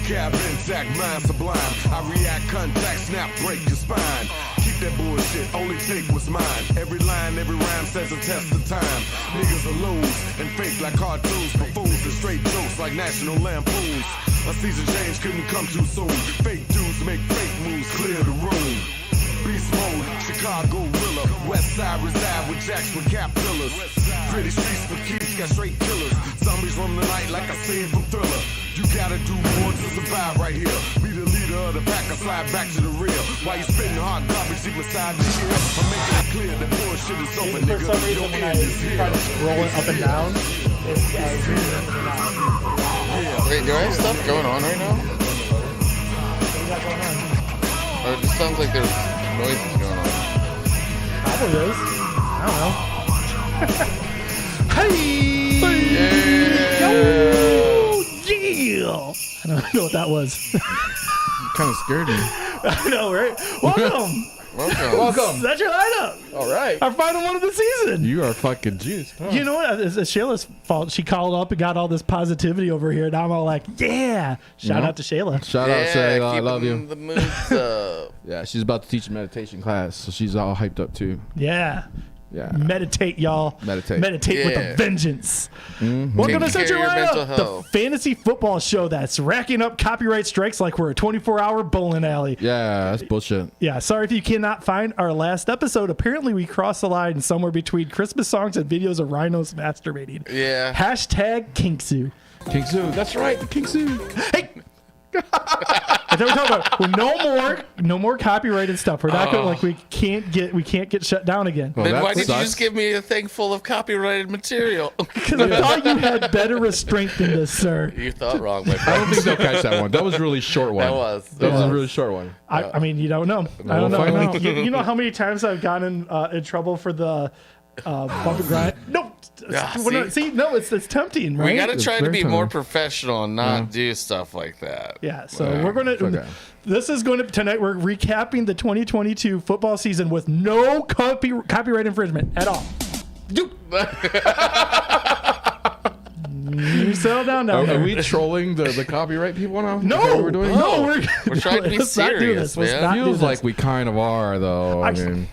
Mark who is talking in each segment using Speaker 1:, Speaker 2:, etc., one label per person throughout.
Speaker 1: vocab intact, mind sublime. I react, contact, snap, break your spine. Keep that bullshit, only take what's mine. Every line, every rhyme says a test of time. Niggas are lose and fake like cartoons. Buffoons and straight jokes like National Lampoons. A season change couldn't come too soon. Fake dudes make fake moves, clear the room. Beast mode, Chicago Rilla. West side reside with jacks with cap pillars. Pretty streets for keeps, got straight killers. Zombies roam the night like I said from Thriller. You gotta do more to survive right here. Be the leader of the pack or slide back to the rear. While you spitting hard garbage, deep inside the ear. I'm making it clear that bullshit is over,
Speaker 2: For
Speaker 1: nigga.
Speaker 2: some reason, when I try to scroll it up and down, it's zooms up and down.
Speaker 3: Wait, do I have stuff going on right now?
Speaker 2: What do you got going on?
Speaker 3: Or it just sounds like there's noises going on.
Speaker 2: Probably is. I don't know. Hey! Yeah! I don't know what that was.
Speaker 4: Kind of scared me.
Speaker 2: I know, right? Welcome!
Speaker 3: Welcome.
Speaker 2: That's your lineup.
Speaker 4: All right.
Speaker 2: Our final one of the season.
Speaker 4: You are fucking juiced. Huh?
Speaker 2: You know what? It's Shayla's fault. She called up and got all this positivity over here. Now I'm all like, yeah. Shout out to Shayla.
Speaker 4: Shout out, Shayla. I love you.
Speaker 3: The moods up.
Speaker 4: Yeah, she's about to teach a meditation class, so she's all hyped up too.
Speaker 2: Yeah.
Speaker 4: Yeah.
Speaker 2: Meditate, y'all.
Speaker 4: Meditate.
Speaker 2: Meditate with a
Speaker 3: Yeah.
Speaker 2: vengeance.
Speaker 4: Mm-hmm.
Speaker 2: Welcome to
Speaker 3: Take
Speaker 2: Set
Speaker 3: care
Speaker 2: Your
Speaker 3: of your
Speaker 2: Lineup,
Speaker 3: mental
Speaker 2: the
Speaker 3: health.
Speaker 2: fantasy football show that's racking up copyright strikes like we're a 24-hour bowling alley.
Speaker 4: Yeah, that's bullshit.
Speaker 2: Yeah, sorry if you cannot find our last episode. Apparently, we crossed the line somewhere between Christmas songs and videos of rhinos masturbating.
Speaker 3: Yeah.
Speaker 2: Hashtag Kinksu.
Speaker 4: King Sue. That's right, the King Sue.
Speaker 2: Hey! That's what we're talking about. Well, no more copyrighted stuff. We're not going like we can't get shut down again.
Speaker 4: Well,
Speaker 3: Then
Speaker 4: that
Speaker 3: why did you
Speaker 4: sucks.
Speaker 3: just give me a thing full of copyrighted material?
Speaker 2: Because I thought you had better restraint than this, sir.
Speaker 3: You thought wrong, my
Speaker 4: I
Speaker 3: friend.
Speaker 4: don't think they'll catch that one. That was a really short one.
Speaker 3: That was.
Speaker 4: That was a really short one.
Speaker 2: I mean, you don't know. I don't
Speaker 4: We'll find
Speaker 2: know.
Speaker 4: out.
Speaker 2: You know how many times I've gotten in trouble for the bump and grind? No.
Speaker 3: Ah,
Speaker 2: No, it's tempting, right?
Speaker 3: We got to try to
Speaker 4: very
Speaker 3: be more
Speaker 4: funny.
Speaker 3: professional and not do stuff like that.
Speaker 2: Yeah, so we're going to.
Speaker 4: okay.
Speaker 2: This is going to tonight. We're recapping the 2022 football season with no copyright infringement at all. You settle down now.
Speaker 4: Are we trolling the copyright people now? Is that
Speaker 2: No,
Speaker 4: what we're doing?
Speaker 2: no,
Speaker 3: We're trying to be
Speaker 2: let's not do
Speaker 3: serious,
Speaker 2: this. Let's
Speaker 3: man.
Speaker 2: not do
Speaker 4: Feels
Speaker 2: this.
Speaker 4: like we kind of are, though. I
Speaker 2: I-
Speaker 4: mean,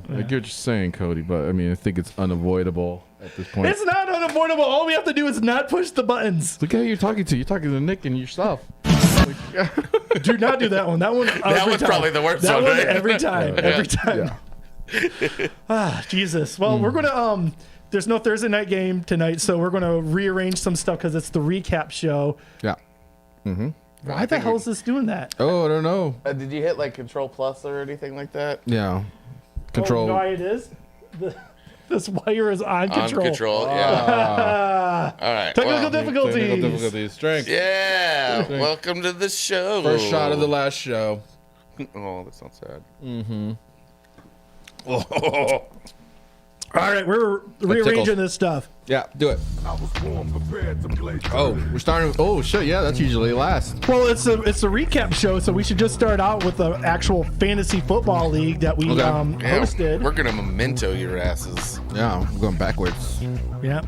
Speaker 4: I get what you're saying, Cody, but I mean, I think it's unavoidable at this point.
Speaker 2: It's not unavoidable. All we have to do is not push the buttons.
Speaker 4: Look at who you're talking to. You're talking to Nick and yourself.
Speaker 2: Do not do that one. That one.
Speaker 3: That one's probably the worst
Speaker 2: That
Speaker 3: one,
Speaker 2: one
Speaker 3: right?
Speaker 2: every time. Every time.
Speaker 4: Yeah.
Speaker 2: Jesus. Well, we're gonna there's no Thursday night game tonight, so we're gonna rearrange some stuff because it's the recap show.
Speaker 4: Yeah.
Speaker 2: Why the hell is this doing that?
Speaker 4: Oh, I don't know.
Speaker 3: Did you hit like Control Plus or anything like that?
Speaker 4: Yeah. Control.
Speaker 2: Oh, no, it is. This wire is on
Speaker 3: On
Speaker 2: control.
Speaker 3: control, yeah.
Speaker 2: Ah,
Speaker 3: All right.
Speaker 2: technical
Speaker 3: well,
Speaker 2: difficulties.
Speaker 4: Technical difficulties. Strength.
Speaker 3: yeah. Welcome to the show.
Speaker 4: First shot of the last show.
Speaker 3: Oh, that sounds sad.
Speaker 2: All right, we're rearranging
Speaker 4: tickles.
Speaker 2: this stuff.
Speaker 4: Yeah, do it.
Speaker 1: I was born prepared to play.
Speaker 4: Oh, we're starting with, oh shit, yeah, that's usually last.
Speaker 2: Well, it's a recap show, so we should just start out with the actual fantasy football league that we
Speaker 4: Okay.
Speaker 3: Yeah,
Speaker 2: hosted.
Speaker 3: we're gonna memento your asses.
Speaker 4: Yeah, I'm going backwards.
Speaker 2: Yeah,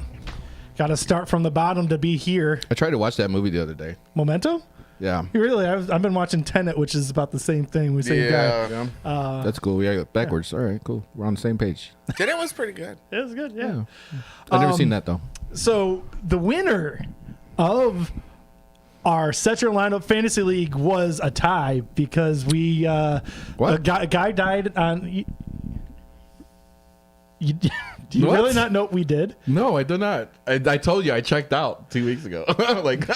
Speaker 2: got to start from the bottom to be here.
Speaker 4: I tried to watch that movie the other day.
Speaker 2: Memento?
Speaker 4: Yeah.
Speaker 2: Really? I've been watching Tenet, which is about the same thing. We same guy.
Speaker 3: Yeah.
Speaker 4: That's cool. We got it backwards. All right, cool. We're on the same page.
Speaker 3: Tenet was pretty good.
Speaker 2: It was good. Yeah.
Speaker 4: I've never seen that though.
Speaker 2: So the winner of our Set Your Lineup Fantasy League was a tie because we
Speaker 4: What?
Speaker 2: a guy died on. Do you
Speaker 4: What?
Speaker 2: really not know what we did?
Speaker 4: No, I did not. I told you I checked out 2 weeks ago. Like,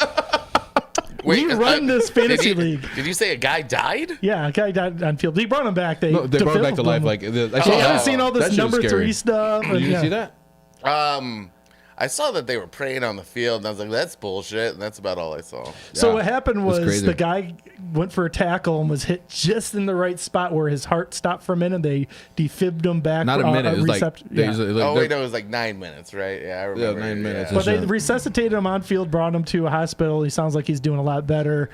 Speaker 3: Wait,
Speaker 2: We run this fantasy
Speaker 3: did you,
Speaker 2: league.
Speaker 3: Did you say a guy died?
Speaker 2: Yeah, a guy died on field. They brought him back. They
Speaker 4: no, they brought it back to
Speaker 2: defibed
Speaker 4: life.
Speaker 2: him.
Speaker 4: Like, I
Speaker 2: So you haven't
Speaker 3: Oh,
Speaker 2: seen all
Speaker 4: that
Speaker 2: this
Speaker 4: shit was
Speaker 2: number
Speaker 4: scary.
Speaker 2: 3 stuff.
Speaker 4: Did you
Speaker 2: Yeah.
Speaker 4: see that?
Speaker 3: I saw that they were praying on the field, and I was like, "That's bullshit," and that's about all I saw.
Speaker 2: So
Speaker 4: Yeah,
Speaker 2: what happened
Speaker 4: it's
Speaker 2: was
Speaker 4: crazy.
Speaker 2: the guy went for a tackle and was hit just in the right spot where his heart stopped for a minute. They defibbed him back.
Speaker 4: Not a minute. It was like,
Speaker 2: yeah.
Speaker 4: days, like
Speaker 3: Oh wait, no, it was like 9 minutes, right? Yeah, I remember.
Speaker 4: 9 minutes.
Speaker 2: But they
Speaker 4: shit.
Speaker 2: resuscitated him on field, brought him to a hospital. He sounds like he's doing a lot better.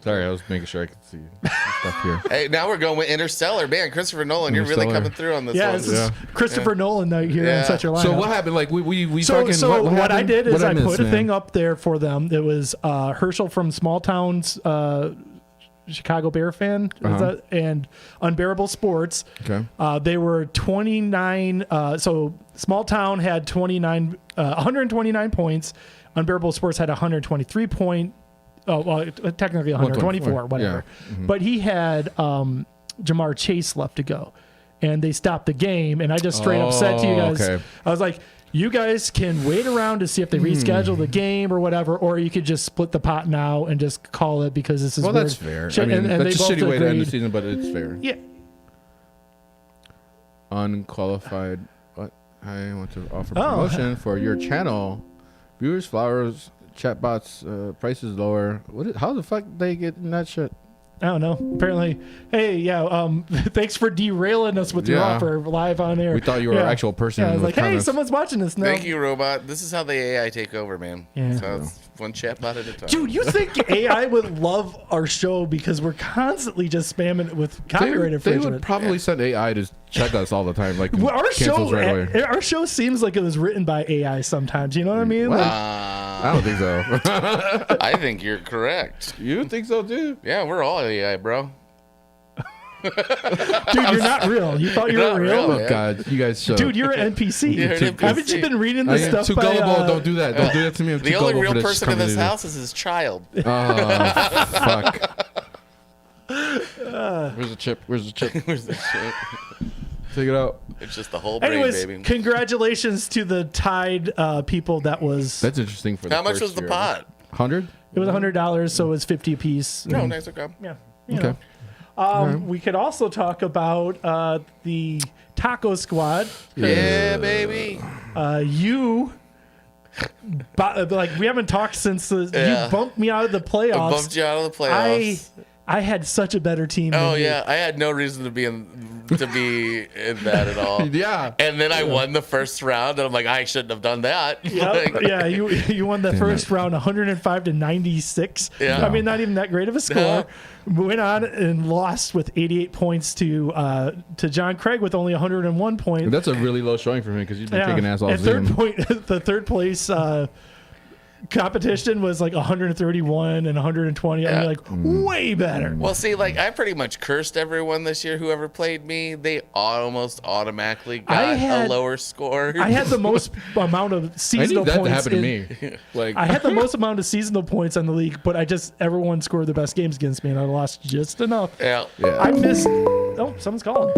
Speaker 4: Sorry, I was making sure I could see stuff here.
Speaker 3: Hey, now we're going with Interstellar. Man, Christopher Nolan, you're really
Speaker 4: Interstellar.
Speaker 3: coming through on this
Speaker 2: Yeah,
Speaker 3: one.
Speaker 2: this is Christopher Nolan night here
Speaker 3: Yeah.
Speaker 2: in Such a Lineup.
Speaker 4: So what happened? Like we
Speaker 2: So,
Speaker 4: talking.
Speaker 2: so what I
Speaker 4: happened?
Speaker 2: did is
Speaker 4: What
Speaker 2: I
Speaker 4: missed,
Speaker 2: put a
Speaker 4: man?
Speaker 2: thing up there for them. It was Herschel from Small Towns, Chicago Bear fan, and Unbearable Sports.
Speaker 4: Okay.
Speaker 2: They were 29. So Small Town had 129 points. Unbearable Sports had 123 point. Oh, well, technically 124, whatever.
Speaker 4: Yeah. Mm-hmm.
Speaker 2: But he had Jamar Chase left to go, and they stopped the game. And I just straight up said to you guys,
Speaker 4: okay.
Speaker 2: I was like, you guys can wait around to see if they reschedule the game or whatever, or you could just split the pot now and just call it because this is
Speaker 4: Well,
Speaker 2: weird.
Speaker 4: that's fair.
Speaker 2: Shit,
Speaker 4: I mean,
Speaker 2: and
Speaker 4: that's a
Speaker 2: they both
Speaker 4: shitty way to end the
Speaker 2: agreed.
Speaker 4: season, but it's fair.
Speaker 2: Yeah.
Speaker 4: Unqualified. What? I want to offer
Speaker 2: Oh.
Speaker 4: promotion for your channel. Viewers, flowers, chatbots, prices lower. How the fuck they get in that shit?
Speaker 2: I don't know. Apparently, hey, yeah. Thanks for derailing us with your
Speaker 4: Yeah.
Speaker 2: offer live on air.
Speaker 4: We thought you were an
Speaker 2: Yeah.
Speaker 4: actual person.
Speaker 2: Yeah, I was
Speaker 4: with
Speaker 2: like, hey,
Speaker 4: comments.
Speaker 2: someone's watching this now.
Speaker 3: Thank you, robot. This is how the AI take over, man.
Speaker 2: Yeah.
Speaker 3: So it's one chatbot at a time.
Speaker 2: Dude, you think AI would love our show because we're constantly just spamming it with copyright
Speaker 4: They would
Speaker 2: infringement?
Speaker 4: probably send AI to check us all the time. Like
Speaker 2: Well,
Speaker 4: cancels right away.
Speaker 2: our show seems like it was written by AI sometimes. You know what I mean? Like,
Speaker 4: I don't think so.
Speaker 3: I think you're correct.
Speaker 4: You think so too?
Speaker 3: Yeah, we're all AI, bro.
Speaker 2: dude, you're not real. You thought you
Speaker 3: Not
Speaker 2: were
Speaker 3: real,
Speaker 2: real?
Speaker 4: Oh
Speaker 3: man.
Speaker 4: God, you guys should.
Speaker 2: Dude, you're an NPC.
Speaker 3: You're an NPC.
Speaker 2: Haven't you been reading
Speaker 4: I
Speaker 2: this
Speaker 4: am
Speaker 2: stuff
Speaker 4: too
Speaker 2: by,
Speaker 4: gullible. Don't do that. Don't do that to me. I'm
Speaker 3: The
Speaker 4: too
Speaker 3: only
Speaker 4: gullible
Speaker 3: real
Speaker 4: for this
Speaker 3: person in this
Speaker 4: conversation.
Speaker 3: house is his child.
Speaker 4: Oh, fuck. Where's the chip? Where's the chip?
Speaker 3: Where's the shit?
Speaker 4: Take it out.
Speaker 3: It's just the whole brain,
Speaker 2: Anyways,
Speaker 3: baby.
Speaker 2: congratulations to the Tide people. That was
Speaker 4: That's interesting for the
Speaker 3: How much
Speaker 4: first
Speaker 3: was the
Speaker 4: year.
Speaker 3: pot?
Speaker 4: 100?
Speaker 2: it was $100, so it was 50 apiece.
Speaker 3: No, nice, okay.
Speaker 2: Yeah. you
Speaker 4: Okay.
Speaker 2: know. We could also talk about the Taco Squad.
Speaker 3: Yeah, baby.
Speaker 2: You, like, we haven't talked since
Speaker 3: Yeah.
Speaker 2: you bumped me out of the
Speaker 3: I
Speaker 2: playoffs.
Speaker 3: bumped you out of the playoffs.
Speaker 2: I had such a better team.
Speaker 3: Oh
Speaker 2: than you.
Speaker 3: yeah, I had no reason to be in that at all.
Speaker 4: Yeah.
Speaker 3: And then I won the first round, and I'm like, I shouldn't have done that.
Speaker 2: Yep.
Speaker 3: Like,
Speaker 2: Yeah, you won the first round 105 to 96.
Speaker 3: Yeah.
Speaker 2: I mean, not even that great of a score. Went on and lost with 88 points to John Craig with only 101 points.
Speaker 4: That's a really low showing for me because you've been kicking ass all
Speaker 2: At third
Speaker 4: season.
Speaker 2: point, the third place competition was like 131 and 120. I
Speaker 3: Yeah.
Speaker 2: mean, like way better.
Speaker 3: Well, see, like I pretty much cursed everyone this year. Whoever played me, they almost automatically got a lower score.
Speaker 2: I had the most amount of
Speaker 4: I
Speaker 2: seasonal
Speaker 4: need that
Speaker 2: points.
Speaker 4: to happen to
Speaker 2: in-
Speaker 4: me. Like,
Speaker 2: I had the most amount of seasonal points on the league, but everyone scored the best games against me, and I lost just enough.
Speaker 3: Yeah.
Speaker 2: I missed. Oh, someone's calling.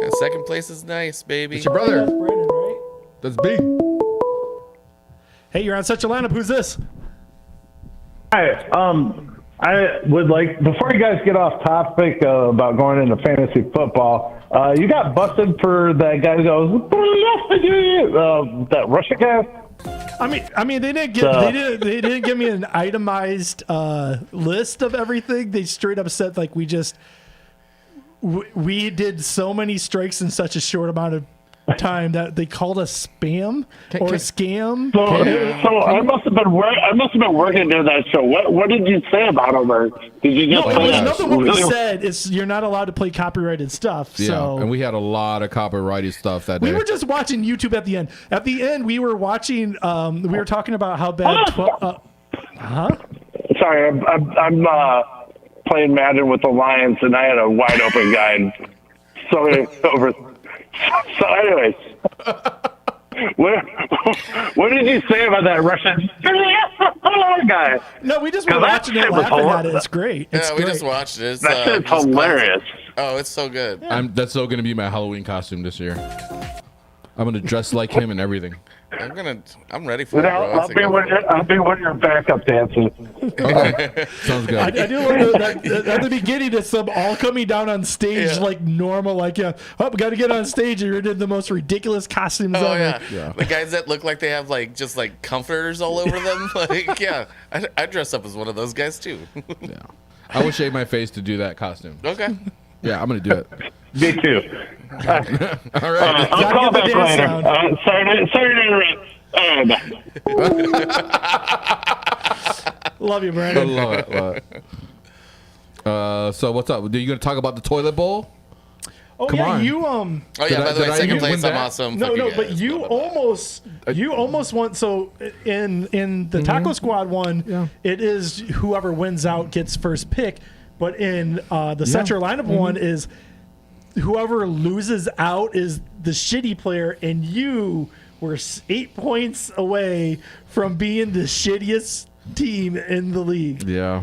Speaker 3: Yeah, second place is nice, baby.
Speaker 4: it's your brother.
Speaker 2: That's Brandon, right?
Speaker 4: That's B.
Speaker 2: Hey, you're on Such a Lineup. Who's this?
Speaker 5: Hi. I would like, before you guys get off topic about going into fantasy football, you got busted for that guy who goes, that Russia guy?
Speaker 2: I mean, they didn't they didn't give me an itemized list of everything. They straight up said like we did so many strikes in such a short amount of time that they called us spam or scam.
Speaker 5: So I must have been working near that show. What did you say about him? Or did you just
Speaker 2: No, it
Speaker 5: say
Speaker 2: was
Speaker 5: that?
Speaker 2: nothing what we said. It's you're not allowed to play copyrighted stuff.
Speaker 4: Yeah.
Speaker 2: So
Speaker 4: And we had a lot of copyrighted stuff that
Speaker 2: we
Speaker 4: day.
Speaker 2: were just watching YouTube at the end. At the end, we were watching. We were talking about how bad.
Speaker 5: Sorry, I'm playing Madden with the Lions, and I had a wide open guy. So anyways, what did you say about that Russian guy?
Speaker 2: No, we just were
Speaker 5: 'Cause that
Speaker 2: watching it,
Speaker 5: shit was
Speaker 2: laughing at it.
Speaker 5: hilarious.
Speaker 2: It's great. It's
Speaker 3: Yeah, we
Speaker 2: great.
Speaker 3: just watched it. It's,
Speaker 5: That shit's
Speaker 3: just
Speaker 5: hilarious.
Speaker 3: classic. Oh, it's so good.
Speaker 4: That's still going to be my Halloween costume this year. I'm going to dress like him and everything.
Speaker 3: I'm ready for it, bro.
Speaker 5: I'll be one of your backup dancers.
Speaker 4: Okay. Sounds good.
Speaker 2: I do love that at the beginning. It's them all coming down on stage
Speaker 3: Yeah.
Speaker 2: like normal. Like, we got to get on stage. And you're in the most ridiculous costumes
Speaker 3: Oh
Speaker 2: ever.
Speaker 3: yeah.
Speaker 4: Yeah.
Speaker 3: The guys that look like they have like just like comforters all over them. Like, yeah, I dress up as one of those guys too.
Speaker 4: Yeah. I would shave my face to do that costume.
Speaker 3: Okay.
Speaker 4: Yeah, I'm going to do it.
Speaker 5: Me too.
Speaker 4: All right.
Speaker 5: I'll
Speaker 2: Gotta
Speaker 5: call
Speaker 2: get the
Speaker 5: back
Speaker 2: dance
Speaker 5: later. Sorry to interrupt.
Speaker 2: Love you,
Speaker 4: I
Speaker 2: Brandon.
Speaker 4: love it. So what's up? Are you gonna talk about the toilet bowl?
Speaker 2: Oh
Speaker 4: Come
Speaker 2: yeah,
Speaker 4: on.
Speaker 2: you
Speaker 3: Oh yeah, by the way,
Speaker 4: did I
Speaker 3: second
Speaker 4: even
Speaker 3: place.
Speaker 4: win
Speaker 3: I'm
Speaker 4: that?
Speaker 3: awesome.
Speaker 2: No,
Speaker 3: Fuck
Speaker 2: no,
Speaker 3: you
Speaker 2: but
Speaker 3: guys.
Speaker 2: you
Speaker 3: Blah, blah, blah.
Speaker 2: almost won. So in the Taco Squad one,
Speaker 4: Yeah.
Speaker 2: it is whoever wins out gets first pick. But in the Set Your Lineup one is whoever loses out is the shitty player, and you were 8 points away from being the shittiest team in the league.
Speaker 4: Yeah.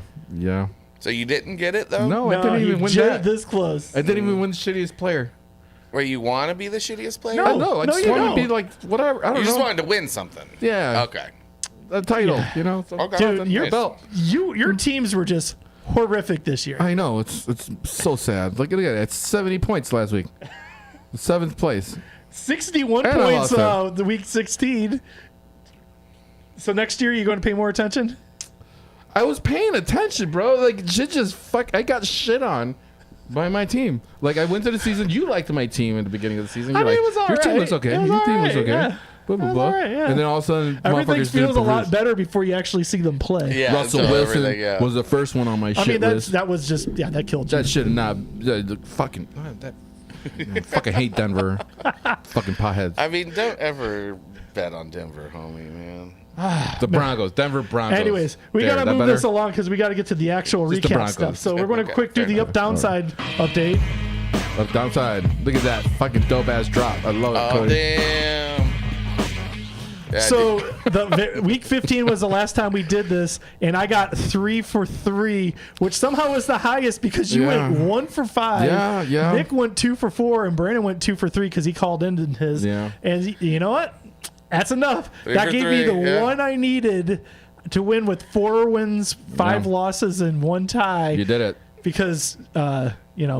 Speaker 3: So you didn't get it though?
Speaker 4: No, I didn't even win that.
Speaker 2: This close.
Speaker 4: I didn't even win the shittiest player.
Speaker 3: Where you want to be the shittiest player?
Speaker 2: No.
Speaker 4: I know. I just
Speaker 2: you
Speaker 4: want to
Speaker 2: don't.
Speaker 4: be like whatever. I don't
Speaker 3: You
Speaker 4: know.
Speaker 3: just wanted to win something.
Speaker 4: Yeah.
Speaker 3: Okay.
Speaker 4: A title.
Speaker 2: Yeah.
Speaker 4: You know.
Speaker 3: Okay.
Speaker 2: Dude,
Speaker 3: Your
Speaker 4: belt.
Speaker 2: Your teams were just horrific this year.
Speaker 4: I know. It's so sad. Look at it. It's 70 points last week. 7th place.
Speaker 2: 61
Speaker 4: And I
Speaker 2: points
Speaker 4: lost
Speaker 2: the week 16. So next year, you going to pay more attention?
Speaker 4: I was paying attention, bro. Like shit just fuck. I got shit on by my team. Like I went to the season. You liked my team at the beginning of the season. You're
Speaker 2: I mean,
Speaker 4: like,
Speaker 2: it was all
Speaker 4: your team
Speaker 2: right.
Speaker 4: looks okay.
Speaker 2: It was
Speaker 4: Your
Speaker 2: all
Speaker 4: team looks
Speaker 2: right,
Speaker 4: okay.
Speaker 2: yeah.
Speaker 4: Blah blah
Speaker 2: It was
Speaker 4: blah.
Speaker 2: all right, yeah.
Speaker 4: And then all of a sudden,
Speaker 2: Everything
Speaker 4: motherfuckers
Speaker 2: feels a
Speaker 4: didn't
Speaker 2: lot
Speaker 4: produce.
Speaker 2: better before you actually see them play.
Speaker 3: Yeah.
Speaker 4: Russell
Speaker 3: until
Speaker 4: Wilson
Speaker 3: everything, yeah.
Speaker 4: was the first one on my
Speaker 2: I
Speaker 4: shit
Speaker 2: mean,
Speaker 4: list.
Speaker 2: that was just, that killed you.
Speaker 4: That should not. Fucking. Fucking hate Denver. Fucking potheads.
Speaker 3: I mean, don't ever bet on Denver, homie, man.
Speaker 4: The Broncos. Denver Broncos.
Speaker 2: Anyways, we
Speaker 4: There,
Speaker 2: got to
Speaker 4: that
Speaker 2: move
Speaker 4: better?
Speaker 2: this along because we got to get to the actual
Speaker 4: Just the
Speaker 2: recap
Speaker 4: Broncos.
Speaker 2: stuff. So we're going to
Speaker 3: Okay,
Speaker 2: quick do
Speaker 3: fair
Speaker 2: the
Speaker 3: enough.
Speaker 2: up-downside update.
Speaker 4: Up downside. Look at that fucking dope ass drop. I love it,
Speaker 3: Oh,
Speaker 4: Cody.
Speaker 3: damn. Yeah,
Speaker 2: So week 15 was the last time we did this, and I got 3 for 3, which somehow was the highest because you
Speaker 4: Yeah.
Speaker 2: went 1 for 5.
Speaker 4: Yeah, yeah.
Speaker 2: Nick went 2 for 4, and Brandon went 2 for 3 because he called in his.
Speaker 4: Yeah.
Speaker 2: And you know what? That's enough.
Speaker 3: 3
Speaker 2: That
Speaker 3: for
Speaker 2: gave me
Speaker 3: 3,
Speaker 2: the
Speaker 3: yeah.
Speaker 2: one I needed to win with 4 wins, 5
Speaker 4: Yeah.
Speaker 2: losses, and 1 tie.
Speaker 4: You did it.
Speaker 2: Because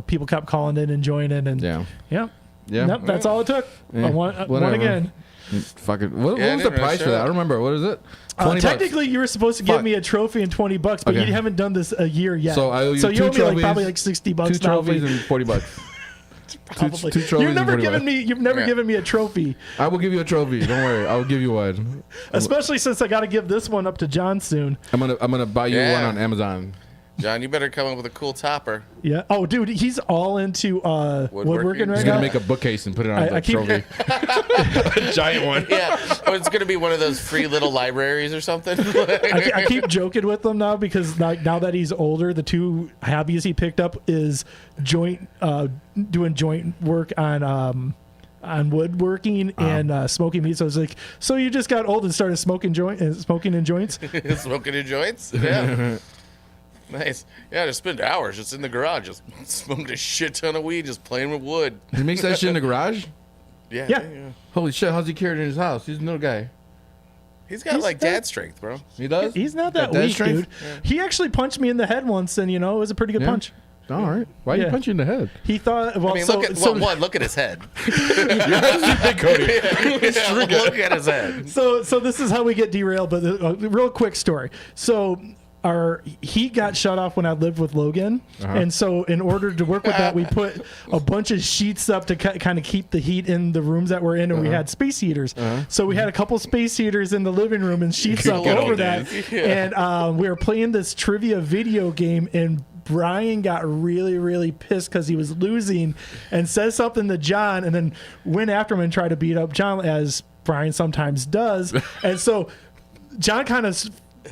Speaker 2: people kept calling in and joining, and
Speaker 4: Yeah.
Speaker 2: yeah.
Speaker 4: Yeah.
Speaker 2: Nope, that's all it took.
Speaker 4: Yeah,
Speaker 2: I won
Speaker 4: whatever.
Speaker 2: again.
Speaker 4: Fucking. What
Speaker 3: Yeah, I
Speaker 4: was the
Speaker 3: didn't really
Speaker 4: price for
Speaker 3: show
Speaker 4: that?
Speaker 3: it.
Speaker 4: I don't remember. What is it? 20 bucks.
Speaker 2: Technically, you were supposed to give
Speaker 4: Fuck.
Speaker 2: me a trophy and $20, but
Speaker 4: Okay.
Speaker 2: you haven't done this a year yet.
Speaker 4: So I owe you
Speaker 2: so
Speaker 4: 2
Speaker 2: owe me
Speaker 4: trophies,
Speaker 2: probably like $60
Speaker 4: 2
Speaker 2: now.
Speaker 4: trophies and $40.
Speaker 2: Probably.
Speaker 4: two trophies
Speaker 2: You've never
Speaker 4: and $40.
Speaker 2: given me. You've never
Speaker 3: Yeah.
Speaker 2: given me a trophy,
Speaker 4: I will give you a trophy. Don't worry. I will give you one.
Speaker 2: especially since I got to give this one up to John soon.
Speaker 4: I'm gonna buy you
Speaker 3: Yeah.
Speaker 4: one on Amazon.
Speaker 3: John, you better come up with a cool topper.
Speaker 2: Yeah. Oh, dude, he's all into woodworking right
Speaker 4: He's
Speaker 2: now.
Speaker 4: gonna make a bookcase and put it on
Speaker 2: I
Speaker 4: the
Speaker 2: keep-
Speaker 4: trophy. a giant one.
Speaker 3: Yeah. Oh, it's going to be one of those free little libraries or something.
Speaker 2: I keep joking with him now because now that he's older, the 2 hobbies he picked up is doing joint work on woodworking and smoking meat. So it's like, so you just got old and started smoking in joints?
Speaker 3: Smoking in joints? Yeah. Nice. Yeah, just spend hours just in the garage, just smoking a shit ton of weed, just playing with wood.
Speaker 4: He makes that shit in the garage.
Speaker 3: Yeah.
Speaker 2: Yeah.
Speaker 4: Holy shit! How's he carried it in his house? He's a little guy.
Speaker 3: He's got
Speaker 2: He's
Speaker 3: like
Speaker 2: got-
Speaker 3: dad strength, bro.
Speaker 4: He does.
Speaker 2: He's not
Speaker 4: Got
Speaker 2: that
Speaker 4: dad
Speaker 2: weak,
Speaker 4: strength?
Speaker 2: dude. He actually punched me in the head once, and it was a pretty good
Speaker 4: Yeah.
Speaker 2: punch.
Speaker 4: All right. Why you
Speaker 2: Yeah.
Speaker 4: punch you in the head?
Speaker 2: He thought, well,
Speaker 3: I mean,
Speaker 2: so,
Speaker 3: look at
Speaker 2: so,
Speaker 3: look at his head.
Speaker 4: Cody.
Speaker 3: Yeah, look at his head.
Speaker 2: so this is how we get derailed, but a real quick story. So our heat got shut off when I lived with Logan, and so in order to work with that, we put a bunch of sheets up to kind of keep the heat in the rooms that we're in, and we had space heaters. So we had a couple space heaters in the living room and sheets up
Speaker 3: Good
Speaker 2: over
Speaker 3: old
Speaker 2: that,
Speaker 3: days.
Speaker 2: and we were playing this trivia video game, and Brian got really, really pissed because he was losing and says something to John and then went after him and tried to beat up John, as Brian sometimes does. And so John kind of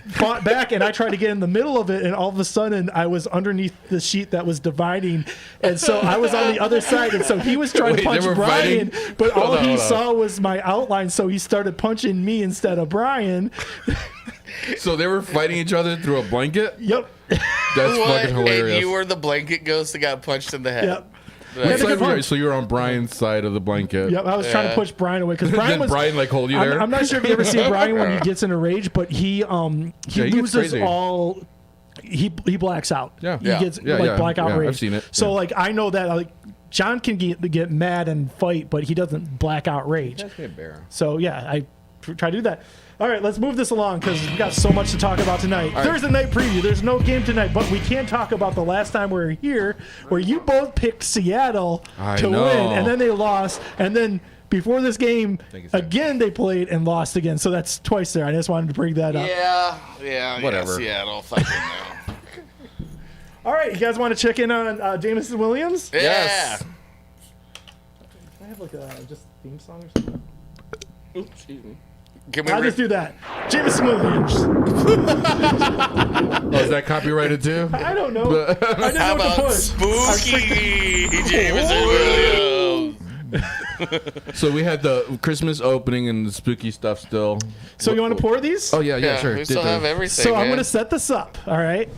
Speaker 2: fought back, and I tried to get in the middle of it, and all of a sudden I was underneath the sheet that was dividing, and so I was on the other side, and so he was trying to
Speaker 4: Wait, they
Speaker 2: punch
Speaker 4: were
Speaker 2: Brian,
Speaker 4: fighting?
Speaker 2: but all
Speaker 4: Hold on,
Speaker 2: he
Speaker 4: hold on.
Speaker 2: saw was my outline, so he started punching me instead of Brian.
Speaker 4: So they were fighting each other through a blanket.
Speaker 2: Yep.
Speaker 4: That's
Speaker 3: What?
Speaker 4: fucking hilarious.
Speaker 3: And you were the blanket ghost that got punched in the head.
Speaker 2: Yep.
Speaker 4: What
Speaker 2: Yeah,
Speaker 4: side
Speaker 2: good
Speaker 4: were you?
Speaker 2: punch.
Speaker 4: So you were on Brian's side of the blanket.
Speaker 2: Yep, I was trying to
Speaker 3: Yeah.
Speaker 2: push Brian away because Brian
Speaker 4: Then
Speaker 2: was.
Speaker 4: Brian like hold you there.
Speaker 2: I'm not sure if you ever see Brian when he gets in a rage, but he
Speaker 4: Yeah, he gets
Speaker 2: loses
Speaker 4: crazy.
Speaker 2: all. He blacks out.
Speaker 4: Yeah.
Speaker 2: he
Speaker 4: Yeah.
Speaker 2: gets
Speaker 4: Yeah,
Speaker 2: like
Speaker 4: yeah.
Speaker 2: blackout
Speaker 4: Yeah,
Speaker 2: rage.
Speaker 4: I've seen it.
Speaker 2: So
Speaker 4: Yeah.
Speaker 2: like I know that like John can get mad and fight, but he doesn't black out rage.
Speaker 4: That's me a bear.
Speaker 2: So yeah, I try to do that. All right, let's move this along because we've got so much to talk about tonight. Thursday night preview. There's no game tonight, but we can talk about the last time we were here, where you both picked Seattle
Speaker 4: I
Speaker 2: to
Speaker 4: know.
Speaker 2: win, and then they lost, and then before this game
Speaker 4: it's
Speaker 2: again they played and lost again. So that's twice there. I just wanted to bring that up.
Speaker 3: Yeah.
Speaker 4: Whatever.
Speaker 3: Yeah, Seattle. Fucking no.
Speaker 2: All right, you guys want to check in on Jameson Williams?
Speaker 3: Yeah.
Speaker 4: Yes.
Speaker 2: Can I have like a just theme song or something?
Speaker 4: Oops, excuse me.
Speaker 3: Can we
Speaker 2: I'll just do that. Jameson Williams.
Speaker 4: Oh, is that copyrighted too?
Speaker 2: I don't know. I didn't
Speaker 3: How
Speaker 2: know what to
Speaker 3: about
Speaker 2: put.
Speaker 3: spooky Jameson Williams?
Speaker 4: So we had the Christmas opening and the spooky stuff still.
Speaker 2: So you want to pour these?
Speaker 4: Oh yeah, sure.
Speaker 3: We
Speaker 4: Did
Speaker 3: still
Speaker 4: the-
Speaker 3: have everything.
Speaker 2: So I'm
Speaker 3: man.
Speaker 2: going to set this up. All right.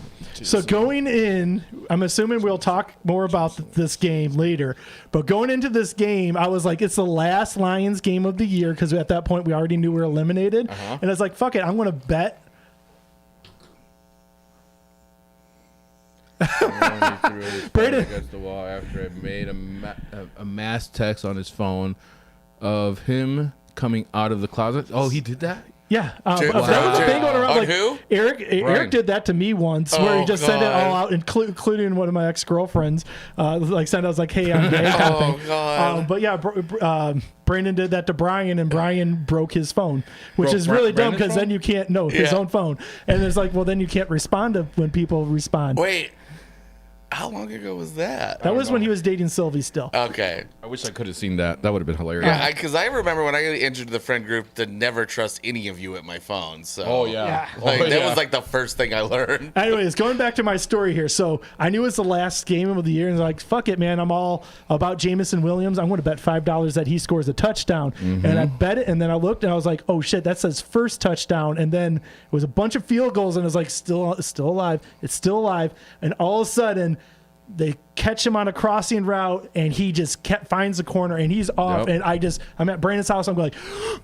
Speaker 2: So going in, I'm assuming we'll talk more about this game later. But going into this game, I was like, it's the last Lions game of the year because at that point we already knew we were eliminated. And I was like, fuck it, I'm going to bet. Brandon.
Speaker 4: Against the wall after I made a mass text on his phone of him coming out of the closet. Oh, he did that?
Speaker 2: Yeah,
Speaker 3: Dude,
Speaker 2: that was the
Speaker 3: wow.
Speaker 2: thing going around.
Speaker 3: On
Speaker 2: Like
Speaker 3: who?
Speaker 2: Eric did that to me once, where he
Speaker 3: Oh,
Speaker 2: just sent it all
Speaker 3: God.
Speaker 2: out, including one of my ex girlfriends. Like sent us like, "Hey, I'm gay." Kind of
Speaker 3: Oh,
Speaker 2: thing.
Speaker 3: God.
Speaker 2: But yeah, Brandon did that to Brian, and Brian broke his phone, which
Speaker 4: Broke
Speaker 2: is really dumb
Speaker 4: Brandon's
Speaker 2: because then
Speaker 4: phone?
Speaker 2: you can't know his
Speaker 3: Yeah.
Speaker 2: own phone, and it's like, well, then you can't respond to when people respond.
Speaker 3: Wait, how long ago was that?
Speaker 2: That was when he was dating Sylvie still.
Speaker 3: Okay.
Speaker 4: I wish I could have seen that. That would have been hilarious.
Speaker 3: Yeah, because I remember when I entered the friend group to never trust any of you at my phone. So
Speaker 4: Oh yeah.
Speaker 3: like,
Speaker 4: Oh,
Speaker 3: that
Speaker 4: yeah.
Speaker 3: was like the first thing I learned.
Speaker 2: Anyways, going back to my story here. So I knew it was the last game of the year, and I was like, fuck it, man. I'm all about Jameson Williams. I'm going to bet $5 that he scores a touchdown. And I bet it, and then I looked, and I was like, oh shit, that says first touchdown. And then it was a bunch of field goals, and it was like, still alive. It's still alive. And all of a sudden, they catch him on a crossing route, and he just finds the corner, and he's off.
Speaker 4: Yep.
Speaker 2: And I'm at Brandon's house. I'm going,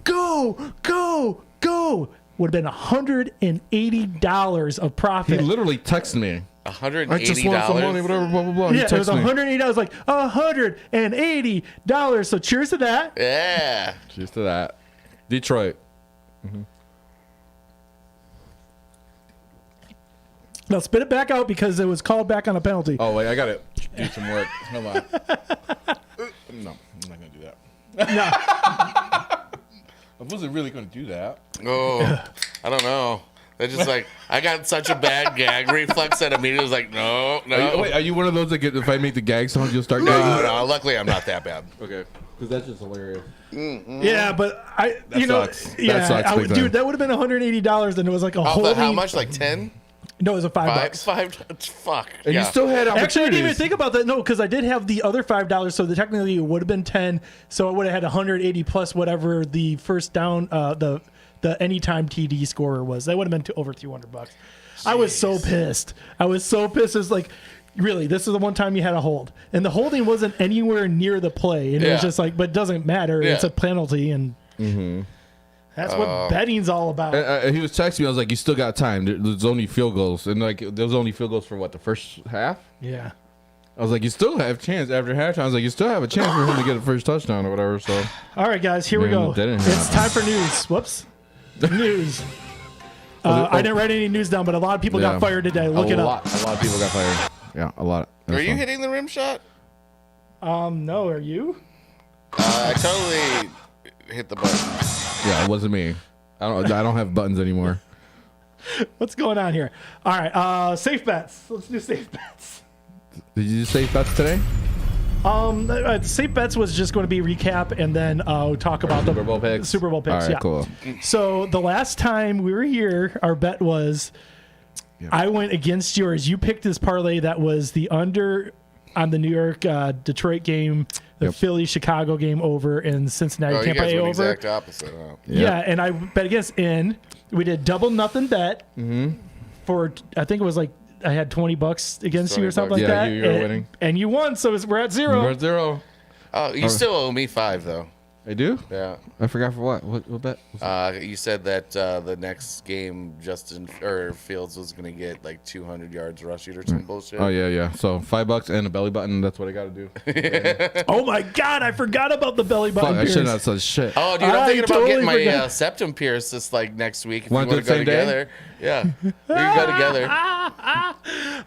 Speaker 2: go, go, go. Would have been $180 of
Speaker 4: He
Speaker 2: profit.
Speaker 4: literally texted me.
Speaker 3: $180.
Speaker 4: I just want some money, whatever, blah blah blah. He
Speaker 2: Yeah, it was
Speaker 4: texted me.
Speaker 2: $180. I was like, $180. So cheers to that.
Speaker 3: Yeah.
Speaker 4: Cheers to that. Detroit.
Speaker 2: Now spit it back out because it was called back on a penalty.
Speaker 4: Oh wait, I gotta do some work. Hold on. No, I'm not gonna do that.
Speaker 2: No.
Speaker 4: I wasn't really gonna do that.
Speaker 3: Oh, I don't know. They're just like, I got such a bad gag reflex that immediately was like, no, no.
Speaker 4: Are you one of those that get, if I make the gag sound, you'll start
Speaker 3: No,
Speaker 4: gagging?
Speaker 3: no, luckily I'm not that bad.
Speaker 4: Okay. Because that's just hilarious.
Speaker 2: Yeah, but
Speaker 4: That sucks. That
Speaker 2: yeah,
Speaker 4: sucks big time.
Speaker 2: dude, that would have been $180, and it was like a
Speaker 3: Off
Speaker 2: whole.
Speaker 3: the, how much? Like 10?
Speaker 2: No, it was a $5.
Speaker 3: Five? Fuck.
Speaker 4: And
Speaker 3: yeah.
Speaker 4: you still had opportunities.
Speaker 2: Actually, I didn't even think about that. No, because I did have the other $5, so technically it would have been 10. So I would have had 180 plus whatever the first down, the anytime TD scorer was. That would have been over $200. I was so pissed. It's like, really, this is the one time you had a hold, and the holding wasn't anywhere near the play, and it was
Speaker 3: Yeah.
Speaker 2: just like, but it doesn't matter.
Speaker 3: Yeah.
Speaker 2: It's a penalty, and that's what betting's all about.
Speaker 4: He was texting me. I was like, "You still got time. There's only field goals, and like there was only field goals for what, the first half."
Speaker 2: Yeah.
Speaker 4: I was like, "You still have a chance after halftime." I was like, "You still have a chance for him to get a first touchdown or whatever." So
Speaker 2: All right, guys, here we
Speaker 4: Man,
Speaker 2: go.
Speaker 4: it didn't
Speaker 2: It's
Speaker 4: happen.
Speaker 2: time for news. Whoops. News. I didn't write any news down, but a lot of people got fired today. Look it up.
Speaker 4: A lot of people got fired. Yeah, a lot.
Speaker 3: Were you hitting the rim shot?
Speaker 2: No, are you?
Speaker 3: I totally hit the button.
Speaker 4: Yeah, it wasn't me. I don't have buttons anymore.
Speaker 2: What's going on here? All right, safe bets. Let's do safe bets.
Speaker 4: Did you just say bets today?
Speaker 2: Safe bets was just going to be recap and then talk about the
Speaker 4: Super Bowl picks.
Speaker 2: Super Bowl picks.
Speaker 4: All right,
Speaker 2: yeah.
Speaker 4: cool.
Speaker 2: So the last time we were here, our bet was I went against yours. You picked this parlay that was the under on the New York Detroit game, the
Speaker 4: Yep.
Speaker 2: Philly Chicago game over, and Cincinnati
Speaker 3: Oh, you
Speaker 2: Tampa
Speaker 3: guys
Speaker 2: Bay
Speaker 3: went
Speaker 2: over.
Speaker 3: exact opposite. Oh.
Speaker 2: Yeah, and I bet against in. We did double nothing bet for I think it was like I had $20 against you or something like
Speaker 3: $20.
Speaker 4: Yeah,
Speaker 2: that.
Speaker 4: you were
Speaker 2: and,
Speaker 4: winning.
Speaker 2: and you won, so we're at zero.
Speaker 4: We're at 0.
Speaker 3: Oh, you still owe me 5 though.
Speaker 4: I do?
Speaker 3: Yeah.
Speaker 4: I forgot for what? What bet?
Speaker 3: You said that the next game Justin or Fields was gonna get like 200 yards rushing or some bullshit.
Speaker 4: Oh yeah. So $5 and a belly button. That's what I got to do.
Speaker 2: Oh my God, I forgot about the belly button.
Speaker 4: Fuck, I should
Speaker 2: pierce.
Speaker 4: not said shit.
Speaker 3: Oh, dude, I'm
Speaker 2: I
Speaker 3: thinking about
Speaker 2: totally
Speaker 3: getting my
Speaker 2: forgot.
Speaker 3: septum pierced this like next week. If
Speaker 4: Wanna
Speaker 3: you
Speaker 4: do
Speaker 3: want
Speaker 4: the
Speaker 3: to go
Speaker 4: same day?
Speaker 3: together, yeah, we can go together.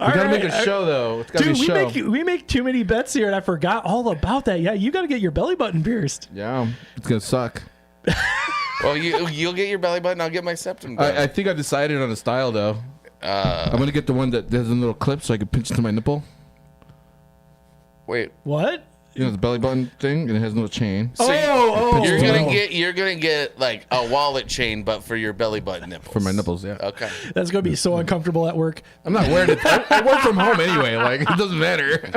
Speaker 4: We gotta make
Speaker 2: right.
Speaker 4: a show though. It's gotta
Speaker 2: Dude,
Speaker 4: be a show.
Speaker 2: we make too many bets here, and I forgot all about that. Yeah, you got to get your belly button pierced.
Speaker 4: Yeah, it's gonna suck.
Speaker 3: Well, you'll get your belly button. I'll get my septum done.
Speaker 4: I think I decided on a style though. I'm gonna get the one that has a little clip so I can pinch to my nipple.
Speaker 3: Wait.
Speaker 2: What?
Speaker 4: You know the belly button thing, and it has no chain.
Speaker 3: So
Speaker 2: Oh,
Speaker 3: you're
Speaker 2: oh.
Speaker 3: gonna get like a wallet chain, but for your belly button nipples.
Speaker 4: For my nipples, yeah.
Speaker 3: Okay.
Speaker 2: That's gonna be so uncomfortable at work.
Speaker 4: I'm not wearing it. I work from home anyway. Like, it doesn't matter.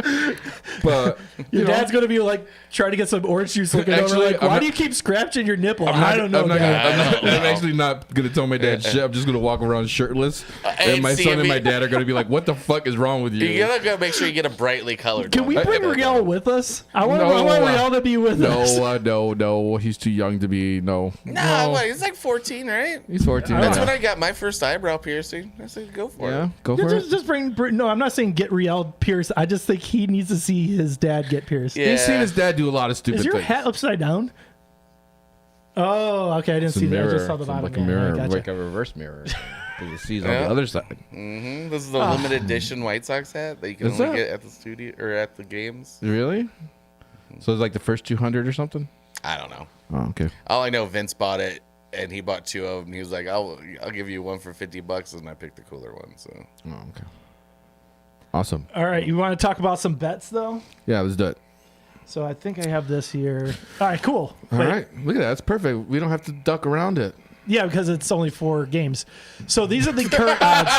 Speaker 4: But
Speaker 2: Your dad's gonna be like trying to get some orange juice looking over.
Speaker 4: Actually,
Speaker 2: Like,
Speaker 4: I'm
Speaker 2: why
Speaker 4: not-
Speaker 2: do you keep scratching your nipple?
Speaker 4: I'm not,
Speaker 2: I don't know.
Speaker 4: I'm, not
Speaker 2: Dad.
Speaker 4: gonna, I'm actually not gonna tell my dad shit. I'm just gonna walk around shirtless, and my
Speaker 3: see,
Speaker 4: son
Speaker 3: I
Speaker 4: and my
Speaker 3: mean-
Speaker 4: dad are gonna be like, "What the fuck is wrong with you?"
Speaker 3: You gotta make sure you get a brightly colored.
Speaker 2: Can we
Speaker 3: one.
Speaker 2: bring Riel with us? I want
Speaker 4: No,
Speaker 2: Riel to be with us.
Speaker 4: No. He's too young to be. No.
Speaker 3: Nah, what, he's like 14, right?
Speaker 4: He's 14.
Speaker 3: That's
Speaker 4: yeah.
Speaker 3: when I got my first eyebrow piercing. I said, go for
Speaker 4: Yeah,
Speaker 3: it.
Speaker 4: go for it.
Speaker 2: Just bring. No, I'm not saying get Riel pierced. I just think he needs to see his dad get pierced.
Speaker 3: Yeah.
Speaker 4: He's seen his dad do a lot of stupid
Speaker 2: Is your
Speaker 4: things.
Speaker 2: hat upside down? Oh, okay. I didn't
Speaker 4: It's a
Speaker 2: see
Speaker 4: mirror.
Speaker 2: that. I just saw the
Speaker 4: It's
Speaker 2: bottom.
Speaker 4: like a
Speaker 2: Yeah,
Speaker 4: mirror,
Speaker 2: gotcha.
Speaker 4: like a reverse mirror. Because it sees on
Speaker 3: Yeah.
Speaker 4: the other side.
Speaker 3: This is the limited edition White Sox hat that you can
Speaker 4: Is
Speaker 3: only
Speaker 4: that?
Speaker 3: get at the studio or at the games.
Speaker 4: Really? So it's like the first 200 or something?
Speaker 3: I don't know.
Speaker 4: Oh, okay.
Speaker 3: All I know, Vince bought it, and he bought 2 of them. He was like, "I'll give you one for $50," and I picked the cooler one. So
Speaker 4: Oh, okay. Awesome.
Speaker 2: All right, you want to talk about some bets though?
Speaker 4: Yeah, let's do it.
Speaker 2: So I think I have this here. All right, cool.
Speaker 4: All
Speaker 2: Wait.
Speaker 4: right. Look at that. That's perfect. We don't have to duck around it.
Speaker 2: Yeah, because it's only 4 games. So these are the current odds.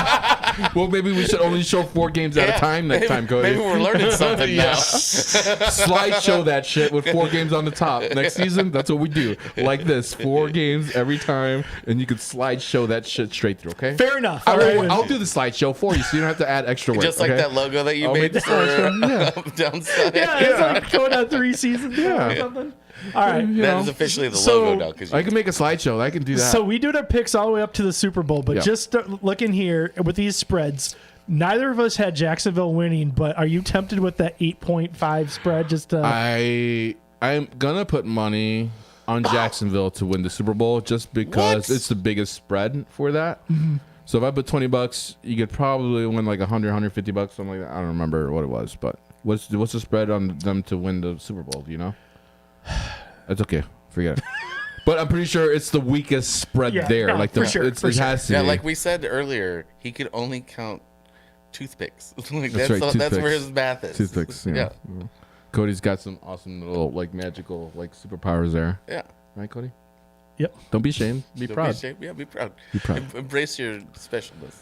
Speaker 4: Well, maybe we should only show 4 games at a time next time, Cody.
Speaker 3: Maybe we're learning something now.
Speaker 4: Slideshow that shit with 4 games on the top. Next season, that's what we do. Like this, 4 games every time, and you can slideshow that shit straight through, okay?
Speaker 2: Fair enough. All right.
Speaker 4: I'll do the slideshow for you, so you don't have to add extra work.
Speaker 3: Just like
Speaker 4: okay?
Speaker 3: that logo that you
Speaker 4: I'll
Speaker 3: made
Speaker 4: make
Speaker 3: for
Speaker 4: the
Speaker 3: downside.
Speaker 2: Yeah, it's like going on 3 seasons now or
Speaker 4: Yeah.
Speaker 2: something. All right.
Speaker 3: That is officially the
Speaker 2: So-
Speaker 3: logo now. Because
Speaker 4: I can make a slideshow. I can do that.
Speaker 2: So we do our picks all the way up to the Super Bowl, but
Speaker 4: Yeah.
Speaker 2: just looking here with these spreads, neither of us had Jacksonville winning. But are you tempted with that 8.5 spread? Just
Speaker 4: I'm gonna put money on Jacksonville to win the Super Bowl just because
Speaker 3: What?
Speaker 4: it's the biggest spread for that. So if I put $20, you could probably win like 100, 150 bucks, something like that. I don't remember what it was, but what's the spread on them to win the Super Bowl? Do you know? It's okay, forget it. But I'm pretty sure it's the weakest spread
Speaker 2: Yeah,
Speaker 4: there.
Speaker 2: no,
Speaker 4: Like
Speaker 2: for sure,
Speaker 4: it
Speaker 2: for sure.
Speaker 4: has to
Speaker 3: yeah,
Speaker 4: be.
Speaker 3: like we said earlier, he could only count toothpicks. Like
Speaker 4: That's right,
Speaker 3: that's where
Speaker 4: toothpicks.
Speaker 3: his math is.
Speaker 4: Toothpicks. Yeah. Cody's got some awesome little like magical like superpowers there,
Speaker 3: Yeah.
Speaker 4: right, Cody?
Speaker 2: Yep.
Speaker 4: Don't be ashamed. Be
Speaker 3: Don't
Speaker 4: proud.
Speaker 3: ashamed. Yeah, be proud.
Speaker 4: Be proud.
Speaker 3: Embrace your specialness.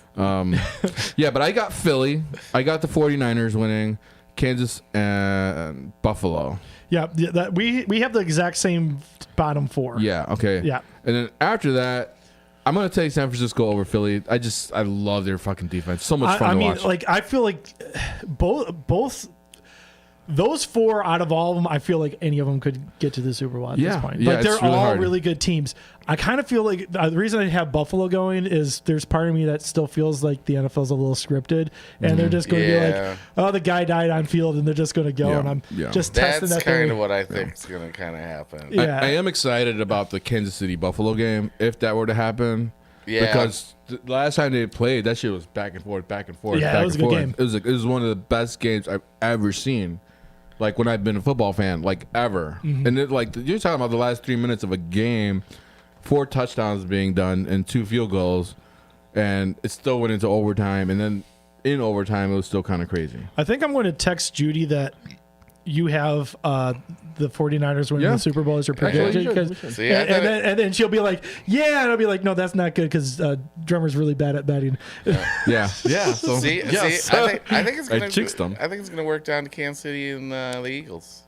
Speaker 4: Yeah, but I got Philly. I got the 49ers winning, Kansas and Buffalo.
Speaker 2: Yeah, that we have the exact same bottom 4.
Speaker 4: Yeah, okay.
Speaker 2: Yeah.
Speaker 4: And then after that, I'm going to take San Francisco over Philly. I love their fucking defense. So much fun
Speaker 2: I
Speaker 4: to
Speaker 2: mean,
Speaker 4: watch.
Speaker 2: like I feel like both those 4 out of all of them, I feel like any of them could get to the Super Bowl at
Speaker 4: Yeah,
Speaker 2: this point.
Speaker 4: yeah,
Speaker 2: Like they're
Speaker 4: it's really
Speaker 2: all
Speaker 4: hard.
Speaker 2: really good teams. I kind of feel like the reason I have Buffalo going is there's part of me that still feels like the NFL's a little scripted, and they're just going to be
Speaker 3: Yeah.
Speaker 2: like, oh, the guy died on field, and they're just going to go,
Speaker 4: Yeah,
Speaker 2: and I'm
Speaker 4: yeah.
Speaker 2: just testing
Speaker 3: That's
Speaker 2: that theory.
Speaker 3: kind of what I think is going to kind of happen.
Speaker 2: Yeah.
Speaker 4: I am excited about the Kansas City Buffalo game if that were to happen.
Speaker 3: Yeah.
Speaker 4: Because the last time they played, that shit was back and forth, back and forth.
Speaker 2: Yeah,
Speaker 4: back
Speaker 2: it was
Speaker 4: and
Speaker 2: a good
Speaker 4: forth.
Speaker 2: game.
Speaker 4: It was one of the best games I've ever seen. Like when I've been a football fan, like ever.
Speaker 2: Mm-hmm.
Speaker 4: And it, like you're talking about the last 3 minutes of a game, 4 touchdowns being done and 2 field goals, and it still went into overtime. And then in overtime, it was still kind of crazy.
Speaker 2: I think I'm going to text Judy that you have the 49ers winning
Speaker 4: Yeah.
Speaker 2: the Super Bowl as your
Speaker 4: Actually,
Speaker 2: prediction.
Speaker 4: you should.
Speaker 2: 'cause-
Speaker 4: We should.
Speaker 3: See, I
Speaker 2: and,
Speaker 3: thought
Speaker 2: then, and then she'll be like, yeah. And I'll be like, no, that's not good because Drummer's really bad at betting.
Speaker 4: Yeah. Yeah. So,
Speaker 3: See,
Speaker 4: yes.
Speaker 3: see, I think it's
Speaker 4: I
Speaker 3: gonna.
Speaker 4: jinxed them.
Speaker 3: I think it's gonna work down to Kansas City and the Eagles.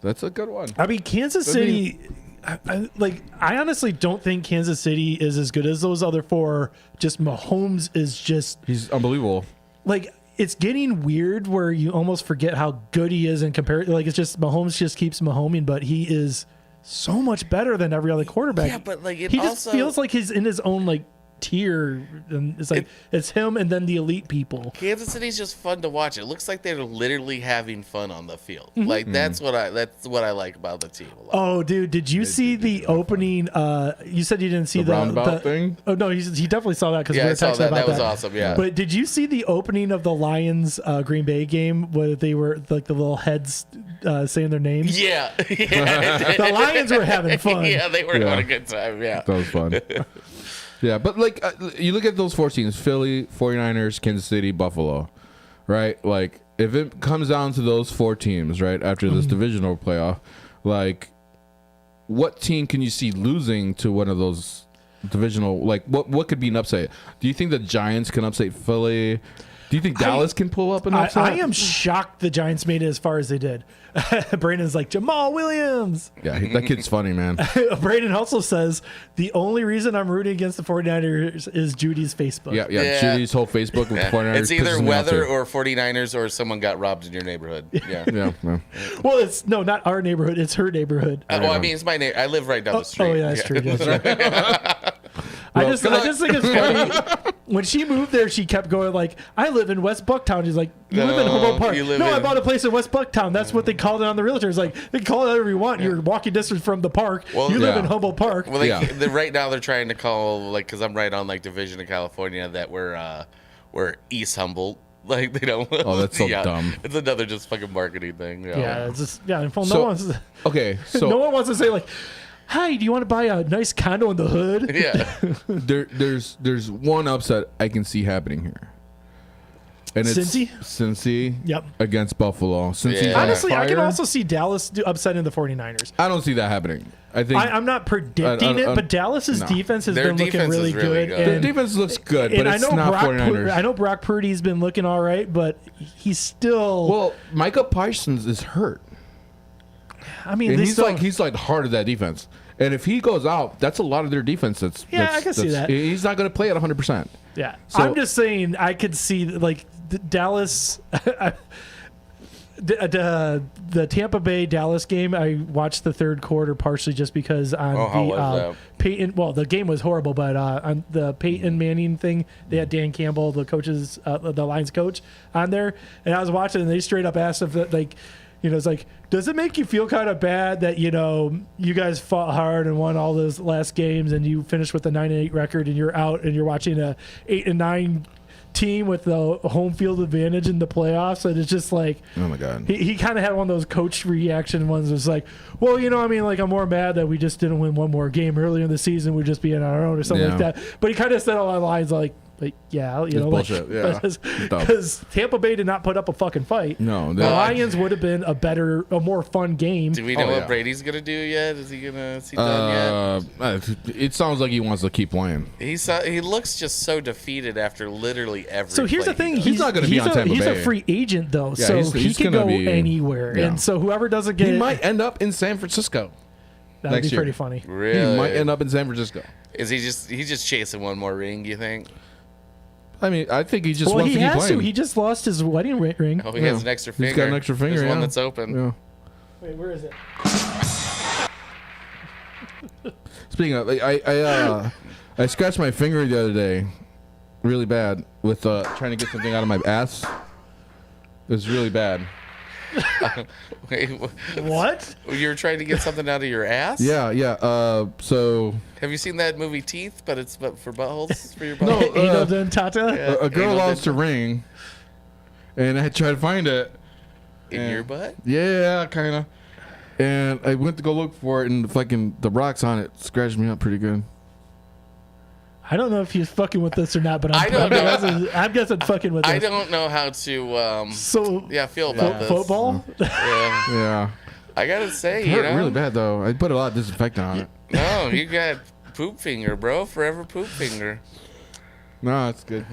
Speaker 4: That's a good one.
Speaker 2: I mean, Kansas City, I honestly don't think Kansas City is as good as those other 4. Just Mahomes is just
Speaker 4: He's unbelievable.
Speaker 2: like, it's getting weird where you almost forget how good he is in comparison. Like, it's just Mahomes just keeps Mahoming, but he is so much better than every other quarterback.
Speaker 3: Yeah, but, like, it
Speaker 2: he just
Speaker 3: also-
Speaker 2: feels like he's in his own like tier, and it's like it's him and then the elite people.
Speaker 3: Kansas City's just fun to watch. It looks like they're literally having fun on the field.
Speaker 2: Mm-hmm.
Speaker 3: Like that's what I like about the team a lot.
Speaker 2: Oh, dude, did you see the opening? You said you didn't see
Speaker 4: The roundabout thing?
Speaker 2: Oh no, he definitely saw that because
Speaker 3: Yeah,
Speaker 2: we
Speaker 3: I
Speaker 2: were
Speaker 3: saw
Speaker 2: texting
Speaker 3: that.
Speaker 2: about
Speaker 3: That was awesome. Yeah.
Speaker 2: But did you see the opening of the Lions Green Bay game where they were like the little heads saying their names?
Speaker 3: Yeah. Yeah.
Speaker 2: The Lions were having fun.
Speaker 3: Yeah, they were
Speaker 4: Yeah.
Speaker 3: having a good time. Yeah.
Speaker 4: That was fun. Yeah, but like you look at those 4 teams: Philly, 49ers, Kansas City, Buffalo, right? Like if it comes down to those 4 teams, right, after this divisional playoff, like what team can you see losing to one of those divisional? Like what could be an upset? Do you think the Giants can upset Philly? Do you think Dallas can pull up an upset?
Speaker 2: I am shocked the Giants made it as far as they did. Brandon's like, Jamal Williams.
Speaker 4: Yeah, that kid's funny, man.
Speaker 2: Brandon also says, the only reason I'm rooting against the 49ers is Judy's Facebook.
Speaker 4: Yeah. Judy's whole Facebook with 49ers.
Speaker 3: It's either
Speaker 4: pisses me off
Speaker 3: weather
Speaker 4: too.
Speaker 3: or 49ers or someone got robbed in your neighborhood. Yeah.
Speaker 4: Yeah.
Speaker 2: Well, it's not our neighborhood. It's her neighborhood.
Speaker 3: Well, I mean, it's my neighborhood. I live right down the street.
Speaker 2: Oh, yeah, that's true. That's right. I just think it's funny. When she moved there, she kept going like, I live in West Bucktown. She's like, you live in Humboldt Park. I bought a place in West Bucktown. That's what they called it on the realtor. It's like, they can call it whatever you want. You're walking distance from the park.
Speaker 3: Well,
Speaker 2: you live in Humboldt Park.
Speaker 3: Well, right now they're trying to call, like, because I'm right on, like, Division of California, that we're East Humboldt. Like, they don't.
Speaker 4: Oh, that's so dumb.
Speaker 3: It's another just fucking marketing thing.
Speaker 2: Yeah, it's just, well,
Speaker 4: Okay, so
Speaker 2: no one wants to say, like, hi, do you want to buy a nice condo in the hood?
Speaker 3: Yeah.
Speaker 4: there's one upset I can see happening here. And it's Cincy
Speaker 2: Yep.
Speaker 4: against Buffalo. Cincy's on
Speaker 2: Honestly, I can
Speaker 4: fire.
Speaker 2: also see Dallas upsetting the 49ers.
Speaker 4: I don't see that happening. I think
Speaker 2: I'm not predicting it, but Dallas's defense has
Speaker 3: Their
Speaker 2: been looking
Speaker 3: defense
Speaker 2: really
Speaker 3: is really
Speaker 2: good.
Speaker 3: good.
Speaker 4: the
Speaker 2: And,
Speaker 4: defense looks good, but
Speaker 2: and
Speaker 4: it's not 49ers.
Speaker 2: I know Brock Purdy's been looking all right, but he's still.
Speaker 4: Well, Micah Parsons is hurt.
Speaker 2: I mean,
Speaker 4: And
Speaker 2: they
Speaker 4: he's
Speaker 2: still,
Speaker 4: like heart of that defense. And if he goes out, that's a lot of their defense.
Speaker 2: I can see that.
Speaker 4: He's not going to play at 100%.
Speaker 2: Yeah,
Speaker 4: So-
Speaker 2: I'm just saying I could see like Dallas, the Tampa Bay Dallas game. I watched the third quarter partially just because on
Speaker 3: how was that?
Speaker 2: Peyton. Well, the game was horrible, but on the Peyton Manning thing, they had Dan Campbell, the coaches, the Lions coach, on there, and I was watching, and they straight up asked if like. It's like, does it make you feel kind of bad that, you guys fought hard and won all those last games and you finished with a 9-8 record and you're out and you're watching a 8-9 team with the home field advantage in the playoffs? And it's just like,
Speaker 4: Oh, my God.
Speaker 2: he kind of had one of those coach reaction ones. It's like, well, I'm more mad that we just didn't win one more game earlier in the season. We're just being on our own or something like that. But he kind of said all the lines like,
Speaker 4: bullshit. Yeah.
Speaker 2: Because Tampa Bay did not put up a fucking fight.
Speaker 4: No,
Speaker 2: The Lions would have been a more fun game.
Speaker 3: Do we know what Brady's gonna do yet? Is he done yet?
Speaker 4: It sounds like he wants to keep playing.
Speaker 3: He looks just so defeated after literally every.
Speaker 2: So here's the
Speaker 3: play
Speaker 2: thing:
Speaker 3: he does.
Speaker 4: He's not gonna be on Tampa
Speaker 2: He's a
Speaker 4: Bay.
Speaker 2: free agent, though,
Speaker 4: Yeah,
Speaker 2: so
Speaker 4: he's
Speaker 2: he can
Speaker 4: gonna
Speaker 2: go
Speaker 4: be-
Speaker 2: anywhere.
Speaker 4: yeah.
Speaker 2: And so whoever doesn't get
Speaker 4: He
Speaker 2: it,
Speaker 4: might end up in San Francisco.
Speaker 2: that would
Speaker 4: next
Speaker 2: be
Speaker 4: year.
Speaker 2: pretty funny.
Speaker 3: Really?
Speaker 4: He might end up in San Francisco.
Speaker 3: Is he's just chasing one more ring? You think?
Speaker 4: I mean, I think he just
Speaker 2: Well,
Speaker 4: wants
Speaker 2: he
Speaker 4: to keep
Speaker 2: has
Speaker 4: playing.
Speaker 2: to. He just lost his wedding ring.
Speaker 3: Oh, he has an extra finger.
Speaker 4: He's got an extra finger.
Speaker 3: There's
Speaker 4: yeah.
Speaker 3: one that's open.
Speaker 4: Yeah.
Speaker 2: Wait, where is it?
Speaker 4: Speaking of, I scratched my finger the other day, really bad, with trying to get something out of my ass. It was really bad.
Speaker 3: Wait,
Speaker 2: What?
Speaker 3: you were trying to get something out of your ass?
Speaker 4: Yeah. So
Speaker 3: Have you seen that movie Teeth? But it's for buttholes for your
Speaker 4: No,
Speaker 3: butthole.
Speaker 2: Anal dentata?
Speaker 4: a girl
Speaker 3: anal
Speaker 4: lost a ring, and I tried to find it.
Speaker 3: In your butt?
Speaker 4: Yeah, kind of. And I went to go look for it, and the rocks on it scratched me up pretty good.
Speaker 2: I don't know if he's fucking with this or not, but
Speaker 3: I don't know.
Speaker 2: I'm guessing fucking with
Speaker 3: I
Speaker 2: this.
Speaker 3: don't know how to
Speaker 2: So
Speaker 3: feel about this.
Speaker 2: football?
Speaker 3: Yeah.
Speaker 4: Yeah.
Speaker 3: I gotta say,
Speaker 4: It hurt really bad though. I put a lot of disinfectant on it.
Speaker 3: No, you got poop finger, bro. Forever poop finger.
Speaker 4: No, it's good.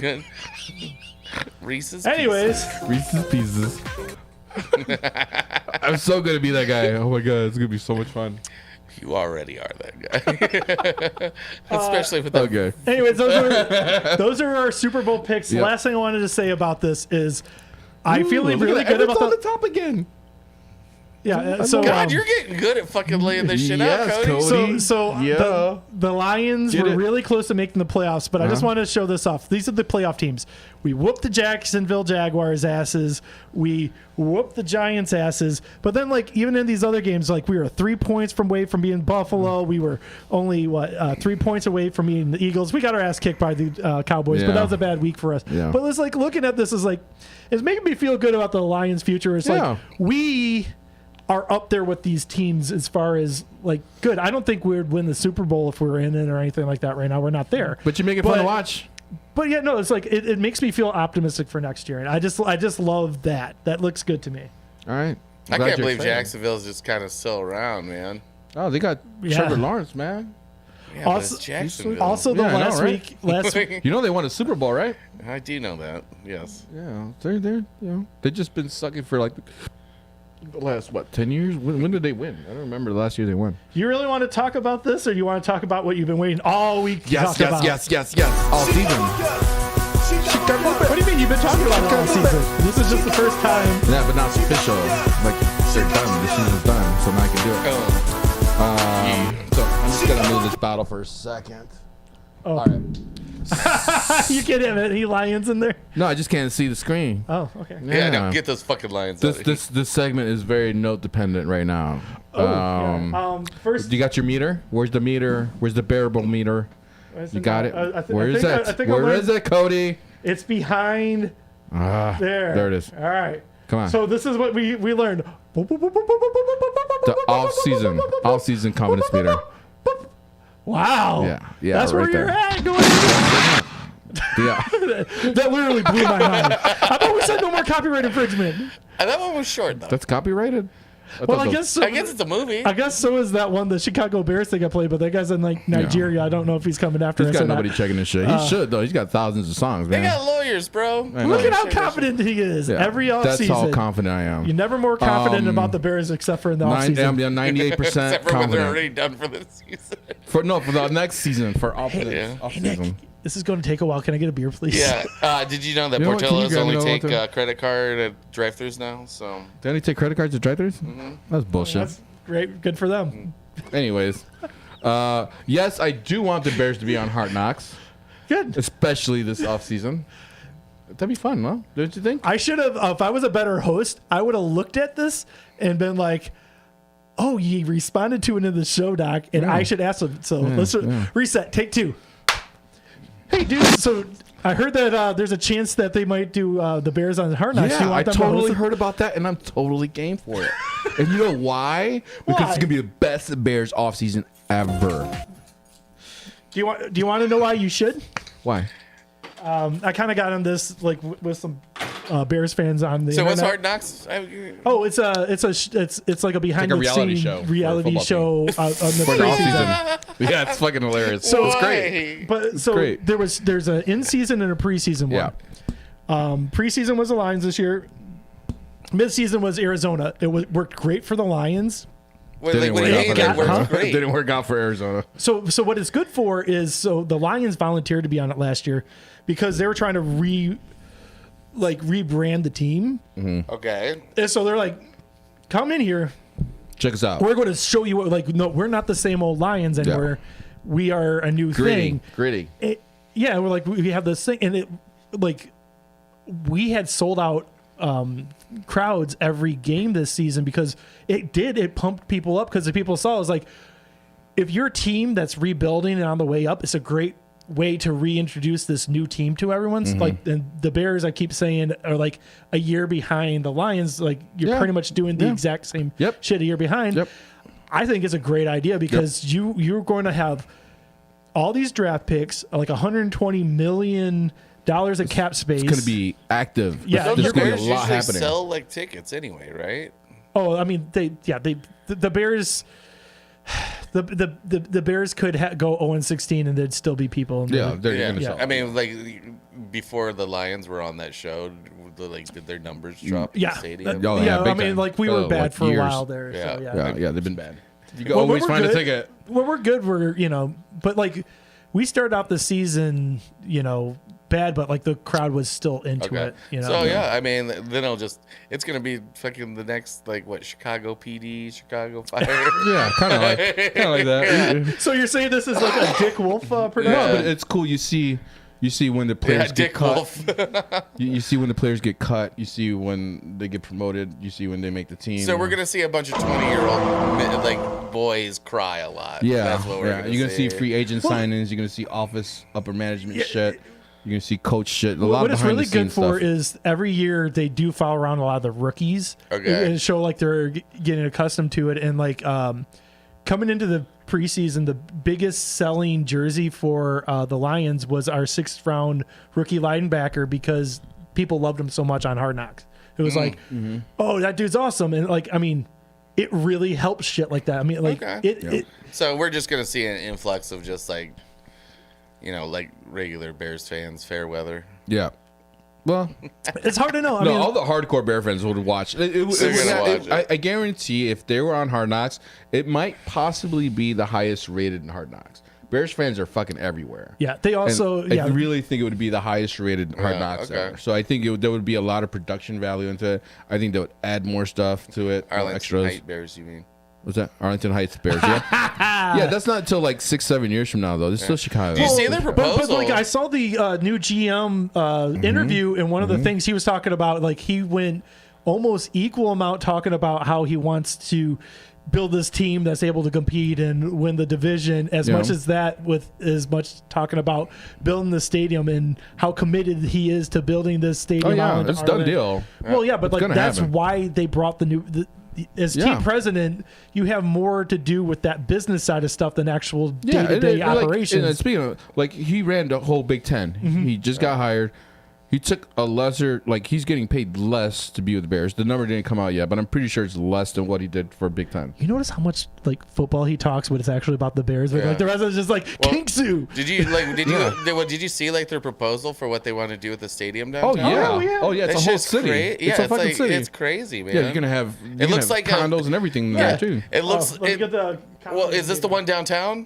Speaker 3: Good. Reese's.
Speaker 2: Anyways,
Speaker 4: Reese's Pieces. I'm so gonna be that guy. Oh my god, it's gonna be so much fun.
Speaker 3: Pieces. You already are that guy. Especially with that.
Speaker 4: Okay.
Speaker 2: anyways, those are our Super Bowl picks.
Speaker 4: Yep.
Speaker 2: Last thing I wanted to say about this is I feel
Speaker 4: Ooh,
Speaker 2: really
Speaker 4: look at
Speaker 2: good
Speaker 4: that.
Speaker 2: about
Speaker 4: It's on
Speaker 2: the
Speaker 4: the top again.
Speaker 2: yeah. So
Speaker 3: God, you're getting good at fucking laying this shit out,
Speaker 4: Yes,
Speaker 3: Cody.
Speaker 4: Cody.
Speaker 2: So
Speaker 4: Yeah.
Speaker 2: the Lions
Speaker 4: Get
Speaker 2: were
Speaker 4: it.
Speaker 2: really close to making the playoffs, but I just wanted to show this off. These are the playoff teams. We whooped the Jacksonville Jaguars asses. We whooped the Giants asses. But then, even in these other games, we were 3 points away from being Buffalo. We were only 3 points away from being the Eagles. We got our ass kicked by the Cowboys, but
Speaker 4: Yeah.
Speaker 2: that was a bad week for us.
Speaker 4: Yeah.
Speaker 2: But it's looking at this is it's making me feel good about the Lions' future. It's
Speaker 4: Yeah.
Speaker 2: we are up there with these teams as far as like good. I don't think we would win the Super Bowl if we were in it or anything like that right now. We're not there.
Speaker 4: But you make it fun to watch.
Speaker 2: But yeah, no, it's like it makes me feel optimistic for next year, and I just love that. That looks good to me.
Speaker 4: All right.
Speaker 3: I
Speaker 4: Glad
Speaker 3: can't
Speaker 4: you're
Speaker 3: believe
Speaker 4: excited.
Speaker 3: Jacksonville's just kind of still around, man.
Speaker 4: Oh, they got
Speaker 2: Yeah.
Speaker 4: Trevor Lawrence, man.
Speaker 3: Yeah,
Speaker 2: Also-
Speaker 3: but it's Jacksonville.
Speaker 2: Also, the
Speaker 4: Yeah, I know,
Speaker 2: last
Speaker 4: right?
Speaker 2: week,
Speaker 4: You know they won a Super Bowl, right?
Speaker 3: I do know that. Yes.
Speaker 4: Yeah, they've just been sucking for like the last 10 years. When did they win? I don't remember the last year they won.
Speaker 2: you really want to talk about this, or do you want to talk about what you've been waiting all week to talk about?
Speaker 4: yes. All season.
Speaker 2: What do you mean you've been talking about it all season? This is just the first time.
Speaker 4: Yeah, but now it's official. Like they're done. The season's done, so now I can do it. So I'm just gonna move this battle for a second.
Speaker 2: Oh.
Speaker 4: All right.
Speaker 2: You can't have any lions in there.
Speaker 4: No, I just can't see the screen.
Speaker 2: Oh, okay.
Speaker 3: Yeah, no, get those fucking lions out of here.
Speaker 4: This segment is very note dependent right now.
Speaker 2: First,
Speaker 4: You got your meter? Where's the meter? Where's the bearable meter? You got it. Where is it? Where is it, Cody?
Speaker 2: It's behind there.
Speaker 4: There it is.
Speaker 2: All right.
Speaker 4: Come on.
Speaker 2: So this is what we learned.
Speaker 4: The off-season confidence meter.
Speaker 2: Wow.
Speaker 4: Yeah,
Speaker 2: That's
Speaker 4: right
Speaker 2: where you're
Speaker 4: there.
Speaker 2: at. Going
Speaker 4: Yeah.
Speaker 2: that literally blew my mind. I thought we said no more copyright infringement.
Speaker 3: That one was short, though.
Speaker 4: That's copyrighted?
Speaker 2: Well, I guess so.
Speaker 3: I guess it's a movie.
Speaker 2: I guess so is that one, the Chicago Bears thing I played, but that guy's in like Nigeria. I don't know if he's coming after
Speaker 4: He's
Speaker 2: us
Speaker 4: got
Speaker 2: or not.
Speaker 4: nobody checking his shit. He should, though. He's got thousands of songs,
Speaker 3: They
Speaker 4: man.
Speaker 3: got lawyers, bro.
Speaker 4: I know.
Speaker 2: Look at how
Speaker 3: Shit,
Speaker 2: confident he is
Speaker 4: Yeah.
Speaker 2: every offseason.
Speaker 4: That's how confident I am.
Speaker 2: You're never more confident about the Bears except for in the offseason.
Speaker 4: I'm 98%
Speaker 3: Except for when they're
Speaker 4: confident.
Speaker 3: already done for the season.
Speaker 4: For the next season, for off
Speaker 3: Yeah.
Speaker 4: season.
Speaker 2: This is going to take a while. Can I get a beer, please?
Speaker 3: Yeah. Did you know that
Speaker 4: You know what? Can you
Speaker 3: Portillo's
Speaker 4: grab
Speaker 3: only
Speaker 4: another
Speaker 3: take
Speaker 4: one, too?
Speaker 3: credit card at drive-thrus now? So
Speaker 4: They only take credit cards at drive-thrus? That's bullshit.
Speaker 2: That's great. Good for them.
Speaker 4: Anyways, yes, I do want the Bears to be on Hard Knocks,
Speaker 2: Good.
Speaker 4: especially this offseason. That'd be fun, no? Don't you think?
Speaker 2: I should have, if I was a better host, I would have looked at this and been like, oh, you responded to it in the show, Doc, and I should ask him. So let's reset. Take two. Hey, dude, so I heard that there's a chance that they might do the Bears on Hard Knocks. Do you
Speaker 4: Yeah,
Speaker 2: want
Speaker 4: I
Speaker 2: them to
Speaker 4: totally
Speaker 2: host it?
Speaker 4: heard about that, and I'm totally game for it. And you know why? Because
Speaker 2: Why?
Speaker 4: it's gonna be the best Bears offseason ever.
Speaker 2: Do you want to know why you should?
Speaker 4: Why?
Speaker 2: I kind of got on this like with some Bears fans on the
Speaker 3: So
Speaker 2: internet.
Speaker 3: what's Hard Knocks?
Speaker 2: Oh, it's like a behind
Speaker 4: It's like a
Speaker 2: the
Speaker 4: reality
Speaker 2: scene
Speaker 4: show for a
Speaker 2: reality
Speaker 4: football
Speaker 2: show on the
Speaker 4: For the
Speaker 2: preseason.
Speaker 4: offseason. Yeah, it's fucking hilarious.
Speaker 2: So
Speaker 4: it's great.
Speaker 3: Why?
Speaker 2: But so
Speaker 4: great.
Speaker 2: there's an in season and a preseason
Speaker 4: Yeah.
Speaker 2: one. Preseason was the Lions this year. Midseason was Arizona. It worked great for the Lions.
Speaker 3: When
Speaker 4: Didn't
Speaker 3: they
Speaker 4: work out
Speaker 3: hate
Speaker 4: for
Speaker 3: it, works
Speaker 4: Arizona.
Speaker 3: great.
Speaker 4: Didn't work out for Arizona.
Speaker 2: So what it's good for is so the Lions volunteered to be on it last year because they were trying to rebrand the team.
Speaker 3: Okay.
Speaker 2: And so they're like, come in here.
Speaker 4: Check us out.
Speaker 2: We're going to show you what, no, we're not the same old Lions anymore. We are a new thing.
Speaker 4: Gritty.
Speaker 2: Yeah, we're like, we have this thing, and it like we had sold out crowds every game this season because it pumped people up because the people saw it was like, if you're a team that's rebuilding and on the way up, it's a great way to reintroduce this new team to everyone. Like, and the Bears, I keep saying, are like a year behind the Lions. Like, you're pretty much doing the exact same shit a year behind.
Speaker 4: Yep.
Speaker 2: I think it's a great idea because you're going to have all these draft picks, like $120 million of cap space.
Speaker 4: It's going to be active.
Speaker 2: Yeah,
Speaker 3: Don't
Speaker 4: there's
Speaker 3: the
Speaker 4: going to
Speaker 3: Bears
Speaker 4: be a lot
Speaker 3: usually
Speaker 4: happening.
Speaker 3: sell like tickets anyway, right?
Speaker 2: Oh, I mean, the Bears. The Bears could go 0-16 and there'd still be people.
Speaker 4: Yeah, they're
Speaker 3: Yeah.
Speaker 4: going to sell.
Speaker 3: I mean, like before the Lions were on that show, did their numbers drop in
Speaker 2: Yeah,
Speaker 3: the stadium?
Speaker 4: Oh,
Speaker 2: yeah.
Speaker 4: big
Speaker 2: I mean,
Speaker 4: time.
Speaker 2: like we were
Speaker 4: Oh,
Speaker 2: bad
Speaker 4: like
Speaker 2: for
Speaker 4: years.
Speaker 2: a while there.
Speaker 3: Yeah.
Speaker 2: So, yeah.
Speaker 4: Yeah, they've been bad. You
Speaker 2: Well,
Speaker 4: can always
Speaker 2: we're
Speaker 4: find a
Speaker 2: good.
Speaker 4: ticket.
Speaker 2: Well, we're good. But like we started out the season, bad, but like the crowd was still into
Speaker 3: Okay.
Speaker 2: it.
Speaker 3: So yeah, I mean, then it's gonna be fucking the next Chicago PD, Chicago Fire.
Speaker 4: Yeah, kind of like that.
Speaker 2: So you're saying this is like a Dick Wolf production?
Speaker 4: No, but it's cool. You see when the players get
Speaker 3: Dick
Speaker 4: cut.
Speaker 3: Wolf.
Speaker 4: You see when the players get cut. You see when they get promoted. You see when they make the team.
Speaker 3: So we're gonna see a bunch of 20-year-old boys cry a lot.
Speaker 4: Yeah,
Speaker 3: That's what we're gonna
Speaker 4: You're gonna see
Speaker 3: see
Speaker 4: free agent signings. You're gonna see office upper management shit. You're gonna see coach shit. A lot
Speaker 2: What it's
Speaker 4: behind
Speaker 2: really
Speaker 4: the scenes
Speaker 2: good for
Speaker 4: stuff.
Speaker 2: is every year they do follow around a lot of the rookies
Speaker 3: Okay.
Speaker 2: and show like they're getting accustomed to it. And like coming into the preseason, the biggest selling jersey for the Lions was our 6th round rookie linebacker because people loved him so much on Hard Knocks. It was like, oh, that dude's awesome. And like, I mean, it really helps shit like that. I mean, like
Speaker 3: Okay. So we're just gonna see an influx of just like, like regular Bears fans, fair weather.
Speaker 4: Yeah. Well,
Speaker 2: it's hard to know. I
Speaker 4: no,
Speaker 2: mean,
Speaker 4: all the hardcore Bear fans would watch.
Speaker 3: They're gonna watch it.
Speaker 4: I guarantee if they were on Hard Knocks, it might possibly be the highest rated in Hard Knocks. Bears fans are fucking everywhere.
Speaker 2: yeah, they also,
Speaker 4: And I really think it would be the highest rated Hard
Speaker 3: Yeah,
Speaker 4: Knocks
Speaker 3: okay.
Speaker 4: ever. So I think there would be a lot of production value into it. I think they would add more stuff to it.
Speaker 3: Arlington
Speaker 4: extras.
Speaker 3: Heights Bears, you mean?
Speaker 4: What's that? Arlington Heights Bears. Yeah, yeah. That's not until like 6-7 years from now, though. This is still Chicago.
Speaker 3: Do you see their
Speaker 2: But
Speaker 3: proposal?
Speaker 2: like I saw the new GM interview, and one of the things he was talking about, like he went almost equal amount talking about how he wants to build this team that's able to compete and win the division as
Speaker 4: Yeah.
Speaker 2: much as that, with as much talking about building the stadium and how committed he is to building this stadium.
Speaker 4: Oh yeah,
Speaker 2: out in
Speaker 4: it's a done
Speaker 2: Arlington.
Speaker 4: deal.
Speaker 2: Well, yeah, but
Speaker 4: It's
Speaker 2: like
Speaker 4: gonna
Speaker 2: that's
Speaker 4: happen.
Speaker 2: why they brought the new. As
Speaker 4: Yeah.
Speaker 2: team president, you have more to do with that business side of stuff than actual
Speaker 4: Yeah,
Speaker 2: day-to-day
Speaker 4: and, like,
Speaker 2: operations.
Speaker 4: and speaking of, like, he ran the whole Big Ten. He just got hired. He took a lesser, like, he's getting paid less to be with the Bears. The number didn't come out yet, but I'm pretty sure it's less than what he did for Big Ten.
Speaker 2: You notice how much like football he talks when it's actually about the Bears? But,
Speaker 3: Yeah.
Speaker 2: like the rest is just like
Speaker 3: Well,
Speaker 2: Kinksu.
Speaker 3: Did you like? Did you see like their proposal for what they want to do with the stadium downtown?
Speaker 4: Oh yeah, it's
Speaker 3: That
Speaker 4: a whole
Speaker 3: shit's
Speaker 4: city.
Speaker 3: Yeah,
Speaker 4: it's a fucking
Speaker 3: like,
Speaker 4: city.
Speaker 3: It's crazy, man.
Speaker 4: Yeah, you're gonna have.
Speaker 3: It looks like a-
Speaker 4: condos and everything
Speaker 3: Yeah,
Speaker 4: there too.
Speaker 3: it looks.
Speaker 2: Let me get the
Speaker 3: well, is this the one downtown?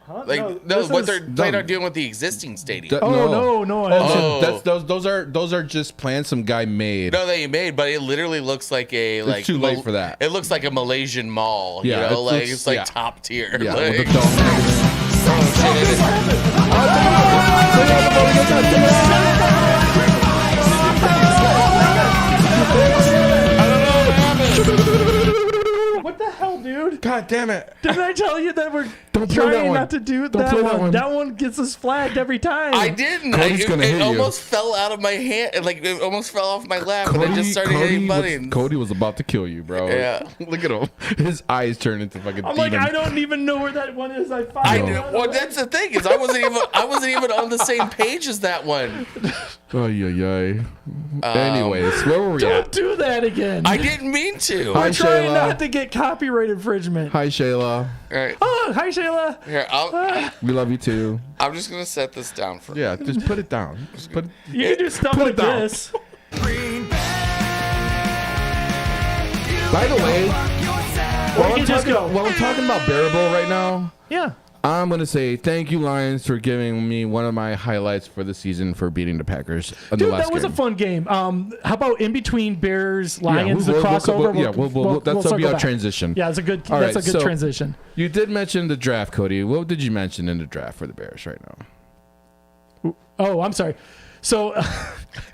Speaker 2: Huh?
Speaker 3: Like no,
Speaker 2: this
Speaker 3: what
Speaker 2: is-
Speaker 3: they're planning on doing with the existing stadium?
Speaker 4: That-
Speaker 2: Oh no!
Speaker 3: Oh.
Speaker 4: That's those are just plans some guy made.
Speaker 3: No, that you made, but it literally looks like a like.
Speaker 4: too late for that.
Speaker 3: It looks like a Malaysian mall.
Speaker 4: Yeah,
Speaker 3: you know,
Speaker 4: it
Speaker 3: like
Speaker 4: looks-
Speaker 3: it's like
Speaker 4: yeah.
Speaker 3: top tier.
Speaker 4: Yeah,
Speaker 3: like,
Speaker 4: with the dome.
Speaker 2: What the hell, dude?
Speaker 4: God damn it!
Speaker 2: Didn't I tell you that we're
Speaker 4: Don't play that
Speaker 2: trying
Speaker 4: one.
Speaker 2: not to do
Speaker 4: Don't
Speaker 2: that
Speaker 4: play
Speaker 2: one?
Speaker 4: that one.
Speaker 2: That one gets us flagged every time.
Speaker 3: I didn't.
Speaker 4: Cody's gonna hit
Speaker 3: it
Speaker 4: you.
Speaker 3: almost fell out of my hand. Like it almost fell off my lap, and I just started hitting buttons.
Speaker 4: Cody was about to kill you, bro.
Speaker 3: Yeah.
Speaker 4: Look at him. His eyes turned into fucking.
Speaker 2: I'm like,
Speaker 4: demon.
Speaker 2: I don't even know where that one is. I
Speaker 3: I
Speaker 2: found
Speaker 3: did,
Speaker 2: it.
Speaker 3: well, that's the thing is I wasn't even on the same page as that one.
Speaker 4: Oh yeah. Anyways, where were we
Speaker 2: Don't
Speaker 4: at?
Speaker 2: do that again.
Speaker 3: I didn't mean to.
Speaker 4: Hi,
Speaker 2: We're trying
Speaker 4: Shayla.
Speaker 2: not to get copyright infringement.
Speaker 4: Hi Shayla.
Speaker 3: All right,
Speaker 2: Oh, hi Shayla.
Speaker 3: here
Speaker 4: We love you too.
Speaker 3: I'm just gonna set this down for.
Speaker 4: Yeah, just put it down. Just put it.
Speaker 2: You can do stuff
Speaker 4: Put
Speaker 2: like
Speaker 4: it down.
Speaker 2: this.
Speaker 4: By the way,
Speaker 2: Or you can just go.
Speaker 4: while I'm talking about Bearable right now,
Speaker 2: Yeah.
Speaker 4: I'm gonna say thank you, Lions, for giving me one of my highlights for the season for beating the Packers in the
Speaker 2: Dude,
Speaker 4: last
Speaker 2: that was
Speaker 4: game.
Speaker 2: a fun game. How about in between Bears, Lions,
Speaker 4: we'll-
Speaker 2: the crossover?
Speaker 4: that'll be
Speaker 2: circle
Speaker 4: our
Speaker 2: back.
Speaker 4: transition.
Speaker 2: Yeah, it's a good.
Speaker 4: All
Speaker 2: That's
Speaker 4: right,
Speaker 2: a good
Speaker 4: so-
Speaker 2: transition.
Speaker 4: You did mention the draft, Cody. What did you mention in the draft for the Bears right now?
Speaker 2: Oh, I'm sorry. So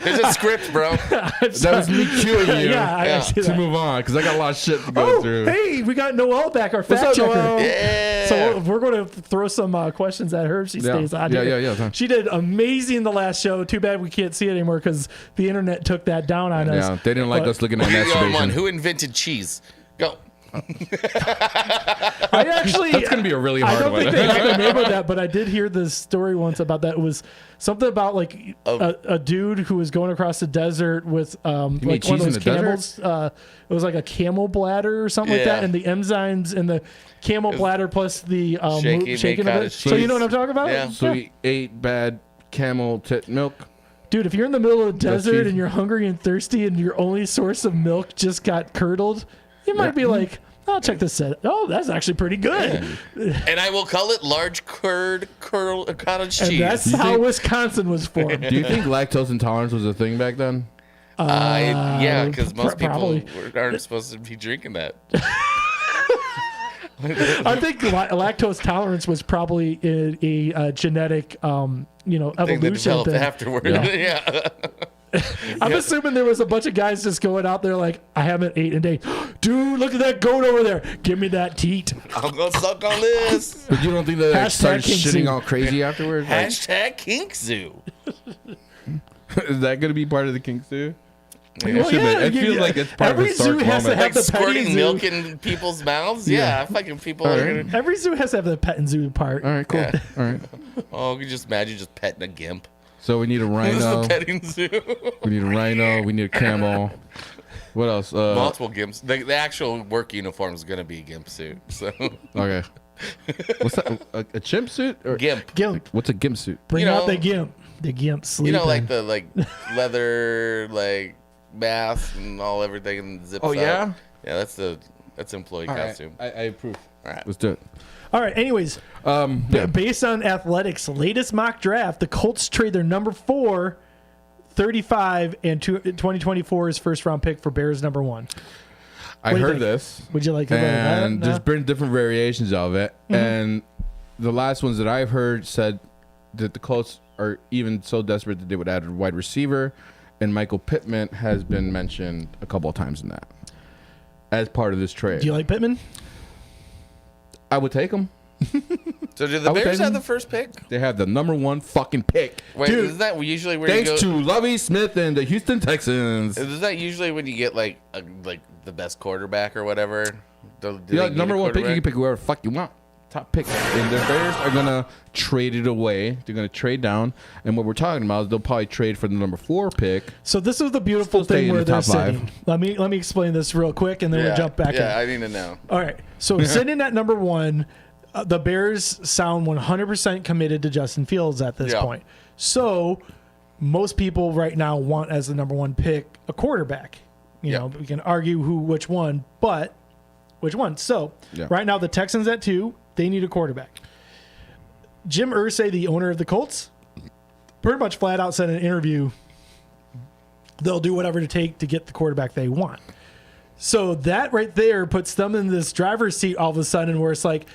Speaker 3: There's a script, bro.
Speaker 4: That was me cueing you
Speaker 2: yeah, I
Speaker 3: Yeah.
Speaker 2: see
Speaker 4: to
Speaker 2: that.
Speaker 4: move on because I got a lot of shit to go
Speaker 2: Oh,
Speaker 4: through.
Speaker 2: hey, we got Noel back, our
Speaker 4: What's
Speaker 2: fact
Speaker 4: up,
Speaker 2: checker.
Speaker 4: Noel?
Speaker 3: Yeah.
Speaker 2: So we're going to throw some questions at her if she
Speaker 4: Yeah.
Speaker 2: stays on.
Speaker 4: Yeah,
Speaker 2: here.
Speaker 4: yeah.
Speaker 2: She did amazing the last show. Too bad we can't see it anymore because the internet took that down on us.
Speaker 4: Yeah, they didn't like
Speaker 2: But
Speaker 4: us looking at
Speaker 3: You're going one.
Speaker 4: masturbation.
Speaker 3: Who invented cheese? Go.
Speaker 2: I actually
Speaker 4: That's gonna be a really
Speaker 2: I
Speaker 4: hard
Speaker 2: don't
Speaker 4: one.
Speaker 2: think they have the name of that, but I did hear this story once about that. It was something about like a dude who was going across the desert with like one
Speaker 4: cheese
Speaker 2: of
Speaker 4: in
Speaker 2: those
Speaker 4: the desert?
Speaker 2: camels. It was like a camel bladder or something like that,
Speaker 3: Yeah.
Speaker 2: and the enzymes in the camel bladder plus the
Speaker 3: Shaky
Speaker 2: shaking of it.
Speaker 3: cottage
Speaker 2: So you know what I'm talking about?
Speaker 3: Yeah.
Speaker 4: So he ate bad camel tit milk.
Speaker 2: Dude, if you're in the middle of the
Speaker 4: That's
Speaker 2: desert
Speaker 4: cheese.
Speaker 2: and you're hungry and thirsty and your only source of milk just got curdled, you might be like, I'll check this out. Oh, that's actually pretty good.
Speaker 3: And I will call it large curd cottage
Speaker 2: And
Speaker 3: cheese.
Speaker 2: that's how Wisconsin was formed.
Speaker 4: Do you think lactose intolerance was a thing back then?
Speaker 3: Yeah, because most
Speaker 2: probably.
Speaker 3: people aren't supposed to be drinking that.
Speaker 2: I think lactose tolerance was probably a genetic,
Speaker 3: Thing that
Speaker 2: evolution
Speaker 3: developed
Speaker 2: thing.
Speaker 3: afterward.
Speaker 4: Yeah.
Speaker 3: Yeah.
Speaker 2: I'm assuming there was a bunch of guys just going out there like, I haven't eaten a day. Dude, look at that goat over there. Give me that teat.
Speaker 3: I'm gonna suck on this.
Speaker 4: But you don't think that like,
Speaker 2: Hashtag
Speaker 4: started
Speaker 2: King
Speaker 4: shitting
Speaker 2: Zoo.
Speaker 4: all crazy afterwards? Like,
Speaker 3: Hashtag Kink Zoo.
Speaker 4: Is that gonna be part of the kinks too?
Speaker 3: Yeah.
Speaker 4: I feel like it's part
Speaker 2: Every
Speaker 4: of a Stark
Speaker 2: zoo has to
Speaker 4: moment.
Speaker 2: have
Speaker 3: Like
Speaker 2: the petting
Speaker 3: squirting
Speaker 2: zoo.
Speaker 3: milk in people's mouths? Yeah, fucking people are
Speaker 4: Alright.
Speaker 3: gonna.
Speaker 2: Every zoo has to have the pet and zoo part.
Speaker 4: All right, cool.
Speaker 3: Yeah.
Speaker 4: All right.
Speaker 3: Oh, you just imagine just petting a gimp.
Speaker 4: So we need a
Speaker 3: This is
Speaker 4: rhino.
Speaker 3: the petting zoo.
Speaker 4: We need a rhino. We need a camel. What else?
Speaker 3: Multiple gimps. The actual work uniform is gonna be a gimp suit. So
Speaker 4: Okay. What's that? A chimp suit? Or
Speaker 3: gimp.
Speaker 2: Gimp.
Speaker 4: what's a gimp suit?
Speaker 2: Bring
Speaker 3: You
Speaker 2: out
Speaker 3: know-
Speaker 2: the gimp. The gimp sleeping.
Speaker 3: You know, like the leather mask and everything and zips
Speaker 4: Oh,
Speaker 3: up.
Speaker 4: yeah?
Speaker 3: Yeah, that's employee
Speaker 4: All right.
Speaker 3: costume.
Speaker 4: I approve.
Speaker 3: All right.
Speaker 4: Let's do it.
Speaker 2: All right. Anyways,
Speaker 4: Yeah.
Speaker 2: based on Athletics' latest mock draft, the Colts trade their number 4, 35, and 2024's first round pick for Bears number 1.
Speaker 4: I
Speaker 2: What do you
Speaker 4: heard
Speaker 2: think?
Speaker 4: this.
Speaker 2: Would you like to go with that?
Speaker 4: And
Speaker 2: No?
Speaker 4: there's been different variations of it. And the last ones that I've heard said that the Colts are even so desperate that they would add a wide receiver, and Michael Pittman has been mentioned a couple of times in that as part of this trade.
Speaker 2: Do you like Pittman?
Speaker 4: I would take him.
Speaker 3: So do the
Speaker 4: I would
Speaker 3: Bears
Speaker 4: take
Speaker 3: have
Speaker 4: him.
Speaker 3: the first pick?
Speaker 4: They have the number 1 fucking pick.
Speaker 3: Wait,
Speaker 2: Dude.
Speaker 3: isn't that usually where
Speaker 4: Thanks
Speaker 3: you
Speaker 4: to
Speaker 3: go?
Speaker 4: Lovie Smith and the Houston Texans.
Speaker 3: Is that usually when you get like the best quarterback or whatever? Do
Speaker 4: Yeah,
Speaker 3: they need
Speaker 4: number
Speaker 3: a
Speaker 4: 1 pick, you
Speaker 3: quarterback?
Speaker 4: can pick whoever the fuck you want. Top pick. And the Bears are going to trade it away. They're going to trade down. And what we're talking about is they'll probably trade for the number 4 pick.
Speaker 2: So this is the beautiful
Speaker 4: Still stay
Speaker 2: thing
Speaker 4: in
Speaker 2: where
Speaker 4: the
Speaker 2: they're
Speaker 4: top 5.
Speaker 2: sitting. Let me explain this real quick, and then we'll jump back in.
Speaker 3: Yeah, I need to know.
Speaker 2: All right. So sitting at number 1, the Bears sound 100% committed to Justin Fields at this
Speaker 3: Yeah.
Speaker 2: point. So most people right now want as the number 1 pick a quarterback. You
Speaker 3: Yeah.
Speaker 2: know, we can argue which one, but which one? So
Speaker 4: Yeah.
Speaker 2: right now the Texans at 2, they need a quarterback. Jim Irsay, the owner of the Colts, pretty much flat out said in an interview they'll do whatever to take to get the quarterback they want. So that right there puts them in this driver's seat all of a sudden where it's like,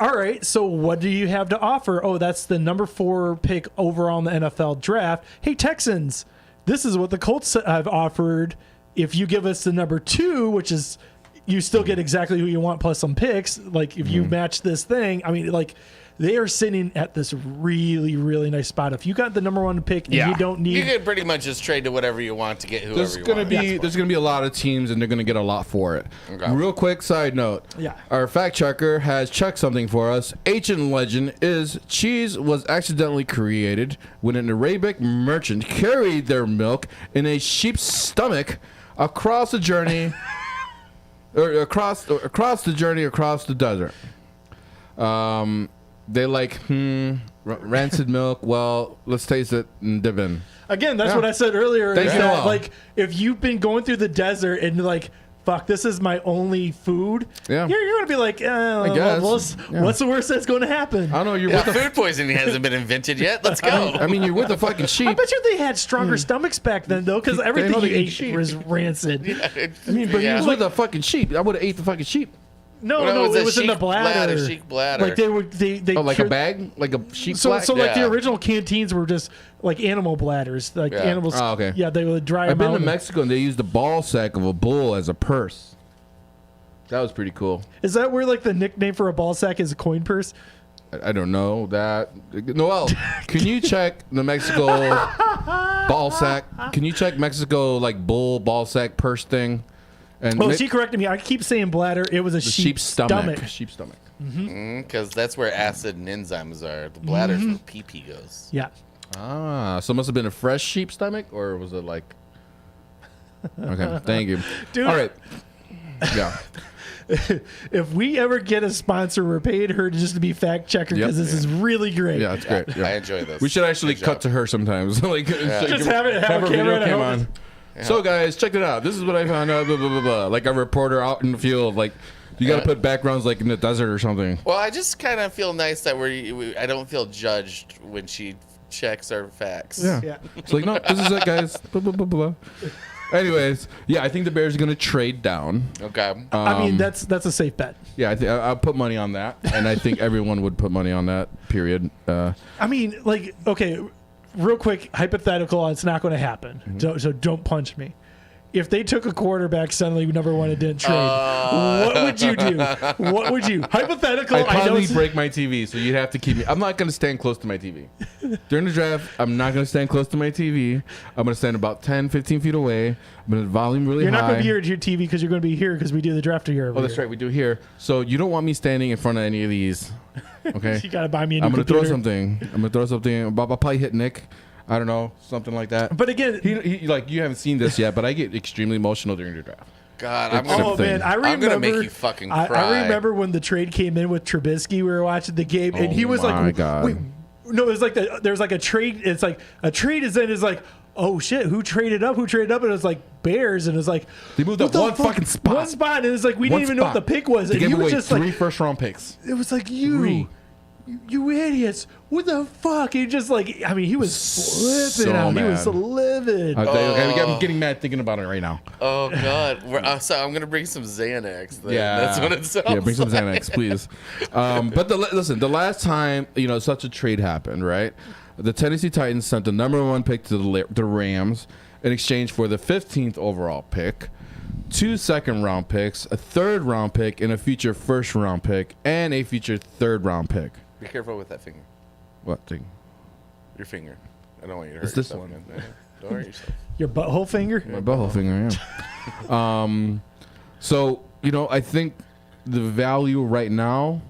Speaker 2: all right, so what do you have to offer? Oh, that's the number 4 pick overall in the NFL draft. Hey, Texans, this is what the Colts have offered. If you give us the number 2, which is you still get exactly who you want plus some picks, like if you match this thing, I mean, like they are sitting at this really, really nice spot. If you got the number 1 pick and you don't
Speaker 3: You
Speaker 2: need
Speaker 3: could pretty much just trade to whatever you want to get whoever
Speaker 4: There's
Speaker 3: you
Speaker 4: gonna
Speaker 3: want.
Speaker 4: be a lot of teams, and they're gonna get a lot for it.
Speaker 3: Okay.
Speaker 4: Real quick side note:
Speaker 2: Yeah.
Speaker 4: our fact checker has checked something for us. Ancient legend is cheese was accidentally created when an Arabic merchant carried their milk in a sheep's stomach across the journey, or across the journey across the desert. They like rancid milk. Well, let's taste it and dip in.
Speaker 2: Again, that's
Speaker 4: Yeah.
Speaker 2: what I said earlier.
Speaker 4: Thank
Speaker 2: is
Speaker 4: you.
Speaker 2: that, like, if you've been going through the desert and like, fuck, this is my only food.
Speaker 4: Yeah.
Speaker 2: You're gonna be like,
Speaker 4: guess.
Speaker 2: what's the worst that's going to happen?
Speaker 4: I don't know. You're
Speaker 3: Yeah,
Speaker 4: with a
Speaker 3: food poisoning hasn't been invented yet. Let's go.
Speaker 4: I mean, you're with a fucking
Speaker 2: I
Speaker 4: sheep.
Speaker 2: bet you they had stronger stomachs back then, though, because everything
Speaker 4: know
Speaker 2: you
Speaker 4: they eat
Speaker 2: ate
Speaker 4: sheep.
Speaker 2: was rancid.
Speaker 4: I mean, but
Speaker 3: Yeah.
Speaker 4: you was with a fucking sheep. I would have ate the fucking sheep.
Speaker 2: No,
Speaker 3: Well,
Speaker 2: no,
Speaker 3: a
Speaker 2: it was in the
Speaker 3: sheep
Speaker 2: bladder.
Speaker 3: Sheep bladder.
Speaker 2: Like they
Speaker 4: Oh, like a
Speaker 2: cured-
Speaker 4: bag, like a sheep.
Speaker 2: So,
Speaker 4: black?
Speaker 2: so like the
Speaker 3: Yeah.
Speaker 2: original canteens were just like animal bladders, like
Speaker 3: Yeah.
Speaker 2: animals.
Speaker 4: Oh, okay.
Speaker 2: Yeah, they would dry
Speaker 4: I've
Speaker 2: them
Speaker 4: been
Speaker 2: out.
Speaker 4: to Mexico and they used the ball sack of a bull as a purse. That was pretty cool.
Speaker 2: Is that where like the nickname for a ball sack is a coin purse?
Speaker 4: I don't know that. Noel, can you check the Mexico ball sack? Can you check Mexico like bull ball sack purse thing? And
Speaker 2: Oh,
Speaker 4: ma-
Speaker 2: she corrected me. I keep saying bladder. It was a
Speaker 4: the
Speaker 2: sheep's stomach.
Speaker 4: Sheep's stomach.
Speaker 3: Because that's where acid and enzymes are. The bladder's
Speaker 2: Mm-hmm.
Speaker 3: where pee goes.
Speaker 2: Yeah.
Speaker 4: Ah, so it must have been a fresh sheep stomach, or was it like? Okay, thank you.
Speaker 2: Dude.
Speaker 4: All right. Yeah.
Speaker 2: If we ever get a sponsor, we're paying her just to be fact checker
Speaker 4: Yep.
Speaker 2: because this is really great.
Speaker 4: Yeah, it's great. Yeah.
Speaker 3: I enjoy this.
Speaker 4: We should actually
Speaker 3: Good
Speaker 4: cut
Speaker 3: job.
Speaker 4: to her sometimes. Like,
Speaker 2: Just have a camera
Speaker 4: video
Speaker 2: at
Speaker 4: cam
Speaker 2: home.
Speaker 4: on. So guys, check it out. This is what I found out. Blah, blah, blah, blah. Like a reporter out in the field. Like you got to put backgrounds like in the desert or something.
Speaker 3: Well, I just kind of feel nice that I don't feel judged when she checks our facts.
Speaker 2: Yeah.
Speaker 4: It's like no, this is it, guys. Blah, blah, blah, blah. Anyways, yeah, I think the Bears are gonna trade down.
Speaker 3: Okay.
Speaker 2: I mean, that's a safe bet.
Speaker 4: Yeah, I'll put money on that, and I think everyone would put money on that. Period.
Speaker 2: I mean, like, okay, real quick, hypothetical, it's not going to happen.
Speaker 4: Mm-hmm.
Speaker 2: So don't punch me. if they took a quarterback suddenly number one and didn't trade, what would you do? What would you hypothetical?
Speaker 4: I'd
Speaker 2: I know
Speaker 4: probably
Speaker 2: it's-
Speaker 4: break my TV, so you'd have to keep me. I'm not going to stand close to my TV. During the draft, I'm not going to stand close to my TV. I'm going to stand about 10, 15 feet away. I'm going to volume really
Speaker 2: You're
Speaker 4: high.
Speaker 2: not going to be here at your TV because you're going to be here because we do the draft here.
Speaker 4: Oh, that's right. We do here. So you don't want me standing in front of any of these. Okay.
Speaker 2: You got to buy me a new
Speaker 4: I'm going to
Speaker 2: computer.
Speaker 4: throw something. I'm going to throw something. I'll probably hit Nick. I don't know. Something like that.
Speaker 2: But again,
Speaker 4: He like you haven't seen this yet, but I get extremely emotional during the draft.
Speaker 3: God, I'm
Speaker 4: It's
Speaker 3: gonna,
Speaker 2: oh
Speaker 4: thing.
Speaker 2: man, I remember.
Speaker 3: I'm gonna make you fucking cry.
Speaker 2: I remember when the trade came in with Trubisky. We were watching the game, and he was
Speaker 4: my
Speaker 2: like,
Speaker 4: God.
Speaker 2: "Wait, no, it's like there's like a trade. It's like a trade is in is like." Oh shit! Who traded up? Who traded up? And it was like Bears, and it was like
Speaker 4: They moved
Speaker 2: what
Speaker 4: up
Speaker 2: the
Speaker 4: one fucking spot.
Speaker 2: One spot, and it was like we
Speaker 4: One
Speaker 2: didn't even know what
Speaker 4: spot.
Speaker 2: the pick was,
Speaker 4: They
Speaker 2: and
Speaker 4: gave
Speaker 2: he was
Speaker 4: away
Speaker 2: just
Speaker 4: 3
Speaker 2: like,
Speaker 4: first-round picks.
Speaker 2: it was like
Speaker 4: Three.
Speaker 2: you idiots! What the fuck? He just like, I mean, he was flipping
Speaker 4: So
Speaker 2: out. He
Speaker 4: mad.
Speaker 2: was livid.
Speaker 4: I'm getting mad thinking about it right now.
Speaker 3: Oh God, so I'm gonna bring some Xanax. Then.
Speaker 4: Yeah,
Speaker 3: That's what it sounds.
Speaker 4: Yeah, bring some
Speaker 3: like.
Speaker 4: Xanax, please. But listen, the last time such a trade happened, right? The Tennessee Titans sent the number 1 pick to the Rams in exchange for the 15th overall pick, 2 second-round picks, a third-round pick, and a future first-round pick, and a future third-round pick.
Speaker 3: Be careful with that finger.
Speaker 4: What thing?
Speaker 3: Your finger. I don't want you to hurt
Speaker 4: It's this
Speaker 3: yourself,
Speaker 4: one.
Speaker 3: man. Don't hurt yourself.
Speaker 2: Your butthole finger.
Speaker 4: My butthole finger, yeah. So, I think the value right now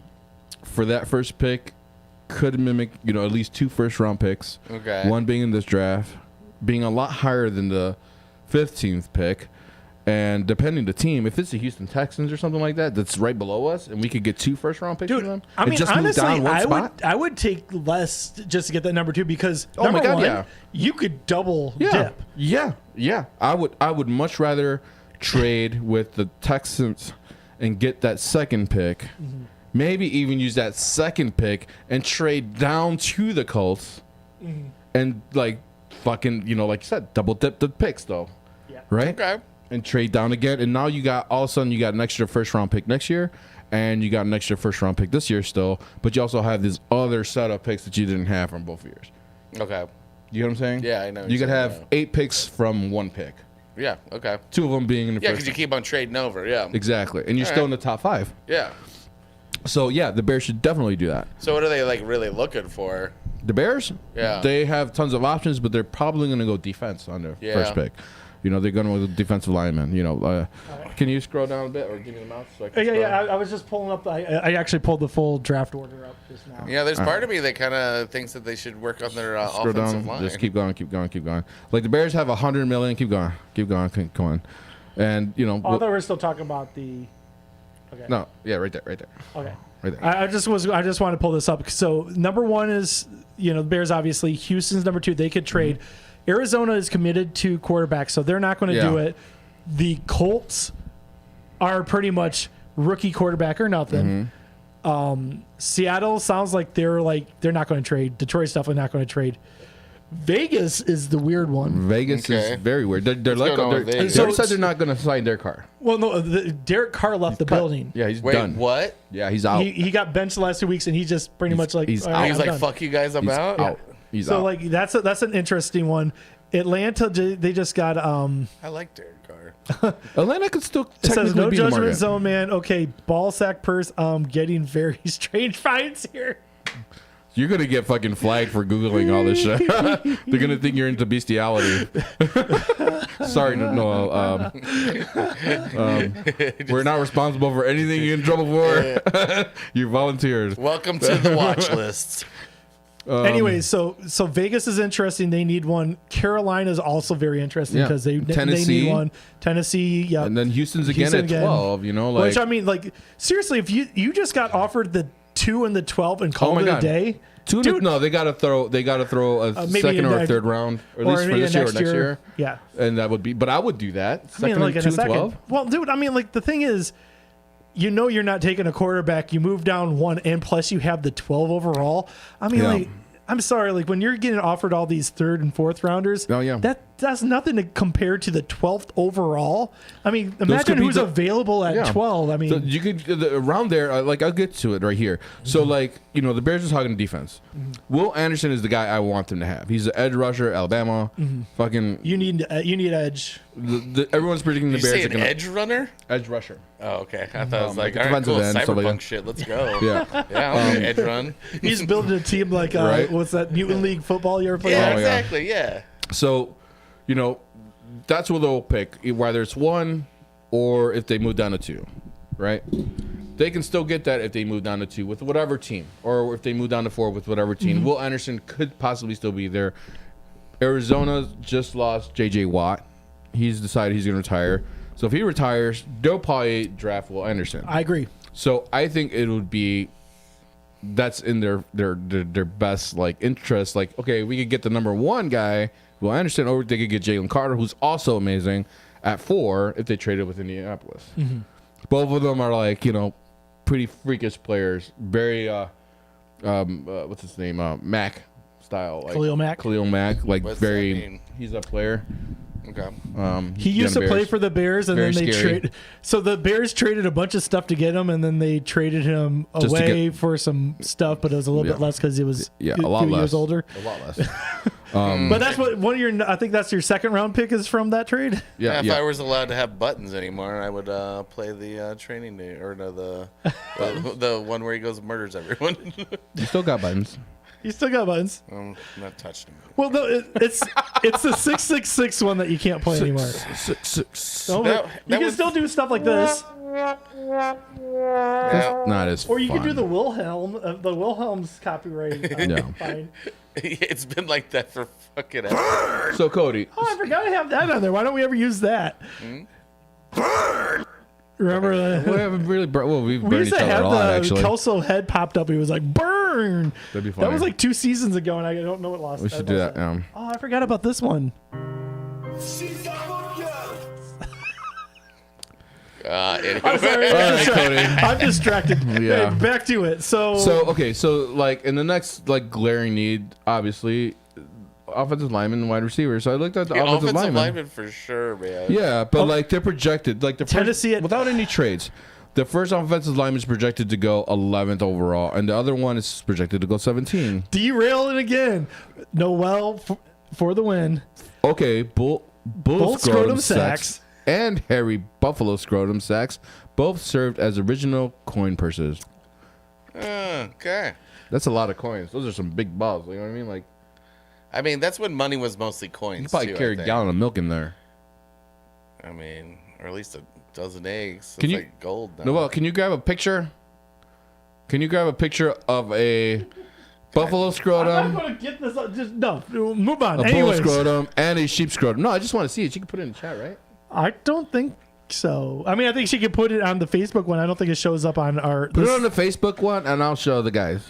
Speaker 4: for that first pick could mimic, at least 2 first-round picks.
Speaker 3: Okay.
Speaker 4: One being in this draft, being a lot higher than the 15th pick. And depending the team, if it's the Houston Texans or something like that, that's right below us, and we could get 2 first-round picks from them.
Speaker 2: Dude, I
Speaker 4: and
Speaker 2: mean,
Speaker 4: just move
Speaker 2: honestly,
Speaker 4: down one
Speaker 2: I
Speaker 4: spot.
Speaker 2: would take less just to get that number 2 because
Speaker 4: Oh my
Speaker 2: number
Speaker 4: God,
Speaker 2: 1,
Speaker 4: yeah.
Speaker 2: you could double
Speaker 4: Yeah,
Speaker 2: dip.
Speaker 4: yeah. I would much rather trade with the Texans and get that second pick.
Speaker 2: Mm-hmm.
Speaker 4: Maybe even use that second pick and trade down to the Colts
Speaker 2: Mm-hmm.
Speaker 4: and fucking like you said, double dip the picks though.
Speaker 2: Yeah.
Speaker 4: Right?
Speaker 3: Okay.
Speaker 4: And trade down again, and now you got all of a sudden you got an extra first round pick next year, and you got an extra first round pick this year still, but you also have this other set of picks that you didn't have from both years.
Speaker 3: Okay.
Speaker 4: You know what I'm saying?
Speaker 3: Yeah, I know what
Speaker 4: You
Speaker 3: you're
Speaker 4: could
Speaker 3: saying,
Speaker 4: have
Speaker 3: yeah.
Speaker 4: 8 picks from 1 pick,
Speaker 3: Yeah. Okay.
Speaker 4: 2 of them being in the
Speaker 3: Yeah,
Speaker 4: first.
Speaker 3: because you keep on trading over. Yeah.
Speaker 4: Exactly, and you're
Speaker 3: All
Speaker 4: still
Speaker 3: right.
Speaker 4: in the top 5.
Speaker 3: Yeah.
Speaker 4: So yeah, the Bears should definitely do that.
Speaker 3: So what are they really looking for?
Speaker 4: The Bears,
Speaker 3: Yeah.
Speaker 4: they have tons of options, but they're probably going to go defense on their
Speaker 3: Yeah.
Speaker 4: first pick. They're going to go with defensive lineman. Can you scroll down a bit or give me the mouse so I can
Speaker 2: Yeah,
Speaker 4: scroll?
Speaker 2: I was just pulling up. I actually pulled the full draft order up just now.
Speaker 3: Yeah, there's part of me that kind of thinks that they should work on their
Speaker 4: Scroll
Speaker 3: offensive
Speaker 4: down.
Speaker 3: line.
Speaker 4: Just keep going. Like the Bears have $100 million. Keep going. Keep going. And
Speaker 2: Oh, I thought we were still talking about the. Okay.
Speaker 4: no, yeah, right there.
Speaker 2: Okay.
Speaker 4: Right there.
Speaker 2: I just want to pull this up. So number 1 is the Bears. Obviously, Houston's number 2. They could trade. Arizona is committed to quarterback, so they're not going to do
Speaker 4: Yeah.
Speaker 2: it. The Colts are pretty much rookie quarterback or nothing. Seattle sounds like they're not going to trade. Detroit's definitely not going to trade. Vegas is the weird one.
Speaker 4: Vegas
Speaker 3: Okay.
Speaker 4: is very weird. They're
Speaker 3: going on with
Speaker 4: they
Speaker 3: Vegas?
Speaker 4: already said they're not going to sign their car.
Speaker 2: Well, no, Derek Carr left the building.
Speaker 4: Yeah, he's
Speaker 3: Wait,
Speaker 4: done.
Speaker 3: what?
Speaker 4: Yeah, he's out.
Speaker 2: He got benched the last 2 weeks, and he just pretty much like
Speaker 4: he's
Speaker 2: "All
Speaker 4: out.
Speaker 2: right,
Speaker 3: He's
Speaker 2: I'm
Speaker 3: like,
Speaker 2: done."
Speaker 3: fuck you guys, I'm
Speaker 4: He's
Speaker 3: out.
Speaker 4: out. He's
Speaker 2: So
Speaker 4: out.
Speaker 2: like that's an interesting one. Atlanta, they just got
Speaker 3: I like Derek Carr.
Speaker 4: Atlanta could still
Speaker 2: it says
Speaker 4: technically
Speaker 2: no
Speaker 4: be in the
Speaker 2: judgment
Speaker 4: market.
Speaker 2: zone, man. Okay, ball sack purse. Getting very strange finds here.
Speaker 4: You're gonna get fucking flagged for googling all this shit. They're gonna think you're into bestiality. Sorry, no. We're not responsible for anything you're in trouble for. You volunteered.
Speaker 3: Welcome to the watch lists.
Speaker 2: Anyways, so Vegas is interesting. They need one. Carolina is also very interesting
Speaker 4: Yeah.
Speaker 2: because they
Speaker 4: Tennessee.
Speaker 2: need one. Tennessee, yeah.
Speaker 4: And then Houston's again
Speaker 2: Houston
Speaker 4: at
Speaker 2: again.
Speaker 4: 12.
Speaker 2: Which I mean, like seriously, if you just got offered the 2 and the 12 and
Speaker 4: oh
Speaker 2: called
Speaker 4: my
Speaker 2: it
Speaker 4: god,
Speaker 2: a day,
Speaker 4: Dude, no, they gotta throw a
Speaker 2: maybe
Speaker 4: second or a
Speaker 2: next-
Speaker 4: third round, or at
Speaker 2: or
Speaker 4: least for
Speaker 2: maybe
Speaker 4: this year or next year.
Speaker 2: Yeah.
Speaker 4: And that would be, but I would do that.
Speaker 2: I mean,
Speaker 4: Second
Speaker 2: like
Speaker 4: and
Speaker 2: in
Speaker 4: 2
Speaker 2: a
Speaker 4: and
Speaker 2: second.
Speaker 4: 12.
Speaker 2: Well, dude, I mean, like the thing is, you're not taking a quarterback. You move down 1, and plus you have the 12 overall. I mean,
Speaker 4: Yeah.
Speaker 2: like, I'm sorry, like when you're getting offered all these 3rd and 4th rounders,
Speaker 4: Oh, yeah.
Speaker 2: that that's nothing to compare to the 12th overall. I mean, imagine
Speaker 4: could be
Speaker 2: who's available at 12. I mean,
Speaker 4: so you could around there. Like I'll get to it right here. So like the Bears are talking defense. Will Anderson is the guy I want them to have. He's the edge rusher, Alabama. Fucking
Speaker 2: you need edge.
Speaker 4: Everyone's predicting the
Speaker 3: Did you
Speaker 4: Bears
Speaker 3: say
Speaker 4: are
Speaker 3: an
Speaker 4: gonna
Speaker 3: edge runner?
Speaker 4: Edge rusher.
Speaker 3: Oh, okay. I thought it was like,
Speaker 4: like
Speaker 3: all right, cool,
Speaker 4: defensive end, stuff like
Speaker 3: cyberpunk
Speaker 4: that.
Speaker 3: shit. Let's go.
Speaker 4: Yeah.
Speaker 3: Yeah, okay, edge run.
Speaker 2: He's building a team like
Speaker 4: Right.
Speaker 2: what's that Mutant League football you ever played?
Speaker 3: Yeah,
Speaker 4: Oh, yeah.
Speaker 3: exactly. Yeah.
Speaker 4: So, that's what they'll pick, whether it's 1 or if they move down to 2, right? They can still get that if they move down to 2 with whatever team, or if they move down to 4 with whatever team. Will Anderson could possibly still be there. Arizona just lost J.J. Watt. He's decided he's going to retire. So if he retires, they'll probably draft Will Anderson.
Speaker 2: I agree.
Speaker 4: So I think it would be that's in their best interest. Like, okay, we could get the number 1 guy, Will Anderson, or they could get Jalen Carter, who's also amazing, at 4 if they traded with Indianapolis. Both of them are pretty freakish players. Very what's his name? Mac style.
Speaker 2: Khalil Mack.
Speaker 4: Khalil Mack. Like
Speaker 3: What's that
Speaker 4: very.
Speaker 3: mean?
Speaker 4: He's a player.
Speaker 3: Okay.
Speaker 2: He used to play for the Bears, and
Speaker 4: Very
Speaker 2: then they
Speaker 4: scary.
Speaker 2: So the Bears traded a bunch of stuff to get him, and then they traded him
Speaker 4: Just to
Speaker 2: away
Speaker 4: get-
Speaker 2: for some stuff, but it was a little bit less because he was
Speaker 4: Yeah,
Speaker 2: a
Speaker 4: a lot
Speaker 2: few years
Speaker 4: less.
Speaker 2: older.
Speaker 4: A lot less.
Speaker 2: But that's what one of your. I think that's your second round pick is from that trade.
Speaker 3: Yeah,
Speaker 4: Yeah,
Speaker 3: if
Speaker 4: yeah.
Speaker 3: I was allowed to have buttons anymore, I would play the training day or no, the one where he goes and murders everyone.
Speaker 4: You still got buttons.
Speaker 2: You still got buttons.
Speaker 3: I'm not touching him.
Speaker 2: Well, no, it's the 666 one that you can't play anymore. No,
Speaker 3: That-
Speaker 2: you
Speaker 3: that
Speaker 2: can
Speaker 3: was-
Speaker 2: still do stuff like this,
Speaker 3: Yeah.
Speaker 4: Not as
Speaker 2: or you
Speaker 4: fun.
Speaker 2: can do the Wilhelm's copyright.
Speaker 4: Yeah.
Speaker 2: Fine.
Speaker 3: It's been like that for fucking ever.
Speaker 4: So Cody,
Speaker 2: Oh, I forgot to have that on there. Why don't we ever use that? Remember that?
Speaker 4: we haven't really. We've
Speaker 2: We
Speaker 4: burned
Speaker 2: used
Speaker 4: each
Speaker 2: to
Speaker 4: other
Speaker 2: have
Speaker 4: a lot,
Speaker 2: the
Speaker 4: actually.
Speaker 2: Kelso head popped up. He was like, burn.
Speaker 4: That'd be funny.
Speaker 2: That was like 2 seasons ago, and I don't know what lost.
Speaker 4: We should do that.
Speaker 2: Oh, I forgot about this one.
Speaker 3: Anyway.
Speaker 2: I'm sorry.
Speaker 4: All right, Cody.
Speaker 2: I'm distracted.
Speaker 4: Yeah.
Speaker 2: Hey, back to it. So
Speaker 4: Okay, so in the next glaring need, obviously, offensive lineman and wide receiver. So I looked at the
Speaker 3: Yeah,
Speaker 4: offensive
Speaker 3: offensive
Speaker 4: lineman.
Speaker 3: lineman for sure, man.
Speaker 4: Yeah, but they're projected the
Speaker 2: Tennessee
Speaker 4: first,
Speaker 2: at-
Speaker 4: without any trades. The first offensive lineman is projected to go 11th overall, and the other one is projected to go 17.
Speaker 2: derailing again. Noel for the win.
Speaker 4: Okay, Bull
Speaker 2: Scrotum
Speaker 4: Scrotum
Speaker 2: Sacks.
Speaker 4: Sacks and Harry Buffalo Scrotum Sacks both served as original coin purses.
Speaker 3: Okay.
Speaker 4: That's a lot of coins. Those are some big balls. You know what I mean?
Speaker 3: I mean, that's when money was mostly coins.
Speaker 4: You probably
Speaker 3: too,
Speaker 4: carry
Speaker 3: I
Speaker 4: a
Speaker 3: think.
Speaker 4: gallon of milk in there.
Speaker 3: I mean, or at least a dozen eggs.
Speaker 4: Can
Speaker 3: It's
Speaker 4: you-
Speaker 3: like gold now.
Speaker 4: Noel, can you grab a picture? Can you grab a picture of a buffalo
Speaker 2: I'm
Speaker 4: scrotum,
Speaker 2: not going to get this. Just no. Move on.
Speaker 4: a bull
Speaker 2: Anyways,
Speaker 4: scrotum, and a sheep scrotum? No, I just want to see it. You can put it in the chat, right?
Speaker 2: I don't think so. I mean, I think she could put it on the Facebook one. I don't think it shows up on our.
Speaker 4: Put it on the Facebook one, and I'll show the guys.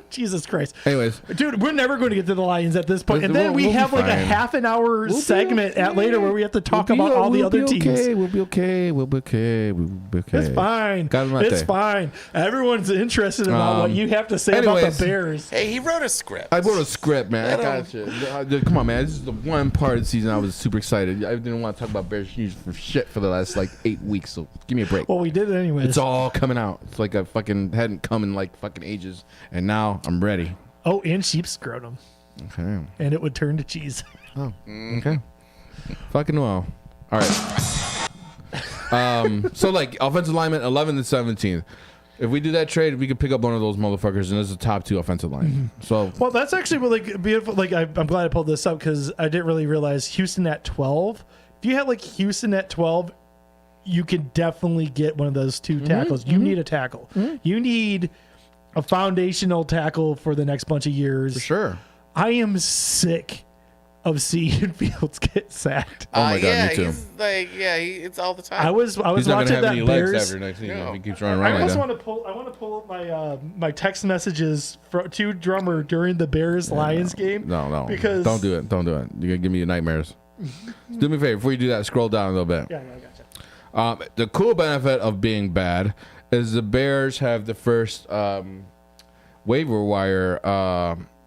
Speaker 2: Jesus Christ.
Speaker 4: Anyways,
Speaker 2: Dude, we're never going to get to the Lions at this point. And
Speaker 4: We'll-
Speaker 2: then we
Speaker 4: we'll be
Speaker 2: have like a
Speaker 4: fine.
Speaker 2: half an hour
Speaker 4: We'll be
Speaker 2: segment at
Speaker 4: okay.
Speaker 2: later where we have to talk about all the other teams.
Speaker 4: We'll be okay. We'll be okay. We'll be okay.
Speaker 2: It's fine.
Speaker 4: Got him out
Speaker 2: It's
Speaker 4: there.
Speaker 2: fine. Everyone's interested about what you have to say about
Speaker 4: anyways.
Speaker 2: the Bears.
Speaker 3: Hey, he wrote a script.
Speaker 4: I wrote a script, man. I
Speaker 3: Let
Speaker 4: got you. Come on, man. This is the one part of the season I was super excited. I didn't want to talk about Bears news for shit for the last 8 weeks. So give me a break.
Speaker 2: Well, we did it anyways.
Speaker 4: It's all coming out. It's like I fucking hadn't come in fucking ages, and now I'm ready.
Speaker 2: Oh, and sheep scrotum.
Speaker 4: Okay.
Speaker 2: And it would turn to cheese.
Speaker 4: Okay. Fucking well. All right. So offensive lineman 11th and 17th. If we do that trade, we could pick up one of those motherfuckers, and it's the top 2 offensive line. So
Speaker 2: Well, that's actually really beautiful. I'm glad I pulled this up because I didn't really realize Houston at 12. If you had Houston at 12, you could definitely get one of those 2 tackles. You need a tackle. You need a foundational tackle for the next bunch of years.
Speaker 4: for sure.
Speaker 2: I am sick of seeing Fields get sacked.
Speaker 4: Oh my God,
Speaker 3: yeah,
Speaker 4: me too.
Speaker 3: He's it's all the time.
Speaker 2: I was
Speaker 4: He's not gonna
Speaker 2: watching
Speaker 4: have
Speaker 2: that
Speaker 4: any legs
Speaker 2: Bears.
Speaker 4: after next season
Speaker 3: No.
Speaker 4: if he keeps running
Speaker 2: I
Speaker 4: around
Speaker 2: also
Speaker 4: like
Speaker 2: want to pull. I want to pull up my my text messages to Drummer during the Bears Lions game.
Speaker 4: that. No,
Speaker 2: because
Speaker 4: don't do it. Don't do it. You're gonna give me nightmares. Do me a favor before you do that. Scroll down a little bit.
Speaker 2: Yeah, I gotcha.
Speaker 4: The cool benefit of being bad is the Bears have the first waiver wire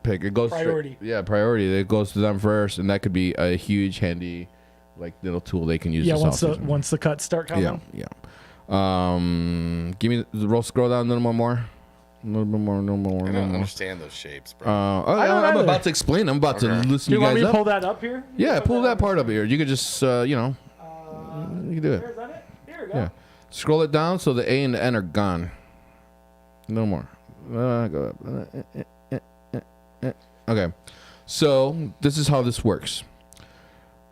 Speaker 4: pick. It goes
Speaker 2: Priority.
Speaker 4: Priority. It goes to them first, and that could be a huge, handy, like little tool they can use.
Speaker 2: Yeah,
Speaker 4: this
Speaker 2: once the cuts start coming.
Speaker 4: Yeah. Give me the roll. Scroll down a little more. A little bit more. No more.
Speaker 3: I
Speaker 4: No
Speaker 3: don't
Speaker 4: more.
Speaker 3: understand those shapes, bro.
Speaker 2: don't
Speaker 4: I'm
Speaker 2: either.
Speaker 4: about to explain. I'm about to
Speaker 3: Okay.
Speaker 4: loosen
Speaker 2: Do you
Speaker 4: you
Speaker 2: want
Speaker 4: guys
Speaker 2: me to
Speaker 4: up.
Speaker 2: pull that up here?
Speaker 4: Yeah, pull that part up here. You could just, you know, you can do it.
Speaker 2: Is that it? Here we go.
Speaker 4: Yeah. Scroll it down so the A and the N are gone. No more. Go up. Okay. So this is how this works.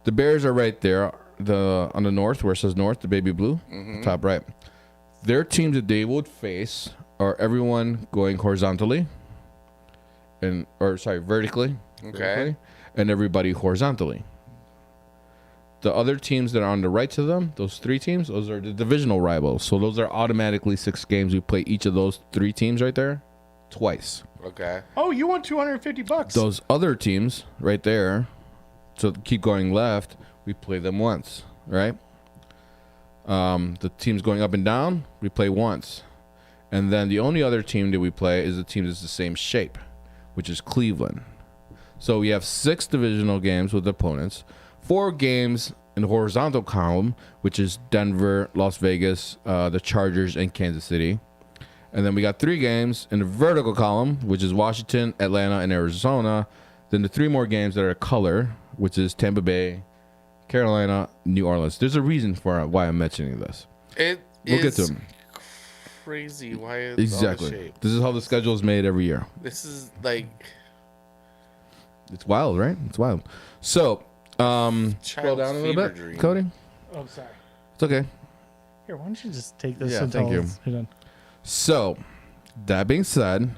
Speaker 4: The Bears are right there, on the north where it says north, the baby blue, top right. Their teams that they would face are everyone going horizontally, vertically.
Speaker 3: Okay.
Speaker 4: And everybody horizontally. The other teams that are on the right to them, those 3 teams, those are the divisional rivals. So those are automatically 6 games. We play each of those 3 teams right there twice.
Speaker 3: Okay.
Speaker 2: Oh, you want $250?
Speaker 4: Those other teams right there, so keep going left, we play them once, right? The teams going up and down, we play once. And then the only other team that we play is the team that's the same shape, which is Cleveland. So we have 6 divisional games with opponents, 4 games in the horizontal column, which is Denver, Las Vegas, the Chargers, and Kansas City. And then we got 3 games in the vertical column, which is Washington, Atlanta, and Arizona. Then the 3 more games that are color, which is Tampa Bay, Carolina, New Orleans. There's a reason for why I'm mentioning this.
Speaker 3: It
Speaker 4: We'll get
Speaker 3: is
Speaker 4: to them.
Speaker 3: crazy. Why is all
Speaker 4: Exactly.
Speaker 3: the shape?
Speaker 4: This is how the schedule is made every year.
Speaker 3: This is like
Speaker 4: It's wild, right? It's wild. So, scroll
Speaker 3: child's
Speaker 4: down a little
Speaker 3: fever
Speaker 4: bit,
Speaker 3: dream.
Speaker 4: Cody.
Speaker 2: Oh, sorry.
Speaker 4: It's okay.
Speaker 2: Here, why don't you just take this?
Speaker 4: Yeah,
Speaker 2: until
Speaker 4: thank you.
Speaker 2: you're done.
Speaker 4: So, that being said,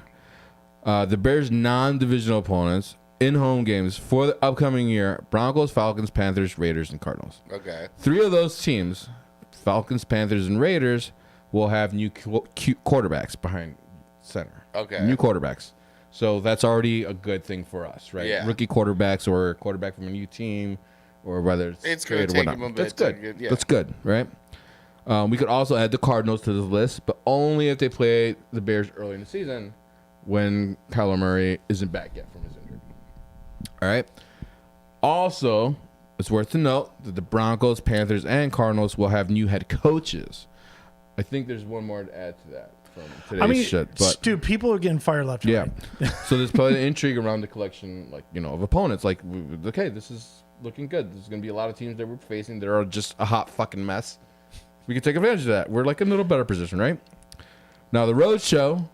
Speaker 4: the Bears' non-divisional opponents in home games for the upcoming year: Broncos, Falcons, Panthers, Raiders, and Cardinals.
Speaker 3: Okay.
Speaker 4: 3 of those teams, Falcons, Panthers, and Raiders, will have new quarterbacks behind center.
Speaker 3: Okay.
Speaker 4: New quarterbacks. So that's already a good thing for us, right?
Speaker 3: Yeah.
Speaker 4: Rookie quarterbacks or quarterback from a new team, or whether
Speaker 3: It's
Speaker 4: trade
Speaker 3: gonna
Speaker 4: or
Speaker 3: take
Speaker 4: whatnot.
Speaker 3: him a bit
Speaker 4: That's
Speaker 3: to
Speaker 4: good.
Speaker 3: get- yeah.
Speaker 4: That's good, right? We could also add the Cardinals to this list, but only if they play the Bears early in the season when Kyler Murray isn't back yet from his injury. All right. Also, it's worth to note that the Broncos, Panthers, and Cardinals will have new head coaches. I think there's one more to add to that from today's
Speaker 2: I mean,
Speaker 4: shit. But
Speaker 2: dude, people are getting fired left and
Speaker 4: yeah.
Speaker 2: right.
Speaker 4: So there's probably intrigue around the collection, like, you know, of opponents. Like, okay, this is looking good. There's going to be a lot of teams that we're facing that are just a hot fucking mess. We can take advantage of that. We're like in a little better position, right? Now, the road show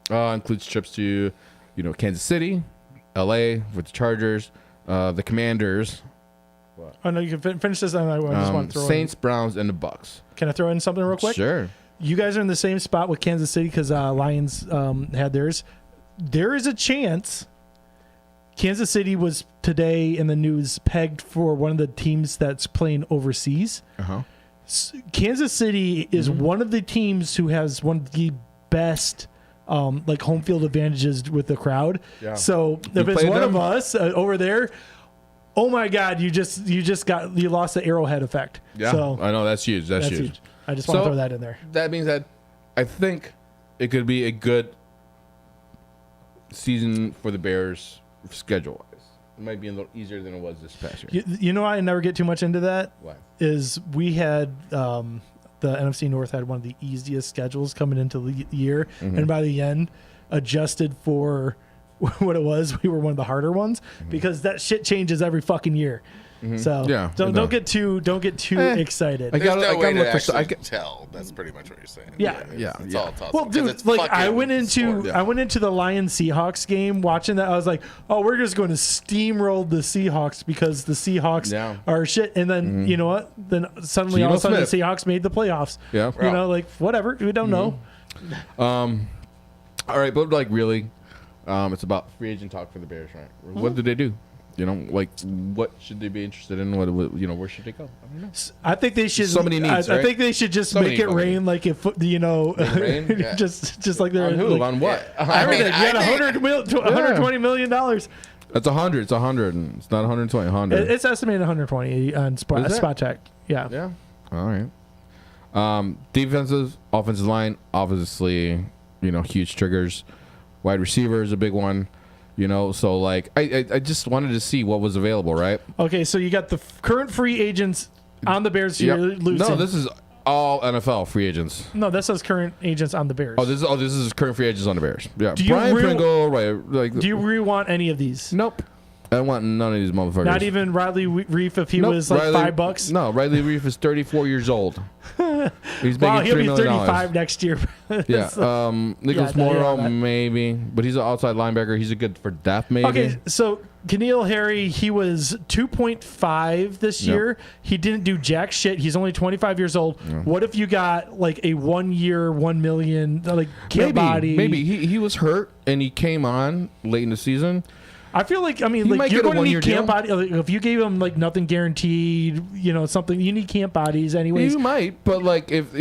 Speaker 4: includes trips to, you know, Kansas City, LA with the Chargers, the Commanders,
Speaker 2: Oh no, you can finish this. And I just want to throw
Speaker 4: Saints, Browns, and the Bucks.
Speaker 2: in. Can I throw in something real quick?
Speaker 4: Sure.
Speaker 2: You guys are in the same spot with Kansas City because Lions had theirs. There is a chance Kansas City was today in the news pegged for one of the teams that's playing overseas.
Speaker 4: Uh-huh.
Speaker 2: Kansas City is one of the teams who has one of the best like home field advantages with the crowd.
Speaker 4: Yeah.
Speaker 2: So
Speaker 4: You
Speaker 2: if it's
Speaker 4: played
Speaker 2: one of
Speaker 4: them?
Speaker 2: us over there, oh my God, you lost the Arrowhead effect.
Speaker 4: Yeah.
Speaker 2: So
Speaker 4: I know. That's huge. That's huge.
Speaker 2: I just want to
Speaker 4: So-
Speaker 2: throw that in there.
Speaker 4: That means that I think it could be a good season for the Bears schedule-wise. It might be a little easier than it was this past year.
Speaker 2: You know, I never get too much into that.
Speaker 4: Why?
Speaker 2: Is we had the NFC North had one of the easiest schedules coming into the year,
Speaker 4: Mm-hmm.
Speaker 2: and by the end, adjusted for what it was, we were one of the harder ones because that shit changes every fucking year. So
Speaker 4: Mm-hmm. Yeah,
Speaker 2: don't
Speaker 4: no.
Speaker 2: get too excited.
Speaker 4: I
Speaker 3: There's
Speaker 4: gotta-
Speaker 3: no
Speaker 4: I
Speaker 3: way
Speaker 4: gotta
Speaker 3: to
Speaker 4: look for so-
Speaker 3: actually
Speaker 4: I ca-
Speaker 3: tell. That's pretty much what you're saying.
Speaker 2: Yeah.
Speaker 3: It's
Speaker 4: Yeah.
Speaker 3: all tough.
Speaker 2: Well,
Speaker 3: because
Speaker 2: dude,
Speaker 3: it's
Speaker 2: like I
Speaker 3: fucking
Speaker 2: went into
Speaker 3: sport.
Speaker 2: I went into the Lions Seahawks game watching that. I was like, oh, we're just going to steamroll the Seahawks because the Seahawks
Speaker 4: Yeah.
Speaker 2: are shit. And then you know what? Then suddenly
Speaker 4: Geno
Speaker 2: all of a sudden
Speaker 4: Smith.
Speaker 2: the Seahawks made the playoffs.
Speaker 4: Yeah.
Speaker 2: You know, like whatever. We don't know.
Speaker 4: All right, but like really, it's about free agent talk for the Bears, right? What do they do? You know, like what should they be interested in? What you know, where should they go? I don't know.
Speaker 2: I think they should.
Speaker 4: So many needs,
Speaker 2: I
Speaker 4: right?
Speaker 2: think they should just
Speaker 4: So
Speaker 2: make
Speaker 4: many
Speaker 2: it
Speaker 4: fucking
Speaker 2: rain, like if you know,
Speaker 4: rain?
Speaker 3: Yeah.
Speaker 2: just like they're
Speaker 4: On who?
Speaker 2: like,
Speaker 4: On what?
Speaker 2: everything.
Speaker 3: I
Speaker 2: You got
Speaker 3: think-
Speaker 2: $120 million.
Speaker 4: That's 100. It's 100. It's not 120. 100.
Speaker 2: It's estimated 120 on
Speaker 4: Is it?
Speaker 2: spot check. Yeah.
Speaker 4: Yeah. All right. Defensive, offensive line, obviously, you know, huge triggers. Wide receiver is a big one. You know, so like I just wanted to see what was available, right?
Speaker 2: Okay, so you got the current free agents on the Bears. You're losing.
Speaker 4: No, this is all NFL free agents.
Speaker 2: No, that says current agents on the Bears.
Speaker 4: This is current free agents on the Bears. Yeah,
Speaker 2: Do you
Speaker 4: Brian
Speaker 2: really-
Speaker 4: Pringle, right? Like,
Speaker 2: Do you really want any of these?
Speaker 4: nope. I don't want none of these motherfuckers.
Speaker 2: Not even Riley Reef if he
Speaker 4: Nope.
Speaker 2: was like
Speaker 4: Riley-
Speaker 2: $5.
Speaker 4: No, Riley Reef is 34 years old. He's making
Speaker 2: Wow, he'll
Speaker 4: $3
Speaker 2: be
Speaker 4: million.
Speaker 2: 35 next year.
Speaker 4: Yeah. Nicholas
Speaker 2: no, you're
Speaker 4: Morrow,
Speaker 2: on that.
Speaker 4: maybe, but he's an outside linebacker. He's a good for depth, maybe.
Speaker 2: Okay, so Keneal Harry, he was 2.5 this
Speaker 4: Yep.
Speaker 2: year. He didn't do jack shit. He's only 25 years old. What if you got like a 1 year, 1 million, like kill body?
Speaker 4: Maybe he was hurt and he came on late in the season.
Speaker 2: I feel like, I mean,
Speaker 4: He
Speaker 2: like
Speaker 4: might
Speaker 2: you're
Speaker 4: get a
Speaker 2: going to
Speaker 4: one-year
Speaker 2: need camp
Speaker 4: deal.
Speaker 2: body. Like, if you gave him like nothing guaranteed, you know, something, you need camp bodies anyways.
Speaker 4: You might, but like if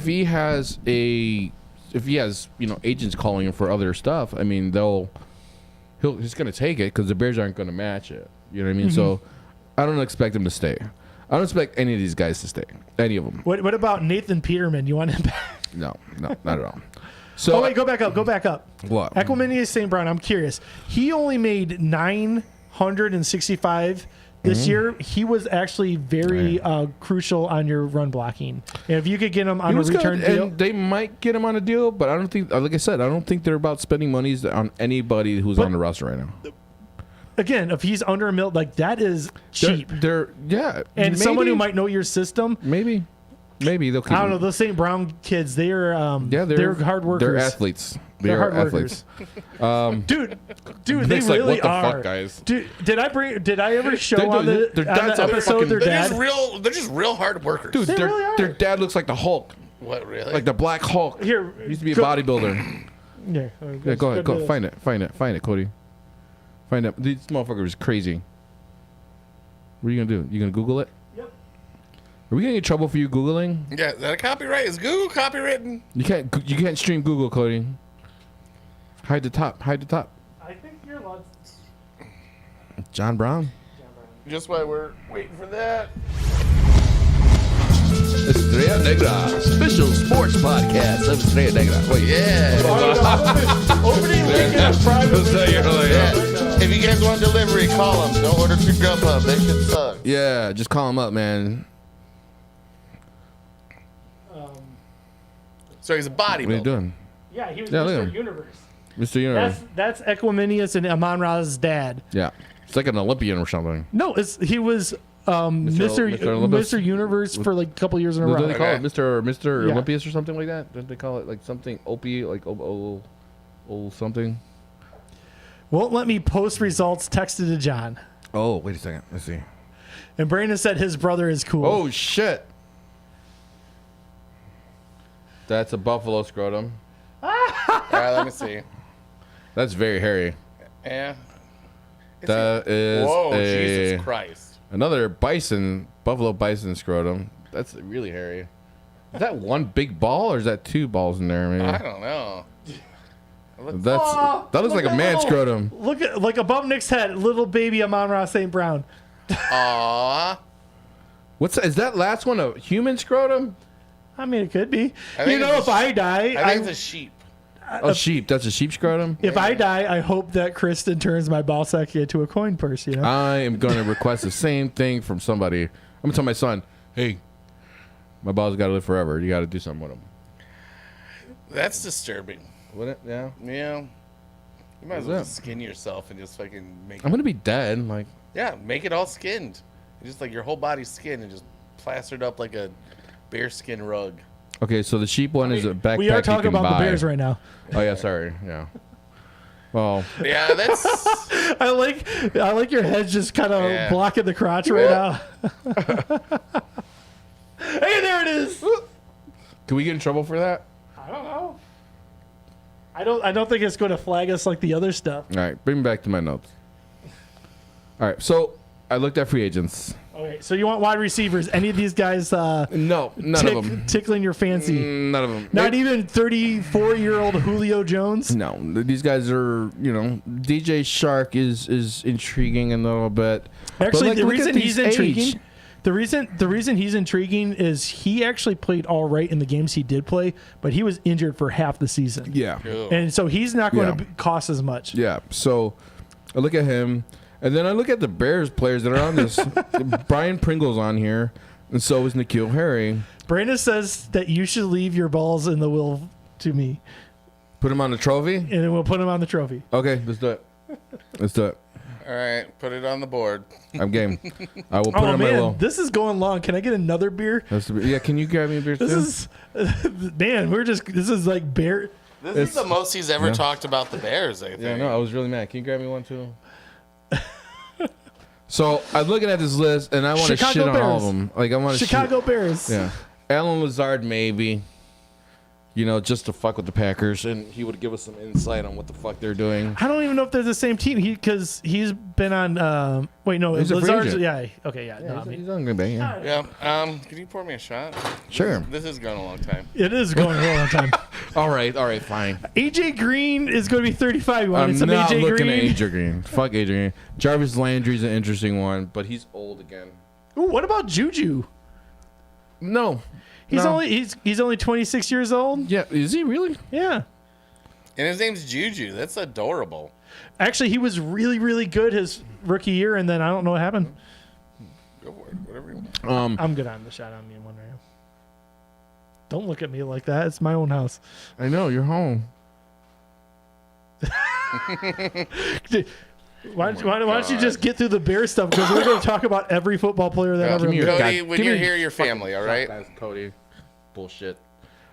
Speaker 4: he has agents calling him for other stuff, I mean he's gonna take it because the Bears aren't gonna match it. You know what I mean? So I don't expect him to stay. I don't expect any of these guys to stay. Any of them.
Speaker 2: What about Nathan Peterman? You want him back?
Speaker 4: No, not at all. So
Speaker 2: Oh, wait, go back up.
Speaker 4: What?
Speaker 2: Equiminius St. Brown, I'm curious. He only made 965 this year. He was actually very crucial on your run blocking. And if you could get him on
Speaker 4: He
Speaker 2: a
Speaker 4: was
Speaker 2: return
Speaker 4: good,
Speaker 2: deal.
Speaker 4: and they might get him on a deal, but I don't think, like I said, I don't think they're about spending monies on anybody who's on the roster right now.
Speaker 2: Again, if he's under a mil, like that is cheap.
Speaker 4: They're yeah,
Speaker 2: And
Speaker 4: maybe,
Speaker 2: someone who might know your system.
Speaker 4: maybe they'll keep
Speaker 2: I don't know.
Speaker 4: him.
Speaker 2: Those St. Brown kids, they're hard workers.
Speaker 4: They're athletes.
Speaker 2: They're
Speaker 4: They're
Speaker 2: hard
Speaker 4: athletes.
Speaker 2: Dude, they
Speaker 4: Nick's like,
Speaker 2: really
Speaker 4: "What the
Speaker 2: are.
Speaker 4: fuck, guys?"
Speaker 2: Dude, did I ever show
Speaker 4: They're
Speaker 2: on
Speaker 4: doing-
Speaker 2: the,
Speaker 4: their
Speaker 2: on
Speaker 4: dads
Speaker 2: the
Speaker 4: are
Speaker 2: episode
Speaker 4: fucking-
Speaker 2: their
Speaker 3: They're
Speaker 2: dad?
Speaker 3: just real hard workers.
Speaker 4: Dude,
Speaker 2: They really are.
Speaker 4: their dad looks like the Hulk,
Speaker 3: What, really?
Speaker 4: like the Black Hulk.
Speaker 2: Here,
Speaker 4: He used to be a
Speaker 2: go-
Speaker 4: bodybuilder.
Speaker 2: Yeah,
Speaker 4: Yeah, go ahead, go find it, Cody. Find it. These motherfuckers is crazy. What are you gonna do? You gonna Google it?
Speaker 2: Yep.
Speaker 4: Are we gonna get in trouble for you googling?
Speaker 3: Yeah, is that a copyright? Is Google copywritten?
Speaker 4: You can't stream Google, Cody. Hide the top.
Speaker 2: I think you're allowed.
Speaker 4: John Brown.
Speaker 3: Just while we're waiting for that.
Speaker 4: Estrella Negra, special sports podcast of Estrella Negra. Wait,
Speaker 3: Yeah.
Speaker 2: Opening weekend of private.
Speaker 3: Yeah. If you guys want delivery, call them. Don't order through Grubhub. That shit sucks.
Speaker 4: yeah, just call him up, man.
Speaker 3: So he's a bodybuilder.
Speaker 4: What are you doing,
Speaker 2: Yeah, he was
Speaker 4: Yeah, look at
Speaker 2: Mr.
Speaker 4: him.
Speaker 2: Universe.
Speaker 4: Mr. Universe?
Speaker 2: That's Equiminius and Amon Ra's dad.
Speaker 4: Yeah, it's like an Olympian or something.
Speaker 2: No, he was Mr.
Speaker 4: Olympus?
Speaker 2: Mr. Universe for like a couple years in a
Speaker 4: Do
Speaker 2: row.
Speaker 4: they call it Mr.
Speaker 2: Yeah.
Speaker 4: Olympius or something like that? Don't they call it like something Opie, like something?
Speaker 2: Won't let me post results. Texted to John,
Speaker 4: Oh, wait a second. Let's see.
Speaker 2: and Brandon said his brother is cool.
Speaker 4: Oh shit! That's a buffalo scrotum.
Speaker 3: All right, let me see.
Speaker 4: That's very hairy.
Speaker 3: Yeah.
Speaker 4: That is
Speaker 3: Whoa,
Speaker 4: a
Speaker 3: Jesus Christ.
Speaker 4: another buffalo bison scrotum. That's really hairy. Is that one big ball or is that two balls in there?
Speaker 3: I
Speaker 4: Maybe
Speaker 3: don't know.
Speaker 4: that looks like a man scrotum.
Speaker 2: Look at like above Nick's head, little baby Amon Ra St. Brown.
Speaker 3: Aww.
Speaker 4: Is that last one a human scrotum?
Speaker 2: I mean, it could be.
Speaker 3: I think
Speaker 2: You know,
Speaker 3: it's
Speaker 2: if I die,
Speaker 3: I think it's a sheep.
Speaker 4: Oh, sheep. That's a sheep scrotum.
Speaker 2: if I die, I hope that Kristen turns my ball sack into a coin purse. You know.
Speaker 4: I am going to request the same thing from somebody. I'm going to tell my son, hey, my balls got to live forever. You got to do something with them.
Speaker 3: That's disturbing.
Speaker 4: Would it? Yeah.
Speaker 3: Yeah. You might as
Speaker 4: What's
Speaker 3: well
Speaker 4: that?
Speaker 3: just skin yourself and just fucking make
Speaker 4: I'm going to be dead. Like,
Speaker 3: Yeah, make it all skinned. Just like your whole body's skinned and just plastered up like a bearskin rug.
Speaker 4: okay, so the sheep one is a backpack
Speaker 2: We are talking
Speaker 4: you can
Speaker 2: about
Speaker 4: buy.
Speaker 2: the Bears right now.
Speaker 4: Oh, yeah, sorry. Yeah. Well,
Speaker 3: Yeah, that's
Speaker 2: I like your head just kind of
Speaker 3: Yeah.
Speaker 2: blocking the crotch right now. Hey, there it is.
Speaker 4: can we get in trouble for that?
Speaker 2: I don't know. I don't think it's going to flag us like the other stuff.
Speaker 4: All right, bring me back to my notes. All right, so I looked at free agents.
Speaker 2: Okay, so you want wide receivers? Any of these guys
Speaker 4: No, none of them.
Speaker 2: tickling your fancy?
Speaker 4: None of them.
Speaker 2: Not even 34-year-old Julio Jones.
Speaker 4: No, these guys are, DJ Shark is intriguing a little bit. But,
Speaker 2: Actually,
Speaker 4: like,
Speaker 2: the
Speaker 4: look at
Speaker 2: reason
Speaker 4: these
Speaker 2: he's
Speaker 4: age.
Speaker 2: intriguing, the reason he's intriguing is he actually played all right in the games he did play, but he was injured for half the season.
Speaker 4: Yeah.
Speaker 3: Ew.
Speaker 2: And so he's not going
Speaker 4: Yeah.
Speaker 2: to cost as much.
Speaker 4: Yeah. So I look at him, and then I look at the Bears players that are on this. Brian Pringle's on here, and so is N'Keal Harry.
Speaker 2: Brandon says that you should leave your balls in the will to me,
Speaker 4: Put him on the trophy.
Speaker 2: and then we'll put them on the trophy.
Speaker 4: Okay, let's do it. Let's do it.
Speaker 3: All right, put it on the board.
Speaker 4: I'm game. I will put it
Speaker 2: Oh
Speaker 4: on my will.
Speaker 2: man, this is going long. Can I get another beer?
Speaker 4: Yeah, can you grab me a beer
Speaker 2: This
Speaker 4: too?
Speaker 2: is, man, this is like bear.
Speaker 3: This is the most he's ever talked about the Bears, I think.
Speaker 4: Yeah, no, I was really mad. Can you grab me one too? So I'm looking at this list, and I want to
Speaker 2: Chicago
Speaker 4: shit on all of
Speaker 2: Bears.
Speaker 4: them. Like I want to
Speaker 2: Chicago Bears.
Speaker 4: Yeah, Alan Lazard maybe. You know, just to fuck with the Packers, and he would give us some insight on what the fuck they're doing.
Speaker 2: I don't even know if they're the same team. Because he's been on. Wait, no,
Speaker 4: He's a free
Speaker 2: Lazard's.
Speaker 4: agent.
Speaker 2: Yeah. Okay. Yeah. No, I mean,
Speaker 4: He's on Green Bay. Yeah.
Speaker 3: Yeah. Can you pour me a shot?
Speaker 4: Sure.
Speaker 3: This has gone a long time.
Speaker 2: it is going a long time.
Speaker 4: All right, fine.
Speaker 2: AJ Green is going to be 35. You wanted
Speaker 4: I'm
Speaker 2: some
Speaker 4: not
Speaker 2: AJ
Speaker 4: looking
Speaker 2: Green?
Speaker 4: at AJ Green. Fuck AJ Green. Jarvis Landry's an interesting one, but he's old again.
Speaker 2: Ooh, what about Juju?
Speaker 4: No.
Speaker 2: He's
Speaker 4: No.
Speaker 2: he's only 26 years old.
Speaker 4: Yeah, is he really?
Speaker 2: Yeah.
Speaker 3: And his name's Juju. That's adorable.
Speaker 2: Actually, he was really, really good his rookie year, and then I don't know what happened.
Speaker 3: Go for it. Whatever you want.
Speaker 2: I'm good on the shot on me one right now. Don't look at me like that. It's my own house.
Speaker 4: I know, you're home.
Speaker 2: Why don't you just get through the Bear stuff? Because we're going to talk about every football player that
Speaker 3: Yeah,
Speaker 2: ever.
Speaker 4: give me your
Speaker 3: Cody,
Speaker 4: God-
Speaker 3: when
Speaker 4: give
Speaker 3: you're
Speaker 4: me
Speaker 3: here, your family, all right?
Speaker 4: That's Cody. Bullshit.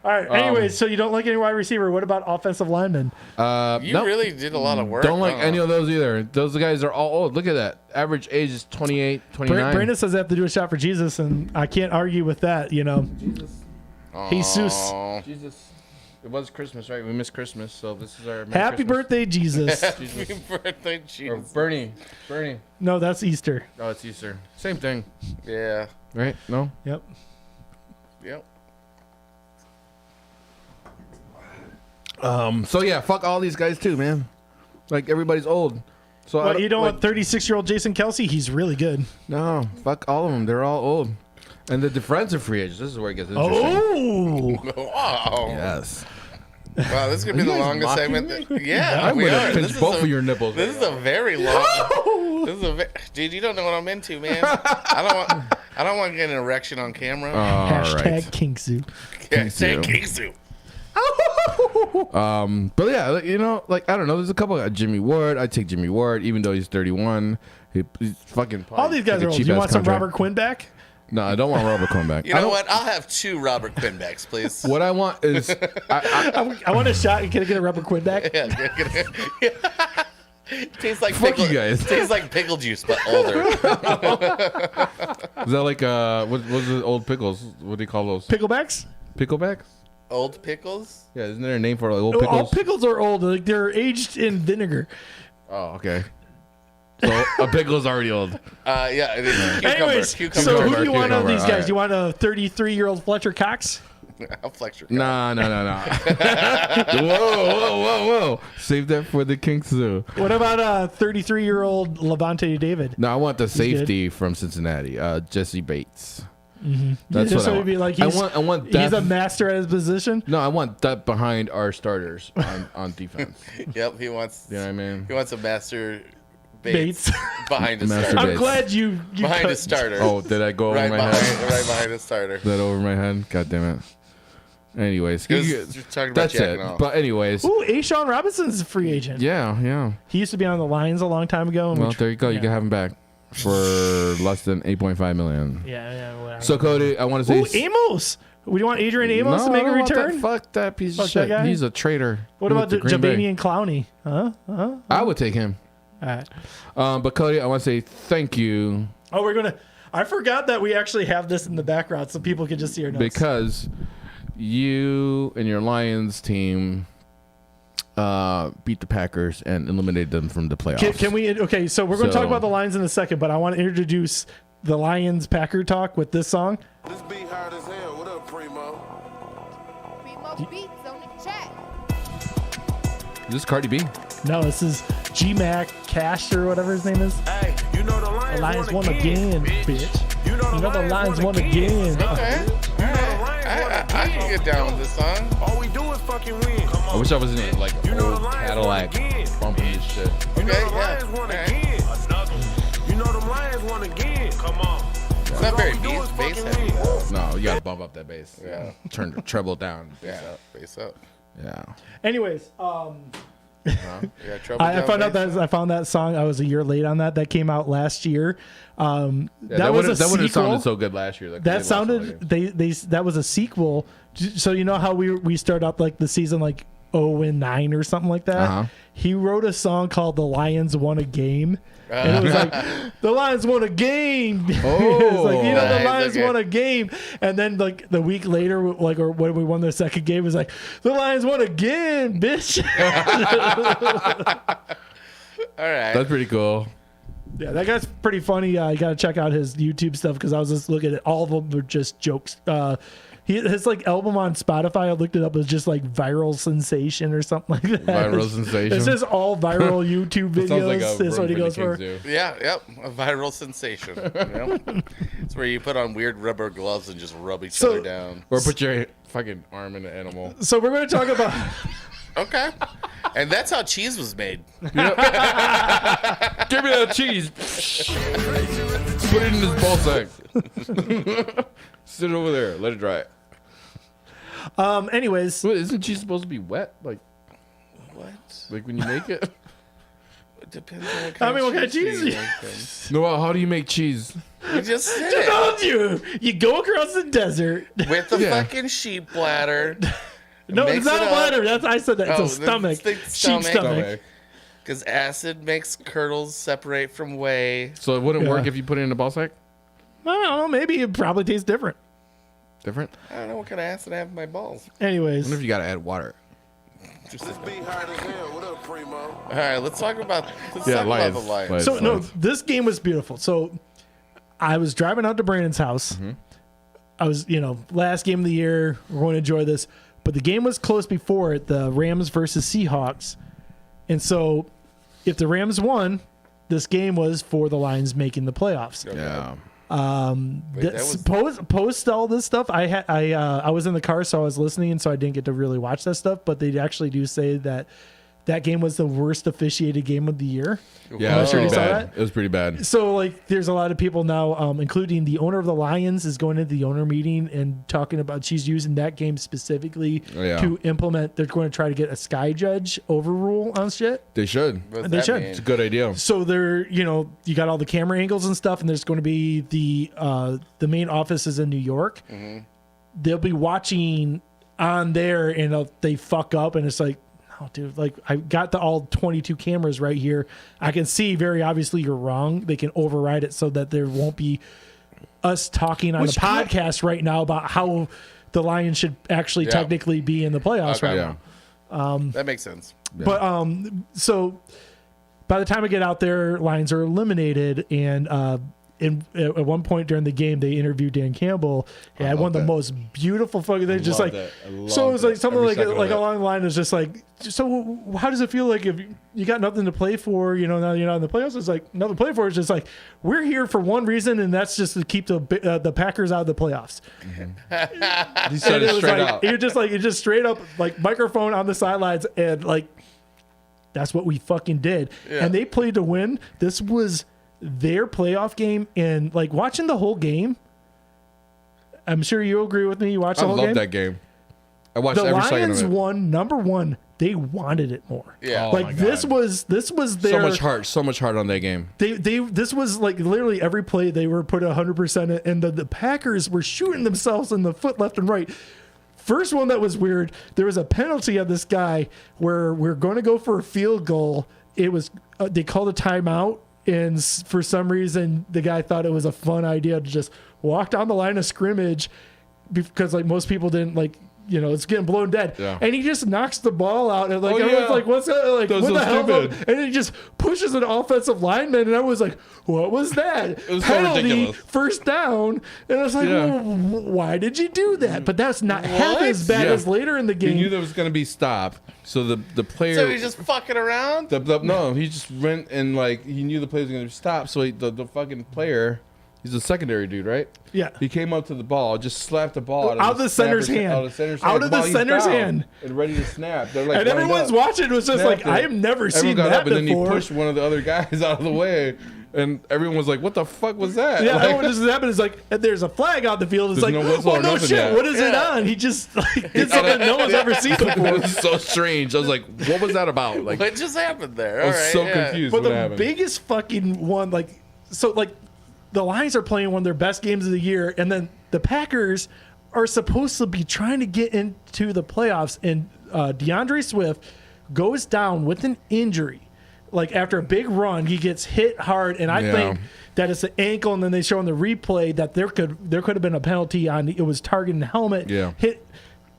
Speaker 2: All right. Anyways, so you don't like any wide receiver. What about offensive linemen?
Speaker 3: You
Speaker 4: Nope.
Speaker 3: really did a lot of work.
Speaker 4: Don't like
Speaker 3: huh?
Speaker 4: any of those either. Those guys are all old. Look at that. Average age is 28, 29.
Speaker 2: Brandon says they have to do a shot for Jesus, and I can't argue with that. You know, Jesus.
Speaker 3: Aw.
Speaker 4: Jesus. It was Christmas, right? We missed Christmas, so this is our Merry
Speaker 2: Happy
Speaker 4: Christmas.
Speaker 2: birthday, Jesus.
Speaker 3: Happy birthday,
Speaker 4: Or
Speaker 3: Jesus.
Speaker 4: Bernie.
Speaker 2: No, that's Easter.
Speaker 4: Oh, it's Easter. Same thing,
Speaker 3: Yeah.
Speaker 4: right? No?
Speaker 2: Yep.
Speaker 3: Yep.
Speaker 4: So yeah, fuck all these guys too, man. Like everybody's old. So
Speaker 2: What, you don't
Speaker 4: like,
Speaker 2: want 36-year-old Jason Kelsey? He's really good.
Speaker 4: No, fuck all of them. They're all old. And the defensive free agents. This is where it gets interesting.
Speaker 2: Oh,
Speaker 3: Wow.
Speaker 4: Yes.
Speaker 3: Wow, this is going to be the
Speaker 4: guys
Speaker 3: longest
Speaker 4: mocking
Speaker 3: segment.
Speaker 4: me?
Speaker 3: Yeah,
Speaker 4: I'm
Speaker 3: we
Speaker 4: gonna
Speaker 3: are.
Speaker 4: pinch
Speaker 3: This is
Speaker 4: both
Speaker 3: a-
Speaker 4: of your nipples.
Speaker 3: This is a very long. This is a dude. You don't know what I'm into, man. I don't want to get an erection on camera.
Speaker 4: All
Speaker 2: hashtag
Speaker 4: right.
Speaker 2: Kinksu.
Speaker 3: Yeah, say
Speaker 4: Kinksu.
Speaker 3: Kinksu.
Speaker 4: But yeah, like, you know, like I don't know. There's a couple. Jimmy Ward. I take Jimmy Ward, even though he's 31. He's fucking.
Speaker 2: All these guys are old. You want some Robert Quinn back?
Speaker 4: No, I don't want Robert Quinn back.
Speaker 3: You know what? I'll have 2 Robert Quinn backs, please.
Speaker 4: What I want is
Speaker 2: I want a shot. Can I get a Robert Quinn back?
Speaker 3: Yeah. Tastes like
Speaker 4: Fuck
Speaker 3: pickle,
Speaker 4: you guys.
Speaker 3: Tastes like pickle juice, but older.
Speaker 4: is that like what's the old pickles? What do you call those?
Speaker 2: Picklebacks?
Speaker 4: Picklebacks?
Speaker 3: Old pickles?
Speaker 4: Yeah, isn't there a name for like old
Speaker 2: Oh,
Speaker 4: pickles?
Speaker 2: all pickles are old. Like they're aged in vinegar.
Speaker 4: Oh, okay. So a pickle is already old.
Speaker 3: Yeah. It is. Cucumber.
Speaker 2: Anyways,
Speaker 3: Cucumber.
Speaker 2: so who
Speaker 4: Cucumber,
Speaker 2: do you want out of these
Speaker 4: cucumber,
Speaker 2: guys? Do you want a 33-year-old Fletcher Cox?
Speaker 3: I'll flex your.
Speaker 4: No. Whoa. Save that for the King Zoo.
Speaker 2: What about a 33-year-old Levante David?
Speaker 4: No, I want the safety from Cincinnati, Jesse Bates. That's
Speaker 2: Just
Speaker 4: what
Speaker 2: so
Speaker 4: I
Speaker 2: he'd be
Speaker 4: want.
Speaker 2: like
Speaker 4: I want
Speaker 2: he's
Speaker 4: that.
Speaker 2: a master at his position.
Speaker 4: No, I want that behind our starters on defense.
Speaker 3: Yep. He wants.
Speaker 4: You know what I mean?
Speaker 3: He wants a master
Speaker 2: Bates.
Speaker 3: behind his
Speaker 4: Master
Speaker 3: starter.
Speaker 2: I'm glad you
Speaker 3: Behind
Speaker 2: cut-
Speaker 3: his starter.
Speaker 4: Oh, did I go over
Speaker 3: right
Speaker 4: my
Speaker 3: behind,
Speaker 4: head?
Speaker 3: right behind his starter.
Speaker 4: Is that over my head? God damn it. Anyways,
Speaker 3: You're talking about
Speaker 4: that's
Speaker 3: jacking
Speaker 4: it.
Speaker 3: off.
Speaker 4: But anyways,
Speaker 2: Ooh, Ashawn Robinson's a free agent.
Speaker 4: yeah.
Speaker 2: He used to be on the Lions a long time ago. and
Speaker 4: Well,
Speaker 2: we
Speaker 4: there you go. You can have him back for less than 8.5 million.
Speaker 2: Yeah. Whatever.
Speaker 4: So Cody, I want to
Speaker 2: Ooh,
Speaker 4: say.
Speaker 2: Amos. Would you want Adrian Amos
Speaker 4: No,
Speaker 2: to make
Speaker 4: I
Speaker 2: a
Speaker 4: don't want
Speaker 2: return?
Speaker 4: Fuck that piece
Speaker 2: Fuck
Speaker 4: of
Speaker 2: that
Speaker 4: shit.
Speaker 2: guy?
Speaker 4: He's a traitor.
Speaker 2: What
Speaker 4: He
Speaker 2: about
Speaker 4: went to Green Bay.
Speaker 2: Jabamian Clowney? Huh?
Speaker 4: I would take him.
Speaker 2: All right.
Speaker 4: But Cody, I want to say thank you
Speaker 2: Oh, we're gonna. I forgot that we actually have this in the background so people can just see our notes.
Speaker 4: because you and your Lions team beat the Packers and eliminated them from the playoffs.
Speaker 2: Can we? Okay, so we're going to talk
Speaker 4: So-
Speaker 2: about the Lions in a second, but I want to introduce the Lions Packer talk with this song.
Speaker 1: This beat hard as hell. What up, Primo?
Speaker 6: Primo beats on the track.
Speaker 4: Is this Cardi B?
Speaker 2: No, this is G-Mac Cash or whatever his name is.
Speaker 1: Hey, you know the
Speaker 2: The
Speaker 1: Lions,
Speaker 2: Lions won again, bitch.
Speaker 1: You know
Speaker 2: the Lions won again.
Speaker 3: Okay. I can get down with this song.
Speaker 1: All we do is fucking win.
Speaker 4: I wish I was in like
Speaker 1: You know
Speaker 4: old
Speaker 1: the Lions
Speaker 4: Cadillac
Speaker 1: won again.
Speaker 4: bumping this shit.
Speaker 1: You know
Speaker 3: Okay,
Speaker 1: the Lions won
Speaker 3: yeah.
Speaker 1: again. You know the Lions won again. Come on.
Speaker 3: It's not very
Speaker 1: All we do is
Speaker 3: bass
Speaker 1: fucking
Speaker 3: heavy.
Speaker 1: win.
Speaker 3: though.
Speaker 4: No, you gotta bump up that bass.
Speaker 3: Yeah.
Speaker 4: Turn the treble down.
Speaker 3: Yeah, bass up.
Speaker 4: Yeah.
Speaker 2: Anyways,
Speaker 3: Yeah, trouble
Speaker 2: I
Speaker 3: down
Speaker 2: found out
Speaker 3: bass.
Speaker 2: that I found that song. I was a year late on that. That came out last year.
Speaker 4: Yeah,
Speaker 2: that was a
Speaker 4: that wouldn't have
Speaker 2: sequel.
Speaker 4: sounded so good last year.
Speaker 2: That sounded they that was a sequel. So you know how we start out like the season like 0-9 or something like that.
Speaker 4: Uh-huh.
Speaker 2: He wrote a song called "The Lions Won a Game." And it was like, the Lions won a game.
Speaker 4: Oh,
Speaker 2: It's like, you know, the
Speaker 3: nice,
Speaker 2: Lions
Speaker 3: okay.
Speaker 2: won a game. And then, like, the week later, like, or when we won the second game, it was like, the Lions won again, bitch.
Speaker 3: All right.
Speaker 4: That's pretty cool.
Speaker 2: Yeah, that guy's pretty funny. You got to check out his YouTube stuff because I was just looking at all of them were just jokes. His like album on Spotify, I looked it up, was just like viral sensation or something like that.
Speaker 4: Viral sensation.
Speaker 2: It's just all viral YouTube videos.
Speaker 4: Sounds like a
Speaker 2: Is what he
Speaker 4: room
Speaker 2: goes
Speaker 4: the
Speaker 2: for.
Speaker 4: Kings do.
Speaker 3: Yeah, yep. A viral sensation. Yep. It's where you put on weird rubber gloves and just rub each other down.
Speaker 4: Or put your fucking arm in an animal.
Speaker 2: So we're going to talk about.
Speaker 3: Okay. And that's how cheese was made.
Speaker 4: Give me that cheese. Put it in this ball sack. Sit it over there. Let it dry.
Speaker 2: Anyways,
Speaker 4: Wait, isn't cheese supposed to be wet? Like
Speaker 3: What?
Speaker 4: when you make it?
Speaker 3: It depends on what kind
Speaker 2: what kind of
Speaker 3: of
Speaker 2: cheese
Speaker 3: you
Speaker 2: you-
Speaker 3: like then.
Speaker 4: No, how do you make cheese?
Speaker 3: You just said
Speaker 2: I
Speaker 3: it.
Speaker 2: told you, you go across the desert.
Speaker 3: With the
Speaker 4: Yeah.
Speaker 3: fucking sheep bladder.
Speaker 2: No,
Speaker 3: Mix
Speaker 2: it's not
Speaker 3: it
Speaker 2: a
Speaker 3: up.
Speaker 2: bladder. That's I said that. It's
Speaker 3: Oh,
Speaker 2: a stomach.
Speaker 3: the
Speaker 2: Sheep stomach.
Speaker 3: Because acid makes curdles separate from whey.
Speaker 4: So it wouldn't work
Speaker 2: Yeah.
Speaker 4: if you put it in a ball sack?
Speaker 2: I don't know. Maybe it probably tastes different.
Speaker 4: Different?
Speaker 3: I don't know what kind of acid I have in my balls.
Speaker 2: Anyways,
Speaker 4: What if you gotta add water?
Speaker 1: This beat hard as hell. What up, Primo?
Speaker 3: All right, let's talk about
Speaker 4: Lions.
Speaker 3: the Lions.
Speaker 4: Lions.
Speaker 2: so no, this game was beautiful. So I was driving out to Brandon's house.
Speaker 4: Mm-hmm.
Speaker 2: I was, last game of the year. We're going to enjoy this, but the game was close before it. The Rams versus Seahawks, and so if the Rams won, this game was for the Lions making the playoffs.
Speaker 4: Yeah.
Speaker 3: Wait, that was-
Speaker 2: Post all this stuff. I was in the car, so I was listening, so I didn't get to really watch that stuff. But they actually do say that game was the worst officiated game of the year.
Speaker 4: Yeah, it was
Speaker 2: sure
Speaker 4: pretty
Speaker 2: you saw
Speaker 4: bad.
Speaker 2: that?
Speaker 4: It was pretty bad.
Speaker 2: So like, there's a lot of people now, including the owner of the Lions, is going into the owner meeting and talking about she's using that game specifically
Speaker 4: Yeah.
Speaker 2: to implement. They're going to try to get a sky judge overrule on shit.
Speaker 4: They should.
Speaker 3: What's
Speaker 2: They
Speaker 3: that
Speaker 2: should.
Speaker 3: mean?
Speaker 4: It's a good idea.
Speaker 2: So they're, you got all the camera angles and stuff, and there's going to be the main office is in New York. They'll be watching on there, and they fuck up, and it's like, no, dude, like I got all 22 cameras right here. I can see very obviously you're wrong. They can override it so that there won't be us talking on the podcast right now about how the Lions should actually
Speaker 3: Yeah.
Speaker 2: technically be in the playoffs
Speaker 3: Okay.
Speaker 2: right now.
Speaker 4: Yeah.
Speaker 3: That makes sense.
Speaker 2: But so by the time I get out there, Lions are eliminated, and at one point during the game, they interviewed Dan Campbell. He had one of the
Speaker 4: that.
Speaker 2: most beautiful fucking things. Just like,
Speaker 4: loved it. I
Speaker 2: so it
Speaker 4: loved
Speaker 2: was like
Speaker 4: it.
Speaker 2: something
Speaker 4: Every
Speaker 2: like
Speaker 4: second of it.
Speaker 2: along the line is just like, so how does it feel like if you got nothing to play for? Now you're not in the playoffs. It's like nothing to play for. It's just like we're here for one reason, and that's just to keep the Packers out of the playoffs.
Speaker 4: He said
Speaker 2: And
Speaker 4: it
Speaker 2: it was
Speaker 4: straight
Speaker 2: like
Speaker 4: out.
Speaker 2: you're just straight up like microphone on the sidelines, and like that's what we fucking did.
Speaker 3: Yeah.
Speaker 2: And they played to win. This was their playoff game, and like watching the whole game. I'm sure you agree with me. You watched
Speaker 4: I
Speaker 2: the whole
Speaker 4: love
Speaker 2: game.
Speaker 4: that game. I watched
Speaker 2: The
Speaker 4: every second
Speaker 2: Lions
Speaker 4: of it.
Speaker 2: won. Number one, they wanted it more.
Speaker 3: Yeah.
Speaker 4: Oh my
Speaker 2: like this
Speaker 4: God.
Speaker 2: was their
Speaker 4: So much heart on that game.
Speaker 2: they this was like literally every play they were put 100% and the Packers were shooting themselves in the foot left and right. First one that was weird, there was a penalty of this guy where we're going to go for a field goal. It was they called a timeout, and for some reason the guy thought it was a fun idea to just walk down the line of scrimmage because like most people didn't like. It's getting blown dead,
Speaker 4: Yeah.
Speaker 2: and he just knocks the ball out, and like
Speaker 4: Oh,
Speaker 2: everyone's
Speaker 4: yeah.
Speaker 2: like, "What's that? Like,
Speaker 4: That was
Speaker 2: what
Speaker 4: so
Speaker 2: the hell?"
Speaker 4: stupid.
Speaker 2: And he just pushes an offensive lineman, and I was like, "What was that?"
Speaker 4: It was so
Speaker 2: Penalty,
Speaker 4: ridiculous.
Speaker 2: first down, and I was like,
Speaker 4: Yeah.
Speaker 2: well, why did you do that? But that's not half as bad
Speaker 4: Yeah.
Speaker 2: as later in the
Speaker 4: He
Speaker 2: game.
Speaker 4: knew there was going to be stop. So the player.
Speaker 3: So he's just fucking around?
Speaker 4: No, he just went and like he knew the play was going to stop. So the fucking player He's a secondary dude, right?
Speaker 2: Yeah.
Speaker 4: He came up to the ball, just slapped the ball
Speaker 2: Out of the center's hand.
Speaker 4: Out of the center's
Speaker 2: Out of the
Speaker 4: while he's
Speaker 2: center's
Speaker 4: down
Speaker 2: hand.
Speaker 4: and ready to snap. They're like,
Speaker 2: And
Speaker 4: lined
Speaker 2: everyone's
Speaker 4: up.
Speaker 2: watching. It was just
Speaker 4: Snapped
Speaker 2: like,
Speaker 4: it.
Speaker 2: I have never seen
Speaker 4: Everyone got
Speaker 2: that
Speaker 4: up, and then he
Speaker 2: before.
Speaker 4: pushed one of the other guys out of the way, and everyone was like, "What the fuck was that?"
Speaker 2: Yeah,
Speaker 4: Like,
Speaker 2: everyone just happened. It's like there's a flag out the field. It's
Speaker 4: There's
Speaker 2: like,
Speaker 4: no whistle
Speaker 2: oh
Speaker 4: or
Speaker 2: no
Speaker 4: nothing
Speaker 2: shit,
Speaker 4: yet.
Speaker 2: what is it
Speaker 3: Yeah.
Speaker 2: on? He just like did something no one's ever seen
Speaker 4: it
Speaker 2: before.
Speaker 4: was so strange. I was like, "What was that about?" Like,
Speaker 3: What just happened there?
Speaker 4: I was
Speaker 3: All right,
Speaker 4: so
Speaker 3: yeah.
Speaker 4: confused.
Speaker 2: But
Speaker 4: what
Speaker 2: the
Speaker 4: happened.
Speaker 2: biggest fucking one, like, so like, the Lions are playing one of their best games of the year, and then the Packers are supposed to be trying to get into the playoffs, and DeAndre Swift goes down with an injury. Like after a big run, he gets hit hard, and I
Speaker 4: Yeah.
Speaker 2: think that it's an ankle. And then they show in the replay that there could have been a penalty on it was targeting the helmet.
Speaker 4: Yeah.
Speaker 2: Hit,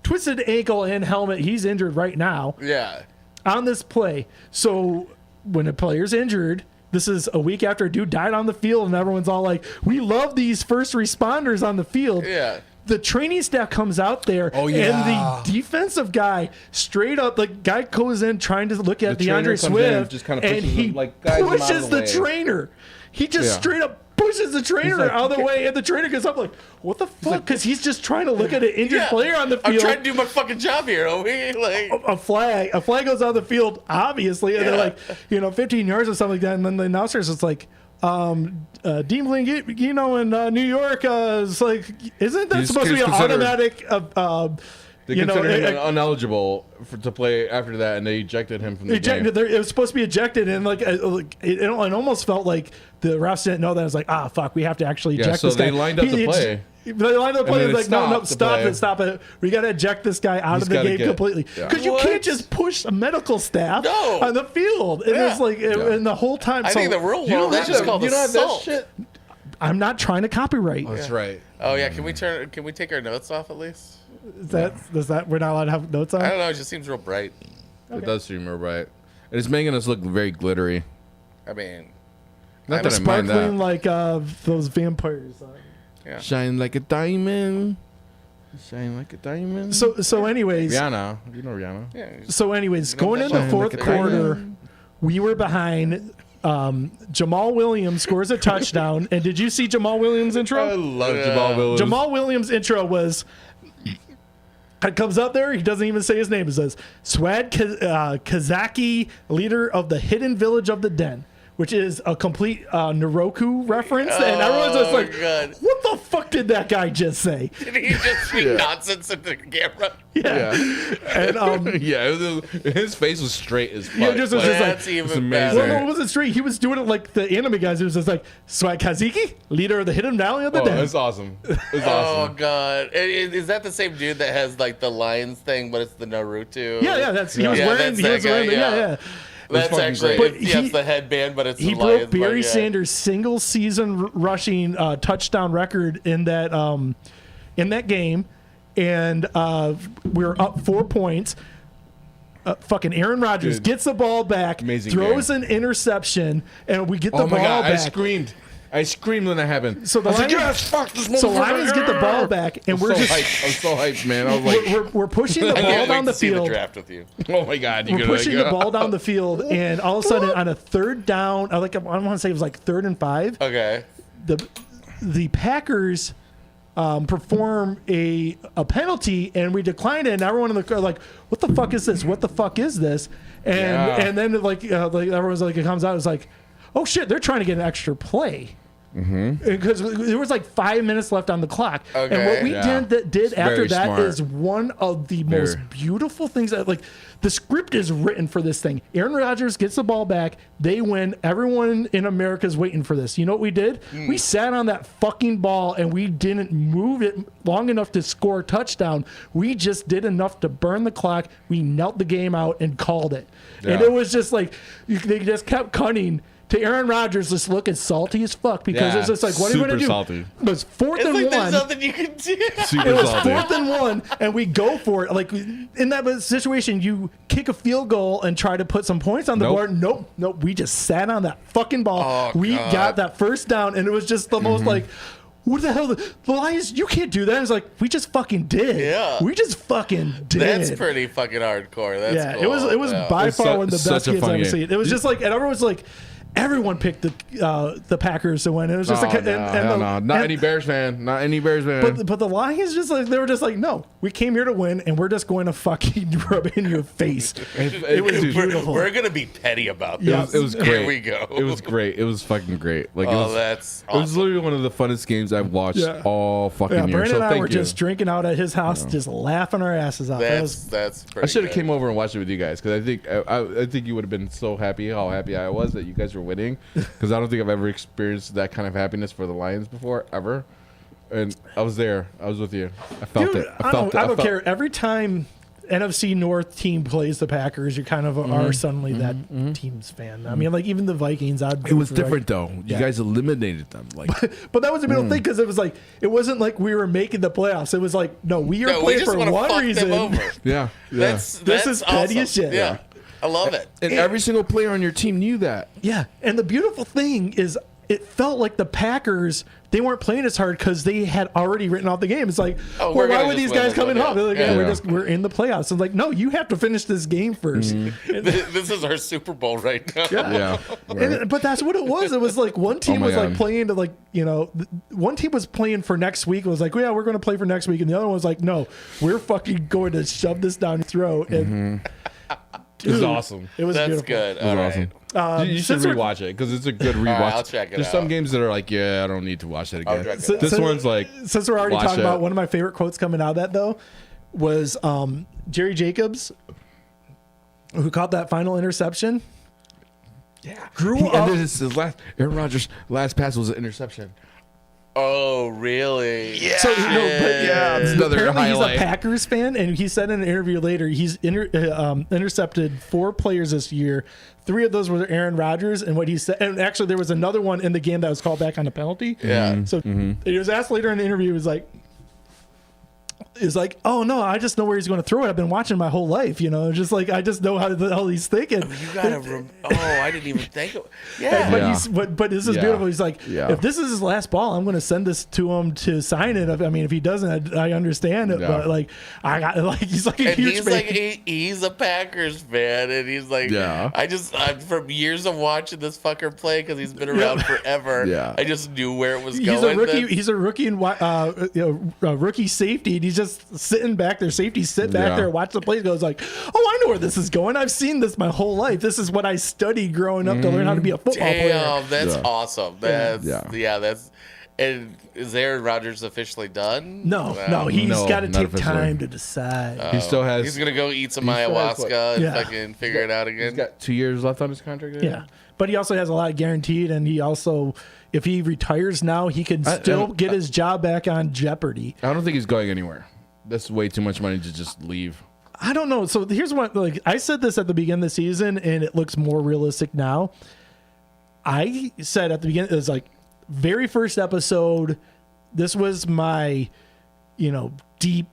Speaker 2: twisted ankle and helmet. He's injured right now
Speaker 3: Yeah.
Speaker 2: on this play. So when a player's injured, this is a week after a dude died on the field, and everyone's all like, "We love these first responders on the field."
Speaker 3: Yeah.
Speaker 2: The training staff comes out there,
Speaker 4: Oh, yeah.
Speaker 2: and the defensive guy straight up, the guy goes in trying to look at
Speaker 4: The trainer
Speaker 2: DeAndre
Speaker 4: comes in
Speaker 2: Swift,
Speaker 4: and just kinda
Speaker 2: and
Speaker 4: pushes
Speaker 2: he
Speaker 4: him, like, guides him out of
Speaker 2: pushes
Speaker 4: the
Speaker 2: the
Speaker 4: way.
Speaker 2: trainer. He just
Speaker 4: Yeah.
Speaker 2: straight up pushes the trainer
Speaker 4: like,
Speaker 2: out of the way, and the trainer gets up like, "What the fuck?" Because he's just trying to look at an injured
Speaker 3: Yeah.
Speaker 2: player on the
Speaker 3: I'm
Speaker 2: field.
Speaker 3: trying to do my fucking job here, homie. Like,
Speaker 2: A flag goes on the field, obviously, and they're
Speaker 3: Yeah.
Speaker 2: like, 15 yards or something like that. And then the announcers, it's like, Dean Blanchino in New York, it's like, isn't that
Speaker 4: He's
Speaker 2: supposed to be an
Speaker 4: considered-
Speaker 2: automatic,
Speaker 4: They
Speaker 2: you know,
Speaker 4: considered him ineligible to play after that, and they ejected him from the
Speaker 2: ejected?
Speaker 4: game.
Speaker 2: It was supposed to be ejected, and it almost felt like the refs didn't know that. It was like, fuck, we have to actually eject
Speaker 4: so
Speaker 2: this guy.
Speaker 4: they lined up to play.
Speaker 2: They lined up to play.
Speaker 4: then
Speaker 2: It's
Speaker 4: it
Speaker 2: like, no,
Speaker 4: stopped to
Speaker 2: stop
Speaker 4: play.
Speaker 2: it. We got to eject this guy out
Speaker 4: He's
Speaker 2: of the
Speaker 4: gotta
Speaker 2: game
Speaker 4: get-
Speaker 2: completely.
Speaker 4: yeah.
Speaker 2: Because you
Speaker 3: What?
Speaker 2: can't just push a medical staff
Speaker 3: No.
Speaker 2: on the field. And
Speaker 3: Yeah.
Speaker 2: it's like, and the whole time.
Speaker 3: I
Speaker 2: so
Speaker 3: think the real
Speaker 4: You don't
Speaker 3: world, that's
Speaker 4: have
Speaker 3: just
Speaker 4: that-
Speaker 3: called
Speaker 4: you don't have that
Speaker 3: assault.
Speaker 4: shit.
Speaker 2: I'm not trying to copyright.
Speaker 4: That's right.
Speaker 3: Oh yeah, can we take our notes off at least?
Speaker 2: Is that we're not allowed to have notes on?
Speaker 3: I don't know. It just seems real bright.
Speaker 4: It does seem real bright. And it's making us look very glittery.
Speaker 3: I mean,
Speaker 4: Not that I mind
Speaker 2: Sparkling
Speaker 4: that.
Speaker 2: like those vampires.
Speaker 3: yeah.
Speaker 4: Shine like a diamond. Shine like a diamond.
Speaker 2: So anyways,
Speaker 4: Rihanna. You know Rihanna.
Speaker 3: Yeah.
Speaker 2: So, anyways,
Speaker 3: know,
Speaker 2: going
Speaker 3: that's
Speaker 2: into the
Speaker 4: fine,
Speaker 2: fourth
Speaker 4: like a
Speaker 2: quarter,
Speaker 4: diamond.
Speaker 2: we were behind. Jamal Williams scores a touchdown. And did you see Jamal Williams'
Speaker 4: I
Speaker 2: intro?
Speaker 4: love
Speaker 3: Yeah.
Speaker 4: Jamal Williams.
Speaker 2: Jamal Williams' intro was. It comes up there. He doesn't even say his name. It says Swad Kazaki, leader of the hidden village of the Den, which is a complete Naroku reference. And everyone's just like,
Speaker 3: God.
Speaker 2: what the fuck did that guy just say?
Speaker 3: Did he just speak nonsense into the camera?
Speaker 2: Yeah. And
Speaker 4: yeah, his face was straight as fuck.
Speaker 2: Yeah, just was
Speaker 4: Like,
Speaker 2: just like-
Speaker 3: That's even
Speaker 4: amazing.
Speaker 3: better.
Speaker 2: well, no, it wasn't straight. He was doing it like the anime guys. It was just like Swag Kaziki, leader of the hidden valley of the
Speaker 4: oh,
Speaker 2: Den.
Speaker 4: it's awesome. It's
Speaker 3: Oh
Speaker 4: awesome.
Speaker 3: god, is that the same dude that has like the lions thing, but it's the Naruto?
Speaker 2: Yeah, that's he was
Speaker 3: Yeah,
Speaker 2: wearing.
Speaker 3: that's
Speaker 2: He
Speaker 3: that
Speaker 2: was wearing.
Speaker 3: guy,
Speaker 2: Yeah,
Speaker 3: yeah.
Speaker 2: yeah.
Speaker 3: That's
Speaker 4: fucking
Speaker 3: actually
Speaker 4: great.
Speaker 2: But
Speaker 3: it's
Speaker 2: he-
Speaker 3: the headband, but it's
Speaker 2: He
Speaker 3: the
Speaker 2: broke
Speaker 3: lions.
Speaker 2: Barry
Speaker 3: like, yeah.
Speaker 2: Sanders' single season rushing touchdown record in that game, and we were up 4 points. Fucking Aaron Rodgers
Speaker 4: Dude.
Speaker 2: gets the ball back,
Speaker 4: Amazing
Speaker 2: throws
Speaker 4: game.
Speaker 2: an interception, and we get the
Speaker 4: Oh my
Speaker 2: ball
Speaker 4: god,
Speaker 2: back.
Speaker 4: I screamed when that happened.
Speaker 2: So the
Speaker 4: I was like,
Speaker 2: Lions-
Speaker 4: yes, fuck this
Speaker 2: So
Speaker 4: motherfucker.
Speaker 2: Lions get the ball back, and
Speaker 4: I'm
Speaker 2: we're
Speaker 4: so
Speaker 2: just
Speaker 4: hyped. I'm so hyped, man. I was like,
Speaker 2: we're pushing the
Speaker 3: I
Speaker 2: ball
Speaker 3: can't wait
Speaker 2: down
Speaker 3: to
Speaker 2: the
Speaker 3: see the
Speaker 2: field.
Speaker 3: draft with you.
Speaker 4: oh my god,
Speaker 2: We're pushing the ball down the field, and all of a sudden, on a third down, I want to say it was like 3rd and 5.
Speaker 3: Okay.
Speaker 2: The Packers perform a penalty, and we declined it, and everyone in the car like, what the fuck is this? What the fuck is this? And
Speaker 4: Yeah.
Speaker 2: and then like everyone's like, it comes out, it's like, oh shit, they're trying to get an extra play. Because there was like 5 minutes left on the clock, and what
Speaker 3: Okay.
Speaker 2: we
Speaker 4: Yeah.
Speaker 2: did after
Speaker 4: very
Speaker 2: that
Speaker 4: smart.
Speaker 2: is one of the most beautiful things that, like, the script is written for this thing. Aaron Rodgers gets the ball back, they win. Everyone in America is waiting for this. You know what we did? We sat on that fucking ball and we didn't move it long enough to score a touchdown. We just did enough to burn the clock. We knelt the game out and called it. And
Speaker 4: Yeah.
Speaker 2: it was just like they just kept cutting to Aaron Rodgers just looking salty as fuck because
Speaker 4: Yeah,
Speaker 2: it's just like, what are you going to
Speaker 4: super
Speaker 2: do?
Speaker 4: salty.
Speaker 2: It was 4th
Speaker 3: It's
Speaker 2: and
Speaker 3: like there's
Speaker 2: 1.
Speaker 3: nothing you can do.
Speaker 4: Super
Speaker 2: It was
Speaker 4: salty.
Speaker 2: 4th and 1, and we go for it. Like, in that situation, you kick a field goal and try to put some points on the
Speaker 4: Nope.
Speaker 2: board. Nope. We just sat on that fucking ball.
Speaker 3: Oh,
Speaker 2: We
Speaker 3: God.
Speaker 2: got that first down, and it was just the most
Speaker 4: Mm-hmm.
Speaker 2: like, what the hell? The Lions, you can't do that. It's like, we just fucking did.
Speaker 3: Yeah.
Speaker 2: We just fucking did.
Speaker 3: That's pretty fucking hardcore. That's
Speaker 2: Yeah,
Speaker 3: cool.
Speaker 2: it was
Speaker 3: Yeah.
Speaker 2: by
Speaker 4: It's
Speaker 2: far one of the
Speaker 4: such
Speaker 2: best
Speaker 4: a
Speaker 2: games I've
Speaker 4: fun
Speaker 2: ever
Speaker 4: game.
Speaker 2: seen. It was just like, and everyone was like, everyone picked the Packers to win. It was just
Speaker 4: not any Bears fan. Not any Bears fan.
Speaker 2: But the Lions just like they were just like, no, we came here to win, and we're just going to fucking rub it in your face. It was beautiful.
Speaker 3: We're gonna be petty about
Speaker 2: Yeah.
Speaker 3: this.
Speaker 4: It was great.
Speaker 3: Here we go.
Speaker 4: It was great. It was fucking great. Like it was,
Speaker 3: that's
Speaker 4: it was
Speaker 3: awesome.
Speaker 4: literally one of the funnest games I've watched all fucking
Speaker 2: Yeah,
Speaker 4: year.
Speaker 2: Brandon
Speaker 4: So
Speaker 2: and I
Speaker 4: thank
Speaker 2: were
Speaker 4: you.
Speaker 2: just drinking out at his house, just laughing our asses off.
Speaker 3: That's pretty
Speaker 4: I should have
Speaker 3: good.
Speaker 4: came over and watched it with you guys because I think I think you would have been so happy how happy I was that you guys were winning because I don't think I've ever experienced that kind of happiness for the Lions before ever. And I was there. I was with you. I felt
Speaker 2: Dude,
Speaker 4: it.
Speaker 2: I don't care. Every time NFC North team plays the Packers, you kind of are suddenly that team's fan. I mean, like even the Vikings.
Speaker 4: It was different though. You guys eliminated them. Like,
Speaker 2: but that was a middle thing because it was like it wasn't like we were making the playoffs. It was like no, we are
Speaker 3: No, we
Speaker 2: playing
Speaker 3: just
Speaker 2: for
Speaker 3: want to
Speaker 2: one
Speaker 3: fuck
Speaker 2: reason.
Speaker 3: them over.
Speaker 4: yeah.
Speaker 3: This
Speaker 2: is petty as shit.
Speaker 3: Yeah. I love it.
Speaker 4: And every single player on your team knew that.
Speaker 2: Yeah, and the beautiful thing is, it felt like the Packers, they weren't playing as hard because they had already written off the game. It's like,
Speaker 3: Oh,
Speaker 2: well,
Speaker 3: we're
Speaker 2: why
Speaker 3: gonna
Speaker 2: were
Speaker 3: just
Speaker 2: these
Speaker 3: win
Speaker 2: guys
Speaker 3: this
Speaker 2: coming
Speaker 3: one,
Speaker 2: off?
Speaker 3: yeah.
Speaker 2: They're like,
Speaker 3: Yeah.
Speaker 2: we're in the playoffs. I'm like, no, you have to finish this game first.
Speaker 3: This is our Super Bowl right now.
Speaker 4: Yeah.
Speaker 2: But that's what it was. It was like one team
Speaker 4: my
Speaker 2: was like
Speaker 4: God.
Speaker 2: playing to one team was playing for next week. It was like, yeah, we're going to play for next week, and the other one was like, no, we're fucking going to shove this down your throat. And
Speaker 4: It was awesome.
Speaker 2: it was
Speaker 3: That's
Speaker 2: beautiful.
Speaker 3: good.
Speaker 4: It was
Speaker 3: All
Speaker 4: awesome.
Speaker 3: right.
Speaker 4: You should
Speaker 2: since we're-
Speaker 4: rewatch it because it's a good rewatch.
Speaker 3: right, I'll check it
Speaker 4: There's
Speaker 3: out.
Speaker 4: some games that are like, yeah, I don't need to watch that again.
Speaker 3: check it out.
Speaker 4: This one's like,
Speaker 2: Since we're already
Speaker 4: watch
Speaker 2: talking
Speaker 4: it.
Speaker 2: about one of my favorite quotes coming out of that though was Jerry Jacobs, who caught that final interception. Yeah, grew
Speaker 4: He
Speaker 2: up.
Speaker 4: ended his last. Aaron Rodgers' last pass was an interception.
Speaker 3: Oh, really? Yeah.
Speaker 2: So
Speaker 4: it's another
Speaker 2: apparently
Speaker 4: highlight.
Speaker 2: he's a Packers fan, and he said in an interview later he's intercepted 4 players this year. 3 of those were Aaron Rodgers, and what he said, and actually there was another one in the game that was called back on a penalty.
Speaker 3: Yeah.
Speaker 2: So he was asked later in the interview, he was like, oh no, I just know where he's going to throw it. I've been watching my whole life, just like I just know how the hell he's thinking.
Speaker 3: You gotta. I didn't even think of. Yeah.
Speaker 2: But
Speaker 4: Yeah.
Speaker 2: but this is
Speaker 4: Yeah.
Speaker 2: beautiful. He's like,
Speaker 4: Yeah.
Speaker 2: if this is his last ball, I'm going to send this to him to sign it. I mean, if he doesn't, I understand it.
Speaker 4: Yeah.
Speaker 2: But like, I got like he's like a
Speaker 3: And
Speaker 2: huge
Speaker 3: he's
Speaker 2: fan.
Speaker 3: like he's a Packers fan, and he's like,
Speaker 4: Yeah.
Speaker 3: I'm from years of watching this fucker play because he's been around forever.
Speaker 4: Yeah.
Speaker 3: I just knew where it was
Speaker 2: He's
Speaker 3: going.
Speaker 2: a rookie.
Speaker 3: then.
Speaker 2: He's a rookie and rookie safety, and he's just sitting back there. Safeties sit back
Speaker 4: Yeah.
Speaker 2: there, watch the plays. Goes like, oh, I know where this is going. I've seen this my whole life. This is what I studied growing up to learn how to be a football player.
Speaker 3: Damn, that's
Speaker 4: Yeah.
Speaker 3: awesome. That's
Speaker 4: Yeah.
Speaker 3: that's. And is Aaron Rodgers officially done?
Speaker 2: No,
Speaker 3: Wow.
Speaker 2: he's
Speaker 4: No,
Speaker 2: got to
Speaker 4: not
Speaker 2: take
Speaker 4: officially.
Speaker 2: time to decide.
Speaker 4: He still has.
Speaker 3: He's gonna go eat some
Speaker 4: He still has what?
Speaker 3: ayahuasca and
Speaker 2: Yeah.
Speaker 3: fucking figure it out again.
Speaker 4: He's got 2 years left on his contract.
Speaker 2: Yeah. But he also has a lot guaranteed, and he also, if he retires now, he can still get his job back on Jeopardy.
Speaker 4: I don't think he's going anywhere. That's way too much money to just leave.
Speaker 2: I don't know. So here's what, like, I said this at the beginning of the season, and it looks more realistic now. I said at the beginning, it was like very first episode. This was my, deep,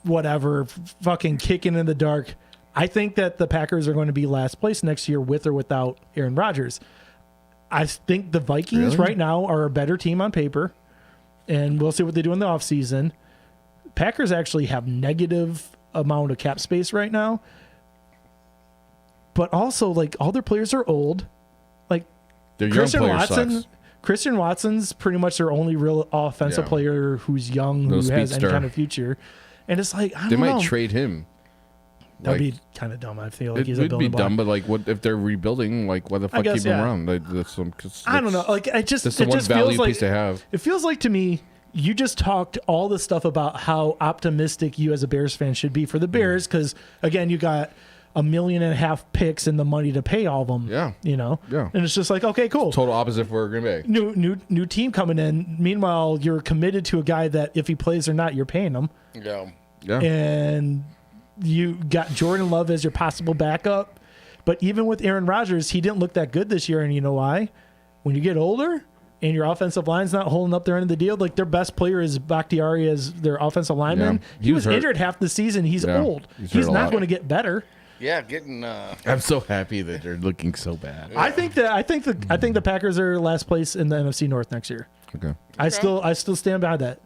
Speaker 2: whatever, fucking kicking in the dark. I think that the Packers are going to be last place next year with or without Aaron Rodgers. I think the Vikings
Speaker 4: Really?
Speaker 2: right now are a better team on paper, and we'll see what they do in the offseason. Packers actually have negative amount of cap space right now. But also, like, all their players are old. Like,
Speaker 4: Their young
Speaker 2: Christian
Speaker 4: player
Speaker 2: Watson.
Speaker 4: sucks.
Speaker 2: Christian Watson's pretty much their only real offensive
Speaker 4: Yeah.
Speaker 2: player who's young, who
Speaker 4: Little
Speaker 2: has any
Speaker 4: speedster.
Speaker 2: kind of future. And it's like, I
Speaker 4: They
Speaker 2: don't
Speaker 4: might
Speaker 2: know.
Speaker 4: trade him.
Speaker 2: That'd
Speaker 4: Like,
Speaker 2: be kind of dumb. I feel like
Speaker 4: it
Speaker 2: he's a
Speaker 4: would be
Speaker 2: building block.
Speaker 4: dumb, but like, what if they're rebuilding? Like, why the fuck
Speaker 2: guess,
Speaker 4: keep him
Speaker 2: yeah.
Speaker 4: around? Like, that's some.
Speaker 2: I don't know. Like, I just,
Speaker 4: That's the
Speaker 2: it
Speaker 4: one
Speaker 2: just
Speaker 4: value
Speaker 2: feels like
Speaker 4: piece they have.
Speaker 2: it feels like to me, you just talked all the stuff about how optimistic you as a Bears fan should be for the Bears, because again, you got $1.5 million picks and the money to pay all of them.
Speaker 4: Yeah. Yeah.
Speaker 2: And it's just like, okay, cool.
Speaker 4: Total opposite for Green Bay.
Speaker 2: New team coming in. Meanwhile, you're committed to a guy that if he plays or not, you're paying him.
Speaker 3: Yeah.
Speaker 4: Yeah.
Speaker 2: And you got Jordan Love as your possible backup. But even with Aaron Rodgers, he didn't look that good this year. And you know why? When you get older and your offensive line's not holding up their end of the deal, like their best player is Bakhtiari as their offensive lineman.
Speaker 4: Yeah.
Speaker 2: He was
Speaker 4: hurt.
Speaker 2: injured half the season. He's
Speaker 4: Yeah.
Speaker 2: old.
Speaker 4: He's
Speaker 2: He's
Speaker 4: hurt a
Speaker 2: not
Speaker 4: lot.
Speaker 2: going to get better.
Speaker 3: Yeah, getting.
Speaker 4: I'm so happy that they're looking so bad.
Speaker 2: I think the Packers are last place in the NFC North next year.
Speaker 4: Okay.
Speaker 2: I still stand by that.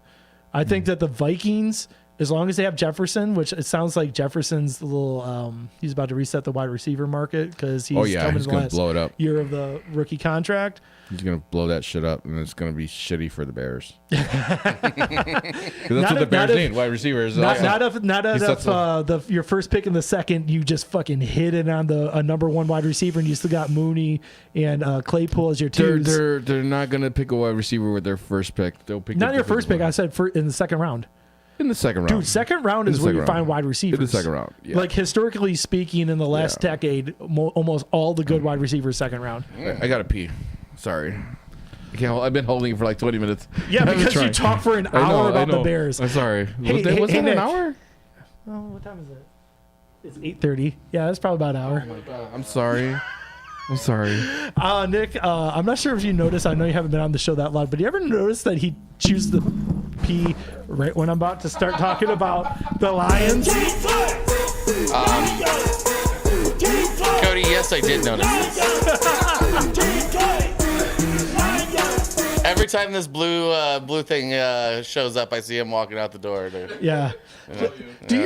Speaker 2: I think that the Vikings as long as they have Jefferson, which it sounds like Jefferson's a little, he's about to reset the wide receiver market because he's coming
Speaker 4: he's
Speaker 2: to the
Speaker 4: gonna
Speaker 2: last
Speaker 4: blow it up.
Speaker 2: year of the rookie contract.
Speaker 4: He's gonna blow that shit up, and it's gonna be shitty for the Bears. Because that's
Speaker 2: Not
Speaker 4: what the
Speaker 2: if-
Speaker 4: Bears
Speaker 2: not if-
Speaker 4: need. Wide receivers.
Speaker 2: Not,
Speaker 4: Also.
Speaker 2: not
Speaker 4: He
Speaker 2: if
Speaker 4: sets the-
Speaker 2: your first pick in the second, you just fucking hit it on a number one wide receiver, and you still got Mooney and Claypool as your twos.
Speaker 4: They're not gonna pick a wide receiver with their first pick. They'll pick
Speaker 2: Not
Speaker 4: the
Speaker 2: your first pick. I
Speaker 4: defensive
Speaker 2: said in the second round.
Speaker 4: in the second round.
Speaker 2: Dude, second round
Speaker 4: In
Speaker 2: is
Speaker 4: the
Speaker 2: where
Speaker 4: second
Speaker 2: you find
Speaker 4: round.
Speaker 2: wide receivers.
Speaker 4: In the second round, yeah.
Speaker 2: Like historically speaking, in the last
Speaker 4: Yeah.
Speaker 2: decade, almost all the good wide receivers second round.
Speaker 4: I gotta pee. Sorry. I can't, I've been holding it for like 20 minutes.
Speaker 2: Yeah,
Speaker 4: I've been
Speaker 2: because you
Speaker 4: trying.
Speaker 2: talk for an
Speaker 4: I know,
Speaker 2: hour
Speaker 4: I
Speaker 2: about the
Speaker 4: know.
Speaker 2: Bears.
Speaker 4: I'm sorry.
Speaker 2: Hey,
Speaker 4: was that,
Speaker 2: hey,
Speaker 4: was
Speaker 2: hey,
Speaker 4: that an
Speaker 2: Nick.
Speaker 4: hour?
Speaker 2: Oh, what time is it? It's 8:30. Yeah, that's probably about an hour.
Speaker 4: I'm sorry. I'm sorry.
Speaker 2: Nick, I'm not sure if you noticed. I know you haven't been on the show that long, but you ever notice that he chooses to pee right when I'm about to start talking about the Lions?
Speaker 3: Cody, yes, I did notice this. Every time this blue thing shows up, I see him walking out the door. Dude.
Speaker 2: Yeah. Do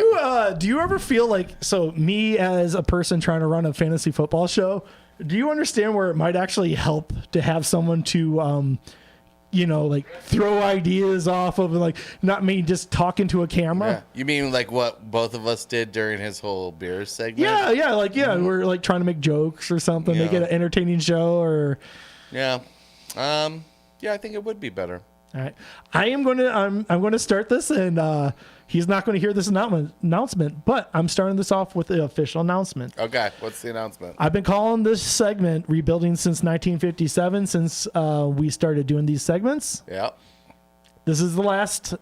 Speaker 2: you ever feel like, so me as a person trying to run a fantasy football show, do you understand where it might actually help to have someone to like throw ideas off of, like, not me just talking to a camera?
Speaker 3: Yeah. You mean like what both of us did during his whole beer segment?
Speaker 2: Yeah, we're like trying to make jokes or something, make it
Speaker 3: Yeah.
Speaker 2: an entertaining show, or
Speaker 3: Yeah. Yeah, I think it would be better.
Speaker 2: all right. I'm going to start this, and he's not going to hear this announcement, but I'm starting this off with the official announcement.
Speaker 3: Okay, what's the announcement?
Speaker 2: I've been calling this segment Rebuilding since 1957, since we started doing these segments.
Speaker 3: Yeah.
Speaker 2: This is the last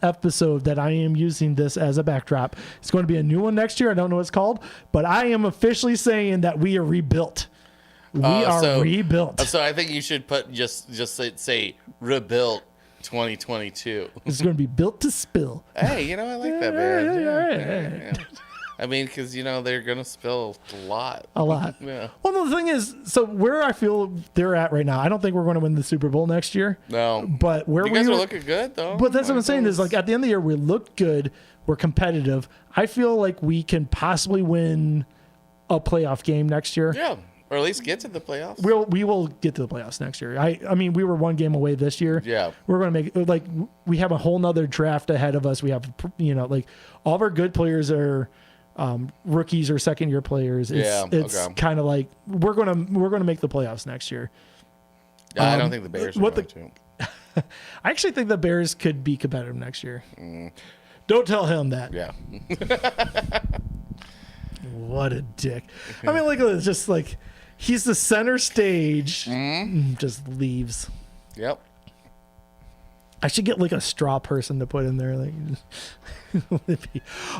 Speaker 2: episode that I am using this as a backdrop. It's going to be a new one next year. I don't know what it's called, but I am officially saying that we are rebuilt. We are rebuilt.
Speaker 3: So I think you should put just say rebuilt 2022.
Speaker 2: It's going to be built to spill.
Speaker 3: Hey, I like that, man.
Speaker 2: Yeah.
Speaker 3: I mean, because they're gonna spill a lot.
Speaker 2: A lot.
Speaker 3: Yeah.
Speaker 2: Well, the thing is, so where I feel they're at right now, I don't think we're going to win the Super Bowl next year.
Speaker 3: No.
Speaker 2: But where
Speaker 3: You
Speaker 2: we
Speaker 3: guys
Speaker 2: were
Speaker 3: are looking good though.
Speaker 2: But that's what I'm saying is, like, at the end of the year, we look good. We're competitive. I feel like we can possibly win a playoff game next year.
Speaker 3: Yeah, or at least get to the playoffs.
Speaker 2: We will get to the playoffs next year. I mean, we were one game away this year.
Speaker 3: Yeah.
Speaker 2: We're going to make, like, we have a whole nother draft ahead of us. We have, like, all of our good players are rookies or second year players. It's
Speaker 3: okay.
Speaker 2: kind of like we're gonna make the playoffs next year.
Speaker 3: Yeah, I don't think the Bears are
Speaker 2: what
Speaker 3: going to.
Speaker 2: I actually think the Bears could be competitive next year. Don't tell him that.
Speaker 3: Yeah.
Speaker 2: What a dick. I mean, look at this. Just like he's the center stage, just leaves.
Speaker 3: Yep.
Speaker 2: I should get like a straw person to put in there. Like,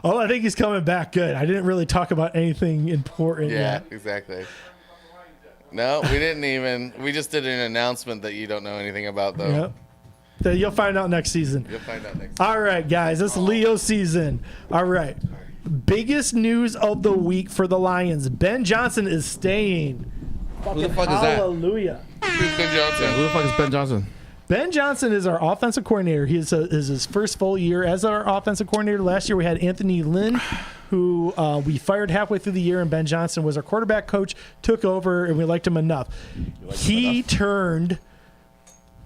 Speaker 2: oh, I think he's coming back good. I didn't really talk about anything important
Speaker 3: Yeah,
Speaker 2: yet.
Speaker 3: exactly. No, we didn't even. We just did an announcement that you don't know anything about, though.
Speaker 2: Yep. That you'll find out next season.
Speaker 3: You'll find out next.
Speaker 2: All right, guys, it's Leo season. All right. Biggest news of the week for the Lions. Ben Johnson is staying.
Speaker 4: Who the fuck is that?
Speaker 2: Hallelujah.
Speaker 3: Who's Ben Johnson?
Speaker 4: Who the fuck is Ben Johnson?
Speaker 2: Ben Johnson is our offensive coordinator. He is his first full year as our offensive coordinator. Last year we had Anthony Lynn, who we fired halfway through the year, and Ben Johnson was our quarterback coach, took over, and we liked him enough. He turned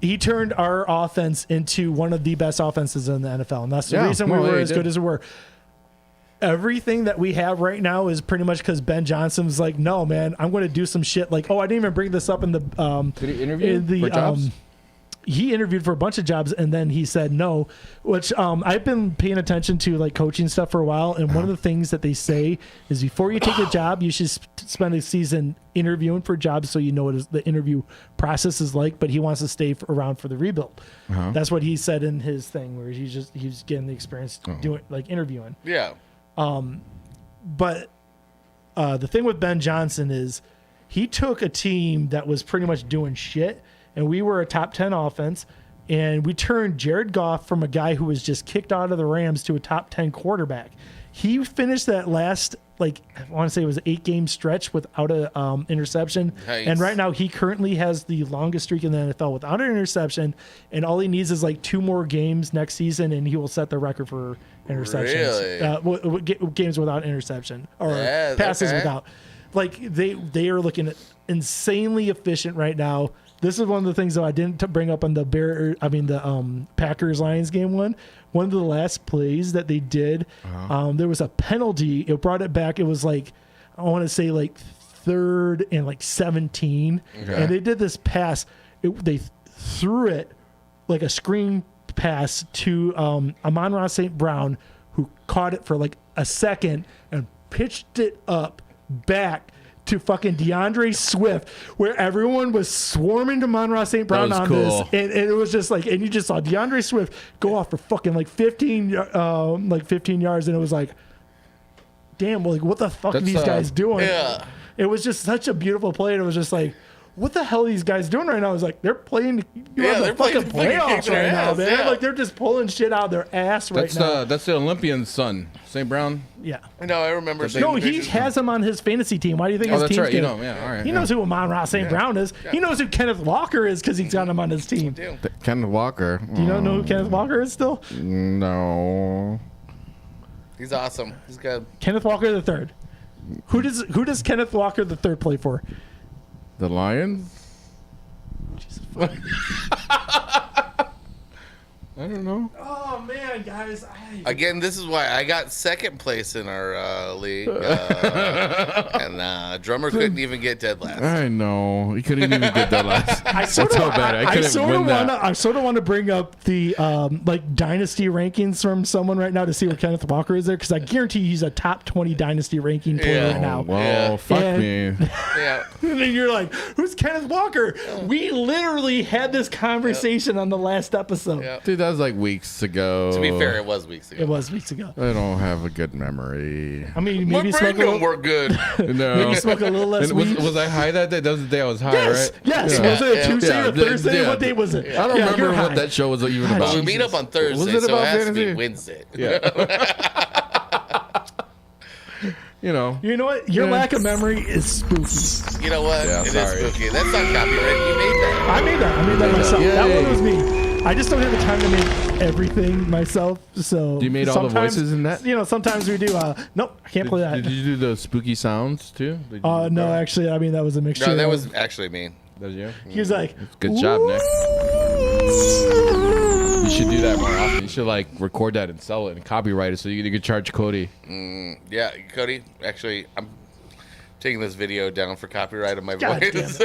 Speaker 2: our offense into one of the best offenses in the NFL, and that's the reason we were as good as we were. Everything that we have right now is pretty much because Ben Johnson was like, no, man, I'm going to do some shit. Like, I didn't even bring this up in the
Speaker 4: Did he interview for jobs?
Speaker 2: He interviewed for a bunch of jobs, and then he said no, which I've been paying attention to, like, coaching stuff for a while, and one of the things that they say is before you take a job, you should spend a season interviewing for jobs so you know what the interview process is like, but he wants to stay around for the rebuild. That's what he said in his thing, where he's getting the experience doing, like, interviewing.
Speaker 3: Yeah.
Speaker 2: But the thing with Ben Johnson is he took a team that was pretty much doing shit, and we were a top 10 offense, and we turned Jared Goff from a guy who was just kicked out of the Rams to a top 10 quarterback. He finished that last like I want to say it was an 8-game stretch without a interception.
Speaker 3: Nice.
Speaker 2: And right now he currently has the longest streak in the NFL without an interception. And all he needs is like 2 more games next season, and he will set the record for interceptions.
Speaker 3: Really?
Speaker 2: Games without interception or
Speaker 3: Yeah,
Speaker 2: passes
Speaker 3: okay.
Speaker 2: without. Like they are looking insanely efficient right now. This is one of the things that I didn't bring up on the Packers Lions game one. One of the last plays that they did, there was a penalty. It brought it back. It was like, I want to say like 3rd and like 17.
Speaker 3: Okay.
Speaker 2: And they did this pass. They threw it like a screen pass to Amon-Ra St. Brown, who caught it for like a second and pitched it up back to fucking DeAndre Swift, where everyone was swarming to Amon-Ra St. Brown
Speaker 4: was
Speaker 2: on
Speaker 4: cool.
Speaker 2: this, and it was just like, and you just saw DeAndre Swift go off for fucking like 15 yards, and it was like, damn, well, like what the fuck are
Speaker 4: That's,
Speaker 2: these guys doing?
Speaker 3: Yeah.
Speaker 2: It was just such a beautiful play, and it was just like, what the hell are these guys doing right now? It's like they're playing
Speaker 3: they're
Speaker 2: fucking
Speaker 3: playing
Speaker 2: playoffs
Speaker 3: kick their
Speaker 2: right now,
Speaker 3: ass,
Speaker 2: man.
Speaker 3: yeah.
Speaker 2: Like they're just pulling shit out of their ass right now.
Speaker 4: That's the Olympian's son, St. Brown.
Speaker 2: Yeah.
Speaker 3: No, I remember. seeing
Speaker 2: No,
Speaker 3: the
Speaker 2: he
Speaker 3: pictures.
Speaker 2: has him on his fantasy team. Why do you think
Speaker 4: Oh,
Speaker 2: his
Speaker 4: that's
Speaker 2: team's
Speaker 4: right. You
Speaker 2: good?
Speaker 4: know, yeah, all right.
Speaker 2: He knows who Amon-Ra St. Brown is. He knows who Kenneth Walker is because he's got him on his team. Do
Speaker 4: Kenneth Walker.
Speaker 2: you not know who Kenneth Walker is still?
Speaker 4: No.
Speaker 3: He's awesome. He's good.
Speaker 2: Kenneth Walker the third. Who does Kenneth Walker the third play for?
Speaker 4: The Lions? I don't know.
Speaker 2: Oh man, guys!
Speaker 3: Again, this is why I got second place in our league, and Drummer couldn't even get dead last.
Speaker 4: I know. He couldn't even get that last.
Speaker 2: I sort
Speaker 4: so bad. I couldn't win that.
Speaker 2: I sort of want to bring up the like dynasty rankings from someone right now to see where Kenneth Walker is there, because I guarantee he's a top 20 dynasty ranking player
Speaker 3: Yeah.
Speaker 2: right now.
Speaker 4: Well,
Speaker 3: Yeah.
Speaker 4: fuck
Speaker 2: And-
Speaker 4: me.
Speaker 3: Yeah,
Speaker 2: And then you're like, who's Kenneth Walker? We literally had this conversation on the last episode.
Speaker 3: yeah.
Speaker 4: Dude, that was like weeks ago.
Speaker 3: To be fair, it was weeks ago.
Speaker 2: It was weeks ago.
Speaker 4: I don't have a good memory.
Speaker 2: I mean,
Speaker 3: My
Speaker 2: maybe
Speaker 3: brain
Speaker 2: smoke a
Speaker 3: don't
Speaker 2: little,
Speaker 3: work good.
Speaker 4: No.
Speaker 2: maybe smoke a little less
Speaker 4: And was,
Speaker 2: weed.
Speaker 4: was I high that day? That was the day I was high,
Speaker 2: Yes,
Speaker 4: right?
Speaker 2: yes.
Speaker 4: Yeah.
Speaker 2: Was it a
Speaker 3: Yeah.
Speaker 2: Tuesday
Speaker 4: Yeah,
Speaker 2: or Thursday?
Speaker 4: yeah.
Speaker 2: What day was it?
Speaker 4: I don't
Speaker 2: Yeah,
Speaker 4: remember
Speaker 2: you're
Speaker 4: what
Speaker 2: high.
Speaker 4: that show was even
Speaker 2: God,
Speaker 4: about.
Speaker 3: Well, we meet up on Thursday,
Speaker 4: it
Speaker 3: so
Speaker 4: about
Speaker 3: it has to be
Speaker 4: fantasy?
Speaker 3: Wednesday.
Speaker 4: You know.
Speaker 2: You know what? Your
Speaker 4: Yeah.
Speaker 2: lack of memory is spooky.
Speaker 3: You know what?
Speaker 4: Yeah,
Speaker 3: It is
Speaker 4: sorry.
Speaker 3: spooky. That's not copyright. You made that.
Speaker 2: I made that myself.
Speaker 4: Yay.
Speaker 2: That one was me. I just don't have the time to make everything myself. So
Speaker 4: You made all the
Speaker 2: sometimes-
Speaker 4: voices in that?
Speaker 2: You know, sometimes we do. Nope, I can't play that.
Speaker 4: Did you do the spooky sounds too? Did you do
Speaker 2: No,
Speaker 4: that?
Speaker 2: actually, I mean that was a mixture.
Speaker 3: No, that
Speaker 2: of-
Speaker 3: was actually me.
Speaker 4: That was you?
Speaker 2: He was like,
Speaker 4: Good job, Nick.
Speaker 2: "Ooh."
Speaker 4: You should do that more often. You should like record that and sell it and copyright it so you could charge Cody.
Speaker 3: Yeah, Cody. Actually, I'm taking this video down for copyright of my
Speaker 2: God
Speaker 3: voice.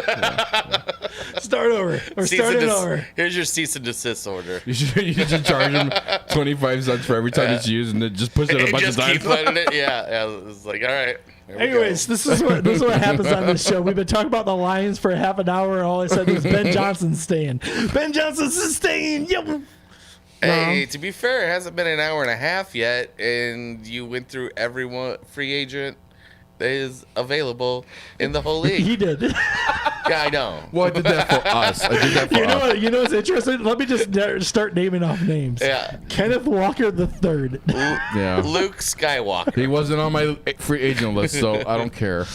Speaker 2: Start over. Or
Speaker 3: Cease
Speaker 2: start
Speaker 3: and
Speaker 2: it
Speaker 3: des-
Speaker 2: over.
Speaker 3: Here's your cease and desist order.
Speaker 4: You should charge him 25 cents for every time it's used and then just push it a
Speaker 3: And
Speaker 4: bunch of
Speaker 3: just
Speaker 4: times.
Speaker 3: keep letting it. Yeah. It's like, all right. here we
Speaker 2: Anyways,
Speaker 3: go.
Speaker 2: this is what happens on this show. We've been talking about the Lions for half an hour. All I said was Ben Johnson's staying. Ben Johnson's staying. Yep.
Speaker 3: Hey, to be fair, it hasn't been an hour and a half yet, and you went through every free agent that is available in the whole league.
Speaker 2: He did.
Speaker 3: Yeah, I know.
Speaker 4: Well, I did that for us. I did that for
Speaker 2: You know
Speaker 4: us.
Speaker 2: what? You know what's interesting? Let me just start naming off names.
Speaker 3: Yeah.
Speaker 2: Kenneth Walker the third.
Speaker 4: Yeah.
Speaker 3: Luke Skywalker.
Speaker 4: He wasn't on my free agent list, so I don't care.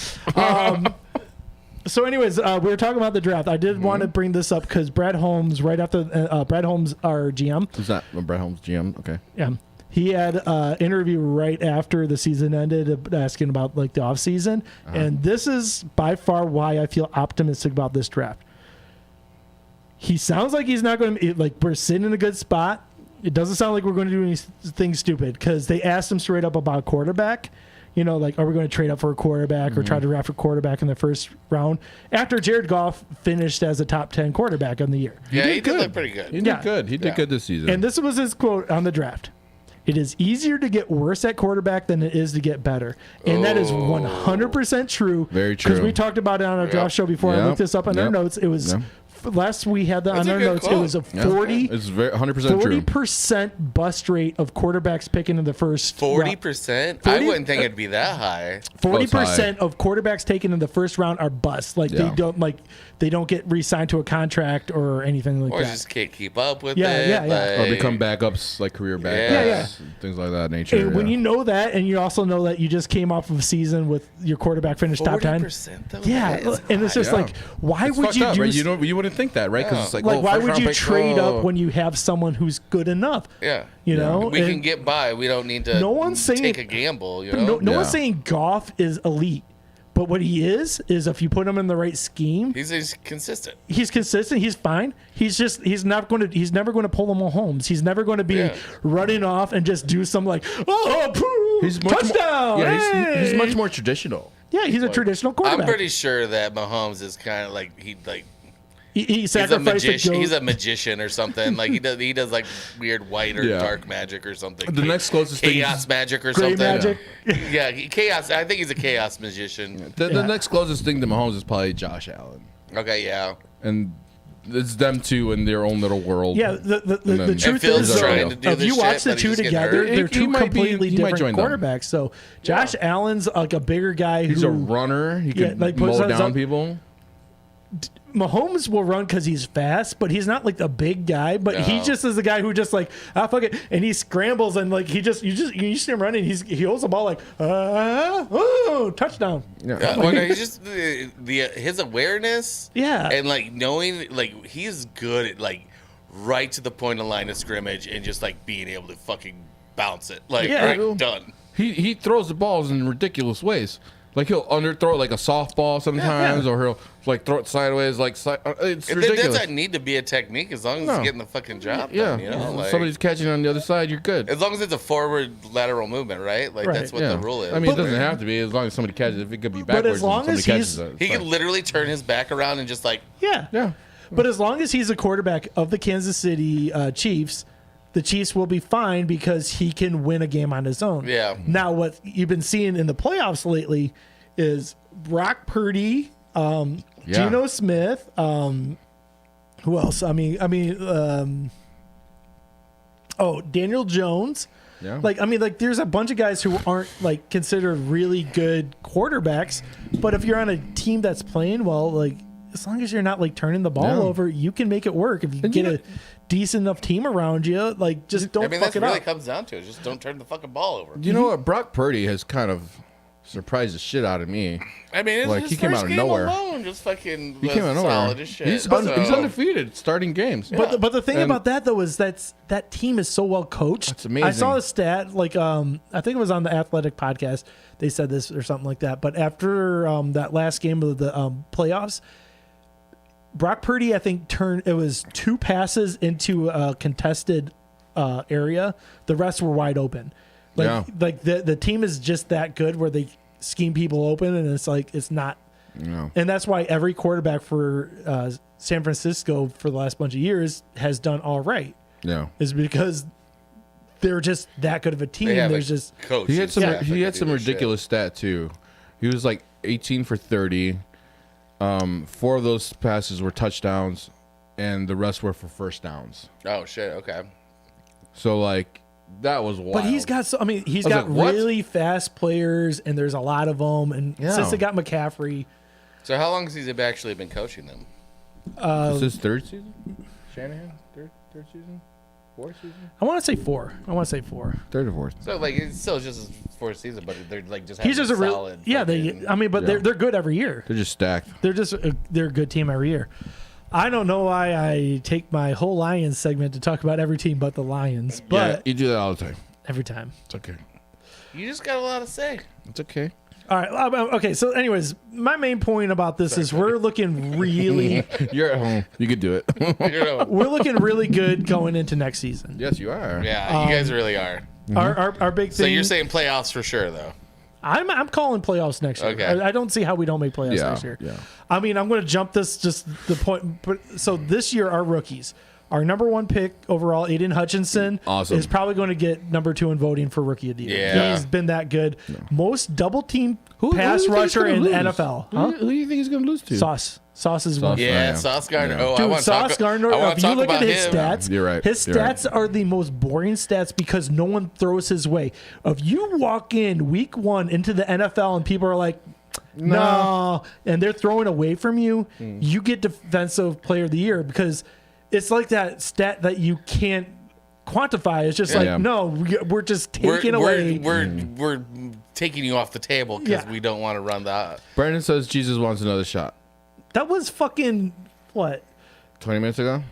Speaker 2: So, anyways, we were talking about the draft. I did want to bring this up because Brad Holmes, right after Brad Holmes, our GM,
Speaker 4: Who's that? Brett Holmes, GM. Okay.
Speaker 2: yeah, he had an interview right after the season ended, asking about like the off season, and this is by far why I feel optimistic about this draft. He sounds like he's not going to like we're sitting in a good spot. It doesn't sound like we're going to do anything stupid because they asked him straight up about quarterback. You know, like, are we going to trade up for a quarterback or try to draft a quarterback in the first round? After Jared Goff finished as a top 10 quarterback in the year.
Speaker 3: Yeah, he did
Speaker 4: good.
Speaker 3: look pretty good.
Speaker 4: He did
Speaker 2: Yeah.
Speaker 4: good. He did
Speaker 3: Yeah.
Speaker 4: good this season.
Speaker 2: And this was his quote on the draft. It is easier to get worse at quarterback than it is to get better. And that is 100% true.
Speaker 4: Very
Speaker 2: Because
Speaker 4: true.
Speaker 2: we talked about it on our draft show before. I
Speaker 4: Yep.
Speaker 2: looked this up in our
Speaker 4: Yep.
Speaker 2: notes. It was
Speaker 4: Yep.
Speaker 2: last we had that
Speaker 3: That's
Speaker 2: on
Speaker 3: a
Speaker 2: our
Speaker 3: good
Speaker 2: notes. It
Speaker 3: quote.
Speaker 2: was a
Speaker 4: Yeah.
Speaker 2: 40
Speaker 4: It's very 100% true.
Speaker 2: 40% bust rate of quarterbacks picking in the first
Speaker 3: 40%?
Speaker 2: 40?
Speaker 3: I wouldn't think it'd be that high.
Speaker 2: 40% of quarterbacks taken in the first round are busts. Like
Speaker 4: Yeah.
Speaker 2: they don't get re-signed to a contract or anything like
Speaker 3: Or
Speaker 2: that.
Speaker 3: just can't keep up with
Speaker 2: Yeah,
Speaker 3: it.
Speaker 2: yeah, yeah.
Speaker 4: Or
Speaker 3: like-
Speaker 4: become backups, like career backups,
Speaker 3: Yeah,
Speaker 4: things like that nature.
Speaker 2: And when
Speaker 4: yeah.
Speaker 2: you know that, and you also know that you just came off of a season with your quarterback finished top 10,
Speaker 3: 40% though?
Speaker 2: yeah,
Speaker 3: That is
Speaker 2: and it's just
Speaker 4: Yeah.
Speaker 2: like, why
Speaker 4: It's
Speaker 2: would
Speaker 4: fucked
Speaker 2: you
Speaker 4: up,
Speaker 2: do?
Speaker 4: right? You wouldn't think that, right? Because
Speaker 3: Yeah.
Speaker 4: it's like,
Speaker 2: Like,
Speaker 4: oh,
Speaker 2: why
Speaker 4: first
Speaker 2: would
Speaker 4: round
Speaker 2: you
Speaker 4: pick,
Speaker 2: trade
Speaker 4: oh.
Speaker 2: up when you have someone who's good enough?
Speaker 3: Yeah.
Speaker 2: You know,
Speaker 3: We can
Speaker 2: And-
Speaker 3: get by. We don't need to
Speaker 2: No one's saying-
Speaker 3: take a gamble, you
Speaker 2: But
Speaker 3: know?
Speaker 2: no
Speaker 4: Yeah.
Speaker 2: one's saying Goff is elite, but what he is if you put him in the right scheme,
Speaker 3: He's consistent.
Speaker 2: he's consistent. He's fine. He's never going to pull a Mahomes. He's never going to be
Speaker 3: Yeah.
Speaker 2: running off and just do some like
Speaker 4: He's much
Speaker 2: touchdown.
Speaker 4: More, yeah, he's
Speaker 2: hey!
Speaker 4: much more traditional.
Speaker 2: Yeah, he's a traditional quarterback.
Speaker 3: I'm pretty sure that Mahomes is kind of like he
Speaker 2: he
Speaker 3: he's a
Speaker 2: sacrificed the
Speaker 3: magician.
Speaker 2: goat.
Speaker 3: He's a magician or something. Like he does like weird white or
Speaker 4: Yeah.
Speaker 3: dark magic or something.
Speaker 4: The next closest thing
Speaker 3: chaos
Speaker 4: is-
Speaker 3: magic or
Speaker 2: Gray
Speaker 3: something.
Speaker 2: magic.
Speaker 3: Yeah, chaos. I think he's a chaos magician.
Speaker 4: The
Speaker 2: Yeah.
Speaker 4: next closest thing to Mahomes is probably Josh Allen,
Speaker 3: Okay, yeah.
Speaker 4: and it's them two in their own little world.
Speaker 2: Yeah, the
Speaker 4: then-
Speaker 2: truth
Speaker 3: And Phil's
Speaker 2: is,
Speaker 3: trying to do
Speaker 2: if
Speaker 3: this
Speaker 2: you watch
Speaker 3: shit,
Speaker 2: the
Speaker 3: but he
Speaker 2: two
Speaker 3: just getting
Speaker 2: together,
Speaker 3: hurt.
Speaker 2: they're
Speaker 4: He
Speaker 2: two
Speaker 4: might be-
Speaker 2: completely
Speaker 4: he might
Speaker 2: different
Speaker 4: join them.
Speaker 2: quarterbacks. So Josh Allen's like a bigger guy
Speaker 4: He's
Speaker 2: who
Speaker 4: a runner. He
Speaker 2: Yeah,
Speaker 4: can
Speaker 2: like, puts
Speaker 4: mow
Speaker 2: us
Speaker 4: down
Speaker 2: up-
Speaker 4: people.
Speaker 2: Mahomes will run because he's fast, but he's not like the big guy. But he
Speaker 3: No.
Speaker 2: just is the guy who just like fuck it, and he scrambles and like you see him running. He holds the ball like touchdown.
Speaker 3: Yeah, well, no, he's just his awareness.
Speaker 2: Yeah.
Speaker 3: and like knowing, like he's good at like right to the point of line of scrimmage and just like being able to fucking bounce it. Like
Speaker 2: Yeah.
Speaker 3: right, done.
Speaker 4: He throws the balls in ridiculous ways. Like he'll underthrow it like a softball sometimes, or he'll like throw it sideways. Like it's
Speaker 3: It
Speaker 4: ridiculous.
Speaker 3: doesn't need to be a technique as long as
Speaker 4: No.
Speaker 3: it's getting the fucking job
Speaker 4: Yeah,
Speaker 3: done. You know,
Speaker 4: if
Speaker 3: like,
Speaker 4: somebody's catching on the other side, you're good.
Speaker 3: as long as it's a forward lateral movement, right? Like
Speaker 2: Right.
Speaker 3: that's what
Speaker 4: Yeah.
Speaker 3: the rule is.
Speaker 4: I mean, it doesn't have to be as long as somebody catches it. If it could be
Speaker 2: But
Speaker 4: backwards,
Speaker 2: as long
Speaker 4: and
Speaker 2: as
Speaker 4: somebody
Speaker 2: he's-
Speaker 4: catches it.
Speaker 3: he
Speaker 4: it's
Speaker 3: can
Speaker 4: fine.
Speaker 3: literally turn his back around and just like
Speaker 2: Yeah.
Speaker 4: Yeah.
Speaker 2: But as long as he's a quarterback of the Kansas City Chiefs, the Chiefs will be fine because he can win a game on his own.
Speaker 3: Yeah.
Speaker 2: Now, what you've been seeing in the playoffs lately is Brock Purdy,
Speaker 4: Yeah.
Speaker 2: Geno Smith, who else? Daniel Jones.
Speaker 4: Yeah.
Speaker 2: Like there's a bunch of guys who aren't like considered really good quarterbacks, but if you're on a team that's playing well, like as long as you're not like turning the ball
Speaker 4: Yeah.
Speaker 2: over, you can make it work. If you
Speaker 4: And
Speaker 2: get
Speaker 4: you
Speaker 2: a decent enough team around you, like just don't
Speaker 3: I mean,
Speaker 2: fuck
Speaker 3: that's
Speaker 2: it
Speaker 3: really
Speaker 2: up.
Speaker 3: comes down to it. Just don't turn the fucking ball over.
Speaker 4: You know what? Brock Purdy has kind of surprised the shit out of me.
Speaker 3: I mean, it's
Speaker 4: Like,
Speaker 3: his
Speaker 4: he came
Speaker 3: first
Speaker 4: out of
Speaker 3: game
Speaker 4: nowhere.
Speaker 3: alone, just fucking
Speaker 4: He came out of nowhere.
Speaker 3: solid as shit.
Speaker 4: He's,
Speaker 3: So-
Speaker 4: he's undefeated starting games.
Speaker 2: But the thing
Speaker 4: And-
Speaker 2: about that though is that team is so well coached.
Speaker 4: That's amazing.
Speaker 2: I saw a stat like I think it was on the Athletic podcast. They said this or something like that. But after that last game of the playoffs, Brock Purdy I think it was 2 passes into a contested area. The rest were wide open.
Speaker 4: Yeah.
Speaker 2: Like the team is just that good where they scheme people open and it's like it's not.
Speaker 4: No.
Speaker 2: And that's why every quarterback for San Francisco for the last bunch of years has done all right.
Speaker 4: Yeah.
Speaker 2: Is because they're just that good of a team.
Speaker 3: They have
Speaker 2: There's
Speaker 3: a
Speaker 2: just
Speaker 3: coach.
Speaker 4: He had
Speaker 3: and
Speaker 4: some.
Speaker 3: staff
Speaker 4: He
Speaker 3: that
Speaker 4: had
Speaker 3: can
Speaker 4: some
Speaker 3: do this shit.
Speaker 4: ridiculous stat too. He was like 18 for 30. 4 of those passes were touchdowns, and the rest were for first downs.
Speaker 3: Oh shit! Okay.
Speaker 4: So like that was wild.
Speaker 2: but he's got so I mean he's
Speaker 4: I was
Speaker 2: got
Speaker 4: like, what?
Speaker 2: really fast players and there's a lot of them and
Speaker 4: Yeah.
Speaker 2: since they got McCaffrey,
Speaker 3: So how long has he actually been coaching them?
Speaker 4: This is third season. Shanahan third season, 4th season,
Speaker 2: I want to say 4.
Speaker 4: third or fourth.
Speaker 3: So like it's still just his 4th season, but they're like just
Speaker 2: He's
Speaker 3: having
Speaker 2: just a real
Speaker 3: solid.
Speaker 2: yeah.
Speaker 3: fucking-
Speaker 2: But
Speaker 4: Yeah.
Speaker 2: they're good every year.
Speaker 4: They're just stacked.
Speaker 2: They're a good team every year. I don't know why I take my whole Lions segment to talk about every team but the Lions,
Speaker 4: Yeah,
Speaker 2: but
Speaker 4: you do that all the time.
Speaker 2: every time.
Speaker 4: It's okay.
Speaker 3: You just got a lot to say.
Speaker 4: It's okay.
Speaker 2: All right. Okay. So, anyways, my main point about this is we're looking really,
Speaker 4: You're at home. You could do it.
Speaker 3: You know?
Speaker 2: we're looking really good going into next season.
Speaker 4: Yes, you are.
Speaker 3: Yeah, you guys really are.
Speaker 2: Our big
Speaker 3: So
Speaker 2: thing.
Speaker 3: you're saying playoffs for sure, though.
Speaker 2: I'm calling playoffs next year.
Speaker 3: Okay.
Speaker 2: I don't see how we don't make playoffs
Speaker 4: Yeah,
Speaker 2: next year.
Speaker 4: yeah.
Speaker 2: I mean, I'm going to jump this just the point. But so this year, our rookies, Our number 1 pick overall, Aiden Hutchinson,
Speaker 4: Awesome.
Speaker 2: is probably going to get number 2 in voting for Rookie of the Year.
Speaker 3: Yeah.
Speaker 2: He's been that good. Most double team
Speaker 4: Who
Speaker 2: pass
Speaker 4: do you think he's
Speaker 2: rusher
Speaker 4: gonna
Speaker 2: in
Speaker 4: lose?
Speaker 2: NFL. Huh?
Speaker 4: Who do you think he's going to lose to?
Speaker 2: Sauce is one.
Speaker 4: Sauce.
Speaker 3: Yeah,
Speaker 4: Yeah.
Speaker 3: Sauce Gardner.
Speaker 4: Yeah.
Speaker 3: Oh, I
Speaker 2: Dude,
Speaker 3: want to
Speaker 2: Sauce
Speaker 3: talk.
Speaker 2: Gardner,
Speaker 3: I want
Speaker 2: if
Speaker 3: to
Speaker 2: you
Speaker 3: talk
Speaker 2: look
Speaker 3: about
Speaker 2: at his
Speaker 3: him.
Speaker 2: stats,
Speaker 4: You're right.
Speaker 2: his
Speaker 4: You're right.
Speaker 2: stats are the most boring stats because no one throws his way. If you walk in week 1 into the NFL and people are like, no, and they're throwing away from you, you get defensive player of the year because it's like that stat that you can't quantify. It's just
Speaker 4: Yeah.
Speaker 2: like, no, we're just taking away.
Speaker 3: We're taking you off the table because
Speaker 2: Yeah.
Speaker 3: we don't want to run the.
Speaker 4: Brandon says Jesus wants another shot.
Speaker 2: That was fucking, what?
Speaker 4: 20 minutes ago?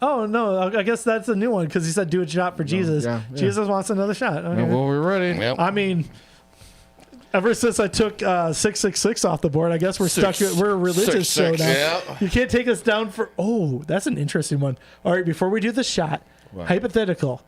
Speaker 2: Oh, no, I guess that's a new one because he said do a shot for Jesus.
Speaker 4: yeah.
Speaker 2: Jesus wants another shot. Okay.
Speaker 4: Well, we're ready.
Speaker 3: Yep.
Speaker 2: I mean, ever since I took 666 off the board, I guess we're stuck. We're a religious show
Speaker 3: 666,
Speaker 2: now.
Speaker 3: yeah.
Speaker 2: You can't take us down for. Oh, that's an interesting one. All right, before we do the shot, hypothetical: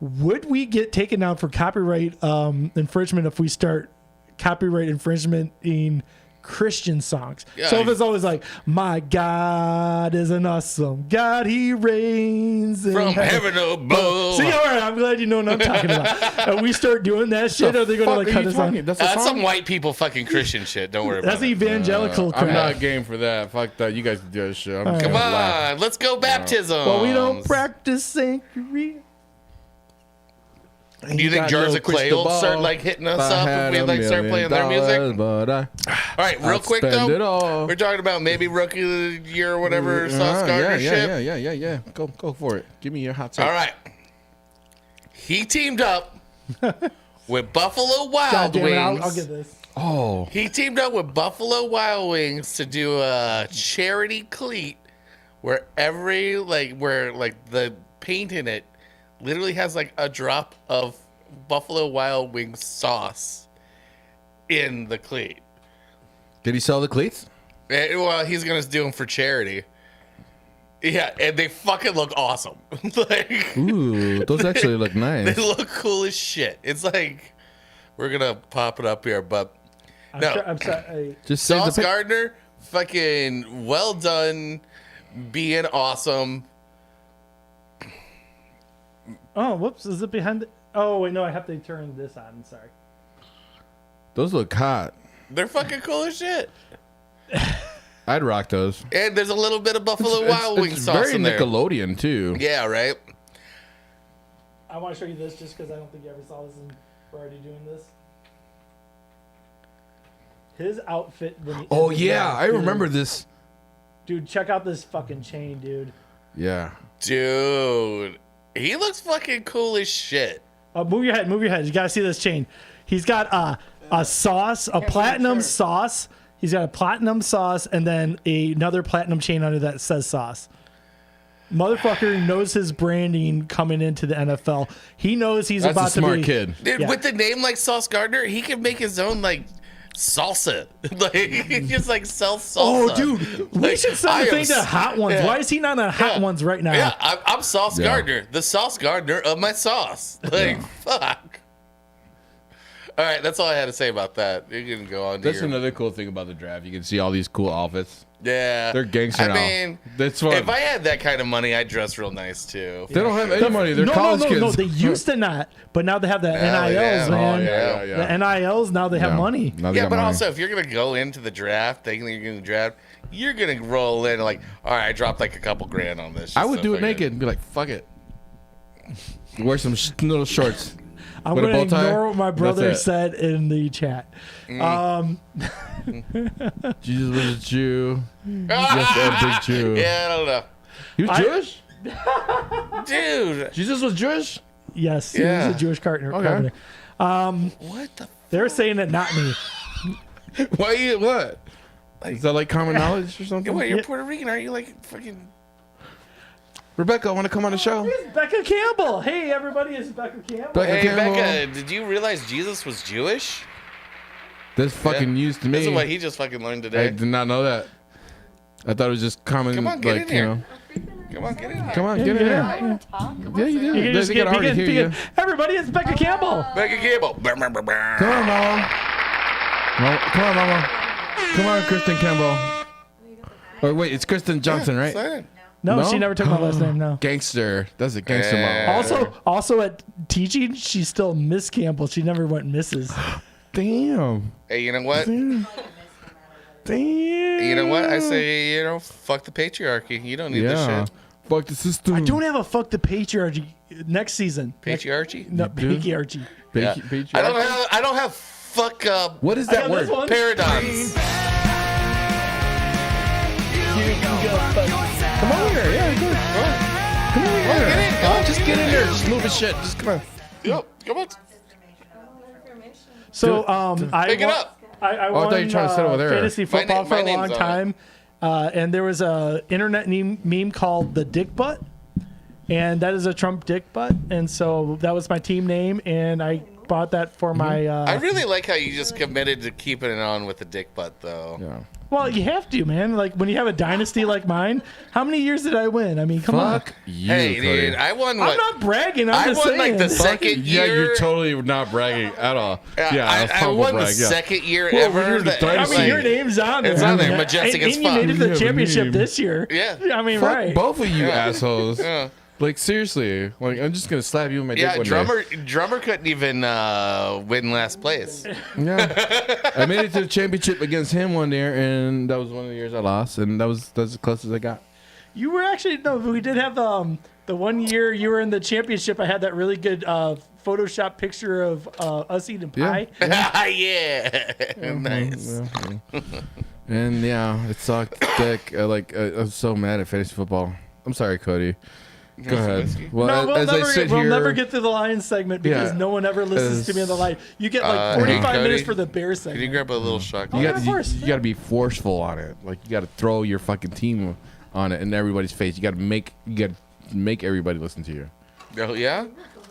Speaker 2: would we get taken down for copyright infringement if we start copyright infringement in Christian songs?
Speaker 3: Yeah,
Speaker 2: so if it's always like, "My God is an awesome God, He reigns in
Speaker 3: From heaven above.
Speaker 2: See, all right, I'm glad you know what I'm talking about. And we start doing that shit, are they going to like cut us off?
Speaker 4: That's a
Speaker 3: That's
Speaker 4: song?
Speaker 3: some white people fucking Christian shit. Don't worry
Speaker 2: That's
Speaker 3: about it.
Speaker 2: evangelical crap.
Speaker 4: I'm not game for that. Fuck that. You guys can do that shit. I'm just
Speaker 3: Come
Speaker 4: gonna laugh.
Speaker 3: on, let's go baptism.
Speaker 2: Well, we don't practice sanctuary.
Speaker 3: Do you think
Speaker 4: Got
Speaker 3: Jars
Speaker 4: no
Speaker 3: of Clay
Speaker 4: crystal
Speaker 3: will start
Speaker 4: ball.
Speaker 3: like hitting us
Speaker 4: I
Speaker 3: up
Speaker 4: had
Speaker 3: if we
Speaker 4: $1
Speaker 3: like start playing their
Speaker 4: million,
Speaker 3: music?
Speaker 4: but
Speaker 3: All right, real
Speaker 4: I'd
Speaker 3: quick
Speaker 4: spend it
Speaker 3: though,
Speaker 4: all.
Speaker 3: we're talking about maybe Rookie of the Year or whatever Sauce Gardner shit.
Speaker 4: Yeah. Go for it. Give me your hot take.
Speaker 3: All right, he teamed up with Buffalo Wild
Speaker 2: God damn it,
Speaker 3: Wings.
Speaker 2: I'll get this.
Speaker 4: Oh,
Speaker 3: He teamed up with Buffalo Wild Wings to do a charity cleat where where the paint in it literally has like a drop of Buffalo Wild Wings sauce in the cleat.
Speaker 4: did he sell the cleats?
Speaker 3: Well, he's gonna do them for charity. Yeah, and they fucking look awesome. Like,
Speaker 4: Ooh, those actually look
Speaker 3: they
Speaker 4: nice.
Speaker 3: look cool as shit. It's like we're gonna pop it up here, but no.
Speaker 2: I'm sorry.
Speaker 4: Just save
Speaker 3: Sauce
Speaker 4: the pic-
Speaker 3: Gardner, fucking well done, being awesome.
Speaker 2: Oh, whoops. Is it behind? Oh, wait, no, I have to turn this on. Sorry.
Speaker 4: Those look hot.
Speaker 3: They're fucking cool as shit.
Speaker 4: I'd rock those.
Speaker 3: And there's a little bit of Buffalo Wild Wings
Speaker 4: it's
Speaker 3: sauce
Speaker 4: very
Speaker 3: in there.
Speaker 4: Nickelodeon too.
Speaker 3: Yeah, right.
Speaker 2: I want to show you this just because I don't think you ever saw this and we're already doing this. His outfit. When he
Speaker 4: Oh
Speaker 2: is
Speaker 4: yeah,
Speaker 2: around,
Speaker 4: I
Speaker 2: dude.
Speaker 4: remember this.
Speaker 2: Dude, check out this fucking chain, dude.
Speaker 4: Yeah.
Speaker 3: Dude, he looks fucking cool as shit.
Speaker 2: Move your head. You got to see this chain. He's got a sauce, a platinum sauce. He's got a platinum sauce and then another platinum chain under that says sauce. Motherfucker knows his branding coming into the NFL. He knows he's
Speaker 4: That's
Speaker 2: about
Speaker 4: a smart
Speaker 2: to be.
Speaker 4: kid.
Speaker 3: Dude,
Speaker 2: Yeah.
Speaker 3: with the name like Sauce Gardner, he can make his own like salsa. Like he just like sells salsa.
Speaker 2: Oh, dude, we
Speaker 3: Like,
Speaker 2: should send
Speaker 3: I
Speaker 2: the
Speaker 3: am
Speaker 2: thing to
Speaker 3: s-
Speaker 2: Hot Ones.
Speaker 3: yeah.
Speaker 2: Why is he not on Hot
Speaker 3: Yeah.
Speaker 2: Ones right now?
Speaker 3: Yeah, I'm Sauce
Speaker 4: Yeah.
Speaker 3: Gardner, the Sauce Gardner of my sauce. Like, fuck. All right, that's all I had to say about that. You can go on to
Speaker 4: That's
Speaker 3: your...
Speaker 4: another cool thing about the draft. You can see all these cool outfits.
Speaker 3: Yeah.
Speaker 4: They're gangster
Speaker 3: I
Speaker 4: now.
Speaker 3: mean,
Speaker 4: That's fun.
Speaker 3: if I had that kind of money, I'd dress real nice, too.
Speaker 4: They don't have any money. They're
Speaker 2: no,
Speaker 4: college
Speaker 2: no,
Speaker 4: kids.
Speaker 2: no. They used to not, but now they have the
Speaker 3: Now they
Speaker 2: NILs,
Speaker 3: have.
Speaker 2: man.
Speaker 3: Oh,
Speaker 4: yeah.
Speaker 2: The NILs now they have
Speaker 4: Yeah.
Speaker 2: money.
Speaker 4: Now they
Speaker 3: Yeah,
Speaker 4: got
Speaker 3: but
Speaker 4: money.
Speaker 3: also, if you're going to go into the draft thinking that you're going to draft, you're going to roll in like, all right, I dropped like a couple grand on this.
Speaker 4: I
Speaker 3: just
Speaker 4: would
Speaker 3: so
Speaker 4: do it
Speaker 3: fucking-
Speaker 4: naked and be like, fuck it. Wear some little shorts.
Speaker 2: I'm
Speaker 4: With a
Speaker 2: going to
Speaker 4: bow tie?
Speaker 2: ignore what my brother
Speaker 4: That's it.
Speaker 2: said in the chat.
Speaker 4: Jesus was a Jew. Yes, a big Jew.
Speaker 3: Yeah, I don't know.
Speaker 4: He was Jewish?
Speaker 3: Dude,
Speaker 4: Jesus was Jewish?
Speaker 2: Yes, he
Speaker 3: Yeah.
Speaker 2: was a Jewish carpenter.
Speaker 4: Okay.
Speaker 3: what the...
Speaker 2: They're saying it, not me.
Speaker 4: Why you, what? Is that like common knowledge or something?
Speaker 3: Wait, you're
Speaker 2: Yeah.
Speaker 3: Puerto Rican, aren't you? Like, fucking...
Speaker 4: Rebecca, want to come on the show?
Speaker 2: It's Becca Campbell. Hey, everybody, it's Becca Campbell.
Speaker 4: Becca
Speaker 3: Hey,
Speaker 4: Campbell.
Speaker 3: Becca, did you realize Jesus was Jewish?
Speaker 4: That's fucking
Speaker 3: Yeah.
Speaker 4: news to me.
Speaker 3: This is what he just fucking learned
Speaker 4: I
Speaker 3: today.
Speaker 4: did not know that. I thought it was just common,
Speaker 3: Come on, get
Speaker 4: like,
Speaker 3: in
Speaker 4: you
Speaker 3: here.
Speaker 4: know.
Speaker 3: Come on, get in here.
Speaker 4: Come on, get in here. Yeah, you do.
Speaker 2: You can
Speaker 4: They
Speaker 2: just
Speaker 4: can
Speaker 2: get,
Speaker 4: already
Speaker 2: begin,
Speaker 4: hear you.
Speaker 2: begin. Everybody, it's Becca Campbell.
Speaker 3: Becca Campbell.
Speaker 4: Come on, Mama. Come on, Mama. Come on, Kristen Campbell. Or wait, it's Kristen Johnson, right?
Speaker 3: Sign in.
Speaker 2: No,
Speaker 4: No?
Speaker 2: she never took my last name. No.
Speaker 4: Gangster. That's a gangster
Speaker 3: Yeah.
Speaker 4: mom.
Speaker 2: Also at teaching, she's still Miss Campbell. She never went Mrs.
Speaker 4: Damn.
Speaker 3: Hey, you know what?
Speaker 4: Damn.
Speaker 3: You know what? I say, fuck the patriarchy. You don't need this
Speaker 4: Yeah.
Speaker 3: shit.
Speaker 4: Fuck the system.
Speaker 2: I don't have a fuck the patriarchy next season.
Speaker 3: Patriarchy?
Speaker 2: No,
Speaker 4: do?
Speaker 2: patriarchy.
Speaker 3: Yeah. I don't have fuck
Speaker 4: What is
Speaker 2: I
Speaker 4: that
Speaker 2: got this
Speaker 4: word?
Speaker 2: one.
Speaker 3: paradigms.
Speaker 4: Come over here. Yeah, good. Come over here.
Speaker 3: get in.
Speaker 4: Oh, just get in there. Just move his shit. Just come on.
Speaker 3: Yo, come on.
Speaker 2: So I
Speaker 3: Pick it
Speaker 2: won-
Speaker 3: up.
Speaker 2: I
Speaker 4: thought
Speaker 2: won
Speaker 4: you were trying to sit over there.
Speaker 2: fantasy football for
Speaker 3: my
Speaker 2: a long
Speaker 3: name's on
Speaker 2: time, and there was a internet meme called the Dick Butt, and that is a Trump Dick Butt, and so that was my team name, and I bought that for my.
Speaker 3: I really like how you just committed to keeping it on with the dick butt, though.
Speaker 4: Yeah.
Speaker 2: Well, you have to, man. Like when you have a dynasty like mine, how many years did I win? I mean, come
Speaker 4: Fuck you,
Speaker 3: Hey,
Speaker 4: Cody.
Speaker 3: dude, I won
Speaker 2: on.
Speaker 3: what?
Speaker 2: I'm not bragging. I'm
Speaker 3: I
Speaker 2: just
Speaker 3: won
Speaker 2: saying.
Speaker 3: like the second
Speaker 4: Yeah,
Speaker 3: year.
Speaker 4: you're totally not bragging at all. Yeah, that's
Speaker 3: I won the
Speaker 4: brag, yeah.
Speaker 3: second year
Speaker 4: Well,
Speaker 3: ever.
Speaker 4: you're the
Speaker 3: that-
Speaker 2: I
Speaker 4: dynasty.
Speaker 2: mean, your name's on there.
Speaker 3: It's on there,
Speaker 2: Yeah.
Speaker 3: majestic
Speaker 2: and,
Speaker 3: as
Speaker 2: and you
Speaker 3: fuck.
Speaker 2: made it to
Speaker 4: You
Speaker 2: the
Speaker 4: have a
Speaker 2: championship
Speaker 4: name.
Speaker 2: this year.
Speaker 3: Yeah.
Speaker 2: I mean,
Speaker 4: Fuck
Speaker 2: right.
Speaker 4: both of you
Speaker 3: Yeah.
Speaker 4: assholes.
Speaker 3: Yeah.
Speaker 4: Like seriously, like I'm just gonna slap you with my dick
Speaker 3: Yeah,
Speaker 4: one
Speaker 3: drummer couldn't even win last place.
Speaker 4: day. Yeah, I made it to the championship against him one year, and that was one of the years I lost, and that's as close as I got.
Speaker 2: You were actually no. We did have the 1 year you were in the championship. I had that really good Photoshop picture of us eating pie.
Speaker 3: Yeah. Nice.
Speaker 4: Yeah. And yeah, it sucked. Dick. I was so mad at fantasy football. I'm sorry, Cody. Go ahead. Well,
Speaker 2: No, we'll,
Speaker 4: as I
Speaker 2: never,
Speaker 4: sit
Speaker 2: we'll
Speaker 4: here,
Speaker 2: never get to the Lions segment because
Speaker 4: Yeah.
Speaker 2: no one ever listens to me on the line. You get like
Speaker 3: Hey,
Speaker 2: 45
Speaker 3: Cody,
Speaker 2: minutes for the Bears
Speaker 3: Can you
Speaker 2: segment.
Speaker 3: grab a little shotgun?
Speaker 4: you
Speaker 2: yeah,
Speaker 4: got
Speaker 2: of course.
Speaker 4: you got to be forceful on it. Like you got to throw your fucking team on it in everybody's face. You got to make everybody listen to you.
Speaker 3: Oh, yeah?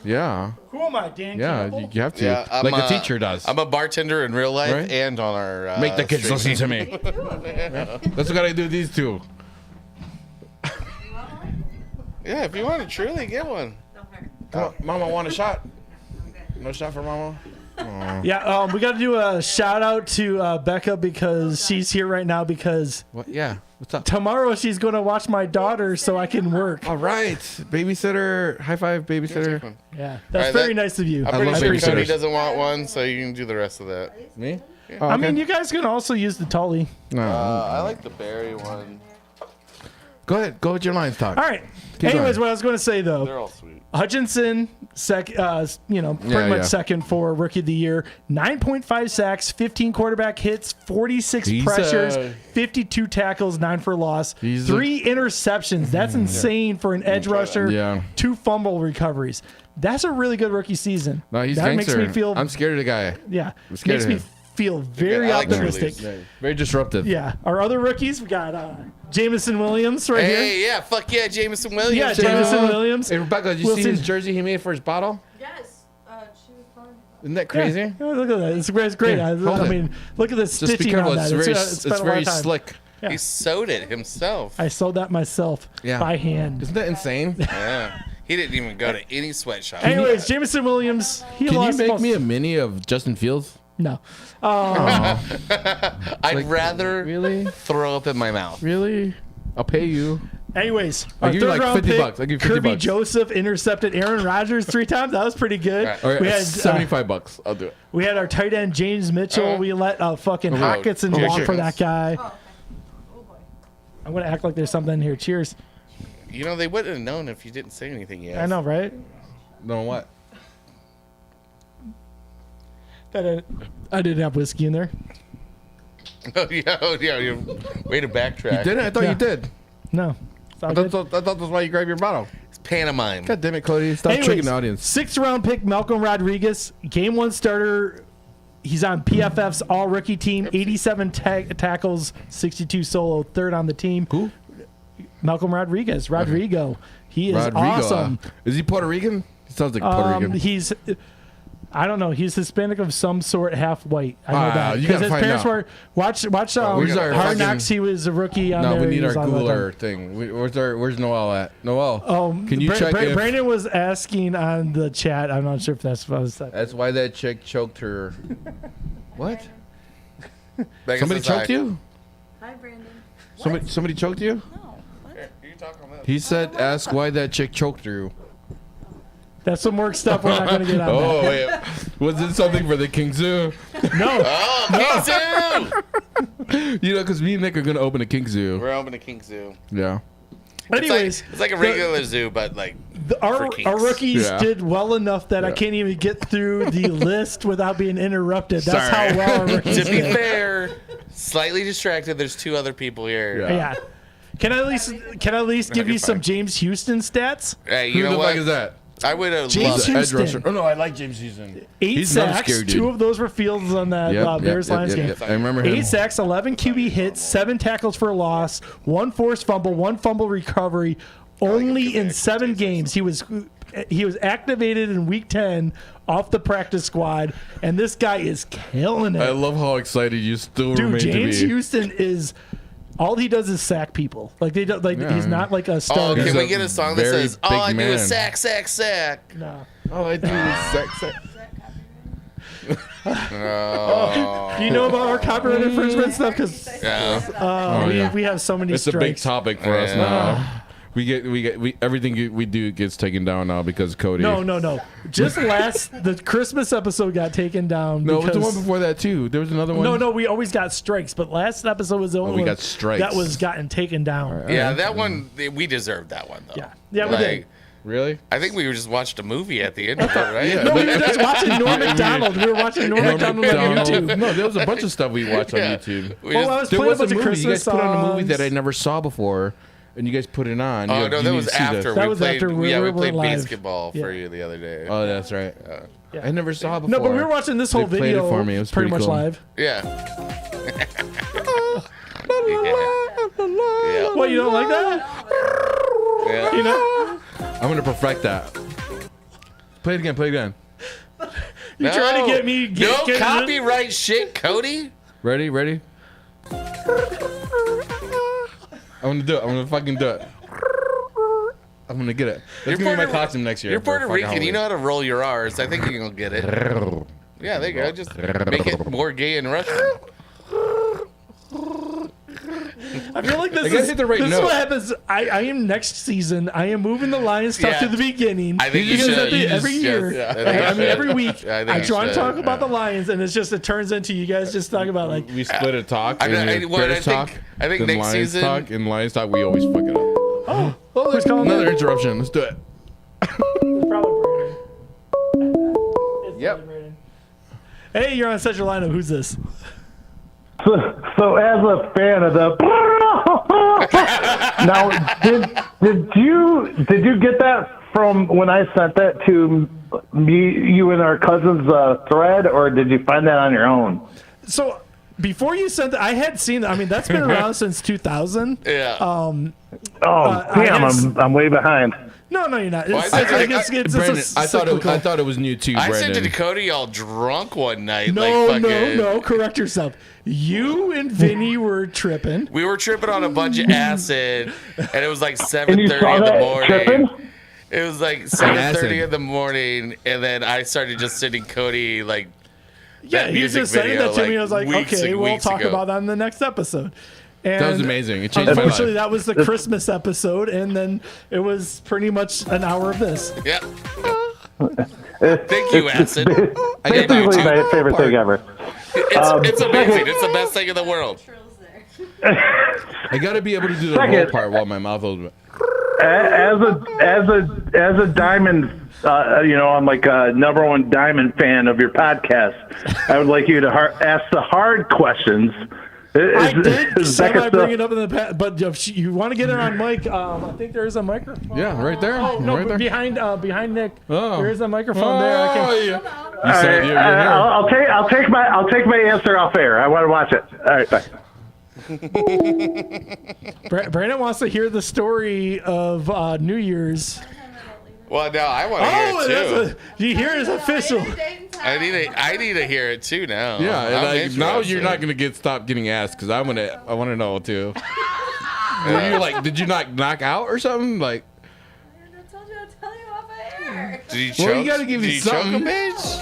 Speaker 4: Yeah,
Speaker 2: Who am I, Dan
Speaker 4: yeah,
Speaker 2: Campbell?
Speaker 4: you have to.
Speaker 3: Yeah, I'm,
Speaker 4: like a teacher does.
Speaker 3: I'm a bartender in real life
Speaker 4: Right?
Speaker 3: and on our.
Speaker 4: Make the kids
Speaker 3: stream.
Speaker 4: listen to me. That's what I gotta do. These two.
Speaker 3: Yeah, if you want to truly get one.
Speaker 4: Come on, Mama, want a shot? No shot for Mama.
Speaker 2: Yeah, we got to do a shout out to Becca because she's here right now because
Speaker 4: What? Yeah. What's up?
Speaker 2: tomorrow she's going to watch my daughter so I can work.
Speaker 4: All right, babysitter. High five, babysitter.
Speaker 2: Yeah, that's
Speaker 3: Alright,
Speaker 2: very
Speaker 3: that-
Speaker 2: nice of you.
Speaker 3: I'm
Speaker 4: I
Speaker 3: pretty
Speaker 4: love
Speaker 3: sure
Speaker 4: babysitters.
Speaker 3: Cody doesn't want one, so you can do the rest of that.
Speaker 4: Me? Oh,
Speaker 2: I
Speaker 4: okay.
Speaker 2: mean, you guys can also use the Tully.
Speaker 4: No.
Speaker 3: I like the berry one.
Speaker 4: Go ahead. Go with your lines talk.
Speaker 2: All right.
Speaker 4: Keep
Speaker 2: Anyways,
Speaker 4: going.
Speaker 2: what I was going to say though,
Speaker 3: They're all sweet.
Speaker 2: Hutchinson, pretty much
Speaker 4: yeah.
Speaker 2: second for rookie of the year. 9.5 sacks, 15 quarterback hits, 46
Speaker 4: He's,
Speaker 2: pressures, 52 tackles, 9 for loss,
Speaker 4: He's
Speaker 2: 3 interceptions. That's insane for an edge rusher.
Speaker 4: Yeah.
Speaker 2: 2 fumble recoveries. That's a really good rookie season.
Speaker 4: No, he's
Speaker 2: that
Speaker 4: gangster.
Speaker 2: makes me feel
Speaker 4: I'm scared of the guy.
Speaker 2: yeah,
Speaker 4: scared
Speaker 2: makes
Speaker 4: of
Speaker 2: me
Speaker 4: him.
Speaker 2: feel very
Speaker 3: I like
Speaker 2: optimistic.
Speaker 3: cheerleaders.
Speaker 4: Very disruptive.
Speaker 2: Yeah, our other rookies, we got Jameson Williams right here.
Speaker 3: Hey, yeah, fuck yeah, Jameson Williams.
Speaker 2: Yeah,
Speaker 3: you know?
Speaker 2: Jameson Williams.
Speaker 4: Hey, Rebecca, did you
Speaker 2: Wilson.
Speaker 4: see his jersey he made for his bottle?
Speaker 6: Yes. She was fun.
Speaker 4: Isn't that crazy?
Speaker 2: Yeah, look at that. It's great.
Speaker 4: Yeah,
Speaker 2: I
Speaker 4: hold it.
Speaker 2: mean, look at the
Speaker 4: Just be
Speaker 2: stitching
Speaker 4: careful.
Speaker 2: on
Speaker 4: It's
Speaker 2: that.
Speaker 4: very,
Speaker 2: It's been
Speaker 4: it's
Speaker 2: a long
Speaker 4: very
Speaker 2: time.
Speaker 4: slick.
Speaker 3: He sewed it himself.
Speaker 2: I sold that myself
Speaker 4: Yeah.
Speaker 2: by hand.
Speaker 4: Isn't that insane?
Speaker 3: Yeah. He didn't even go to any sweatshop.
Speaker 2: Anyways, Jameson Williams, he
Speaker 4: Can you
Speaker 2: lost
Speaker 4: make
Speaker 2: most-
Speaker 4: me a mini of Justin Fields?
Speaker 2: No.
Speaker 3: I'd rather
Speaker 4: Really?
Speaker 3: throw up in my mouth.
Speaker 4: Really? I'll pay you.
Speaker 2: Anyways,
Speaker 4: I'll
Speaker 2: our
Speaker 4: give you
Speaker 2: third
Speaker 4: like
Speaker 2: round
Speaker 4: 50
Speaker 2: pick,
Speaker 4: bucks. I'll give you 50
Speaker 2: Kirby
Speaker 4: bucks.
Speaker 2: Joseph intercepted Aaron Rodgers 3 times. That was pretty good.
Speaker 3: Right.
Speaker 4: All right,
Speaker 2: We had
Speaker 4: $75. I'll do it.
Speaker 2: we had our tight end James Mitchell. We let fucking Hawkinson
Speaker 3: Cheers,
Speaker 2: walk for
Speaker 3: cheers.
Speaker 2: that guy.
Speaker 6: Oh, okay. Oh boy.
Speaker 2: I'm gonna act like there's something in here. Cheers.
Speaker 3: You know, they wouldn't have known if you didn't say anything yet.
Speaker 2: I know, right?
Speaker 4: No, what?
Speaker 2: I didn't have whiskey in there.
Speaker 3: Oh, yeah. Way to backtrack.
Speaker 4: You didn't? I thought
Speaker 2: Yeah.
Speaker 4: you did.
Speaker 2: No. It's all
Speaker 4: I
Speaker 2: good.
Speaker 4: thought that's why you grabbed your bottle.
Speaker 3: It's pantomime.
Speaker 4: God damn it, Cody. Stop
Speaker 2: Anyways,
Speaker 4: tricking the audience.
Speaker 2: 6th round pick Malcolm Rodriguez, game 1 starter. He's on PFF's all rookie team, 87 tackles, 62 solo, third on the team.
Speaker 4: Who?
Speaker 2: Malcolm Rodriguez, Rodrigo. He is awesome.
Speaker 4: Is he Puerto Rican? He sounds like Puerto Rican.
Speaker 2: He's, I don't know. He's Hispanic of some sort, half white. I know that
Speaker 4: you
Speaker 2: because
Speaker 4: gotta
Speaker 2: his
Speaker 4: find
Speaker 2: parents
Speaker 4: out.
Speaker 2: were where's
Speaker 4: our
Speaker 2: Hard
Speaker 4: fucking-
Speaker 2: Knocks. He was a rookie on
Speaker 4: No,
Speaker 2: there.
Speaker 4: we need
Speaker 2: He
Speaker 4: our
Speaker 2: was on all the
Speaker 4: Googler thing. Where's Noel at? Noel,
Speaker 2: time.
Speaker 4: can you check if
Speaker 2: Brandon was asking on the chat. I'm not sure if that's what I was saying.
Speaker 4: that's why that chick choked her? What?
Speaker 3: Becca
Speaker 4: Somebody
Speaker 3: says hi.
Speaker 4: choked you?
Speaker 6: Hi, Brandon.
Speaker 4: Somebody choked you?
Speaker 6: No. What?
Speaker 3: Here, you talking about?
Speaker 4: He said, "Ask why that chick choked through."
Speaker 2: That's some work stuff. We're not going to get on
Speaker 4: Oh wait, was it something for the King Zoo?
Speaker 2: that. No.
Speaker 3: Oh, King Zoo!
Speaker 4: You know, because me and Nick are gonna open a King Zoo.
Speaker 3: We're opening King Zoo.
Speaker 4: Yeah.
Speaker 2: Anyways,
Speaker 3: It's like a regular zoo, but like
Speaker 2: our
Speaker 3: kinks.
Speaker 2: rookies
Speaker 4: Yeah.
Speaker 2: did well enough that I
Speaker 4: Yeah.
Speaker 2: can't even get through the list without being interrupted. That's
Speaker 4: Sorry.
Speaker 2: how well our rookies
Speaker 3: to be
Speaker 2: did.
Speaker 3: fair, slightly distracted. There's 2 other people here.
Speaker 4: Yeah.
Speaker 2: Yeah. Can I at least give
Speaker 3: you're
Speaker 2: you some
Speaker 3: fine.
Speaker 2: James Houston stats?
Speaker 3: Hey,
Speaker 4: Who
Speaker 3: you know
Speaker 4: the
Speaker 3: what?
Speaker 4: fuck is that?
Speaker 3: I would have
Speaker 2: James
Speaker 3: loved.
Speaker 2: Houston.
Speaker 4: Edge rusher. Oh no, I like James Houston.
Speaker 2: 8
Speaker 4: He's another
Speaker 2: sacks.
Speaker 4: scary dude.
Speaker 2: 2 of those were fields on that Bears Lions game.
Speaker 4: I remember him.
Speaker 2: 8 sacks, 11 QB hits, 7 tackles for a loss, 1 forced fumble, 1 fumble recovery. Only in 7 games he was activated in week 10 off the practice squad, and this guy is killing
Speaker 4: I
Speaker 2: it.
Speaker 4: love how excited you still
Speaker 2: Dude,
Speaker 4: remain
Speaker 2: James
Speaker 4: to be.
Speaker 2: Houston is all he does is sack people. Like they don't like
Speaker 4: Yeah.
Speaker 2: he's not like a
Speaker 3: Oh,
Speaker 2: starter.
Speaker 3: can
Speaker 4: He's
Speaker 3: we
Speaker 4: a
Speaker 3: get a song that
Speaker 4: very
Speaker 3: says, "All
Speaker 4: big
Speaker 3: I do is
Speaker 4: man.
Speaker 3: sack, sack, sack"?
Speaker 2: No.
Speaker 4: All I do is sex.
Speaker 3: Oh,
Speaker 2: Do you know about our copyright infringement stuff? Because
Speaker 3: yeah.
Speaker 4: yeah.
Speaker 2: we have so many
Speaker 4: It's a big
Speaker 2: strikes.
Speaker 4: topic for us
Speaker 3: Yeah.
Speaker 4: now. We everything we do gets taken down now because of Cody.
Speaker 2: No. Just the Christmas episode got taken down.
Speaker 4: No, it was the
Speaker 2: because-
Speaker 4: one before that too. There was another one.
Speaker 2: No, we always got strikes, but last episode was the only
Speaker 4: we
Speaker 2: one
Speaker 4: got strikes.
Speaker 2: that was gotten taken down.
Speaker 3: Yeah, that one, we deserved that one, though.
Speaker 2: Yeah, we did.
Speaker 4: Really?
Speaker 3: I think we just watched a movie at the end of it, right?
Speaker 2: No, we were just watching Norm Macdonald. We were watching Norm Macdonald on YouTube.
Speaker 4: No, there was a bunch of stuff we watched on
Speaker 3: Yeah.
Speaker 4: YouTube.
Speaker 3: We
Speaker 2: Oh,
Speaker 3: just-
Speaker 2: I was
Speaker 4: There
Speaker 2: playing
Speaker 4: was
Speaker 2: a
Speaker 4: a
Speaker 2: bunch of
Speaker 4: movie. You
Speaker 2: Christmas
Speaker 4: guys put on a movie that I
Speaker 2: songs.
Speaker 4: never saw before, and you guys put it on.
Speaker 3: oh,
Speaker 4: You-
Speaker 3: no,
Speaker 4: you
Speaker 3: that
Speaker 4: need
Speaker 3: was
Speaker 4: to see
Speaker 3: after.
Speaker 4: this.
Speaker 2: That
Speaker 3: we
Speaker 2: was
Speaker 3: played,
Speaker 2: after we
Speaker 3: yeah,
Speaker 2: were
Speaker 3: we played
Speaker 2: live.
Speaker 3: basketball for
Speaker 2: Yeah.
Speaker 3: you the other day.
Speaker 4: Oh, that's right.
Speaker 2: Yeah.
Speaker 4: I never saw it before.
Speaker 2: No, but we were watching this whole
Speaker 4: They played it
Speaker 2: video
Speaker 4: for me. It was
Speaker 2: pretty
Speaker 4: pretty
Speaker 2: much
Speaker 4: cool.
Speaker 2: live.
Speaker 3: Yeah.
Speaker 2: What, you don't like that?
Speaker 3: Yeah.
Speaker 2: You know?
Speaker 4: I'm gonna perfect that. Play it again. Play it again.
Speaker 2: You trying to get me...
Speaker 3: No
Speaker 2: get-
Speaker 3: copyright shit, Cody.
Speaker 4: Ready? Ready? I'm gonna do it. I'm gonna fucking do it. I'm gonna get it. That's gonna be my costume next year.
Speaker 3: You're
Speaker 4: for
Speaker 3: Puerto
Speaker 4: fucking
Speaker 3: Rican. You know how to roll your R's. I think you're gonna get it.
Speaker 4: Halloween.
Speaker 3: Yeah, there you go. Just make it more gay and Russian.
Speaker 2: I feel like this
Speaker 4: gotta
Speaker 2: is,
Speaker 4: hit the right
Speaker 2: this is
Speaker 4: note.
Speaker 2: what happens. I am next season. I am moving the Lions stuff
Speaker 3: Yeah.
Speaker 2: to the beginning.
Speaker 3: I think you
Speaker 2: because
Speaker 3: should.
Speaker 2: every year,
Speaker 3: yeah, I think you
Speaker 2: I mean
Speaker 3: should.
Speaker 2: every week,
Speaker 3: Yeah, I think
Speaker 2: I
Speaker 3: you
Speaker 2: try and
Speaker 3: should,
Speaker 2: talk about
Speaker 3: yeah.
Speaker 2: the Lions, and it turns into you guys just talking about like
Speaker 4: We split a talk.
Speaker 3: I-
Speaker 4: and
Speaker 3: I-
Speaker 4: then
Speaker 3: what I
Speaker 4: Bears
Speaker 3: think-
Speaker 4: talk.
Speaker 3: I think
Speaker 4: then
Speaker 3: next
Speaker 4: Lions
Speaker 3: season-
Speaker 4: talk and Lions talk. We always fuck it up.
Speaker 2: who's calling
Speaker 4: Another
Speaker 2: that?
Speaker 4: interruption. Let's do it.
Speaker 2: Probably Brandon. It's
Speaker 4: Yep.
Speaker 2: probably Brandon. Hey, you're on Central Lineup. Who's this?
Speaker 5: So as a fan of the now, did you get that from when I sent that to me, you and our cousin's thread, or did you find that on your own?
Speaker 2: So before you sent that, I had seen. I mean, that's been around since 2000.
Speaker 3: Yeah.
Speaker 5: Oh,
Speaker 2: I
Speaker 5: damn,
Speaker 2: guess-
Speaker 5: I'm way behind.
Speaker 2: No, you're not.
Speaker 3: Well,
Speaker 2: It's,
Speaker 3: I-
Speaker 2: it's,
Speaker 3: I-
Speaker 2: it's, it's,
Speaker 4: Brandon,
Speaker 2: it's
Speaker 4: I
Speaker 2: cyclical.
Speaker 4: thought it was new too,
Speaker 3: I sent it
Speaker 4: Brandon.
Speaker 3: to Cody all drunk one night.
Speaker 2: No,
Speaker 3: like fucking,
Speaker 2: no. Correct yourself. You and Vinny were tripping.
Speaker 3: We were tripping on a bunch of acid, and it was like
Speaker 5: And you
Speaker 3: 7:30
Speaker 5: saw
Speaker 3: in the
Speaker 5: that
Speaker 3: morning.
Speaker 5: tripping?
Speaker 3: It was like
Speaker 4: Acid.
Speaker 3: 7:30 in the morning, and then I started just sending Cody like
Speaker 2: Yeah,
Speaker 3: that
Speaker 2: he was
Speaker 3: music
Speaker 2: just saying
Speaker 3: video,
Speaker 2: that to me.
Speaker 3: like,
Speaker 2: I was like,
Speaker 3: weeks
Speaker 2: okay,
Speaker 3: and
Speaker 2: we'll
Speaker 3: weeks
Speaker 2: talk
Speaker 3: ago.
Speaker 2: about that in the next episode. And
Speaker 4: That was amazing. It changed my
Speaker 2: unfortunately,
Speaker 4: life.
Speaker 2: that was the Christmas episode, and then it was pretty much an hour of this.
Speaker 3: Yeah. Thank you, acid. I did you
Speaker 5: Basically,
Speaker 3: too.
Speaker 5: my favorite thing ever.
Speaker 3: It's amazing. It's the best thing in the world.
Speaker 6: Trills there.
Speaker 4: I gotta be able to do the
Speaker 5: Second.
Speaker 4: roll part while my mouth opens.
Speaker 5: As a diamond, I'm like a number one diamond fan of your podcast. I would like you to ask the hard questions.
Speaker 2: I did
Speaker 5: is
Speaker 2: semi
Speaker 5: Becca
Speaker 2: bring
Speaker 5: still-
Speaker 2: it up in the past, but if you want to get it on mic, I think there is a microphone.
Speaker 4: Yeah, right there.
Speaker 2: Oh no,
Speaker 4: right
Speaker 2: but
Speaker 4: there.
Speaker 2: behind Nick,
Speaker 4: Oh.
Speaker 2: there is a microphone there. I
Speaker 4: Oh,
Speaker 2: can,
Speaker 4: yeah.
Speaker 6: Hello.
Speaker 4: You said you're here.
Speaker 5: I'll take my answer off air. I want to watch it. All right, bye.
Speaker 2: Brandon wants to hear the story of New Year's.
Speaker 3: Well, now I want to hear it too.
Speaker 2: You hear it's official.
Speaker 3: I need to hear it too now.
Speaker 4: Yeah, and
Speaker 3: I'm
Speaker 4: now
Speaker 3: interested.
Speaker 4: you're not gonna stop getting asked because I want to know too. Were you like, did you not knock out or something? Like,
Speaker 6: I told you I'd tell you off of air.
Speaker 3: Did you choke?
Speaker 4: Well, you gotta give
Speaker 3: Did
Speaker 4: me
Speaker 3: you choke
Speaker 4: something.
Speaker 3: a bitch?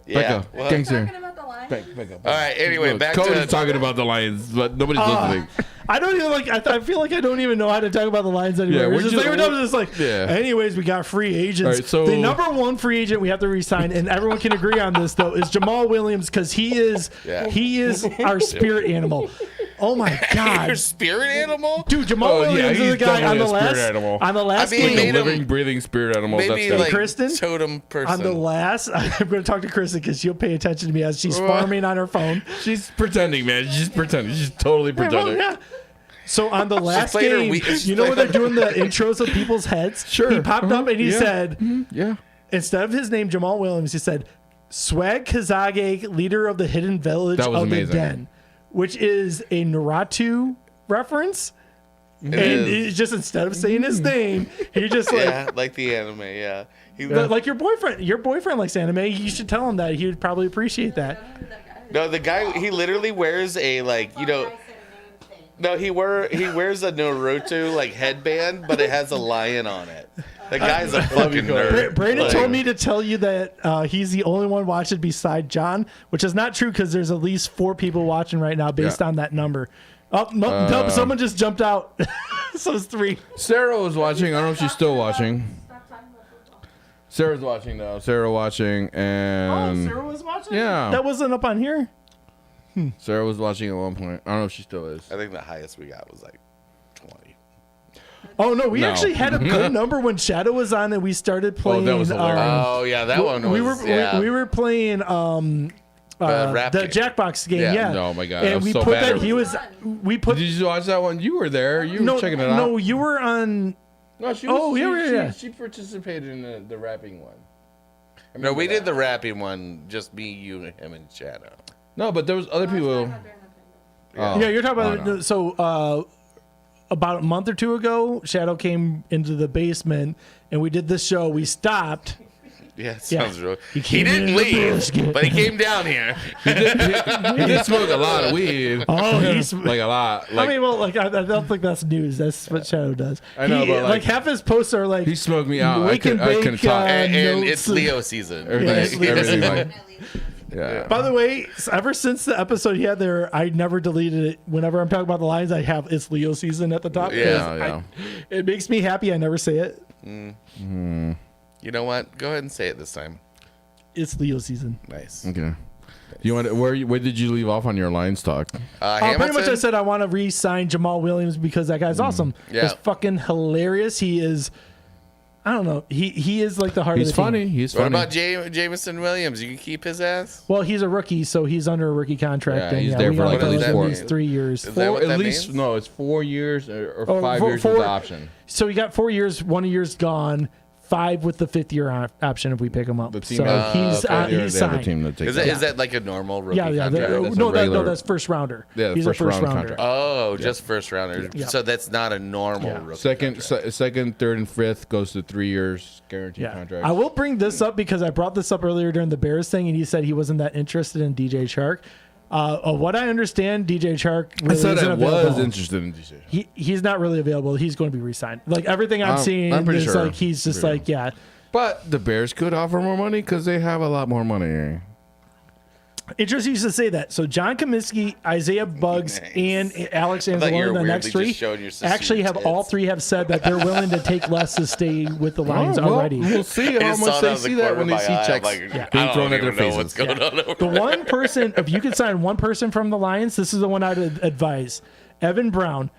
Speaker 3: Yeah.
Speaker 4: Becca,
Speaker 3: well,
Speaker 4: gangster.
Speaker 6: Talking about the Lions.
Speaker 3: All right. Anyway, back
Speaker 4: Cody's
Speaker 3: to
Speaker 4: talking about the Lions, but nobody's listening.
Speaker 2: I don't even like. I feel like I don't even know how to talk about the Lions anymore.
Speaker 4: Yeah,
Speaker 2: We're
Speaker 4: we're
Speaker 2: just,
Speaker 4: just-
Speaker 2: like, we're just like.
Speaker 4: yeah.
Speaker 2: Anyways, we got free agents.
Speaker 4: All right, so-
Speaker 2: the number one free agent we have to resign, and everyone can agree on this though, is Jamal Williams because he is our spirit animal. Oh my God,
Speaker 3: your spirit animal.
Speaker 2: dude! Jamal
Speaker 4: Oh, yeah,
Speaker 2: Williams is
Speaker 4: he's
Speaker 2: the guy on
Speaker 4: definitely
Speaker 2: the
Speaker 4: a spirit
Speaker 2: last
Speaker 4: animal.
Speaker 2: on the last
Speaker 3: I mean,
Speaker 2: game.
Speaker 3: made him-
Speaker 4: Living, breathing spirit animal.
Speaker 3: Maybe
Speaker 4: That's
Speaker 3: like
Speaker 2: Kristen?
Speaker 3: totem person.
Speaker 2: On the last, I'm going to talk to Kristen because she'll pay attention to me as she's farming on her phone.
Speaker 4: she's pretending, man. She's pretending. She's totally
Speaker 2: Yeah,
Speaker 4: pretending.
Speaker 2: well, yeah. So on the last
Speaker 3: played her
Speaker 2: game,
Speaker 3: we- she
Speaker 2: you know when
Speaker 3: played
Speaker 2: they're doing the intros of people's heads?
Speaker 4: Sure.
Speaker 2: He popped up and he
Speaker 4: Yeah.
Speaker 2: said,
Speaker 4: Yeah.
Speaker 2: instead of his name Jamal Williams, he said, Swag Kazage, leader of the hidden village
Speaker 4: That was
Speaker 2: of
Speaker 4: amazing.
Speaker 2: the den, which is a Naruto reference. And
Speaker 3: is.
Speaker 2: it's just instead of saying his name, he just like
Speaker 3: Yeah, like the anime. Yeah. He,
Speaker 2: like your boyfriend. Your boyfriend likes anime. You should tell him that. He would probably appreciate that.
Speaker 3: No, the guy. He literally wears a No, he wears a Naruto like headband, but it has a lion on it. The guy's a fucking nerd.
Speaker 2: Brandon
Speaker 3: Like,
Speaker 2: told me to tell you that he's the only one watching beside John, which is not true because there's at least 4 people watching right now based
Speaker 4: Yeah.
Speaker 2: on that number. Oh, no, someone just jumped out. So it's 3.
Speaker 4: Sarah was watching. I don't know if she's still watching. Sarah's watching now. Sarah watching, and
Speaker 2: Sarah was watching?
Speaker 4: Yeah.
Speaker 2: That wasn't up on here?
Speaker 4: Sarah was watching at one point. I don't know if she still is.
Speaker 3: I think the highest we got was like 20.
Speaker 2: Oh, no, we
Speaker 4: No.
Speaker 2: actually had a good number when Shadow was on and we started playing.
Speaker 4: that was hilarious.
Speaker 3: Oh yeah, that one was.
Speaker 2: we were
Speaker 3: yeah.
Speaker 2: we were playing
Speaker 3: rap
Speaker 2: the
Speaker 3: game.
Speaker 2: Jackbox game,
Speaker 3: Yeah.
Speaker 2: yeah.
Speaker 4: Oh my God, that
Speaker 2: And
Speaker 4: was
Speaker 2: we
Speaker 4: so
Speaker 2: put
Speaker 4: bad.
Speaker 2: that we put
Speaker 4: Did you watch that one? You were there. You were checking it out.
Speaker 2: No, you were on.
Speaker 4: No, she
Speaker 2: Oh,
Speaker 4: was,
Speaker 2: yeah.
Speaker 4: She participated in the rapping one. I
Speaker 3: No, we
Speaker 4: remember
Speaker 3: did
Speaker 4: that.
Speaker 3: the rapping one. Just me, you, him, and Shadow.
Speaker 4: No, but there was other people. Oh,
Speaker 2: Yeah, you're talking about
Speaker 4: oh, no.
Speaker 2: so about a month or 2 ago, Shadow came into the basement and we did this show. We stopped.
Speaker 3: Yeah, it sounds real.
Speaker 2: He
Speaker 3: He
Speaker 2: came in
Speaker 3: didn't
Speaker 2: the
Speaker 3: leave,
Speaker 2: basket.
Speaker 3: but he came down here.
Speaker 4: He did smoke a lot of weed.
Speaker 2: Oh, he's.
Speaker 4: Like a lot. Like
Speaker 2: I mean, well, like I don't think that's news. That's what Shadow does.
Speaker 4: I know, but, like,
Speaker 2: half his posts are like
Speaker 4: he smoked me out. I
Speaker 2: wake and
Speaker 4: couldn't
Speaker 2: bake,
Speaker 4: talk.
Speaker 3: And
Speaker 2: notes
Speaker 3: it's Leo season.
Speaker 4: Everything,
Speaker 2: Yeah,
Speaker 4: everything
Speaker 2: yeah.
Speaker 4: like, yeah.
Speaker 2: By the way, ever since the episode he had there, I never deleted it. Whenever I'm talking about the lines, I have "It's Leo season" at the top.
Speaker 3: Yeah,
Speaker 4: yeah.
Speaker 2: It makes me happy. I never say it.
Speaker 3: You know what? Go ahead and say it this time.
Speaker 2: It's Leo season.
Speaker 3: Nice.
Speaker 4: Okay. You want where did you leave off on your Lions talk?
Speaker 2: Pretty much,
Speaker 3: Hamilton?
Speaker 2: I said I want to re-sign Jamal Williams because that guy's awesome.
Speaker 3: Yeah.
Speaker 2: He's fucking hilarious. He is. I don't know. He is like the heart
Speaker 4: He's
Speaker 2: of the team.
Speaker 4: funny. He's
Speaker 3: What
Speaker 4: funny.
Speaker 3: about Jameson Williams? You can keep his ass?
Speaker 2: Well, he's a rookie, so he's under a rookie contract.
Speaker 4: Yeah,
Speaker 2: and
Speaker 4: he's there
Speaker 2: we
Speaker 4: for
Speaker 2: got
Speaker 4: like
Speaker 3: at least
Speaker 2: at
Speaker 3: 4
Speaker 2: least 3 years.
Speaker 3: Is that what
Speaker 4: At
Speaker 3: that
Speaker 4: least
Speaker 3: means?
Speaker 4: no, it's 4 years or
Speaker 2: Oh,
Speaker 4: 5 years with the option.
Speaker 2: So he got 4 years. 1 year's gone. 5 with the 5th year option if we pick him up.
Speaker 4: The team
Speaker 2: so
Speaker 4: has-
Speaker 2: he's
Speaker 4: they have a
Speaker 2: signed.
Speaker 4: team that takes
Speaker 3: Is that,
Speaker 4: it.
Speaker 3: is that like a normal rookie
Speaker 2: Yeah, yeah.
Speaker 3: contract?
Speaker 4: That's a
Speaker 2: No,
Speaker 4: regular-
Speaker 2: that's first rounder.
Speaker 4: Yeah, the
Speaker 2: he's
Speaker 4: first
Speaker 2: a first
Speaker 4: round
Speaker 2: rounder.
Speaker 4: contract.
Speaker 3: Oh, just first rounder.
Speaker 2: Yeah.
Speaker 3: So that's not a normal
Speaker 2: Yeah.
Speaker 3: rookie
Speaker 4: Second,
Speaker 3: contract.
Speaker 4: second, third, and fifth goes to 3 years guaranteed
Speaker 2: Yeah,
Speaker 4: contract.
Speaker 2: I will bring this up because I brought this up earlier during the Bears thing, and he said he wasn't that interested in DJ Chark. Of what I understand, DJ Chark really
Speaker 4: I said
Speaker 2: isn't
Speaker 4: I
Speaker 2: available.
Speaker 4: was interested in DJ.
Speaker 2: He's not really available. He's going to be re-signed. Like everything I'm seeing
Speaker 4: I'm pretty
Speaker 2: is
Speaker 4: sure.
Speaker 2: like he's just
Speaker 4: Pretty
Speaker 2: like yeah.
Speaker 4: But the Bears could offer more money because they have a lot more money.
Speaker 2: Interesting you should say that. So John Comiskey, Isaiah Buggs,
Speaker 3: Nice.
Speaker 2: and Alex
Speaker 3: thought you
Speaker 2: Anzalone,
Speaker 3: were
Speaker 2: the next
Speaker 3: weirdly
Speaker 2: three,
Speaker 3: just showing your sister
Speaker 2: actually
Speaker 3: your
Speaker 2: have
Speaker 3: tits.
Speaker 2: all 3 have said that they're willing to take less to stay with the Lions
Speaker 4: Oh, well,
Speaker 2: already.
Speaker 4: We'll see
Speaker 3: I
Speaker 4: how
Speaker 3: just
Speaker 4: much
Speaker 3: saw
Speaker 4: they
Speaker 3: out of the
Speaker 4: see that
Speaker 3: corner
Speaker 4: when they
Speaker 3: of
Speaker 4: see
Speaker 3: my eye.
Speaker 4: checks
Speaker 3: Like,
Speaker 2: Yeah.
Speaker 4: being
Speaker 3: I
Speaker 4: thrown
Speaker 3: don't
Speaker 4: at their
Speaker 3: even know
Speaker 4: faces.
Speaker 3: what's going on over
Speaker 2: The
Speaker 3: there.
Speaker 2: one person, if you could sign one person from the Lions, this is the one I'd advise. Evan Brown.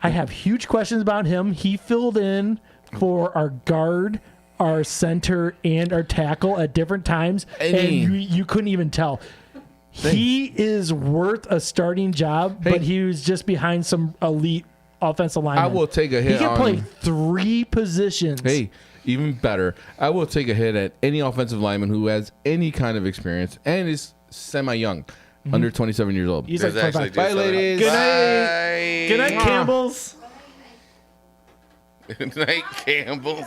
Speaker 2: I have huge questions about him. He filled in for our guard, our center, and our tackle at different times, and you couldn't even tell. He is worth a starting job, but he was just behind some elite offensive linemen.
Speaker 4: I will take a hit
Speaker 2: He can
Speaker 4: on.
Speaker 2: play 3 positions.
Speaker 4: Hey, even better. I will take a hit at any offensive lineman who has any kind of experience and is semi-young, under 27 years old.
Speaker 2: He's
Speaker 3: There's
Speaker 2: like
Speaker 3: actually
Speaker 2: 25.
Speaker 4: Bye,
Speaker 3: just a-
Speaker 4: ladies.
Speaker 2: Good night.
Speaker 3: Bye.
Speaker 2: Good night, Campbell's.
Speaker 3: Good night, Campbell's.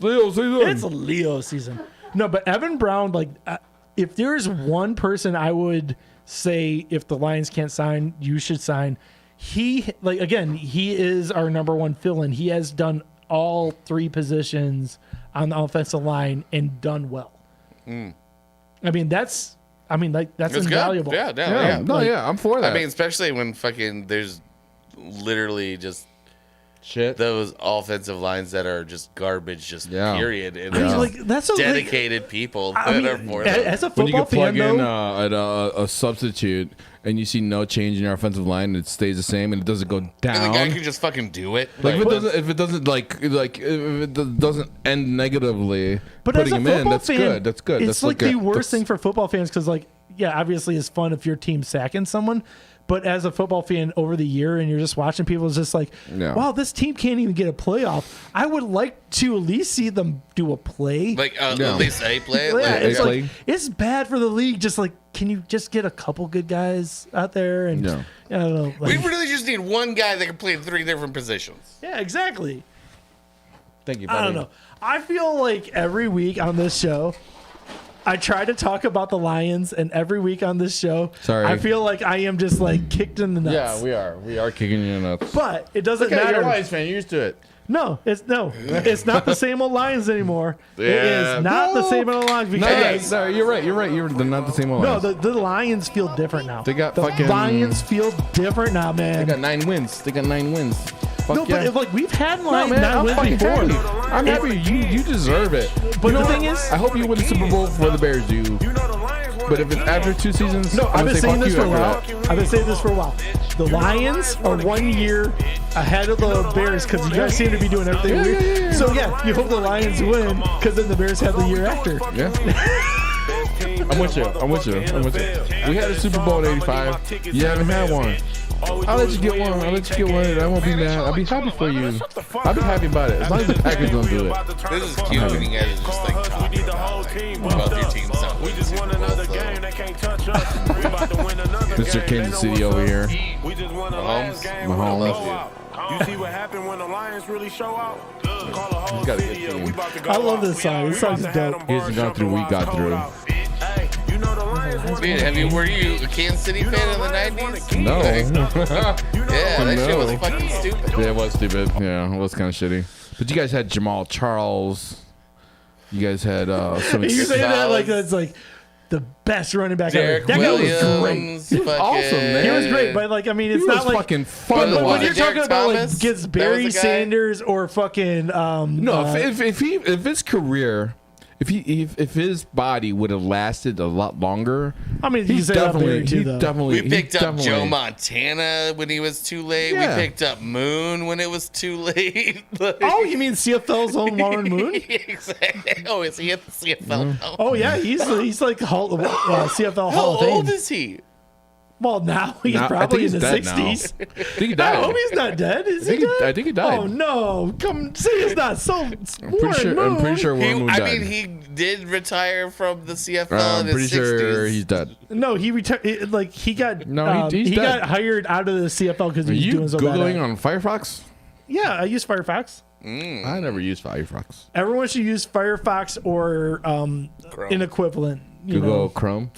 Speaker 4: Leo, say that.
Speaker 2: It's Leo season. No, but Evan Brown, like, if there's one person I would say if the Lions can't sign, you should sign. He, like, again, he is our number one fill-in. He has done all 3 positions on the offensive line and done well. I mean, that's I mean, like that's
Speaker 3: It's
Speaker 2: invaluable.
Speaker 3: good.
Speaker 4: Yeah, no, yeah, I'm for that.
Speaker 3: I mean, especially when fucking there's literally just
Speaker 4: shit.
Speaker 3: those offensive lines that are just garbage, just
Speaker 4: Yeah.
Speaker 3: period. And
Speaker 2: I mean,
Speaker 3: there's
Speaker 2: like that's a
Speaker 3: dedicated people
Speaker 2: I
Speaker 3: that
Speaker 2: mean,
Speaker 3: are for them.
Speaker 2: as a
Speaker 4: When you
Speaker 2: football
Speaker 4: can plug
Speaker 2: fan,
Speaker 4: in
Speaker 2: though,
Speaker 4: at a substitute and you see no change in your offensive line, it stays the same and it doesn't go
Speaker 3: And
Speaker 4: down.
Speaker 3: the guy can just fucking do it.
Speaker 4: Like if it doesn't doesn't end negatively,
Speaker 2: but
Speaker 4: putting
Speaker 2: as a
Speaker 4: him in,
Speaker 2: football
Speaker 4: that's
Speaker 2: fan,
Speaker 4: good. That's good.
Speaker 2: It's
Speaker 4: That's
Speaker 2: like
Speaker 4: a-
Speaker 2: the worst
Speaker 4: that's-
Speaker 2: thing for football fans because, like, yeah, obviously it's fun if your team's sacking someone. But as a football fan over the year and you're just watching people, it's just like,
Speaker 4: Yeah.
Speaker 2: wow, this team can't even get a playoff. I would like to at least see them do a play.
Speaker 3: Like
Speaker 4: Yeah.
Speaker 3: at least a play.
Speaker 2: Yeah,
Speaker 3: Like,
Speaker 2: it's
Speaker 4: yeah.
Speaker 2: like it's bad for the league. Just like, can you just get a couple good guys out there? And
Speaker 4: Yeah.
Speaker 2: I don't know.
Speaker 3: we
Speaker 2: Like,
Speaker 3: really just need one guy that can play in 3 different positions.
Speaker 2: yeah, exactly.
Speaker 4: Thank you, buddy.
Speaker 2: I don't know. I feel like every week on this show, I try to talk about the Lions, and every week on this show,
Speaker 4: Sorry.
Speaker 2: I feel like I am just like kicked in the nuts.
Speaker 4: Yeah, we are kicking you in the nuts.
Speaker 2: But it doesn't
Speaker 4: Okay, you're
Speaker 2: matter.
Speaker 4: a Lions fan. You're used to it.
Speaker 2: No, it's not the same old Lions anymore. It
Speaker 3: Yeah.
Speaker 2: is not the same old Lions
Speaker 4: No,
Speaker 2: because
Speaker 4: no, you're right. They're not the same one.
Speaker 2: no, the Lions feel different now.
Speaker 4: They got
Speaker 2: the
Speaker 4: fucking-
Speaker 2: Lions feel different now,
Speaker 4: They
Speaker 2: man.
Speaker 4: got 9 wins. Fuck
Speaker 2: No,
Speaker 4: yeah.
Speaker 2: but like we've had
Speaker 4: No,
Speaker 2: Lions
Speaker 4: man,
Speaker 2: not
Speaker 4: I'm
Speaker 2: win
Speaker 4: fucking
Speaker 2: before.
Speaker 4: happy. I'm happy. You deserve it.
Speaker 2: But
Speaker 4: You know
Speaker 2: the
Speaker 4: what?
Speaker 2: thing is-
Speaker 4: I hope you win the Super Bowl before the Bears do. But if it's after 2 seasons,
Speaker 2: No, I've
Speaker 4: I'm
Speaker 2: been
Speaker 4: gonna say
Speaker 2: saying
Speaker 4: fuck
Speaker 2: this
Speaker 4: you
Speaker 2: for a while.
Speaker 4: after that.
Speaker 2: I've been saying this for a while. The Lions are 1 year ahead of the Bears because you guys seem to be doing everything weird.
Speaker 4: yeah.
Speaker 2: So yeah, you hope the Lions win because then the Bears have the year after.
Speaker 4: Yeah. I'm with you. We had a Super Bowl in '85. You haven't had one. I'll let you get one. And I won't be mad. I'll be happy for you. I'll be happy about it. As long as the Packers don't do it.
Speaker 3: This is cute when you guys are just like talking about your team's not winning Super Bowl,
Speaker 4: Mr. Kansas City over here.
Speaker 3: Mahomes.
Speaker 4: Mahomes.
Speaker 7: You see what happened when the Lions really show out? Call a whole
Speaker 4: got a good
Speaker 7: city up.
Speaker 4: team.
Speaker 7: We about to go
Speaker 2: I love
Speaker 7: out.
Speaker 2: this song. This song's dope.
Speaker 4: He hasn't gone through what we got through.
Speaker 7: Hey, you know the Lions
Speaker 3: Dude, were you a Kansas City fan in the 90s?
Speaker 4: No.
Speaker 3: Yeah, that shit was
Speaker 4: No.
Speaker 3: fucking stupid.
Speaker 4: Yeah, it was stupid. Yeah, it was kind of shitty. But you guys had Jamal Charles. You guys had some.
Speaker 2: You say that
Speaker 3: Gonzalez.
Speaker 2: like that's like the best running back
Speaker 3: Derek
Speaker 2: ever. That guy was great.
Speaker 3: Williams.
Speaker 4: He was awesome, man.
Speaker 2: He was great, but like I mean, it's
Speaker 4: He
Speaker 2: not
Speaker 4: was
Speaker 2: like
Speaker 4: fucking fun to
Speaker 3: But
Speaker 2: when
Speaker 4: watch.
Speaker 2: you're
Speaker 3: Derek
Speaker 2: talking about
Speaker 3: Thomas?
Speaker 2: like gets
Speaker 3: That
Speaker 2: Barry
Speaker 3: was the guy?
Speaker 2: Sanders or fucking
Speaker 4: No, if his career, if his body would have lasted a lot longer,
Speaker 2: I mean, you
Speaker 4: he's
Speaker 2: say that about
Speaker 4: definitely
Speaker 2: Barry too, though.
Speaker 3: We
Speaker 4: he
Speaker 3: picked up
Speaker 4: definitely-
Speaker 3: Joe Montana when he was too late.
Speaker 4: Yeah.
Speaker 3: We picked up Moon when it was too late. Like-
Speaker 2: Oh, you mean CFL's own Warren Moon?
Speaker 3: Exactly. Oh, is he at the CFL now?
Speaker 2: Oh yeah, he's like CFL
Speaker 3: How
Speaker 2: Hall of Fame.
Speaker 3: old is he?
Speaker 2: Well, now he's
Speaker 4: Nah, I
Speaker 2: probably
Speaker 4: think
Speaker 2: in the
Speaker 4: he's dead now.
Speaker 2: 60s.
Speaker 4: I think he
Speaker 2: I
Speaker 4: died.
Speaker 2: hope he's not dead. Is
Speaker 4: I
Speaker 2: he
Speaker 4: think he-
Speaker 2: dead?
Speaker 4: I think he died.
Speaker 2: Oh no! Come say it's not. So
Speaker 4: I'm pretty sure Warren Moon
Speaker 3: I
Speaker 4: died.
Speaker 3: mean, he did retire from the CFL
Speaker 4: I'm
Speaker 3: in
Speaker 4: pretty
Speaker 3: his
Speaker 4: sure
Speaker 3: 60s.
Speaker 4: he's dead.
Speaker 2: No, he retired. Like he got.
Speaker 4: No, he's
Speaker 2: he
Speaker 4: dead.
Speaker 2: got hired out of the CFL because
Speaker 4: Are
Speaker 2: he was
Speaker 4: you
Speaker 2: doing so bad.
Speaker 4: googling on Firefox?
Speaker 2: Yeah, I use Firefox.
Speaker 4: I never used Firefox.
Speaker 2: Everyone should use Firefox or an equivalent. You
Speaker 4: Google
Speaker 2: know.
Speaker 4: Chrome.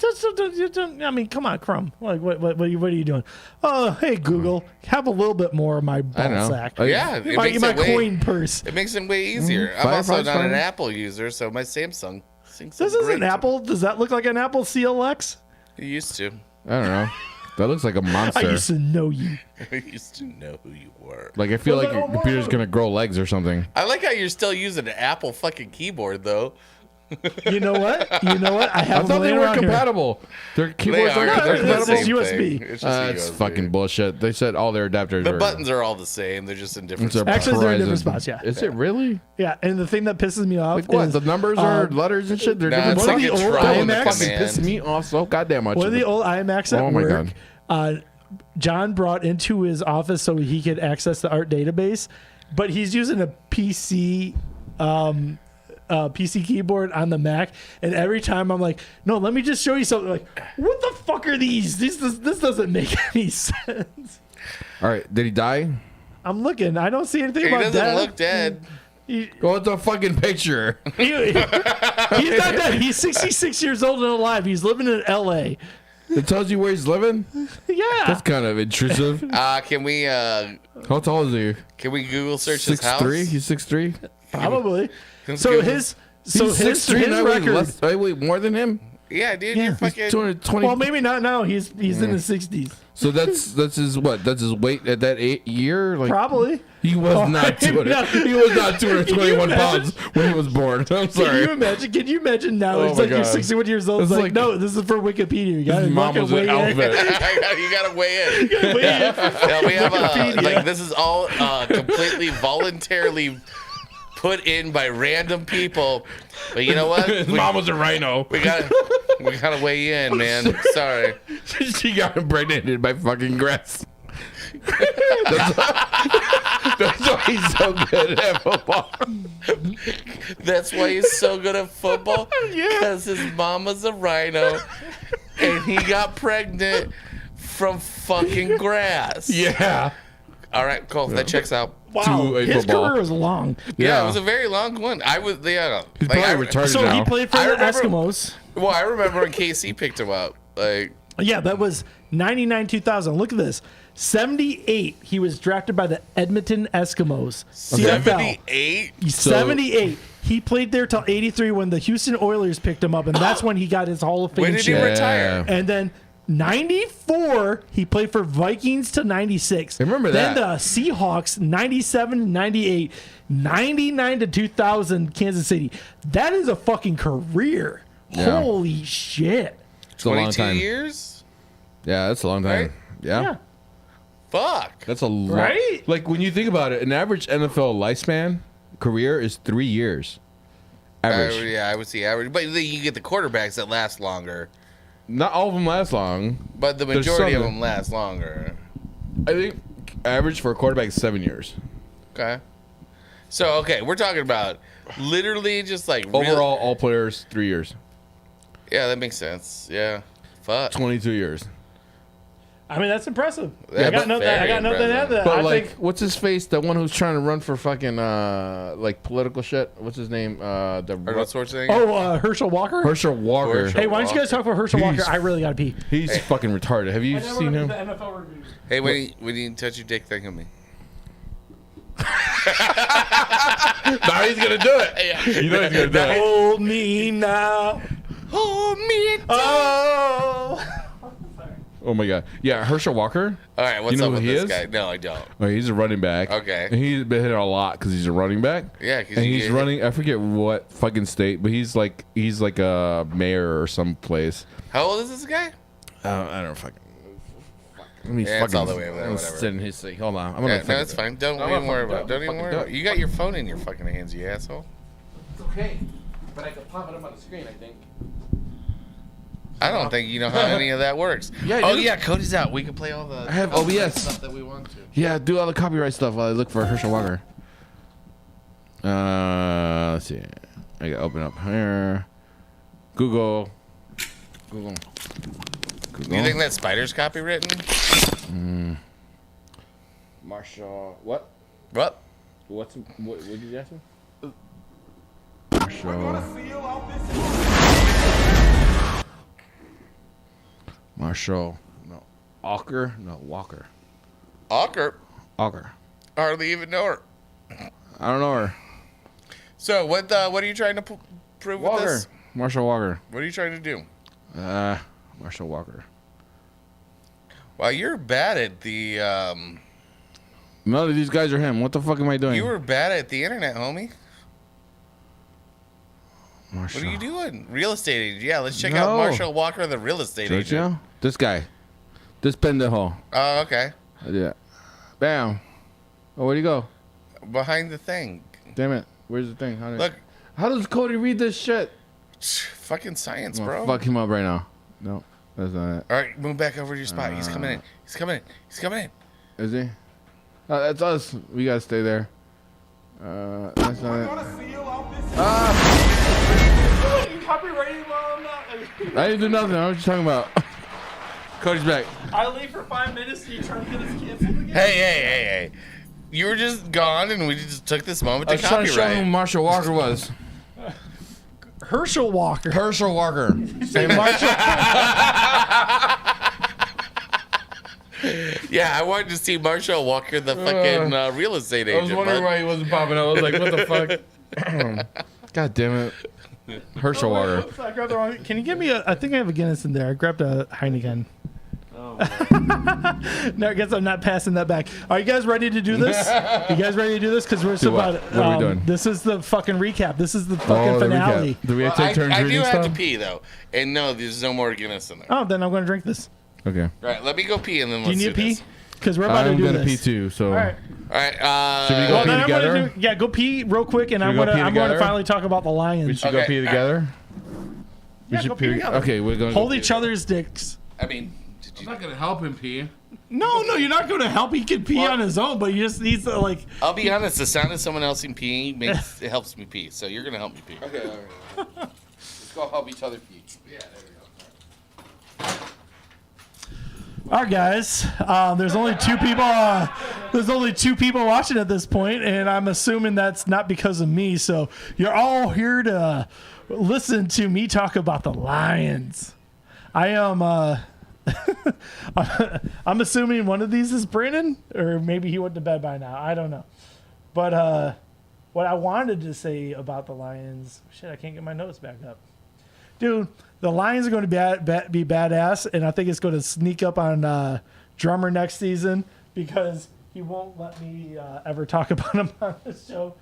Speaker 2: I mean, come on, Chrome. Like, what are you doing? Oh, hey, Google, have a little bit more of my
Speaker 4: I
Speaker 2: ball
Speaker 4: know.
Speaker 2: sack.
Speaker 3: Yeah, it
Speaker 2: my
Speaker 3: makes
Speaker 2: my
Speaker 3: it way,
Speaker 2: coin purse.
Speaker 3: it makes it way easier. I'm also
Speaker 4: Firefox
Speaker 3: not an
Speaker 4: fine.
Speaker 3: Apple user, so my Samsung syncs
Speaker 2: This
Speaker 3: up
Speaker 2: is an
Speaker 3: great.
Speaker 2: Apple. Does that look like an Apple CLX?
Speaker 3: You used to.
Speaker 4: I don't know. That looks like a
Speaker 2: I
Speaker 4: monster.
Speaker 2: used to know you.
Speaker 3: I used to know who you were.
Speaker 4: Like I feel
Speaker 2: Was
Speaker 4: like
Speaker 2: it
Speaker 4: your computer's gonna grow legs or something.
Speaker 3: I like how you're still using an Apple fucking keyboard, though.
Speaker 2: You know what? I
Speaker 4: I
Speaker 2: have
Speaker 4: thought they
Speaker 2: them
Speaker 4: were
Speaker 2: laying around here.
Speaker 4: compatible. Their keyboards
Speaker 3: They
Speaker 4: are
Speaker 3: are.
Speaker 2: No,
Speaker 4: they're
Speaker 2: it's
Speaker 4: compatible.
Speaker 2: just USB.
Speaker 3: It's just
Speaker 4: That's
Speaker 3: USB.
Speaker 4: fucking bullshit. They said all their adapters
Speaker 3: The
Speaker 4: are
Speaker 3: buttons are all the same. They're just in different
Speaker 4: It's a
Speaker 3: spots.
Speaker 2: Actually, they're in different
Speaker 4: present.
Speaker 2: spots, yeah.
Speaker 4: Is it really?
Speaker 2: Yeah, and the thing that pisses me off
Speaker 4: Like what?
Speaker 2: is
Speaker 4: The numbers are letters and shit. They're
Speaker 3: Nah,
Speaker 4: different.
Speaker 3: it's
Speaker 2: One of
Speaker 3: like
Speaker 2: the
Speaker 3: a
Speaker 2: old
Speaker 3: trial and
Speaker 2: iMacs
Speaker 4: fucking
Speaker 3: command.
Speaker 4: piss me off so goddamn much.
Speaker 2: one of the old iMacs at
Speaker 4: Oh my
Speaker 2: work. John brought into his office so he could access the art database, but he's using a PC. PC keyboard on the Mac, and every time I'm like, no, let me just show you something. Like, what the fuck are these? This doesn't make any sense.
Speaker 4: All right, did he die?
Speaker 2: I'm looking. I don't see anything
Speaker 3: He
Speaker 2: about
Speaker 3: doesn't
Speaker 2: that.
Speaker 3: look dead.
Speaker 4: Go with the fucking picture.
Speaker 2: He's not dead. He's 66 years old and alive. He's living in LA.
Speaker 4: It tells you where he's living.
Speaker 2: Yeah.
Speaker 4: That's kind of intrusive.
Speaker 3: Can we
Speaker 4: How tall is he?
Speaker 3: Google search his house?
Speaker 4: 6'3"? He's 6'3".
Speaker 2: Probably.
Speaker 3: Let's
Speaker 2: So
Speaker 3: Google.
Speaker 2: his so
Speaker 4: He's
Speaker 2: his
Speaker 4: 6'3", and I weigh
Speaker 2: record.
Speaker 4: I weigh more than him.
Speaker 3: Yeah, dude,
Speaker 2: Yeah.
Speaker 3: you're
Speaker 2: He's
Speaker 3: fucking.
Speaker 4: 220.
Speaker 2: Well, maybe not now. He's in his 60s.
Speaker 4: So that's his what? That's his weight at that year. Like
Speaker 2: Probably.
Speaker 4: he was not 200.
Speaker 2: No.
Speaker 4: He was not 221
Speaker 2: Can you
Speaker 4: pounds when he was born. I'm
Speaker 2: Can
Speaker 4: sorry.
Speaker 2: you imagine? Can you imagine now?
Speaker 4: Oh
Speaker 2: It's
Speaker 4: my
Speaker 2: like you're
Speaker 4: God.
Speaker 2: 61 years old. It's
Speaker 4: It's
Speaker 2: like,
Speaker 4: like-
Speaker 2: no, this is for Wikipedia. You got
Speaker 4: His mom was an outfit.
Speaker 3: You gotta weigh in. Yeah, we have like this is all completely voluntarily put in by random people. But you know what?
Speaker 4: His mom was a rhino.
Speaker 3: We gotta weigh in, man. Sorry.
Speaker 4: She got impregnated by fucking grass. That's why he's so good at football.
Speaker 3: That's why he's so good at football. Because his mama's a rhino, and he got pregnant from fucking grass.
Speaker 4: Yeah.
Speaker 3: All right, cool. That checks out.
Speaker 2: Wow,
Speaker 4: To a
Speaker 2: his
Speaker 4: football.
Speaker 2: career was long.
Speaker 3: Yeah, it was a very long one. I was yeah.
Speaker 4: He's
Speaker 3: like,
Speaker 4: probably retarded
Speaker 2: So
Speaker 4: now.
Speaker 2: he played for
Speaker 3: I
Speaker 2: the
Speaker 3: remember-
Speaker 2: Eskimos.
Speaker 3: Well, I remember when KC picked him up. Like,
Speaker 2: Yeah, that was 99 2000. Look at this. 78, he was drafted by the Edmonton Eskimos. CFL.
Speaker 3: 78.
Speaker 2: 78. He played there till 83 when the Houston Oilers picked him up, and that's when he got his Hall of Fame
Speaker 3: When did he
Speaker 2: shot.
Speaker 3: retire?
Speaker 2: And then 94, he played for Vikings to 96.
Speaker 4: I remember
Speaker 2: then
Speaker 4: that.
Speaker 2: the Seahawks, 97 to 98, 99 to 2000, Kansas City. That is a fucking career.
Speaker 4: Yeah.
Speaker 2: Holy shit.
Speaker 4: It's a long
Speaker 3: 22
Speaker 4: time.
Speaker 3: years?
Speaker 4: Yeah, that's a long time.
Speaker 3: Right?
Speaker 4: Yeah.
Speaker 2: Yeah.
Speaker 3: Fuck.
Speaker 4: That's a long.
Speaker 2: Right?
Speaker 4: Like when you think about it, an average NFL lifespan career is 3 years. Average.
Speaker 3: Yeah, I would see average. But then you get the quarterbacks that last longer.
Speaker 4: Not all of them last long.
Speaker 3: But the
Speaker 4: There's
Speaker 3: majority of
Speaker 4: some
Speaker 3: them last longer.
Speaker 4: I think average for a quarterback is 7 years.
Speaker 3: Okay. So, okay, we're talking about literally just like real-
Speaker 4: Overall, all players 3 years.
Speaker 3: Yeah, that makes sense. Yeah. Fuck.
Speaker 4: 22 years.
Speaker 2: I mean, that's impressive.
Speaker 3: Yeah,
Speaker 2: I got
Speaker 3: but
Speaker 2: nothing. I
Speaker 3: very
Speaker 2: got nothing to add to
Speaker 3: impressive.
Speaker 2: that.
Speaker 4: But
Speaker 2: I
Speaker 4: like,
Speaker 2: think
Speaker 4: what's his face? The one who's trying to run for fucking like political shit. What's his name?
Speaker 3: Arnold Schwarzenegger.
Speaker 2: Herschel Walker.
Speaker 4: Herschel Walker.
Speaker 3: Herschel.
Speaker 2: Hey, why don't you guys talk about Herschel Walker?
Speaker 4: He's-
Speaker 2: I really gotta pee.
Speaker 4: He's fucking retarded. Have you seen him?
Speaker 2: NFL reviews.
Speaker 3: Hey, when you touch your dick, think of me.
Speaker 4: Now he's gonna do it. You know he's gonna do it.
Speaker 2: Hold me now.
Speaker 3: Hold me.
Speaker 2: Oh.
Speaker 4: Oh my god. Yeah, Herschel Walker.
Speaker 3: All right, what's
Speaker 4: You know
Speaker 3: up
Speaker 4: who
Speaker 3: with
Speaker 4: he
Speaker 3: this
Speaker 4: is?
Speaker 3: guy? No, I don't.
Speaker 4: Oh, he's a running back.
Speaker 3: Okay.
Speaker 4: And he's been hit a lot because he's a running back.
Speaker 3: Yeah, 'cause
Speaker 4: and
Speaker 3: you
Speaker 4: he's
Speaker 3: get-
Speaker 4: running. I forget what fucking state, but he's like a mayor or some place.
Speaker 3: How old is this guy?
Speaker 4: I don't fucking. Let me
Speaker 3: Yeah, it's all the way over there,
Speaker 4: I'm
Speaker 3: whatever.
Speaker 4: sit in his seat. Hold on. I'm gonna.
Speaker 3: Yeah, no,
Speaker 4: fucking
Speaker 3: it's
Speaker 4: do
Speaker 3: fine. Don't
Speaker 4: I'm
Speaker 3: even
Speaker 4: gonna
Speaker 3: worry
Speaker 4: fucking
Speaker 3: about it.
Speaker 4: do it.
Speaker 3: Don't even
Speaker 4: Fucking
Speaker 3: worry
Speaker 4: do
Speaker 3: about
Speaker 4: it.
Speaker 3: it. You got your phone in your fucking hands, you asshole.
Speaker 4: It's okay, but I could pop it up on the screen. I think.
Speaker 3: I don't think you know how any of that works.
Speaker 4: Yeah, I
Speaker 3: oh,
Speaker 4: do.
Speaker 3: yeah, Cody's out. We can play all the
Speaker 4: I have
Speaker 3: copyright
Speaker 4: OBS.
Speaker 3: stuff that we want to.
Speaker 4: Yeah, do all the copyright stuff while I look for Herschel Walker. Let's see. I gotta open up here. Google.
Speaker 3: Do you think that spider's copywritten?
Speaker 4: Marshall? What?
Speaker 3: What?
Speaker 4: What did you ask me? Marshall. Marshall. No. Walker? No, Walker.
Speaker 3: Awker.
Speaker 4: Walker.
Speaker 3: Hardly even know her.
Speaker 4: I don't know her.
Speaker 3: So what are you trying to prove with
Speaker 4: Walker.
Speaker 3: this?
Speaker 4: Marshall Walker.
Speaker 3: What are you trying to do?
Speaker 4: Marshall Walker.
Speaker 3: Well, you're bad at the
Speaker 4: None of these guys are him. What the fuck am I doing?
Speaker 3: you were bad at the internet, homie.
Speaker 4: Marshall.
Speaker 3: What are you doing? Real estate agent. Yeah, let's check
Speaker 4: No.
Speaker 3: out Marshall Walker, the real estate agent.
Speaker 4: Giorgio? This guy. This pendejo.
Speaker 3: Oh, okay.
Speaker 4: Yeah. Bam. Oh, where'd he go?
Speaker 3: Behind the thing.
Speaker 4: Damn it. Where's the thing?
Speaker 3: Look,
Speaker 4: How does Cody read this shit?
Speaker 3: fucking science,
Speaker 4: I'm
Speaker 3: bro.
Speaker 4: gonna fuck him up right now. No, that's not it.
Speaker 3: All right, move back over to your spot. He's coming in. He's coming in. He's coming in.
Speaker 4: Is he? That's us. We gotta stay there. That's not it.
Speaker 2: Copyrighted while I'm not.
Speaker 4: I didn't do nothing. I was just talking about. Cody's back.
Speaker 2: I leave for 5 minutes and you trying to get us canceled again?
Speaker 3: Hey. You were just gone, and we just took this moment
Speaker 4: I
Speaker 3: to
Speaker 4: was trying to show him who
Speaker 3: copyright.
Speaker 4: Marshall Walker was.
Speaker 2: Herschel Walker.
Speaker 4: Herschel Walker. Same Marshall.
Speaker 3: Yeah, I wanted to see Marshall Walker, the fucking real estate
Speaker 4: I was
Speaker 3: agent.
Speaker 4: wondering
Speaker 3: bud.
Speaker 4: why he wasn't popping up. I was like, what the fuck? God damn it. Herschel water.
Speaker 2: Oops, I grabbed the wrong. Can you give me I think I have a Guinness in there. I grabbed a Heineken. No, I guess I'm not passing that back. Are you guys ready to do this? You guys ready to do this? Because we're
Speaker 4: Do what?
Speaker 2: about.
Speaker 4: What are we doing?
Speaker 2: This is the fucking recap. This is the fucking
Speaker 4: the
Speaker 2: finale.
Speaker 4: recap. Do we have to take turns
Speaker 3: I do
Speaker 4: reading
Speaker 3: have
Speaker 4: stuff?
Speaker 3: to pee though, and no, there's no more Guinness in there.
Speaker 2: Oh, then I'm going to drink this.
Speaker 4: Okay.
Speaker 3: All right, let me go pee and then
Speaker 2: Do you
Speaker 3: let's
Speaker 2: need
Speaker 3: do
Speaker 2: to pee?
Speaker 3: this.
Speaker 2: Because we're about to
Speaker 4: I'm
Speaker 2: do
Speaker 4: gonna
Speaker 2: this.
Speaker 4: pee too. So.
Speaker 2: All right.
Speaker 3: All right.
Speaker 4: Should we go
Speaker 2: Well,
Speaker 4: pee
Speaker 2: then I'm
Speaker 4: together?
Speaker 2: gonna do, go pee real quick, and
Speaker 4: Should
Speaker 2: I'm
Speaker 4: we go
Speaker 2: gonna
Speaker 4: pee
Speaker 2: I'm going to
Speaker 4: together?
Speaker 2: finally talk about the Lions.
Speaker 4: We should go
Speaker 3: Okay.
Speaker 4: pee together. We
Speaker 2: Yeah,
Speaker 4: should
Speaker 2: go pee together.
Speaker 4: Okay, we're going.
Speaker 2: Hold each other's dicks.
Speaker 3: I mean,
Speaker 4: I'm not gonna help him pee.
Speaker 2: No, you're not going to help. He can pee on his own, but he just needs to like.
Speaker 3: I'll be honest. The sound of someone else peeing makes it helps me pee. So you're gonna help me pee.
Speaker 4: Okay. All right. Let's go help each other pee. Yeah.
Speaker 2: All right, guys. There's only two people. There's only two people watching at this point, and I'm assuming that's not because of me. So you're all here to listen to me talk about the Lions. I am. I'm assuming one of these is Brandon, or maybe he went to bed by now. I don't know. But what I wanted to say about the Lions. Shit, I can't get my notes back up. Dude, the Lions are going to be badass, and I think it's going to sneak up on Drummer next season because he won't let me ever talk about him on the show.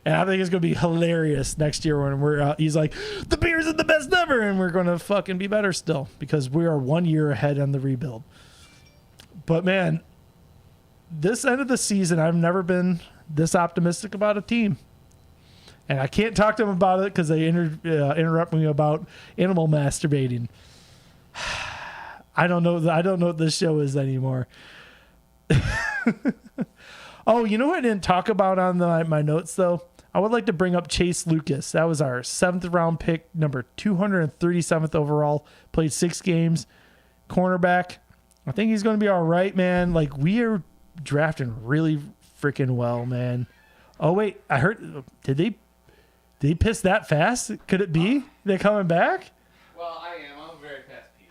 Speaker 2: And I think it's going to be hilarious next year when we're he's like, the Bears are the best ever, and we're going to fucking be better still because we are 1 year ahead on the rebuild. But, man, this end of the season, I've never been this optimistic about a team. And I can't talk to them about it because they interrupt me about animal masturbating. I don't know what this show is anymore. Oh, you know what I didn't talk about on my notes, though? I would like to bring up Chase Lucas. That was our 7th round pick, number 237th overall. Played 6 games. Cornerback. I think he's going to be all right, man. Like, we are drafting really freaking well, man. Oh, wait. I heard. Did they piss that fast? Could it be? They're coming back?
Speaker 3: Well, I am. I'm a very fast pee.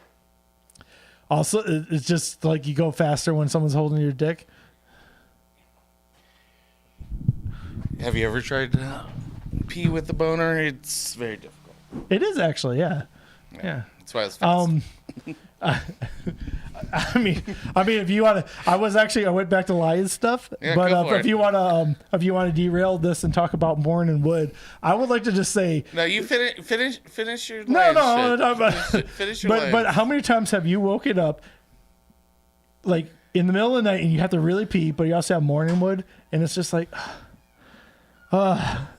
Speaker 2: Also, it's just like you go faster when someone's holding your dick.
Speaker 3: Have you ever tried to pee with the boner? It's very difficult.
Speaker 2: It is actually, yeah. Yeah.
Speaker 3: That's why it's fast.
Speaker 2: I mean, if you want to, I went back to Lions stuff,
Speaker 3: Yeah,
Speaker 2: but
Speaker 3: go for
Speaker 2: if
Speaker 3: it.
Speaker 2: you want to derail this and talk about Bourne and Wood, I would like to just say,
Speaker 3: No, you finish your
Speaker 2: no,
Speaker 3: Lions shit. Finish your
Speaker 2: but
Speaker 3: Lions.
Speaker 2: how many times have you woken up, like in the middle of the night, and you have to really pee, but you also have morning wood, and it's just like,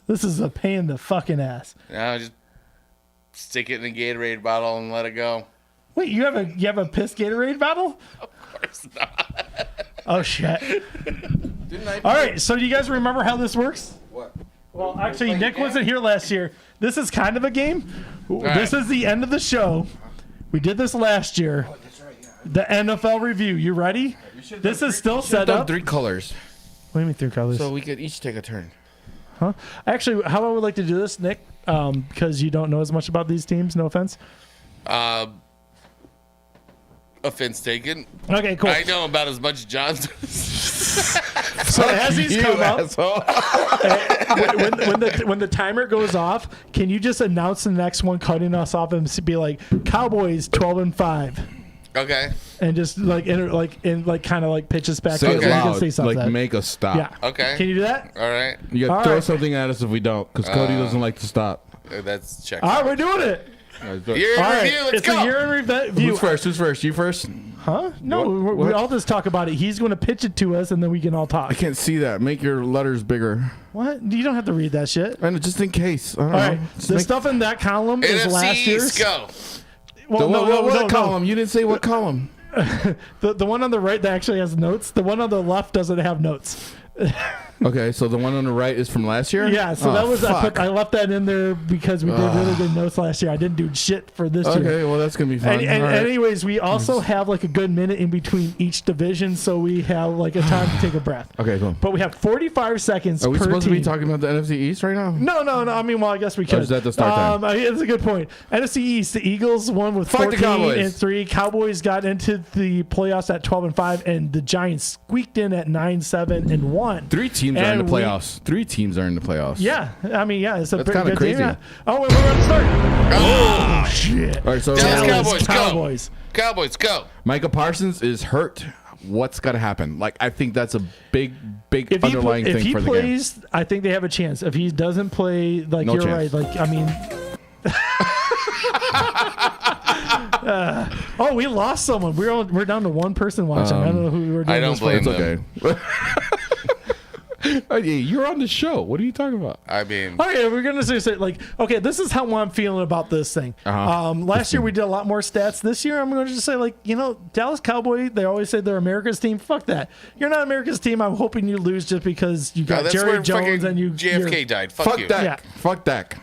Speaker 2: this is a pain in the fucking ass.
Speaker 3: No, just stick it in a Gatorade bottle and let it go.
Speaker 2: Wait, you have a piss Gatorade bottle?
Speaker 3: Of course not.
Speaker 2: Oh shit!
Speaker 4: Didn't I?
Speaker 2: All right, so do you guys remember how this works?
Speaker 4: What?
Speaker 2: Well, actually, Nick wasn't here last year. This is kind of a game. This is the end of the show. We did this last year. The NFL review. You ready? This is still set up.
Speaker 4: 3 colors,
Speaker 2: What do you mean 3 colors?
Speaker 4: so we could each take a turn.
Speaker 2: Huh? Actually, how I would like to do this, Nick, because you don't know as much about these teams. No offense.
Speaker 3: Offense taken.
Speaker 2: Okay, cool.
Speaker 3: I know about as much as John does.
Speaker 2: So as these come up,
Speaker 4: asshole.
Speaker 2: when the timer goes off, can you just announce the next one, cutting us off, and be like Cowboys 12-5,
Speaker 3: Okay.
Speaker 2: and just like kind of pitch us back.
Speaker 4: Say
Speaker 2: so
Speaker 4: it
Speaker 2: we can
Speaker 4: loud.
Speaker 2: say something.
Speaker 4: Like make us stop.
Speaker 2: Yeah.
Speaker 3: Okay.
Speaker 2: Can you do that?
Speaker 3: All right.
Speaker 4: You gotta
Speaker 2: All
Speaker 4: throw
Speaker 2: right.
Speaker 4: something at us if we don't, because Cody doesn't like to stop.
Speaker 3: That's check.
Speaker 2: All right, we're doing it.
Speaker 3: Year in
Speaker 2: All right,
Speaker 3: review. Let's
Speaker 2: it's
Speaker 3: go.
Speaker 2: a year in review.
Speaker 4: Who's first? Who's first? You first?
Speaker 2: Huh? No,
Speaker 4: What?
Speaker 2: we
Speaker 4: What?
Speaker 2: all just talk about it. He's going to pitch it to us, and then we can all talk.
Speaker 4: I can't see that. Make your letters bigger.
Speaker 2: What? You don't have to read that shit.
Speaker 4: And just in case. I don't
Speaker 2: All
Speaker 4: know.
Speaker 2: right,
Speaker 4: Just
Speaker 2: the
Speaker 4: make-
Speaker 2: stuff in that column is
Speaker 3: NFC
Speaker 2: last
Speaker 3: East,
Speaker 2: year's.
Speaker 3: go.
Speaker 2: Well,
Speaker 4: what column? You didn't say what column.
Speaker 2: The one on the right that actually has notes. The one on the left doesn't have notes.
Speaker 4: Okay, so the one on the right is from last year?
Speaker 2: Yeah, so
Speaker 4: Oh,
Speaker 2: that was
Speaker 4: fuck.
Speaker 2: I left that in there because we did really good notes last year. I didn't do shit for this year.
Speaker 4: Okay, well, that's going to be fun.
Speaker 2: And
Speaker 4: All right.
Speaker 2: anyways, we also have like a good minute in between each division, so we have like a time to take a breath.
Speaker 4: Okay, cool.
Speaker 2: But we have 45 seconds
Speaker 4: Are we
Speaker 2: per
Speaker 4: supposed
Speaker 2: team.
Speaker 4: to be talking about the NFC East right now?
Speaker 2: No. I mean, well, I guess we could.
Speaker 4: is that the start time?
Speaker 2: It's a good point. NFC East, the Eagles won with
Speaker 4: Fuck the
Speaker 2: 14-3. Cowboys got into the playoffs at 12-5, and the Giants squeaked in at 9-7-1.
Speaker 4: 3 teams teams are in the
Speaker 2: And we-
Speaker 4: playoffs. 3 teams are in the playoffs.
Speaker 2: Yeah, I mean, yeah, it's a
Speaker 4: That's
Speaker 2: pretty
Speaker 4: kinda
Speaker 2: good team.
Speaker 4: crazy.
Speaker 2: Yeah. Oh, and we're going to start. Oh shit!
Speaker 4: All right, so
Speaker 3: Dallas
Speaker 2: Dallas
Speaker 3: Cowboys, go. Cowboys, go.
Speaker 4: Micah Parsons is hurt. What's gonna happen? Like, I think that's a big
Speaker 2: If
Speaker 4: underlying
Speaker 2: he
Speaker 4: thing for the game.
Speaker 2: plays, I think they have a chance. If he doesn't play, like
Speaker 4: No
Speaker 2: you're
Speaker 4: chance.
Speaker 2: right. Like I mean. Oh, we lost someone. We're down to one person watching. I don't know who we were doing
Speaker 3: I don't
Speaker 2: this for.
Speaker 3: blame
Speaker 4: It's
Speaker 3: them.
Speaker 4: okay. Hey, you're on the show. What are you talking about?
Speaker 3: I mean,
Speaker 2: Okay, we're gonna say like, okay, this is how I'm feeling about this thing. Last year we did a lot more stats. This year I'm going to just say like, Dallas Cowboy. They always say they're America's team. Fuck that. You're not America's team. I'm hoping you lose just because you got
Speaker 3: that's
Speaker 2: Jerry
Speaker 3: where
Speaker 2: Jones
Speaker 3: fucking
Speaker 2: and you.
Speaker 3: JFK died. Fuck
Speaker 4: Fuck
Speaker 3: you.
Speaker 4: Dak.
Speaker 2: Yeah.
Speaker 4: Fuck Dak.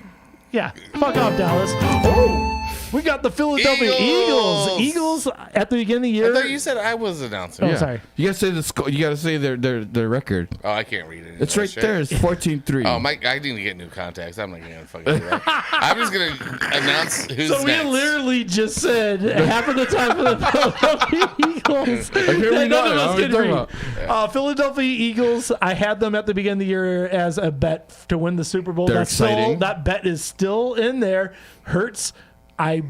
Speaker 2: Yeah, fuck off, Dallas. Oh, we got the Philadelphia Eagles. Eagles at the beginning of the
Speaker 3: I
Speaker 2: year.
Speaker 3: thought you said I was announcing.
Speaker 2: Oh, sorry.
Speaker 4: You gotta say the score. You gotta say their record.
Speaker 3: Oh, I can't read it.
Speaker 4: It's right there. It's 14-3.
Speaker 3: Oh, Mike, I need to get new contacts. I'm not gonna fucking do that. I'm just gonna announce who's
Speaker 2: So we
Speaker 3: next.
Speaker 2: literally just said half of the time for the Philadelphia Eagles.
Speaker 4: we
Speaker 2: None of
Speaker 4: know.
Speaker 2: us
Speaker 4: What are
Speaker 2: can
Speaker 4: you
Speaker 2: read.
Speaker 4: talking
Speaker 2: Philadelphia Eagles. I had them at the beginning of the year as a bet to win the Super Bowl.
Speaker 4: They're
Speaker 2: That's still,
Speaker 4: exciting.
Speaker 2: that bet is still in there. Hurts. I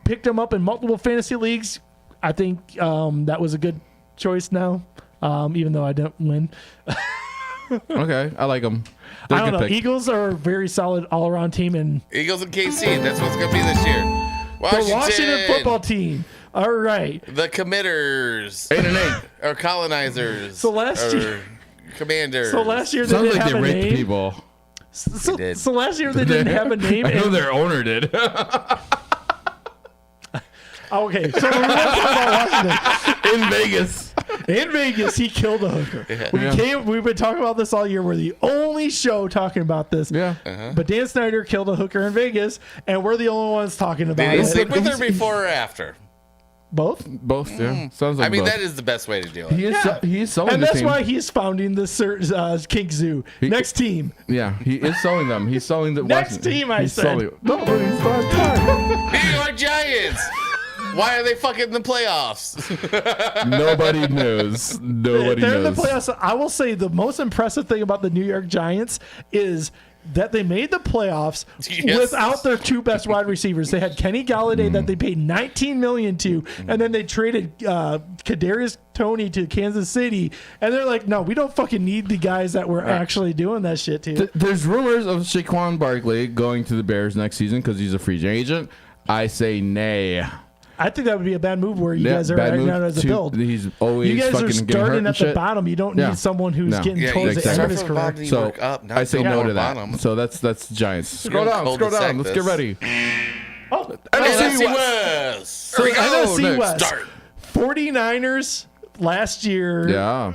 Speaker 2: picked them up in multiple fantasy leagues. I think that was a good choice now, even though I didn't win.
Speaker 4: Okay, I like them.
Speaker 2: I don't know. Eagles are a very solid all-around team, and
Speaker 3: Eagles and KC. That's what's gonna be this year.
Speaker 2: the Washington football team. All right.
Speaker 3: The committers.
Speaker 4: 8-8.
Speaker 3: Or colonizers.
Speaker 2: So last
Speaker 3: or
Speaker 2: year-
Speaker 3: commanders.
Speaker 2: So last year they
Speaker 4: Sounds
Speaker 2: didn't
Speaker 4: like they
Speaker 2: have a
Speaker 4: raped
Speaker 2: name.
Speaker 4: people.
Speaker 2: So,
Speaker 3: did.
Speaker 2: so last year they didn't have a name.
Speaker 4: I know
Speaker 2: and-
Speaker 4: their owner did.
Speaker 2: Okay, so we're gonna talk about Washington.
Speaker 4: In Vegas.
Speaker 2: In Vegas, he killed a hooker. We've been talking about this all year. We're the only show talking about this.
Speaker 4: Yeah.
Speaker 2: But Dan Snyder killed a hooker in Vegas, and we're the only ones talking about
Speaker 3: Did he
Speaker 2: it.
Speaker 3: sleep with her before or after?
Speaker 2: Both.
Speaker 4: Both, yeah. Sounds like
Speaker 3: I mean,
Speaker 4: both.
Speaker 3: that is the best way to do it.
Speaker 4: He is, he is selling
Speaker 2: And
Speaker 4: the
Speaker 2: that's
Speaker 4: team.
Speaker 2: why he's founding the Kink Zoo. Next team.
Speaker 4: Yeah, he is selling them. He's selling the
Speaker 2: Next
Speaker 4: Washington.
Speaker 2: team, I
Speaker 4: He's
Speaker 2: said.
Speaker 4: selling- No, but he's not time.
Speaker 3: New York Giants. Why are they fucking in the playoffs?
Speaker 4: Nobody knows. Nobody
Speaker 2: They're in the
Speaker 4: knows.
Speaker 2: playoffs. I will say the most impressive thing about the New York Giants is that they made the playoffs
Speaker 3: Yes.
Speaker 2: without their two best wide receivers. They had Kenny Galladay
Speaker 4: Mm.
Speaker 2: that they paid $19 million to, and then they traded Kadarius Toney to Kansas City. And they're like, no, we don't fucking need the guys that were actually doing that shit too.
Speaker 4: There's rumors of Saquon Barkley going to the Bears next season because he's a free agent. I say nay.
Speaker 2: I think that would be a bad move where you
Speaker 4: Yeah,
Speaker 2: guys are
Speaker 4: bad
Speaker 2: right
Speaker 4: move
Speaker 2: now as a
Speaker 4: to-
Speaker 2: build.
Speaker 4: He's always
Speaker 2: You guys
Speaker 4: fucking
Speaker 2: are
Speaker 4: getting hurt
Speaker 2: starting
Speaker 4: and
Speaker 2: at the
Speaker 4: shit.
Speaker 2: bottom. You don't
Speaker 4: Yeah.
Speaker 2: need someone who's
Speaker 4: No.
Speaker 2: getting
Speaker 3: Yeah,
Speaker 2: towards the
Speaker 4: exactly.
Speaker 2: end of his
Speaker 3: Start from the
Speaker 2: career.
Speaker 3: bottom, you
Speaker 4: So
Speaker 3: work up, not
Speaker 4: I say
Speaker 3: go
Speaker 4: no
Speaker 3: down
Speaker 4: to that.
Speaker 3: bottom.
Speaker 4: So that's Giants. Scroll
Speaker 3: gonna
Speaker 4: down, scroll
Speaker 3: cul-de-sac
Speaker 4: down. Let's
Speaker 3: this.
Speaker 4: get ready.
Speaker 2: Oh,
Speaker 3: NFC West. Here we go.
Speaker 2: NFC
Speaker 4: next.
Speaker 2: West.
Speaker 3: Start.
Speaker 2: 49ers last year
Speaker 4: Yeah.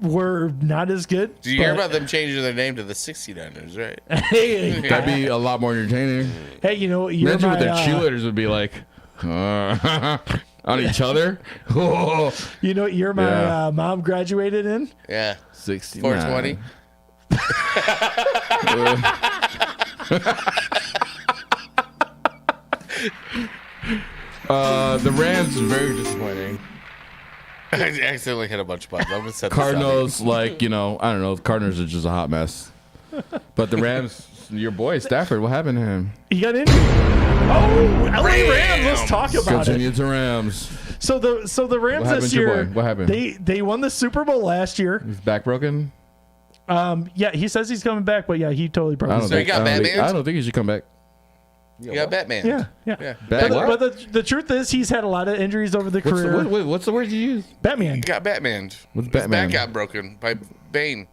Speaker 2: were not as good.
Speaker 3: Did you hear
Speaker 2: but-
Speaker 3: about them changing their name to the 69ers, right?
Speaker 2: Hey,
Speaker 4: That'd be a lot more entertaining.
Speaker 2: hey, you know what? You're
Speaker 4: Imagine
Speaker 2: my,
Speaker 4: what their cheerleaders would be like on each other. Oh,
Speaker 2: you know what year my
Speaker 4: Yeah.
Speaker 2: mom graduated in?
Speaker 3: Yeah.
Speaker 4: 69.
Speaker 3: 420.
Speaker 4: The Rams is very disappointing.
Speaker 3: I accidentally hit a bunch of buttons. I'm gonna set this
Speaker 4: Cardinals, like, I don't know. The Cardinals are just a hot mess. But the Rams, your boy Stafford, what happened to him?
Speaker 2: He got injured. Oh, LA Rams. Let's talk about
Speaker 4: Continue
Speaker 2: it.
Speaker 4: to Rams.
Speaker 2: So the Rams
Speaker 4: What happened
Speaker 2: this
Speaker 4: to your
Speaker 2: year.
Speaker 4: boy? What happened?
Speaker 2: They won the Super Bowl last year.
Speaker 4: His back broken?
Speaker 2: Yeah, he says he's coming back, but yeah, he totally broke
Speaker 4: I
Speaker 2: his
Speaker 4: don't
Speaker 3: So you
Speaker 4: think.
Speaker 3: got
Speaker 4: I don't think-
Speaker 3: Batman?
Speaker 4: I don't think he should come back.
Speaker 3: You got Batman.
Speaker 2: Yeah.
Speaker 3: Yeah.
Speaker 4: Bat-
Speaker 2: But,
Speaker 4: what?
Speaker 2: but the truth is, he's had a lot of injuries over the
Speaker 4: What's the,
Speaker 2: career.
Speaker 4: what's the word you use?
Speaker 2: Batman.
Speaker 3: You got Batman.
Speaker 4: What's
Speaker 3: His
Speaker 4: Batman?
Speaker 3: back got broken by Bane.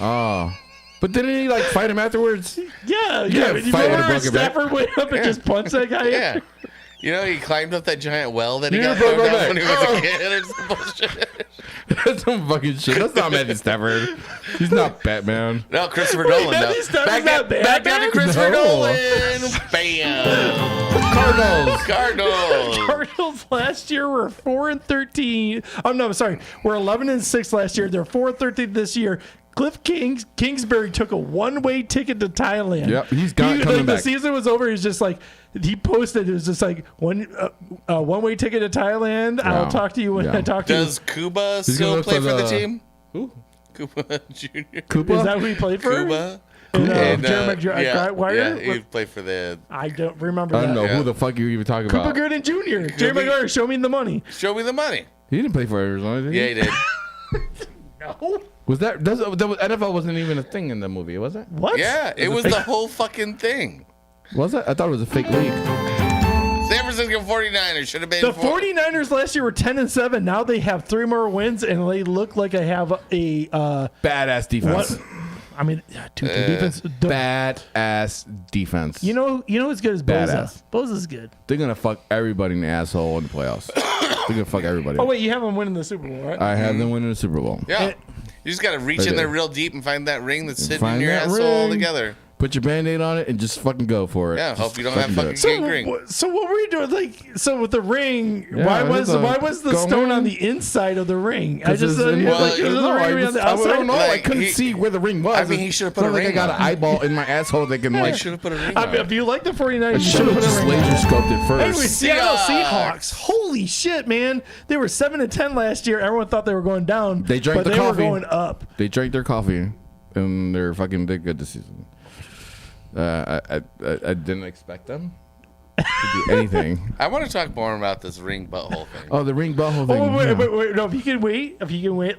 Speaker 4: Oh. But didn't he, like, fight him afterwards?
Speaker 2: Yeah,
Speaker 4: can't
Speaker 2: You
Speaker 4: fight with a
Speaker 2: remember
Speaker 4: broken back.
Speaker 2: Stafford went up and just punched that guy?
Speaker 3: Yeah. You know, he climbed up that giant well that he
Speaker 4: Yeah,
Speaker 3: got
Speaker 4: broke
Speaker 3: thrown
Speaker 4: my
Speaker 3: down
Speaker 4: back.
Speaker 3: when he was a kid or some bullshit.
Speaker 4: That's some fucking shit. That's not Matthew Stafford. He's not Batman.
Speaker 3: No, Christopher Nolan. No.
Speaker 2: Matthew Stafford's not
Speaker 3: Back down to Christopher
Speaker 4: No.
Speaker 3: Nolan. Bam.
Speaker 4: Cardinals.
Speaker 3: Cardinals.
Speaker 2: Cardinals last year were 4-13. Oh no, sorry, we're 11-6 last year. They're 4-13 this year. Cliff Kingsbury took a one-way ticket to Thailand.
Speaker 4: Yep, he's coming
Speaker 2: The
Speaker 4: back.
Speaker 2: season was over. He's just like he posted. It was just like one-way ticket to Thailand. I'll
Speaker 4: Wow.
Speaker 2: talk to you when
Speaker 4: Yeah.
Speaker 2: I talk to you.
Speaker 3: Does Kuba
Speaker 4: He's gonna
Speaker 3: still
Speaker 4: look
Speaker 3: play
Speaker 4: for
Speaker 3: for the
Speaker 4: the-
Speaker 3: team?
Speaker 4: Who?
Speaker 3: Koopa Jr.
Speaker 4: Koopa?
Speaker 2: Is that who he played for?
Speaker 3: Koopa.
Speaker 2: And,
Speaker 3: And,
Speaker 2: Jerry Maguire?
Speaker 3: yeah, he played for the.
Speaker 2: I don't remember
Speaker 4: I
Speaker 2: that.
Speaker 4: don't know
Speaker 3: Yeah.
Speaker 4: who the fuck you're even talking
Speaker 2: Cooper
Speaker 4: about.
Speaker 2: Gooden Jr. Jerry Maguire, show me the money.
Speaker 3: Show me the money.
Speaker 4: He didn't play for Arizona, did he?
Speaker 3: Yeah, he did.
Speaker 2: No.
Speaker 4: Was that NFL wasn't even a thing in the movie, was it?
Speaker 2: What?
Speaker 3: Yeah, it was the whole fucking thing.
Speaker 4: Was it? I thought it was a fake league.
Speaker 3: San Francisco 49ers should have been.
Speaker 2: The 49ers last year were 10-7. Now they have 3 more wins, and they look like I have a
Speaker 4: Badass defense.
Speaker 2: what? I mean, dude, the defense.
Speaker 4: Badass defense.
Speaker 2: You know who's good as Boza.
Speaker 4: Badass.
Speaker 2: Boza's good.
Speaker 4: They're gonna fuck everybody in the asshole in the playoffs. They're gonna fuck everybody.
Speaker 2: Oh wait, you have them winning the Super Bowl, right?
Speaker 4: I have them winning the Super Bowl.
Speaker 3: Yeah.
Speaker 2: It-
Speaker 3: You just got to reach
Speaker 4: Right
Speaker 3: in there
Speaker 4: there.
Speaker 3: real deep and find that ring that's sitting
Speaker 4: Find
Speaker 3: in your
Speaker 4: that
Speaker 3: asshole
Speaker 4: ring.
Speaker 3: altogether.
Speaker 4: Put your band-aid on it and just fucking go for it.
Speaker 3: Yeah,
Speaker 4: Just
Speaker 3: hope you don't have
Speaker 4: do
Speaker 3: fucking
Speaker 4: it.
Speaker 3: gangrene.
Speaker 2: So what were you doing? Like, so with the ring,
Speaker 4: Yeah,
Speaker 2: why
Speaker 4: it's
Speaker 2: was the
Speaker 4: go
Speaker 2: stone
Speaker 4: in.
Speaker 2: on the inside of the ring? I
Speaker 4: 'Cause
Speaker 2: just
Speaker 4: it's in-
Speaker 3: Well,
Speaker 2: like,
Speaker 3: you
Speaker 2: was
Speaker 3: know,
Speaker 2: the
Speaker 4: I
Speaker 2: ring on the
Speaker 4: I
Speaker 2: outside?
Speaker 4: don't know. I
Speaker 3: Like,
Speaker 4: couldn't
Speaker 3: he-
Speaker 4: see where the ring was.
Speaker 3: I mean, he should've put
Speaker 4: It's
Speaker 3: a
Speaker 4: not like
Speaker 3: ring
Speaker 4: I got
Speaker 3: on
Speaker 4: an
Speaker 3: it.
Speaker 4: eyeball in my asshole that can like.
Speaker 3: Should have put a ring on
Speaker 2: If you like the 49ers,
Speaker 4: I
Speaker 2: you
Speaker 4: should
Speaker 2: should
Speaker 4: have
Speaker 2: put a
Speaker 4: just
Speaker 2: ring on.
Speaker 4: laser scoped it
Speaker 2: Anyway,
Speaker 4: first.
Speaker 2: Seattle
Speaker 3: Seahawks.
Speaker 2: Seahawks. Holy shit, man! They were 7-10 last year. Everyone thought they were going down.
Speaker 4: They drank
Speaker 2: but
Speaker 4: the
Speaker 2: they
Speaker 4: coffee.
Speaker 2: were going up.
Speaker 4: They drank their coffee, and they're fucking did good this season. I didn't expect them to do anything.
Speaker 3: I want to talk more about this ring butthole thing.
Speaker 4: Oh, the ring butthole thing.
Speaker 2: Oh, wait,
Speaker 4: yeah.
Speaker 2: wait. No, if you can wait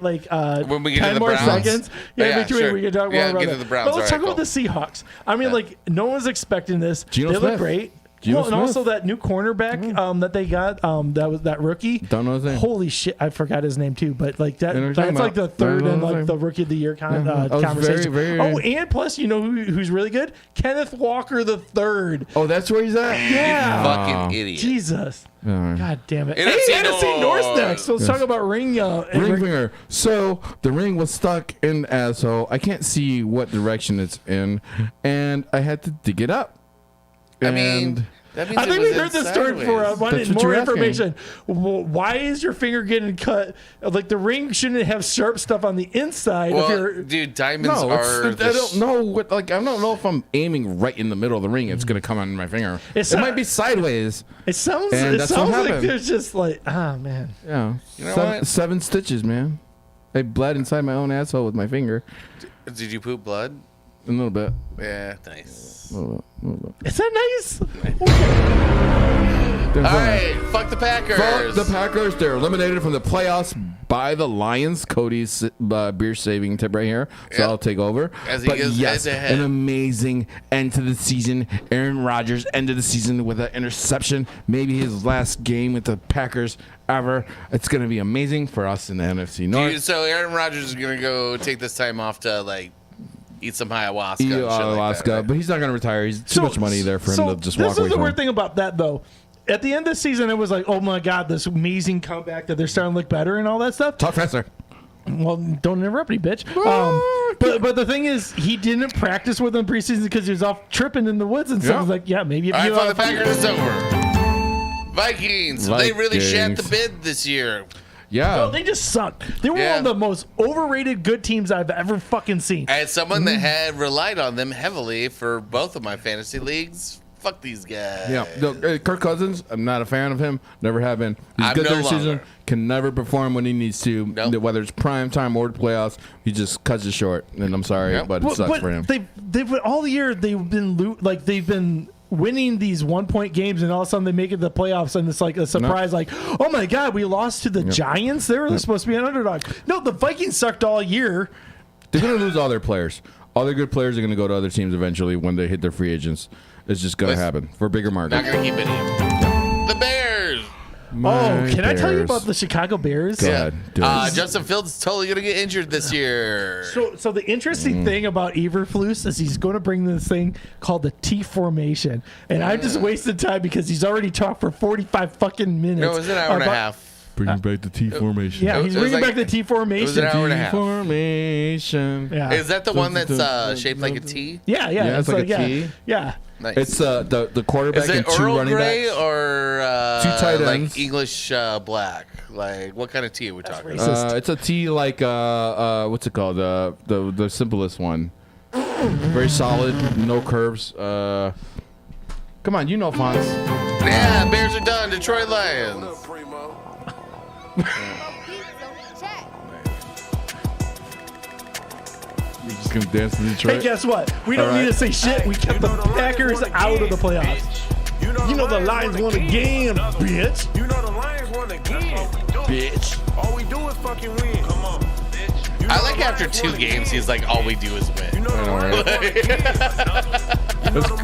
Speaker 2: like
Speaker 3: When we get to
Speaker 2: 10
Speaker 3: the
Speaker 2: more
Speaker 3: Browns?
Speaker 2: seconds.
Speaker 3: Yeah,
Speaker 2: Yeah, between
Speaker 3: sure.
Speaker 2: we can talk more
Speaker 3: Yeah,
Speaker 2: about
Speaker 3: get
Speaker 2: that.
Speaker 3: to the Browns.
Speaker 2: But let's
Speaker 3: All
Speaker 2: talk
Speaker 3: right,
Speaker 2: about the Seahawks. I mean, like, no one was expecting this.
Speaker 4: Geno
Speaker 2: they look
Speaker 4: Smith.
Speaker 2: great.
Speaker 4: Geno
Speaker 2: Well, and also
Speaker 4: Smith.
Speaker 2: that new cornerback that they got, that was that rookie.
Speaker 4: Don't know his name.
Speaker 2: Holy shit, I forgot his name too. But like that,
Speaker 4: I know what you're
Speaker 2: that's
Speaker 4: talking
Speaker 2: like the
Speaker 4: about.
Speaker 2: third
Speaker 4: I know
Speaker 2: and
Speaker 4: what
Speaker 2: like
Speaker 4: you're
Speaker 2: the
Speaker 4: saying.
Speaker 2: rookie of the year
Speaker 4: Yeah. I was
Speaker 2: conversation.
Speaker 4: very-
Speaker 2: Oh, and plus, you know who's really good? Kenneth Walker the third.
Speaker 4: Oh, that's where he's at.
Speaker 2: Yeah.
Speaker 3: Fucking idiot.
Speaker 2: Jesus.
Speaker 4: Alright.
Speaker 2: God damn it.
Speaker 3: NFC
Speaker 2: Hey, NFC North next. So let's
Speaker 4: Yes.
Speaker 2: talk about ring.
Speaker 4: Ring finger. So the ring was stuck in the asshole. I can't see what direction it's in, and I had to dig it up.
Speaker 3: I mean,
Speaker 4: And
Speaker 3: that means
Speaker 2: I think
Speaker 3: it
Speaker 2: we
Speaker 3: was
Speaker 2: heard this story
Speaker 3: sideways.
Speaker 2: before. I wanted
Speaker 4: That's what
Speaker 2: more
Speaker 4: you're asking.
Speaker 2: information. Why is your finger getting cut? Like the ring shouldn't have sharp stuff on the inside. If
Speaker 3: Well,
Speaker 2: you're,
Speaker 3: dude, diamonds
Speaker 4: no,
Speaker 3: are.
Speaker 4: I don't know what. Like, I don't know if I'm aiming right in the middle of the ring. It's gonna come on my finger.
Speaker 2: It's
Speaker 4: It
Speaker 2: not-
Speaker 4: might be sideways.
Speaker 2: it sounds.
Speaker 4: And
Speaker 2: It
Speaker 4: that's what
Speaker 2: sounds like
Speaker 4: happened.
Speaker 2: there's just like, man.
Speaker 4: Yeah,
Speaker 3: You know
Speaker 4: seven,
Speaker 3: what?
Speaker 4: 7 stitches, man. I bled inside my own asshole with my finger
Speaker 3: Did you poop blood?
Speaker 4: a little bit.
Speaker 3: Yeah, nice.
Speaker 4: A little bit.
Speaker 2: Is that nice?
Speaker 3: All right, fuck the Packers.
Speaker 4: Fuck the Packers. They're eliminated from the playoffs by the Lions. Cody's beer saving tip right here. So
Speaker 3: Yep.
Speaker 4: I'll take over.
Speaker 3: As he
Speaker 4: But
Speaker 3: goes
Speaker 4: yes,
Speaker 3: head-to-head.
Speaker 4: an amazing end to the season. Aaron Rodgers ended the season with an interception. Maybe his last game with the Packers ever. It's going to be amazing for us in the NFC North.
Speaker 3: Dude, so Aaron Rodgers is gonna go take this time off to like eat some ayahuasca. and shit like
Speaker 4: Ayahuasca,
Speaker 3: that, right?
Speaker 4: but he's not going to retire. He's too much money there for him to just walk
Speaker 2: This
Speaker 4: away
Speaker 2: is the
Speaker 4: from.
Speaker 2: weird thing about that, though. At the end of the season, it was like, oh my god, this amazing comeback that they're starting to look better and all that stuff.
Speaker 4: Talk faster.
Speaker 2: Well, don't interrupt me, bitch. But the thing is, he didn't practice with them preseason because he was off tripping in the woods and stuff.
Speaker 4: Yeah.
Speaker 2: It's like, yeah, maybe if
Speaker 3: All right,
Speaker 2: you
Speaker 3: fuck the Packers is over. Vikings. They really shat the
Speaker 4: Vikings.
Speaker 3: bid this year.
Speaker 4: Yeah.
Speaker 2: Oh, they just sucked. They were
Speaker 3: Yeah.
Speaker 2: one of the most overrated good teams I've ever fucking seen.
Speaker 3: As someone that had relied on them heavily for both of my fantasy leagues, fuck these guys.
Speaker 4: Yeah, no, Kirk Cousins, I'm not a fan of him. Never have been. He's
Speaker 3: I'm
Speaker 4: good
Speaker 3: no
Speaker 4: this season.
Speaker 3: longer.
Speaker 4: Can never perform when he needs to.
Speaker 3: Nope.
Speaker 4: Whether it's prime time or the playoffs, he just cuts it short. And I'm sorry,
Speaker 3: Yep.
Speaker 4: but it sucks for him.
Speaker 2: They've all year they've been winning these 1-point games, and all of a sudden they make it to the playoffs, and it's like a surprise. Like, oh my god, we lost to the Giants. They were supposed to be an underdog. No, the Vikings sucked all year.
Speaker 4: They're going to lose all their players. All their good players are going to go to other teams eventually when they hit their free agents. It's just going to happen for bigger
Speaker 3: Not
Speaker 4: markets.
Speaker 3: gonna keep any of them. The Bears.
Speaker 2: Oh, can I tell you
Speaker 4: Bears.
Speaker 2: about the Chicago Bears?
Speaker 4: Go ahead, do it.
Speaker 3: Justin Fields is totally gonna get injured this year.
Speaker 2: So the interesting thing about Eberflus is he's going to bring this thing called the T formation, and I just wasted time because he's already talked for 45 fucking minutes.
Speaker 3: No, it was an hour and a
Speaker 2: about-
Speaker 3: half.
Speaker 4: Bringing back the T formation.
Speaker 2: Yeah,
Speaker 3: It
Speaker 2: he's
Speaker 3: was
Speaker 2: bringing
Speaker 3: like-
Speaker 2: back the T
Speaker 3: It was
Speaker 2: formation.
Speaker 3: an hour and a
Speaker 4: T
Speaker 3: half.
Speaker 4: formation.
Speaker 2: Yeah.
Speaker 3: Is that the one that's shaped like a T?
Speaker 2: Yeah.
Speaker 4: Yeah, it's like a
Speaker 2: yeah,
Speaker 4: T.
Speaker 2: yeah.
Speaker 3: Nice.
Speaker 4: It's the quarterback
Speaker 3: Is
Speaker 4: and
Speaker 3: it
Speaker 4: 2
Speaker 3: Earl
Speaker 4: running
Speaker 3: Grey
Speaker 4: backs.
Speaker 3: or
Speaker 4: Two tight
Speaker 3: like
Speaker 4: ends.
Speaker 3: English black? Like what kind of tea are we talking
Speaker 2: racist.
Speaker 3: about?
Speaker 4: It's a T like what's it called? The simplest one. Very solid, no curves. Come on, you know fonts.
Speaker 3: Yeah, Bears are done. Detroit Lions.
Speaker 7: Up, Primo.
Speaker 4: We're just gonna dance in Detroit.
Speaker 2: Hey, guess what? We don't
Speaker 4: All right.
Speaker 2: need to say shit. We kept the Packers out of the playoffs. You know the Lions won again, bitch.
Speaker 7: You know the Lions won again.
Speaker 4: Bitch.
Speaker 7: All we do is fucking win. Come on, bitch. You
Speaker 3: I
Speaker 7: know
Speaker 3: like
Speaker 7: the
Speaker 3: after
Speaker 7: Lions
Speaker 3: 2
Speaker 7: won
Speaker 3: games,
Speaker 7: again.
Speaker 3: he's like, all we do is win.
Speaker 7: You know the
Speaker 4: I know,
Speaker 7: Lions
Speaker 4: right?
Speaker 7: won again.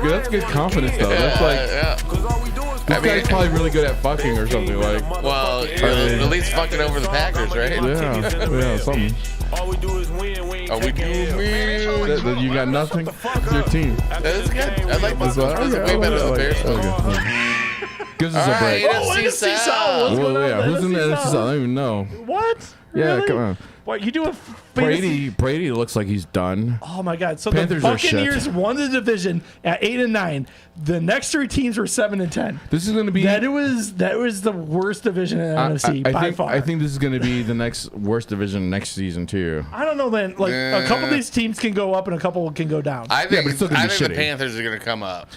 Speaker 4: That's good confidence though. That's like
Speaker 3: Yeah.
Speaker 7: Cause all we do is
Speaker 4: this
Speaker 3: I mean-
Speaker 4: guy's probably really good at fucking or something. Like
Speaker 3: Well, at least fucking over the Packers, right?
Speaker 4: yeah, something.
Speaker 7: all we do is win. We ain't
Speaker 3: All we do
Speaker 7: taking
Speaker 3: is
Speaker 7: L.
Speaker 3: win.
Speaker 4: That you got nothing. It's your team.
Speaker 3: That's good. I like this one. This is
Speaker 4: Okay,
Speaker 3: way better than the Bears.
Speaker 4: okay. Gives us
Speaker 3: All
Speaker 4: a break.
Speaker 3: right,
Speaker 2: Oh,
Speaker 3: NFC
Speaker 2: NFC South.
Speaker 3: South.
Speaker 2: What's going on
Speaker 4: Yeah,
Speaker 2: with
Speaker 4: who's in the
Speaker 2: NFC
Speaker 4: NFC
Speaker 2: South?
Speaker 4: South? I don't even know.
Speaker 2: What?
Speaker 4: Yeah,
Speaker 2: Really?
Speaker 4: come on.
Speaker 2: What, you do a
Speaker 4: Brady looks like he's done.
Speaker 2: Oh my God! So
Speaker 4: Panthers
Speaker 2: the
Speaker 4: are shit.
Speaker 2: Buccaneers won the division at 8-9. The next 3 teams were 7-10.
Speaker 4: This is going to be.
Speaker 2: That was the worst division in the NFC by far.
Speaker 4: I think this is going to be the next worst division next season too.
Speaker 2: I don't know, man. Like a couple of these teams can go up and a couple can go down.
Speaker 3: I
Speaker 4: but
Speaker 3: think,
Speaker 4: it's still gonna
Speaker 3: I
Speaker 4: be
Speaker 3: think the
Speaker 4: shitty.
Speaker 3: Panthers are going to come up.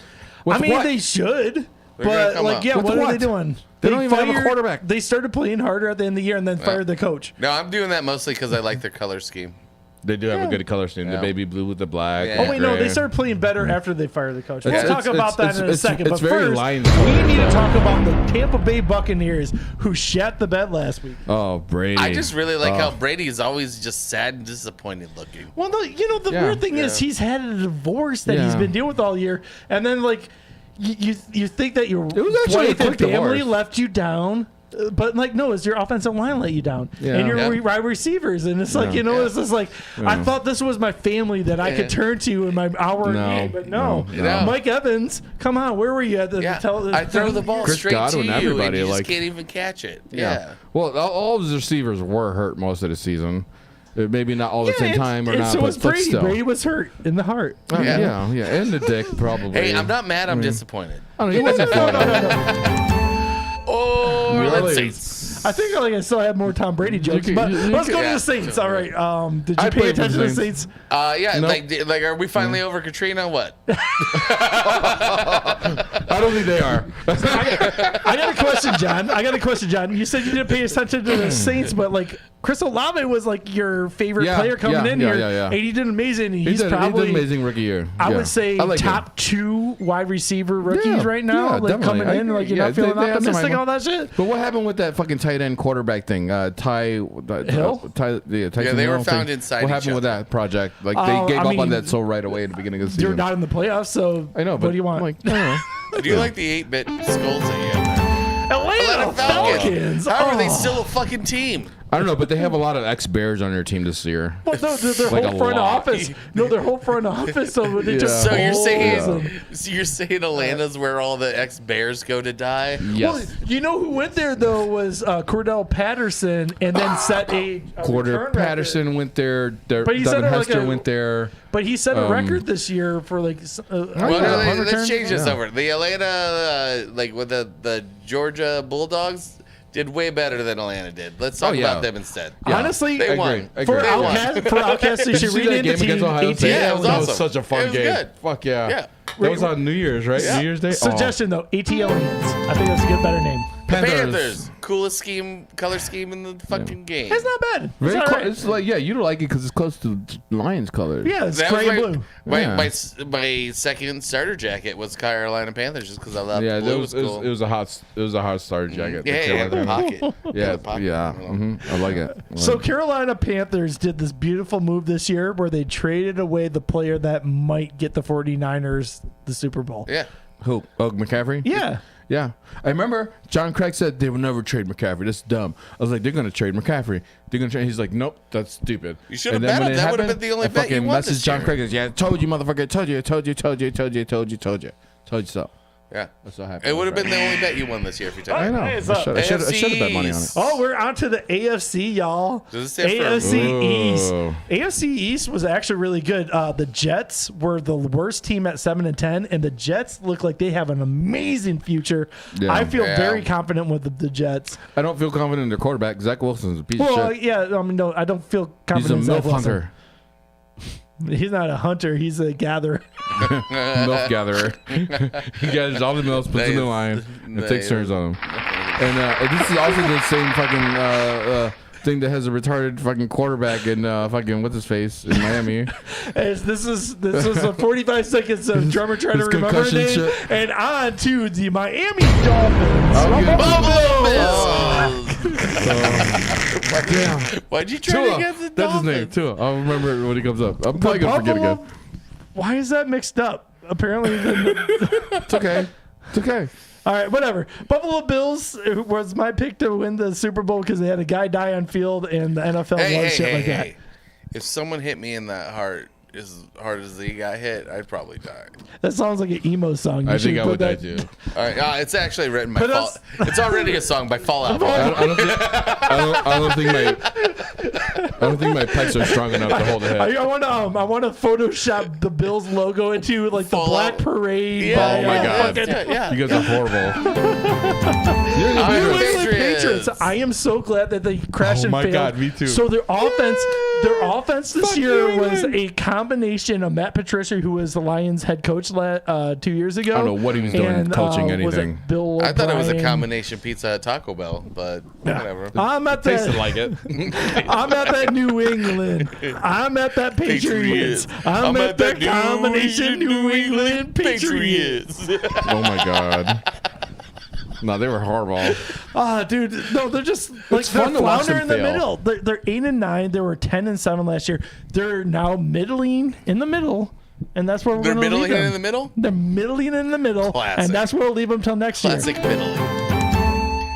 Speaker 4: With
Speaker 2: I mean,
Speaker 4: what?
Speaker 2: they should,
Speaker 3: gonna
Speaker 2: but
Speaker 3: come
Speaker 2: like,
Speaker 3: up.
Speaker 2: yeah,
Speaker 4: With
Speaker 2: what are they
Speaker 4: what?
Speaker 2: doing?
Speaker 4: They don't even have a quarterback.
Speaker 2: They started playing harder at the end of the year and then fired the coach.
Speaker 3: No, I'm doing that mostly because I like their color scheme.
Speaker 4: They do have a good color scheme. The
Speaker 3: Yeah.
Speaker 4: baby blue with the black.
Speaker 3: Yeah.
Speaker 2: Oh wait, no, they
Speaker 4: gray.
Speaker 2: started playing better after they fired the coach. We'll
Speaker 4: It's-
Speaker 2: talk
Speaker 4: it's-
Speaker 2: about that
Speaker 4: it's-
Speaker 2: in a
Speaker 4: it's-
Speaker 2: second.
Speaker 4: it's
Speaker 2: But
Speaker 4: very
Speaker 2: first,
Speaker 4: Lions.
Speaker 2: we need to talk about the Tampa Bay Buccaneers who shat the bed last week.
Speaker 4: Oh, Brady.
Speaker 3: I just really like
Speaker 4: Oh.
Speaker 3: how Brady is always just sad and disappointed looking.
Speaker 2: Well, the
Speaker 4: Yeah.
Speaker 2: weird thing is he's had a divorce that he's
Speaker 4: Yeah.
Speaker 2: been dealing with all year, and then like you think that your
Speaker 4: It was actually a
Speaker 2: wife and
Speaker 4: quick
Speaker 2: family
Speaker 4: divorce.
Speaker 2: left you down. But like no, it's your offensive line let you down,
Speaker 4: Yeah.
Speaker 2: and your
Speaker 3: Yeah.
Speaker 2: wide receivers, and it's like
Speaker 4: Yeah.
Speaker 2: it's just like I thought this was my family that I could turn to in my hour
Speaker 4: No,
Speaker 2: game, but no.
Speaker 4: no.
Speaker 2: Mike Evans, come on, where were you at the
Speaker 3: Yeah, I throw the ball
Speaker 4: Chris
Speaker 3: straight
Speaker 4: Godwin,
Speaker 3: to you,
Speaker 4: everybody,
Speaker 3: and you just
Speaker 4: like-
Speaker 3: can't even catch it. Yeah.
Speaker 4: Well, all of his receivers were hurt most of the season. Maybe not all at the same time or
Speaker 2: and
Speaker 4: not,
Speaker 2: so
Speaker 4: but,
Speaker 2: was
Speaker 4: but
Speaker 2: Brady.
Speaker 4: still.
Speaker 2: Brady was hurt in the heart.
Speaker 3: Yeah.
Speaker 4: Yeah, and the dick probably.
Speaker 3: Hey, I'm not mad. I'm disappointed.
Speaker 4: I don't know, he wasn't Florida.
Speaker 3: Oh,
Speaker 4: Really?
Speaker 3: let's see.
Speaker 2: I think like I still have more Tom Brady jokes,
Speaker 4: could-
Speaker 2: but
Speaker 4: you
Speaker 2: let's go
Speaker 3: could-
Speaker 2: to the Saints. All right. Did you
Speaker 4: I'd
Speaker 2: pay
Speaker 4: play for the
Speaker 2: attention to the
Speaker 4: Saints.
Speaker 2: Saints?
Speaker 3: Yeah,
Speaker 4: Nope.
Speaker 3: like, are we finally over Katrina? What?
Speaker 4: I don't think they are.
Speaker 2: I got a question, John. You said you didn't pay attention to the Saints, but like Chris Olave was like your favorite
Speaker 4: Yeah,
Speaker 2: player coming
Speaker 4: yeah,
Speaker 2: in
Speaker 4: yeah,
Speaker 2: here,
Speaker 4: yeah, yeah.
Speaker 2: and he did amazing.
Speaker 4: He
Speaker 2: He's
Speaker 4: did an
Speaker 2: probably
Speaker 4: amazing rookie year.
Speaker 2: I
Speaker 4: Yeah.
Speaker 2: would say
Speaker 4: I like
Speaker 2: top
Speaker 4: him.
Speaker 2: 2 wide receiver rookies
Speaker 4: Yeah,
Speaker 2: right now,
Speaker 4: yeah,
Speaker 2: like
Speaker 4: definitely.
Speaker 2: coming
Speaker 4: I
Speaker 2: in,
Speaker 4: agree.
Speaker 2: like you're
Speaker 4: Yeah,
Speaker 2: not feeling
Speaker 4: they have some
Speaker 2: optimistic,
Speaker 4: high-
Speaker 2: all that shit.
Speaker 4: But what happened with that fucking tight end quarterback thing?
Speaker 2: Hill?
Speaker 4: Tyson
Speaker 3: Yeah, they were
Speaker 4: Hill
Speaker 3: found
Speaker 4: thing.
Speaker 3: inside
Speaker 4: What
Speaker 3: each
Speaker 4: happened with
Speaker 3: other.
Speaker 4: that project? Like
Speaker 2: Oh,
Speaker 4: they gave
Speaker 2: I
Speaker 4: up on
Speaker 2: mean,
Speaker 4: that so right away at the beginning of the
Speaker 2: You're
Speaker 4: season.
Speaker 2: not in the playoffs, so
Speaker 4: I know, but
Speaker 2: what do you want?
Speaker 4: Like, I don't know.
Speaker 3: I do like the 8-bit skulls that you have there.
Speaker 2: Atlanta Falcons.
Speaker 3: How are they
Speaker 2: Oh.
Speaker 3: still a fucking team?
Speaker 4: I don't know, but they have a lot of ex-Bears on their team this year.
Speaker 2: Well, no, their
Speaker 4: Like
Speaker 2: whole
Speaker 4: a
Speaker 2: front
Speaker 4: lot.
Speaker 2: office. No, their whole front office. So they just
Speaker 3: So you're saying,
Speaker 2: pulls them.
Speaker 3: Atlanta's where all the ex-Bears go to die?
Speaker 4: Yes.
Speaker 2: Well, you know who went there though was Cordell Patterson, and then set a
Speaker 4: Quarter
Speaker 2: return
Speaker 4: Patterson went there.
Speaker 2: But he said
Speaker 4: Devin
Speaker 2: it like
Speaker 4: Hester
Speaker 2: a-
Speaker 4: went there.
Speaker 2: record. But he set a record this year for like.
Speaker 3: Well,
Speaker 2: yeah,
Speaker 3: no,
Speaker 2: punt
Speaker 3: let's
Speaker 2: return.
Speaker 3: change this
Speaker 4: Yeah.
Speaker 3: over. The Atlanta, like with the Georgia Bulldogs, did way better than Atlanta did. Let's talk
Speaker 4: yeah.
Speaker 3: about them instead.
Speaker 2: Honestly,
Speaker 3: They
Speaker 4: I
Speaker 3: won.
Speaker 4: agree. I
Speaker 2: for
Speaker 4: agree.
Speaker 2: Outcast, they
Speaker 4: Did you
Speaker 2: should
Speaker 4: see that
Speaker 2: rename the
Speaker 4: game
Speaker 2: team
Speaker 4: against Ohio State?
Speaker 3: Yeah, it was
Speaker 4: That
Speaker 3: awesome.
Speaker 4: was such a fun
Speaker 3: It was
Speaker 4: game.
Speaker 3: good.
Speaker 4: Fuck yeah.
Speaker 3: Yeah.
Speaker 4: That was on New Year's, right?
Speaker 3: Yeah.
Speaker 4: New Year's Day.
Speaker 2: Suggestion though, ATLians. I think that's a good better name.
Speaker 3: Panthers. Coolest color scheme in the fucking game.
Speaker 2: It's not bad. It's
Speaker 4: Very
Speaker 2: all
Speaker 4: close.
Speaker 2: right.
Speaker 4: It's like you don't like it because it's close to Lions colors.
Speaker 2: Yeah, it's
Speaker 3: That was
Speaker 2: gray and blue.
Speaker 3: my,
Speaker 4: Yeah.
Speaker 3: my second starter jacket was Carolina Panthers just because I love
Speaker 4: Yeah,
Speaker 3: blue.
Speaker 4: it
Speaker 3: was
Speaker 4: was,
Speaker 3: cool.
Speaker 4: it was a hot starter jacket.
Speaker 3: yeah, the pocket.
Speaker 4: Yeah,
Speaker 3: The pocket.
Speaker 4: yeah. I like it.
Speaker 2: So Carolina Panthers did this beautiful move this year where they traded away the player that might get the 49ers the Super Bowl.
Speaker 3: Yeah.
Speaker 4: Who? Oh, McCaffrey?
Speaker 2: Yeah.
Speaker 4: Yeah. I remember John Craig said they would never trade McCaffrey. That's dumb. I was like, they're going to trade McCaffrey. They're going to trade. He's like, nope, that's stupid.
Speaker 3: You should have
Speaker 4: And then
Speaker 3: bet
Speaker 4: when
Speaker 3: him.
Speaker 4: it
Speaker 3: That would have
Speaker 4: happened,
Speaker 3: been the only
Speaker 4: I
Speaker 3: bet you
Speaker 4: fucking
Speaker 3: won
Speaker 4: messaged
Speaker 3: this
Speaker 4: John
Speaker 3: year.
Speaker 4: Craig. Goes, yeah, told you, motherfucker. Told you so.
Speaker 3: Yeah.
Speaker 4: That's what happened.
Speaker 3: It would have been the only bet you won this year if you took
Speaker 4: I
Speaker 3: it.
Speaker 4: know.
Speaker 2: Hey,
Speaker 4: I
Speaker 2: it's up.
Speaker 4: should have bet money on it.
Speaker 2: Oh, we're on to the AFC, y'all.
Speaker 3: This is different.
Speaker 2: AFC East.
Speaker 4: Ooh.
Speaker 2: AFC East was actually really good. The Jets were the worst team at 7-10, and the Jets look like they have an amazing future.
Speaker 4: Yeah.
Speaker 2: I feel
Speaker 3: Yeah.
Speaker 2: very confident with the Jets.
Speaker 4: I don't feel confident in their quarterback. Zach Wilson's a piece
Speaker 2: Well,
Speaker 4: of shit.
Speaker 2: yeah, I mean, no, I don't feel
Speaker 4: He's a
Speaker 2: confident. in Zach
Speaker 4: MILF
Speaker 2: Wilson.
Speaker 4: hunter.
Speaker 2: He's not a hunter. He's a gatherer.
Speaker 4: MILF gatherer. He gathers all the MILFs, puts them in line, and takes turns on them. And this is also the same fucking thing that has a retarded fucking quarterback in fucking what's his face in Miami.
Speaker 2: This is a 45 seconds of drummer trying to
Speaker 4: This
Speaker 2: remember a
Speaker 4: concussion
Speaker 2: name,
Speaker 4: shit.
Speaker 2: and on to the Miami Dolphins.
Speaker 4: Damn.
Speaker 3: Why'd you try to
Speaker 4: Tua.
Speaker 3: get the
Speaker 4: That's his name,
Speaker 3: Dolphins?
Speaker 4: Tua. I'll remember when he comes up. I'm
Speaker 2: The
Speaker 4: probably gonna forget
Speaker 2: Buffalo-
Speaker 4: again.
Speaker 2: Why is that mixed up? Apparently,
Speaker 4: It's okay. It's okay.
Speaker 2: all right, whatever. Buffalo Bills was my pick to win the Super Bowl because they had a guy die on field, and the NFL loves shit like that.
Speaker 3: If someone hit me in that heart as hard as he got hit, I'd probably die.
Speaker 2: That sounds like an emo song. You
Speaker 4: I
Speaker 2: should
Speaker 4: think I
Speaker 2: put
Speaker 4: would die
Speaker 2: that-
Speaker 4: too.
Speaker 3: All right, it's actually written by
Speaker 2: Put
Speaker 3: Fall.
Speaker 2: us-
Speaker 3: It's already a song by Fallout Boy.
Speaker 4: I don't think my pecs are strong enough to hold a hit.
Speaker 2: I want to Photoshop the Bills logo into like the
Speaker 3: Fall
Speaker 2: Black
Speaker 3: out.
Speaker 2: Parade.
Speaker 3: Yeah,
Speaker 4: Oh my God.
Speaker 3: Yeah.
Speaker 4: You guys are horrible. You're the
Speaker 3: I'm
Speaker 2: New
Speaker 3: the
Speaker 4: Patriots.
Speaker 2: England
Speaker 3: Patriots.
Speaker 2: Patriots. I am so glad that they crashed
Speaker 4: Oh
Speaker 2: and
Speaker 4: my
Speaker 2: failed.
Speaker 4: God, me too.
Speaker 2: So their offense this
Speaker 4: Fuck
Speaker 2: year
Speaker 4: New
Speaker 2: was
Speaker 4: England.
Speaker 2: a combination of Matt Patricia, who was the Lions head coach 2 years ago.
Speaker 4: I don't know what he was doing coaching
Speaker 2: was it
Speaker 4: anything.
Speaker 2: Bill
Speaker 3: I thought it was a
Speaker 2: O'Brien?
Speaker 3: combination pizza at Taco Bell, but whatever.
Speaker 2: I'm at
Speaker 4: Tasted
Speaker 2: that.
Speaker 4: like it.
Speaker 2: I'm at that New England. I'm at that Patriots. I'm at that combination New England Patriots.
Speaker 4: Oh my God. No, they were horrible.
Speaker 2: Dude, no, they're just like
Speaker 4: It's fun
Speaker 2: they're
Speaker 4: to watch
Speaker 2: flounder
Speaker 4: them
Speaker 2: in the
Speaker 4: fail.
Speaker 2: middle. They're 8-9. They were 10-7 last year. They're now middling in the middle, and that's where we're
Speaker 3: They're
Speaker 2: going to leave
Speaker 3: middling
Speaker 2: them.
Speaker 3: in the middle?
Speaker 2: They're middling in the middle,
Speaker 3: Classic.
Speaker 2: and that's where we'll leave them till next
Speaker 3: Classic
Speaker 2: year.
Speaker 3: middling.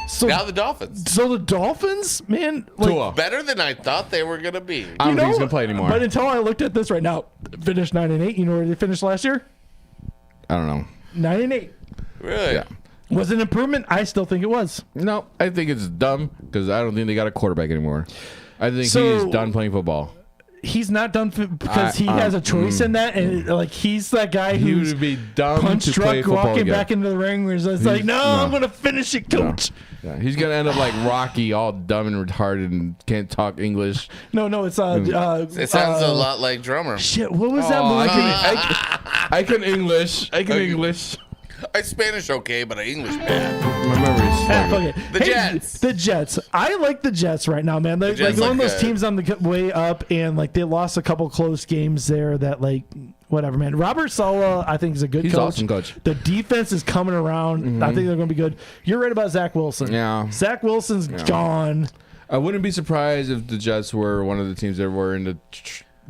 Speaker 2: So,
Speaker 3: Now the Dolphins.
Speaker 2: so the Dolphins, man, like,
Speaker 4: Tua.
Speaker 3: Better than I thought they were going to be.
Speaker 4: I don't think he's
Speaker 2: know,
Speaker 4: gonna play anymore.
Speaker 2: But until I looked at this right now, finished 9-8. You know where they finished last year?
Speaker 4: I don't know.
Speaker 2: 9-8.
Speaker 3: Really?
Speaker 4: Yeah.
Speaker 2: Was it an improvement? I still think it was.
Speaker 4: No, I think it's dumb because I don't think they got a quarterback anymore. I think
Speaker 2: So-
Speaker 4: he's done playing football.
Speaker 2: He's not done because he has a choice in that, and like he's that guy
Speaker 4: He
Speaker 2: who's
Speaker 4: would be dumb
Speaker 2: punch
Speaker 4: to play
Speaker 2: drunk
Speaker 4: football
Speaker 2: walking
Speaker 4: again.
Speaker 2: back into the ring where it's like, no,
Speaker 4: no.
Speaker 2: I'm gonna finish it,
Speaker 4: No.
Speaker 2: coach.
Speaker 4: Yeah, he's gonna end up like Rocky, all dumb and retarded and can't talk English.
Speaker 2: No, it's
Speaker 3: It sounds a lot like Drummer.
Speaker 2: Shit, what was that
Speaker 4: Oh,
Speaker 2: movie?
Speaker 4: I can English. I can
Speaker 3: Okay.
Speaker 4: English.
Speaker 3: I Spanish okay, but I English bad.
Speaker 4: My memory's
Speaker 2: Ah,
Speaker 4: sluggish.
Speaker 2: fuck it.
Speaker 3: The Jets.
Speaker 2: The Jets. I like the Jets right now, man. They're
Speaker 3: Jets
Speaker 2: like one of
Speaker 3: look
Speaker 2: those
Speaker 3: good.
Speaker 2: teams on the way up, and like they lost a couple close games there. That like whatever, man. Robert Saleh, I think is a good
Speaker 4: He's
Speaker 2: coach.
Speaker 4: awesome coach.
Speaker 2: The defense is coming around. I think they're going to be good. You're right about Zach Wilson.
Speaker 4: Yeah.
Speaker 2: Zach Wilson's gone.
Speaker 4: I wouldn't be surprised if the Jets were one of the teams that were in the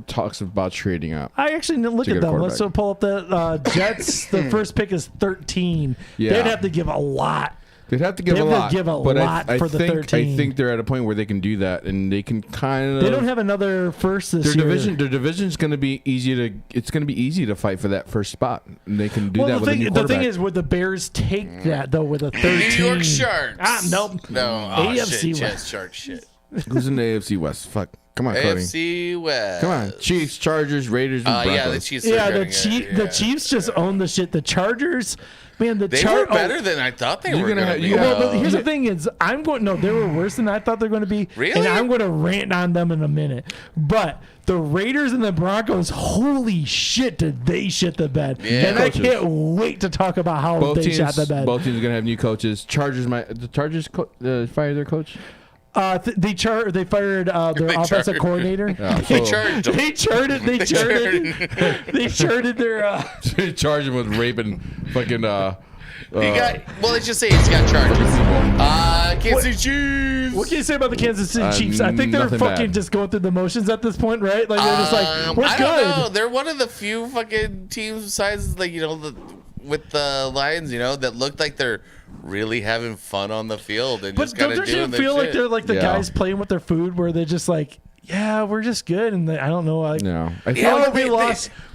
Speaker 4: talks about trading up.
Speaker 2: I actually didn't look
Speaker 4: To
Speaker 2: at
Speaker 4: get a
Speaker 2: them. Let's
Speaker 4: quarterback.
Speaker 2: pull up the Jets. The first pick is 13.
Speaker 4: Yeah.
Speaker 2: They'd have to give a lot.
Speaker 4: They'd have to give
Speaker 2: They
Speaker 4: a
Speaker 2: have to
Speaker 4: lot.
Speaker 2: give a
Speaker 4: but
Speaker 2: lot
Speaker 4: I
Speaker 2: for the
Speaker 4: think,
Speaker 2: 13.
Speaker 4: I think they're at a point where they can do that, and they can kind of.
Speaker 2: They don't have another first this
Speaker 4: their
Speaker 2: year.
Speaker 4: Their division's going to be easy to. It's going to be easy to fight for that first spot, and they can do
Speaker 2: Well,
Speaker 4: that
Speaker 2: the
Speaker 4: with a new
Speaker 2: thing
Speaker 4: quarterback.
Speaker 2: is, would the Bears take that though with a 13?
Speaker 3: New York Sharks.
Speaker 2: Nope.
Speaker 3: No. Oh,
Speaker 2: AFC
Speaker 3: shit.
Speaker 2: West.
Speaker 3: Jets, Sharks, shit.
Speaker 4: Who's in the AFC West? Fuck. Come on, Cody.
Speaker 3: AFC West.
Speaker 4: Come on. Chiefs, Chargers, Raiders, and Broncos.
Speaker 3: Yeah, the Chiefs. are
Speaker 2: Yeah,
Speaker 3: getting it,
Speaker 2: the
Speaker 3: yeah.
Speaker 2: Chiefs just own the shit. The Chargers, man, the
Speaker 3: They
Speaker 2: Chargers.
Speaker 3: were better than I thought they
Speaker 4: You're
Speaker 3: were
Speaker 4: gonna
Speaker 3: going to
Speaker 4: have-
Speaker 3: be.
Speaker 4: you
Speaker 2: Well, but
Speaker 4: Yeah.
Speaker 2: here's the thing: is I'm going. No, they were worse than I thought they're going to be.
Speaker 3: Really?
Speaker 2: And I'm going to rant on them in a minute. But the Raiders and the Broncos, holy shit, did they shit the bed?
Speaker 3: Yeah.
Speaker 2: And I
Speaker 4: Coaches.
Speaker 2: can't wait to talk about how
Speaker 4: both
Speaker 2: they
Speaker 4: teams,
Speaker 2: shot the bed.
Speaker 4: both teams are going to have new coaches. The Chargers fire their coach.
Speaker 2: They fired their
Speaker 3: They
Speaker 2: offensive
Speaker 3: charged.
Speaker 2: coordinator.
Speaker 4: Yeah,
Speaker 3: They
Speaker 4: so-
Speaker 3: charged them.
Speaker 2: They charted. They charted. They charted their.
Speaker 4: charge him with raping fucking.
Speaker 3: He got. Well, let's just say he's got charges. Kansas City Chiefs.
Speaker 2: What can you say about the Kansas City Chiefs? I think they're
Speaker 4: nothing
Speaker 2: fucking
Speaker 4: bad.
Speaker 2: just going through the motions at this point, right? Like they're just like, we're
Speaker 3: I
Speaker 2: good.
Speaker 3: don't know. They're one of the few fucking teams besides, like, with the Lions, that look like they're really having fun on the field and
Speaker 2: But
Speaker 3: just kind
Speaker 2: don't
Speaker 3: of
Speaker 2: you
Speaker 3: doing their
Speaker 2: feel like
Speaker 3: shit.
Speaker 2: they're like the
Speaker 4: Yeah.
Speaker 2: guys playing with their food, where they're just like, yeah, we're just good, and I don't know, like,
Speaker 4: No.
Speaker 3: Yeah,
Speaker 2: oh,
Speaker 3: but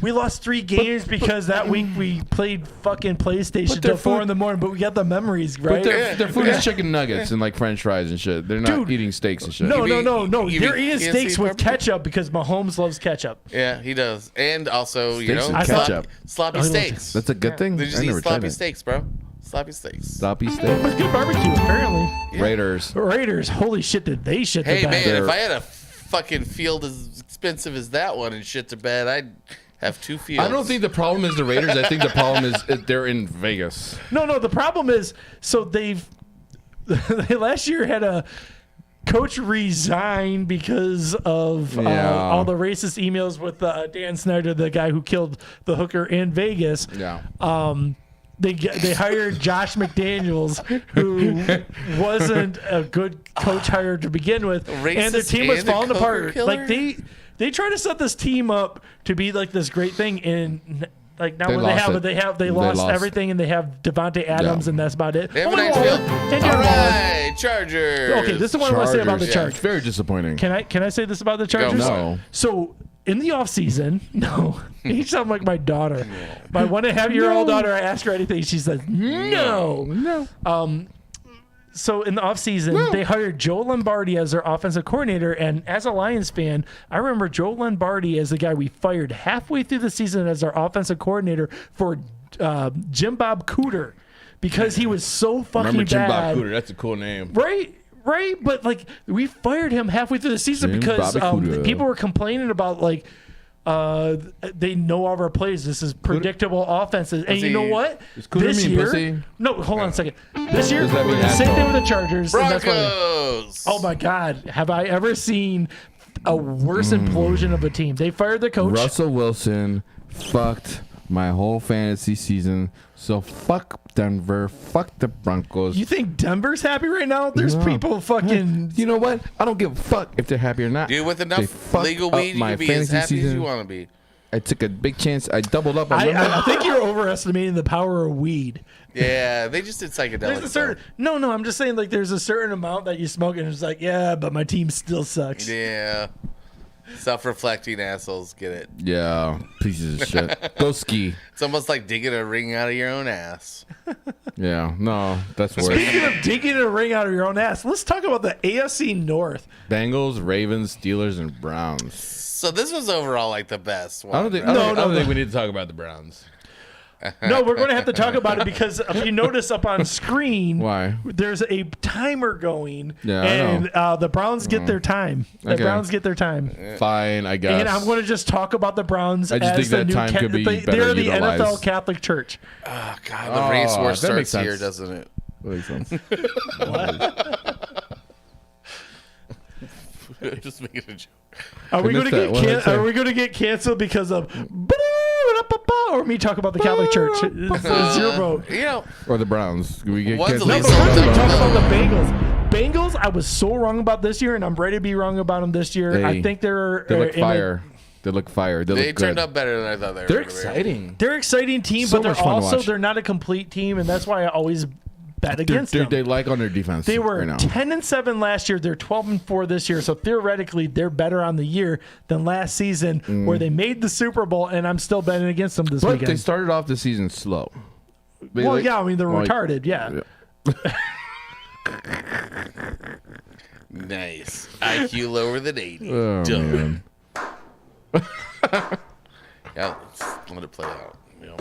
Speaker 2: we lost 3 games because that week we played fucking PlayStation
Speaker 4: But their
Speaker 2: till 4
Speaker 4: food-
Speaker 2: in the morning, but we got the memories,
Speaker 4: But
Speaker 2: right?
Speaker 4: their food is chicken nuggets and like French fries and shit. They're not
Speaker 2: Dude.
Speaker 4: eating steaks and shit.
Speaker 2: No,
Speaker 3: You
Speaker 2: no.
Speaker 3: mean-
Speaker 2: They're
Speaker 3: you
Speaker 2: eating
Speaker 3: can't
Speaker 2: steaks
Speaker 3: see
Speaker 2: with
Speaker 3: barbecue?
Speaker 2: ketchup because Mahomes loves ketchup.
Speaker 3: Yeah, he does. And also,
Speaker 4: Steaks and
Speaker 2: ketchup.
Speaker 3: sloppy
Speaker 2: I love
Speaker 3: steaks.
Speaker 4: That's a good thing.
Speaker 3: They
Speaker 4: I
Speaker 3: just eat
Speaker 4: never tried
Speaker 3: sloppy
Speaker 4: it.
Speaker 3: steaks, bro. Sloppy steaks.
Speaker 4: Sloppy steak.
Speaker 2: It's good barbecue, apparently.
Speaker 4: Raiders.
Speaker 2: Raiders, holy shit, did they shit
Speaker 3: Hey,
Speaker 2: the bed?
Speaker 3: man, if I had a fucking field as expensive as that one and shit to bed, I'd have 2 fields.
Speaker 4: I don't think the problem is the Raiders. I think the problem is they're in Vegas.
Speaker 2: No, the problem is, so they last year had coach resigned because of all the racist emails with Dan Snyder, the guy who killed the hooker in Vegas.
Speaker 4: Yeah.
Speaker 2: They hired Josh McDaniels, who wasn't a good coach hire to begin with, and their team was falling apart. Like they try to set this team up to be like this great thing, and like now they lost everything, and they have Devontae Adams, and that's about it.
Speaker 3: They have a nice field. All right, Chargers.
Speaker 2: Okay, this is what I want to say about the Chargers.
Speaker 4: It's very disappointing.
Speaker 2: Can I say this about the Chargers?
Speaker 4: No.
Speaker 2: So in the offseason, no. You sound like my daughter. My 1.5-year-old daughter, I ask her anything, she says, no. So in the offseason, they hired Joe Lombardi as their offensive coordinator. And as a Lions fan, I remember Joe Lombardi as the guy we fired halfway through the season as our offensive coordinator for Jim Bob Cooter because he was so fucking
Speaker 4: Remember Jim
Speaker 2: bad.
Speaker 4: Bob Cooter? That's a cool name.
Speaker 2: Right, but like we fired him halfway through the season because people were complaining about like they know all of our plays. This is predictable offenses, and you know what? This year, no, hold on a second. This year, we're the same thing with the Chargers.
Speaker 3: Broncos.
Speaker 2: Oh my God, have I ever seen a worse implosion of a team? They fired the coach.
Speaker 4: Russell Wilson fucked my whole fantasy season. So fuck Denver, fuck the Broncos.
Speaker 2: You think Denver's happy right now? There's people fucking.
Speaker 4: You know what? I don't give a fuck if they're happy or not.
Speaker 3: Dude, with enough legal weed, you can be as happy as you want to be.
Speaker 4: I took a big chance. I doubled up on
Speaker 2: I think you're overestimating the power of weed.
Speaker 3: Yeah, they just did psychedelics.
Speaker 2: No, I'm just saying like there's a certain amount that you smoke and it's like, yeah, but my team still sucks.
Speaker 3: Yeah. Self-reflecting assholes get it.
Speaker 4: Yeah, pieces of shit. Go ski.
Speaker 3: It's almost like digging a ring out of your own ass.
Speaker 4: Yeah, no, that's worse.
Speaker 2: Speaking of digging a ring out of your own ass, let's talk about the AFC North.
Speaker 4: Bengals, Ravens, Steelers, and Browns.
Speaker 3: So this was overall like the best one.
Speaker 4: I don't think we need to talk about the Browns.
Speaker 2: No, we're going to have to talk about it because if you notice up on screen,
Speaker 4: Why?
Speaker 2: There's a timer going,
Speaker 4: Yeah,
Speaker 2: and the Browns get their time. The Browns get their time.
Speaker 4: Fine, I guess.
Speaker 2: And I'm going to just talk about the Browns
Speaker 4: I just
Speaker 2: as
Speaker 4: think
Speaker 2: the
Speaker 4: that
Speaker 2: new
Speaker 4: time could be better
Speaker 2: they're the
Speaker 4: utilized.
Speaker 2: NFL Catholic Church.
Speaker 3: Oh, God, the race war
Speaker 4: that makes
Speaker 3: starts here,
Speaker 4: sense.
Speaker 3: doesn't it?
Speaker 4: That makes sense.
Speaker 3: Just making a joke.
Speaker 2: Are we going
Speaker 4: missed that. What did I say?
Speaker 2: Are we going to get canceled because of or me talk about the Catholic Church? It's your vote.
Speaker 3: You know,
Speaker 4: Or the Browns. We get
Speaker 3: What's the
Speaker 4: canceled.
Speaker 2: No,
Speaker 3: least
Speaker 2: but we're going to
Speaker 3: Browns.
Speaker 2: talk about the Bengals. Bengals, I was so wrong about this year, and I'm ready to be wrong about them this year.
Speaker 4: Hey,
Speaker 2: I think
Speaker 4: They look fire. They look fire. They
Speaker 3: they
Speaker 4: look good.
Speaker 3: turned up better than I thought they were.
Speaker 4: They're
Speaker 3: gonna be.
Speaker 4: exciting.
Speaker 2: They're an exciting team,
Speaker 4: So
Speaker 2: but
Speaker 4: much
Speaker 2: they're
Speaker 4: fun to
Speaker 2: also
Speaker 4: watch.
Speaker 2: they're not a complete team, and that's why I always bet against them.
Speaker 4: They like on their defense.
Speaker 2: They were
Speaker 4: right now.
Speaker 2: 10-7 last year. They're 12-4 this year. So theoretically, they're better on the year than last season, where they made the Super Bowl. And I'm still betting against them this
Speaker 4: But
Speaker 2: weekend.
Speaker 4: they started off the season slow. They
Speaker 2: well,
Speaker 4: like-
Speaker 2: yeah, I mean they're
Speaker 4: like-
Speaker 2: retarded. Yeah.
Speaker 3: Nice. IQ lower than 80.
Speaker 4: Oh,
Speaker 3: Dumb.
Speaker 4: man.
Speaker 3: Yeah, let's let it play out. You know.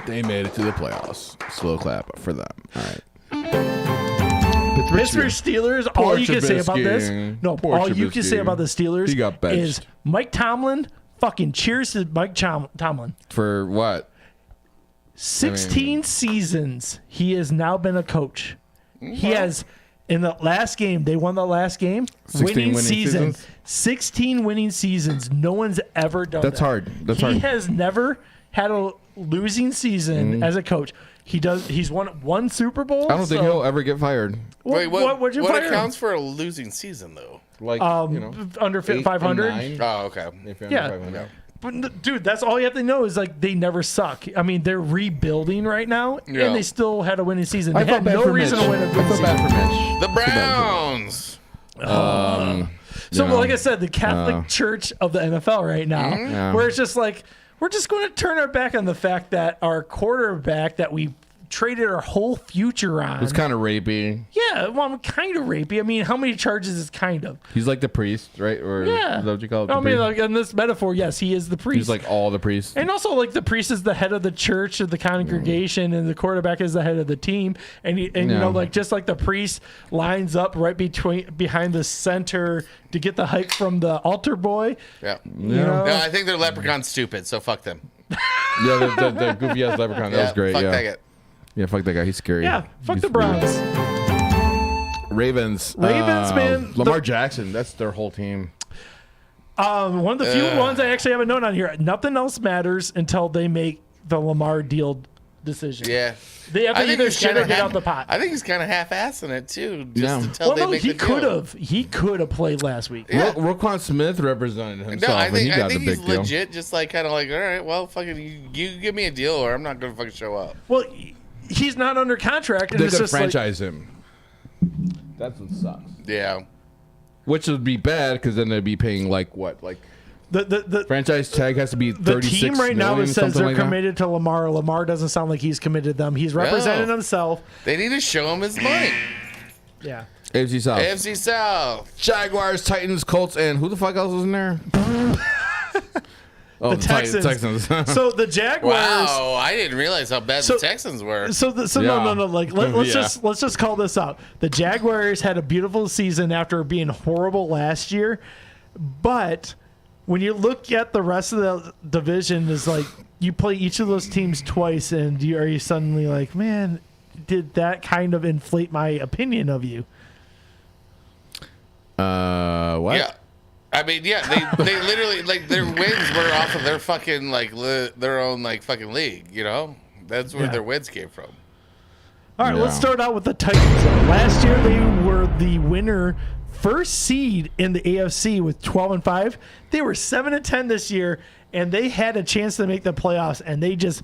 Speaker 4: They made it to the playoffs. Slow clap for them. All right.
Speaker 2: Pittsburgh Steelers. All you can say about this,
Speaker 4: Poor
Speaker 2: all you can say
Speaker 4: Trubisky.
Speaker 2: about the Steelers
Speaker 4: He got benched.
Speaker 2: is Mike Tomlin. Fucking cheers to Mike Tomlin.
Speaker 4: For what?
Speaker 2: 16 seasons he has now been a coach. He has in the last game, they won the last game.
Speaker 4: 16 winning
Speaker 2: season.
Speaker 4: seasons?
Speaker 2: 16 winning seasons. No one's ever done
Speaker 4: That's
Speaker 2: that.
Speaker 4: hard. That's
Speaker 2: he
Speaker 4: hard.
Speaker 2: has never had a losing season as a coach. He's won one Super Bowl.
Speaker 4: I don't think he'll ever get fired.
Speaker 3: Wait,
Speaker 2: what'd you fire him?
Speaker 3: accounts for a losing season, though?
Speaker 4: Like,
Speaker 2: Under 500.
Speaker 3: Oh, okay.
Speaker 2: Yeah. But dude, that's all you have to know is like they never suck. I mean, they're rebuilding right now,
Speaker 3: Yeah.
Speaker 2: and they still had a winning season. They
Speaker 4: I felt
Speaker 2: had
Speaker 4: bad
Speaker 2: no
Speaker 4: for
Speaker 2: reason
Speaker 4: Mitch.
Speaker 2: to win a
Speaker 4: I
Speaker 2: winning
Speaker 4: felt bad
Speaker 2: season.
Speaker 4: for Mitch.
Speaker 3: The Browns.
Speaker 2: So,
Speaker 4: you know,
Speaker 2: like I said, the Catholic Church of the NFL right now,
Speaker 4: Yeah.
Speaker 2: where it's just like we're just going to turn our back on the fact that our quarterback that we traded our whole future on.
Speaker 4: It's kind of rapey.
Speaker 2: Yeah, well, I'm kind of rapey. I mean, how many charges is kind of?
Speaker 4: He's like the priest, right? Or
Speaker 2: Yeah.
Speaker 4: is that what you call it?
Speaker 2: I
Speaker 4: The
Speaker 2: mean,
Speaker 4: priest?
Speaker 2: like in this metaphor, yes, he is the priest.
Speaker 4: He's like all the priests.
Speaker 2: And also, like the priest is the head of the church of the congregation, and the quarterback is the head of the team. And you know, like just like the priest lines up right behind the center to get the hype from the altar boy.
Speaker 3: Yeah.
Speaker 2: You know?
Speaker 3: No, I think they're leprechauns stupid, so fuck them.
Speaker 4: Yeah, the goofy ass leprechaun. That was great.
Speaker 3: Fuck
Speaker 4: Yeah.
Speaker 3: that guy.
Speaker 4: Yeah, fuck that guy. He's scary.
Speaker 2: Yeah, fuck
Speaker 4: He's
Speaker 2: the Browns.
Speaker 4: weird. Ravens.
Speaker 2: Ravens, man.
Speaker 4: Lamar Jackson. That's their whole team.
Speaker 2: One of the few ones I actually have a note on here. Nothing else matters until they make the Lamar deal decision.
Speaker 3: Yeah.
Speaker 2: They have to either shit or get out the pot.
Speaker 3: I think he's kind of half-assing it too, just
Speaker 4: Yeah.
Speaker 3: until they make
Speaker 2: he
Speaker 3: the deal.
Speaker 2: could have. He could have played last week.
Speaker 3: Yeah.
Speaker 4: Roquan Smith represented himself,
Speaker 3: No, I
Speaker 4: and he
Speaker 3: think
Speaker 4: got the
Speaker 3: he's
Speaker 4: big deal.
Speaker 3: legit. Just like kind of like, all right, well, fucking, you give me a deal, or I'm not gonna fucking show up.
Speaker 2: Well, he's not under contract, and
Speaker 4: They
Speaker 2: it's
Speaker 4: could
Speaker 2: just like,
Speaker 4: franchise him. That's what sucks.
Speaker 3: Yeah.
Speaker 4: Which would be bad because then they'd be paying like what, like
Speaker 2: the
Speaker 4: franchise tag has to be
Speaker 2: the
Speaker 4: 36
Speaker 2: team right now
Speaker 4: million,
Speaker 2: that says
Speaker 4: something
Speaker 2: they're
Speaker 4: like that?
Speaker 2: committed to Lamar. Lamar doesn't sound like he's committed to them. He's representing
Speaker 3: No.
Speaker 2: himself.
Speaker 3: They need to show him his money.
Speaker 2: Yeah.
Speaker 4: AFC South.
Speaker 3: AFC South.
Speaker 4: Jaguars, Titans, Colts, and who the fuck else was in there? Oh,
Speaker 2: The Texans.
Speaker 4: Texans.
Speaker 2: So the Jaguars.
Speaker 3: Wow, I didn't realize how bad
Speaker 2: So-
Speaker 3: the Texans were.
Speaker 2: So
Speaker 4: Yeah.
Speaker 2: no. Like let's
Speaker 4: Yeah.
Speaker 2: let's just call this out. The Jaguars had a beautiful season after being horrible last year, but when you look at the rest of the division, is like you play each of those teams twice, and are you suddenly like, man, did that kind of inflate my opinion of you?
Speaker 4: What?
Speaker 3: Yeah. I mean, yeah, they literally, like, their wins were off of their fucking, like, their own, like, fucking league, you know? That's where
Speaker 2: Yeah.
Speaker 3: their wins came from.
Speaker 2: All right, let's
Speaker 4: Yeah.
Speaker 2: start out with the Titans. Last year, they were the winner, first seed in the AFC with 12-5. They were 7-10 this year, and they had a chance to make the playoffs, and they just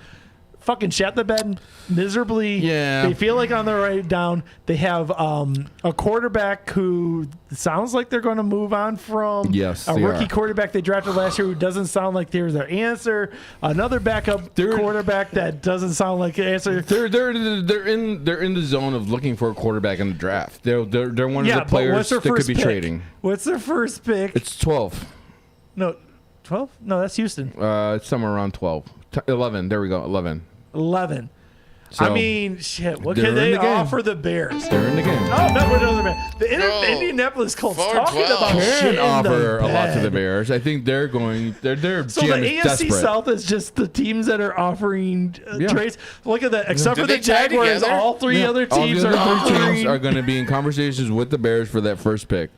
Speaker 2: fucking shat the bed miserably.
Speaker 4: Yeah.
Speaker 2: They feel like on their way down. They have a quarterback who sounds like they're going to move on from.
Speaker 4: Yes,
Speaker 2: a
Speaker 4: they
Speaker 2: rookie
Speaker 4: are.
Speaker 2: quarterback they drafted last year who doesn't sound like there's their answer. Another backup quarterback that doesn't sound like an answer.
Speaker 4: They're in the zone of looking for a quarterback in the draft. They're one of the
Speaker 2: but
Speaker 4: players
Speaker 2: what's their
Speaker 4: that could
Speaker 2: first
Speaker 4: be
Speaker 2: pick?
Speaker 4: trading.
Speaker 2: What's their first pick?
Speaker 4: It's 12.
Speaker 2: No, 12? No, that's Houston.
Speaker 4: It's somewhere around 12. 11. There we go. 11.
Speaker 2: 11.
Speaker 4: So,
Speaker 2: I mean, shit. What
Speaker 4: they're
Speaker 2: can
Speaker 4: in
Speaker 2: they
Speaker 4: the game.
Speaker 2: offer the Bears?
Speaker 4: They're in the game.
Speaker 2: Oh, no, it doesn't matter. The
Speaker 3: No.
Speaker 2: Indianapolis Colts
Speaker 3: 4-12.
Speaker 2: talking about
Speaker 4: Can
Speaker 2: shit in
Speaker 4: offer
Speaker 2: the
Speaker 4: a lot to the
Speaker 2: bed.
Speaker 4: Bears. I think they're going. Their
Speaker 2: So
Speaker 4: GM
Speaker 2: the
Speaker 4: is
Speaker 2: AFC
Speaker 4: desperate.
Speaker 2: South is just the teams that are offering
Speaker 4: Yeah.
Speaker 2: trades. Look at that. Except
Speaker 3: Did
Speaker 2: for the
Speaker 3: they tie
Speaker 2: Jaguars,
Speaker 3: together?
Speaker 2: all three
Speaker 4: Yeah.
Speaker 2: other
Speaker 4: All the
Speaker 2: teams
Speaker 4: other
Speaker 2: are
Speaker 4: three teams
Speaker 2: offering.
Speaker 4: are going to be in conversations with the Bears for that first pick,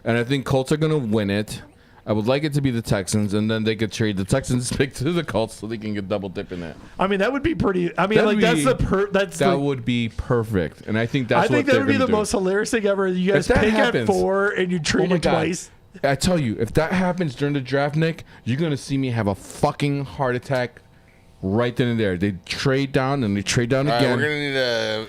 Speaker 4: and I think Colts are going to win it. I would like it to be the Texans, and then they could trade the Texans pick to the Colts so they can get double dip in it.
Speaker 2: I mean, that would be pretty. I mean,
Speaker 4: That'd
Speaker 2: like
Speaker 4: be-
Speaker 2: that's
Speaker 4: That
Speaker 2: the.
Speaker 4: would be perfect, and I think
Speaker 2: I
Speaker 4: that's
Speaker 2: think
Speaker 4: what
Speaker 2: that
Speaker 4: they're
Speaker 2: would be
Speaker 4: gonna
Speaker 2: the
Speaker 4: do.
Speaker 2: most hilarious thing ever. You guys
Speaker 4: If that
Speaker 2: pick
Speaker 4: happens-
Speaker 2: at 4 and you trade
Speaker 4: Oh my
Speaker 2: it
Speaker 4: God.
Speaker 2: twice.
Speaker 4: I tell you, if that happens during the draft, Nick, you're gonna see me have a fucking heart attack right then and there. They trade down and they trade down
Speaker 3: All right,
Speaker 4: again.
Speaker 3: we're going to need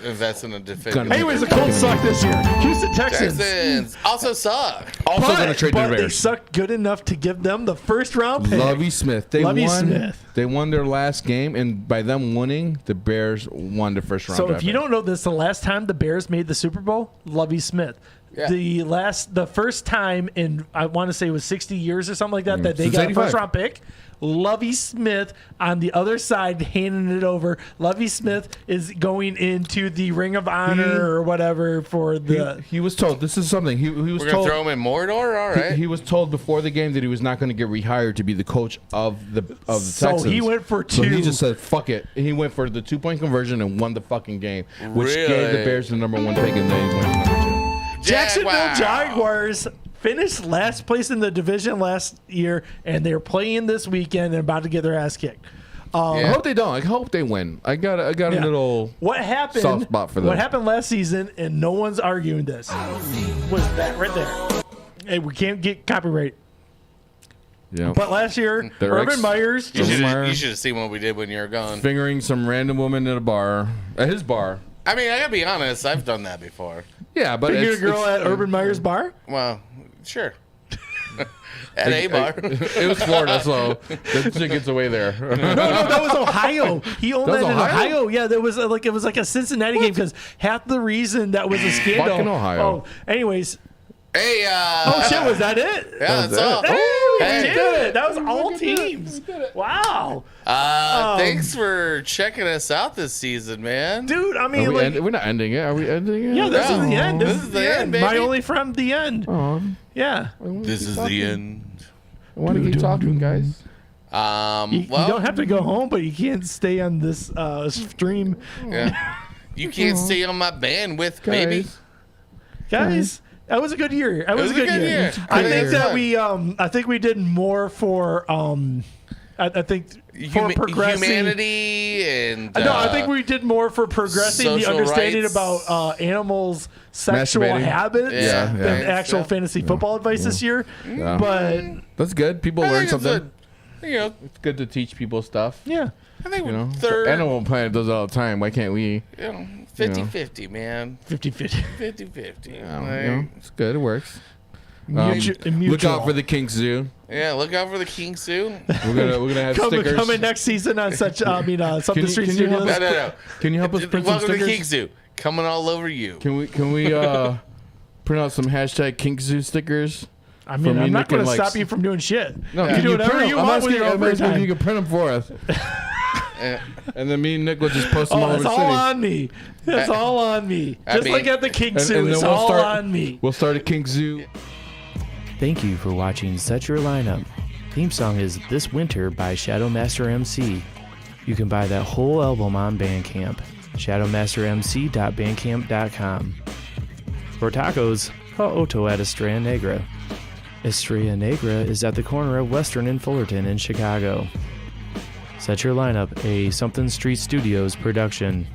Speaker 3: to invest in a defensive.
Speaker 4: Gonna-
Speaker 2: Anyways, the Colts suck this year. Houston Texans.
Speaker 3: Texans also suck.
Speaker 4: also gonna trade to
Speaker 2: but
Speaker 4: the
Speaker 2: they
Speaker 4: Bears.
Speaker 2: sucked good enough to give them the first round pick.
Speaker 4: Lovey Smith. They
Speaker 2: Lovie
Speaker 4: won.
Speaker 2: Smith.
Speaker 4: They won their last game, and by them winning, the Bears won the first round.
Speaker 2: So if
Speaker 4: draft
Speaker 2: you
Speaker 4: pick.
Speaker 2: don't know this, the last time the Bears made the Super Bowl, Lovey Smith.
Speaker 3: Yeah.
Speaker 2: The first time in I want to say it was 60 years or something like that that they
Speaker 4: Since
Speaker 2: got a
Speaker 4: 85.
Speaker 2: first round pick. Lovey Smith on the other side handing it over. Lovey Smith is going into the Ring of Honor or whatever for the.
Speaker 4: he was told this is something he was
Speaker 3: We're going to
Speaker 4: told.
Speaker 3: throw him in Mordor? All right.
Speaker 4: He was told before the game that he was not going to get rehired to be the coach of the
Speaker 2: So
Speaker 4: Texans.
Speaker 2: he went for
Speaker 4: So he
Speaker 2: two.
Speaker 4: just said fuck it. And he went for the 2-point conversion and won the fucking game, which gave the
Speaker 3: Really?
Speaker 4: Bears the number 1 pick, and then he went to number 2.
Speaker 2: Jacksonville
Speaker 3: Jaguars.
Speaker 2: Jaguars finished last place in the division last year, and they're playing this weekend and about to get their ass kicked.
Speaker 4: I
Speaker 3: Yeah.
Speaker 4: hope they don't. I hope they win. I got a
Speaker 2: Yeah.
Speaker 4: little.
Speaker 2: What happened?
Speaker 4: soft spot for them.
Speaker 2: What happened last season, and no one's arguing this, was that right there. Hey, we can't get copyright.
Speaker 4: Yeah.
Speaker 2: But last year,
Speaker 4: Their
Speaker 2: Urban
Speaker 4: ex-
Speaker 2: Myers.
Speaker 3: You
Speaker 4: Meyer.
Speaker 3: should have seen what we did when you were gone.
Speaker 4: Fingering some random woman at a bar, at his bar.
Speaker 3: I mean, I got to be honest. I've done that before.
Speaker 4: Yeah, but
Speaker 2: Figured a
Speaker 4: it's,
Speaker 2: girl
Speaker 4: it's-
Speaker 2: at Urban Myers bar.
Speaker 3: Well, sure. At a bar.
Speaker 4: It was Florida, so that shit gets away there.
Speaker 2: No, that was Ohio. He owned
Speaker 4: That
Speaker 2: that
Speaker 4: was
Speaker 2: in
Speaker 4: Ohio?
Speaker 2: Ohio. Yeah, there was it was like a Cincinnati game because half the reason that was a scandal.
Speaker 4: Fucking Ohio.
Speaker 2: Oh, anyways.
Speaker 3: Hey,
Speaker 2: Oh shit, was that it?
Speaker 3: yeah, that's all.
Speaker 2: Hey, we
Speaker 3: Hey.
Speaker 2: did it. That was all teams. Wow.
Speaker 3: Thanks for checking us out this season, man.
Speaker 2: Dude, I
Speaker 4: Are
Speaker 2: mean,
Speaker 4: we
Speaker 2: like,
Speaker 4: we're not ending it. Are we ending it?
Speaker 2: yeah, this is the end. This,
Speaker 3: This
Speaker 2: is the end.
Speaker 3: baby.
Speaker 2: My only from the end.
Speaker 4: Oh,
Speaker 2: Yeah.
Speaker 3: This is the end.
Speaker 4: I want to keep talking, guys.
Speaker 2: You
Speaker 3: Well,
Speaker 2: don't have to go home, but you can't stay on this stream.
Speaker 3: yeah. You can't stay on my bandwidth, baby.
Speaker 4: Guys.
Speaker 2: guys. That was a good year. That was a good year.
Speaker 3: Good
Speaker 2: I
Speaker 3: year.
Speaker 2: think that
Speaker 3: Fun.
Speaker 2: I think we did more for I think for progressing
Speaker 3: humanity and
Speaker 2: no, I think we did more for progressing the
Speaker 3: social
Speaker 2: understanding
Speaker 3: rights.
Speaker 2: about animals' sexual
Speaker 4: Masturbating.
Speaker 2: habits
Speaker 3: Yeah,
Speaker 2: than
Speaker 3: yeah.
Speaker 2: actual
Speaker 3: Yeah.
Speaker 2: fantasy football advice this year.
Speaker 4: Yeah.
Speaker 2: But
Speaker 4: That's good. People
Speaker 3: I
Speaker 4: learn
Speaker 3: think it's
Speaker 4: something. It's good to teach people stuff.
Speaker 2: yeah,
Speaker 3: I think
Speaker 4: You know,
Speaker 3: third,
Speaker 4: Animal Planet does it all the time. Why can't we?
Speaker 3: 50-50, man.
Speaker 2: 50-50.
Speaker 3: 50-50.
Speaker 4: You know, it's good. It works.
Speaker 2: Mutual.
Speaker 4: Look out for the Kink Zoo.
Speaker 3: Yeah, look out for the King Zoo.
Speaker 4: We're gonna have stickers.
Speaker 2: coming next season on such. Something
Speaker 4: Can you-
Speaker 2: Street
Speaker 4: can you help
Speaker 2: Studios.
Speaker 3: No.
Speaker 4: Can you help us print some
Speaker 3: Welcome to the King
Speaker 4: stickers?
Speaker 3: Zoo. Coming all over you.
Speaker 4: Can we print out some hashtag Kink Zoo stickers?
Speaker 2: I mean,
Speaker 4: me,
Speaker 2: I'm not
Speaker 4: Nick,
Speaker 2: going
Speaker 4: and,
Speaker 2: to
Speaker 4: like,
Speaker 2: stop you from doing shit.
Speaker 4: No,
Speaker 2: you can do whatever
Speaker 4: print
Speaker 2: you
Speaker 4: them?
Speaker 2: want with your own
Speaker 4: I'm asking if
Speaker 2: time.
Speaker 4: you can print them for us. And then me and Nick will just post them all
Speaker 2: Oh,
Speaker 4: over
Speaker 2: it's
Speaker 4: the
Speaker 2: all
Speaker 4: city.
Speaker 2: on me. It's all on me.
Speaker 3: I
Speaker 2: Just
Speaker 3: mean-
Speaker 2: like at the King
Speaker 4: And
Speaker 2: Zoo,
Speaker 4: then
Speaker 2: it's
Speaker 4: we'll
Speaker 2: all
Speaker 4: start-
Speaker 2: on me.
Speaker 4: We'll start a Kink Zoo.
Speaker 8: Thank you for watching Set Your Lineup. Theme song is This Winter by Shadowmaster MC. You can buy that whole album on Bandcamp. shadowmastermc.bandcamp.com. For tacos, call Otto at Estrella Negra. Estrella Negra is at the corner of Western and Fullerton in Chicago. Set Your Lineup, a Something Street Studios production.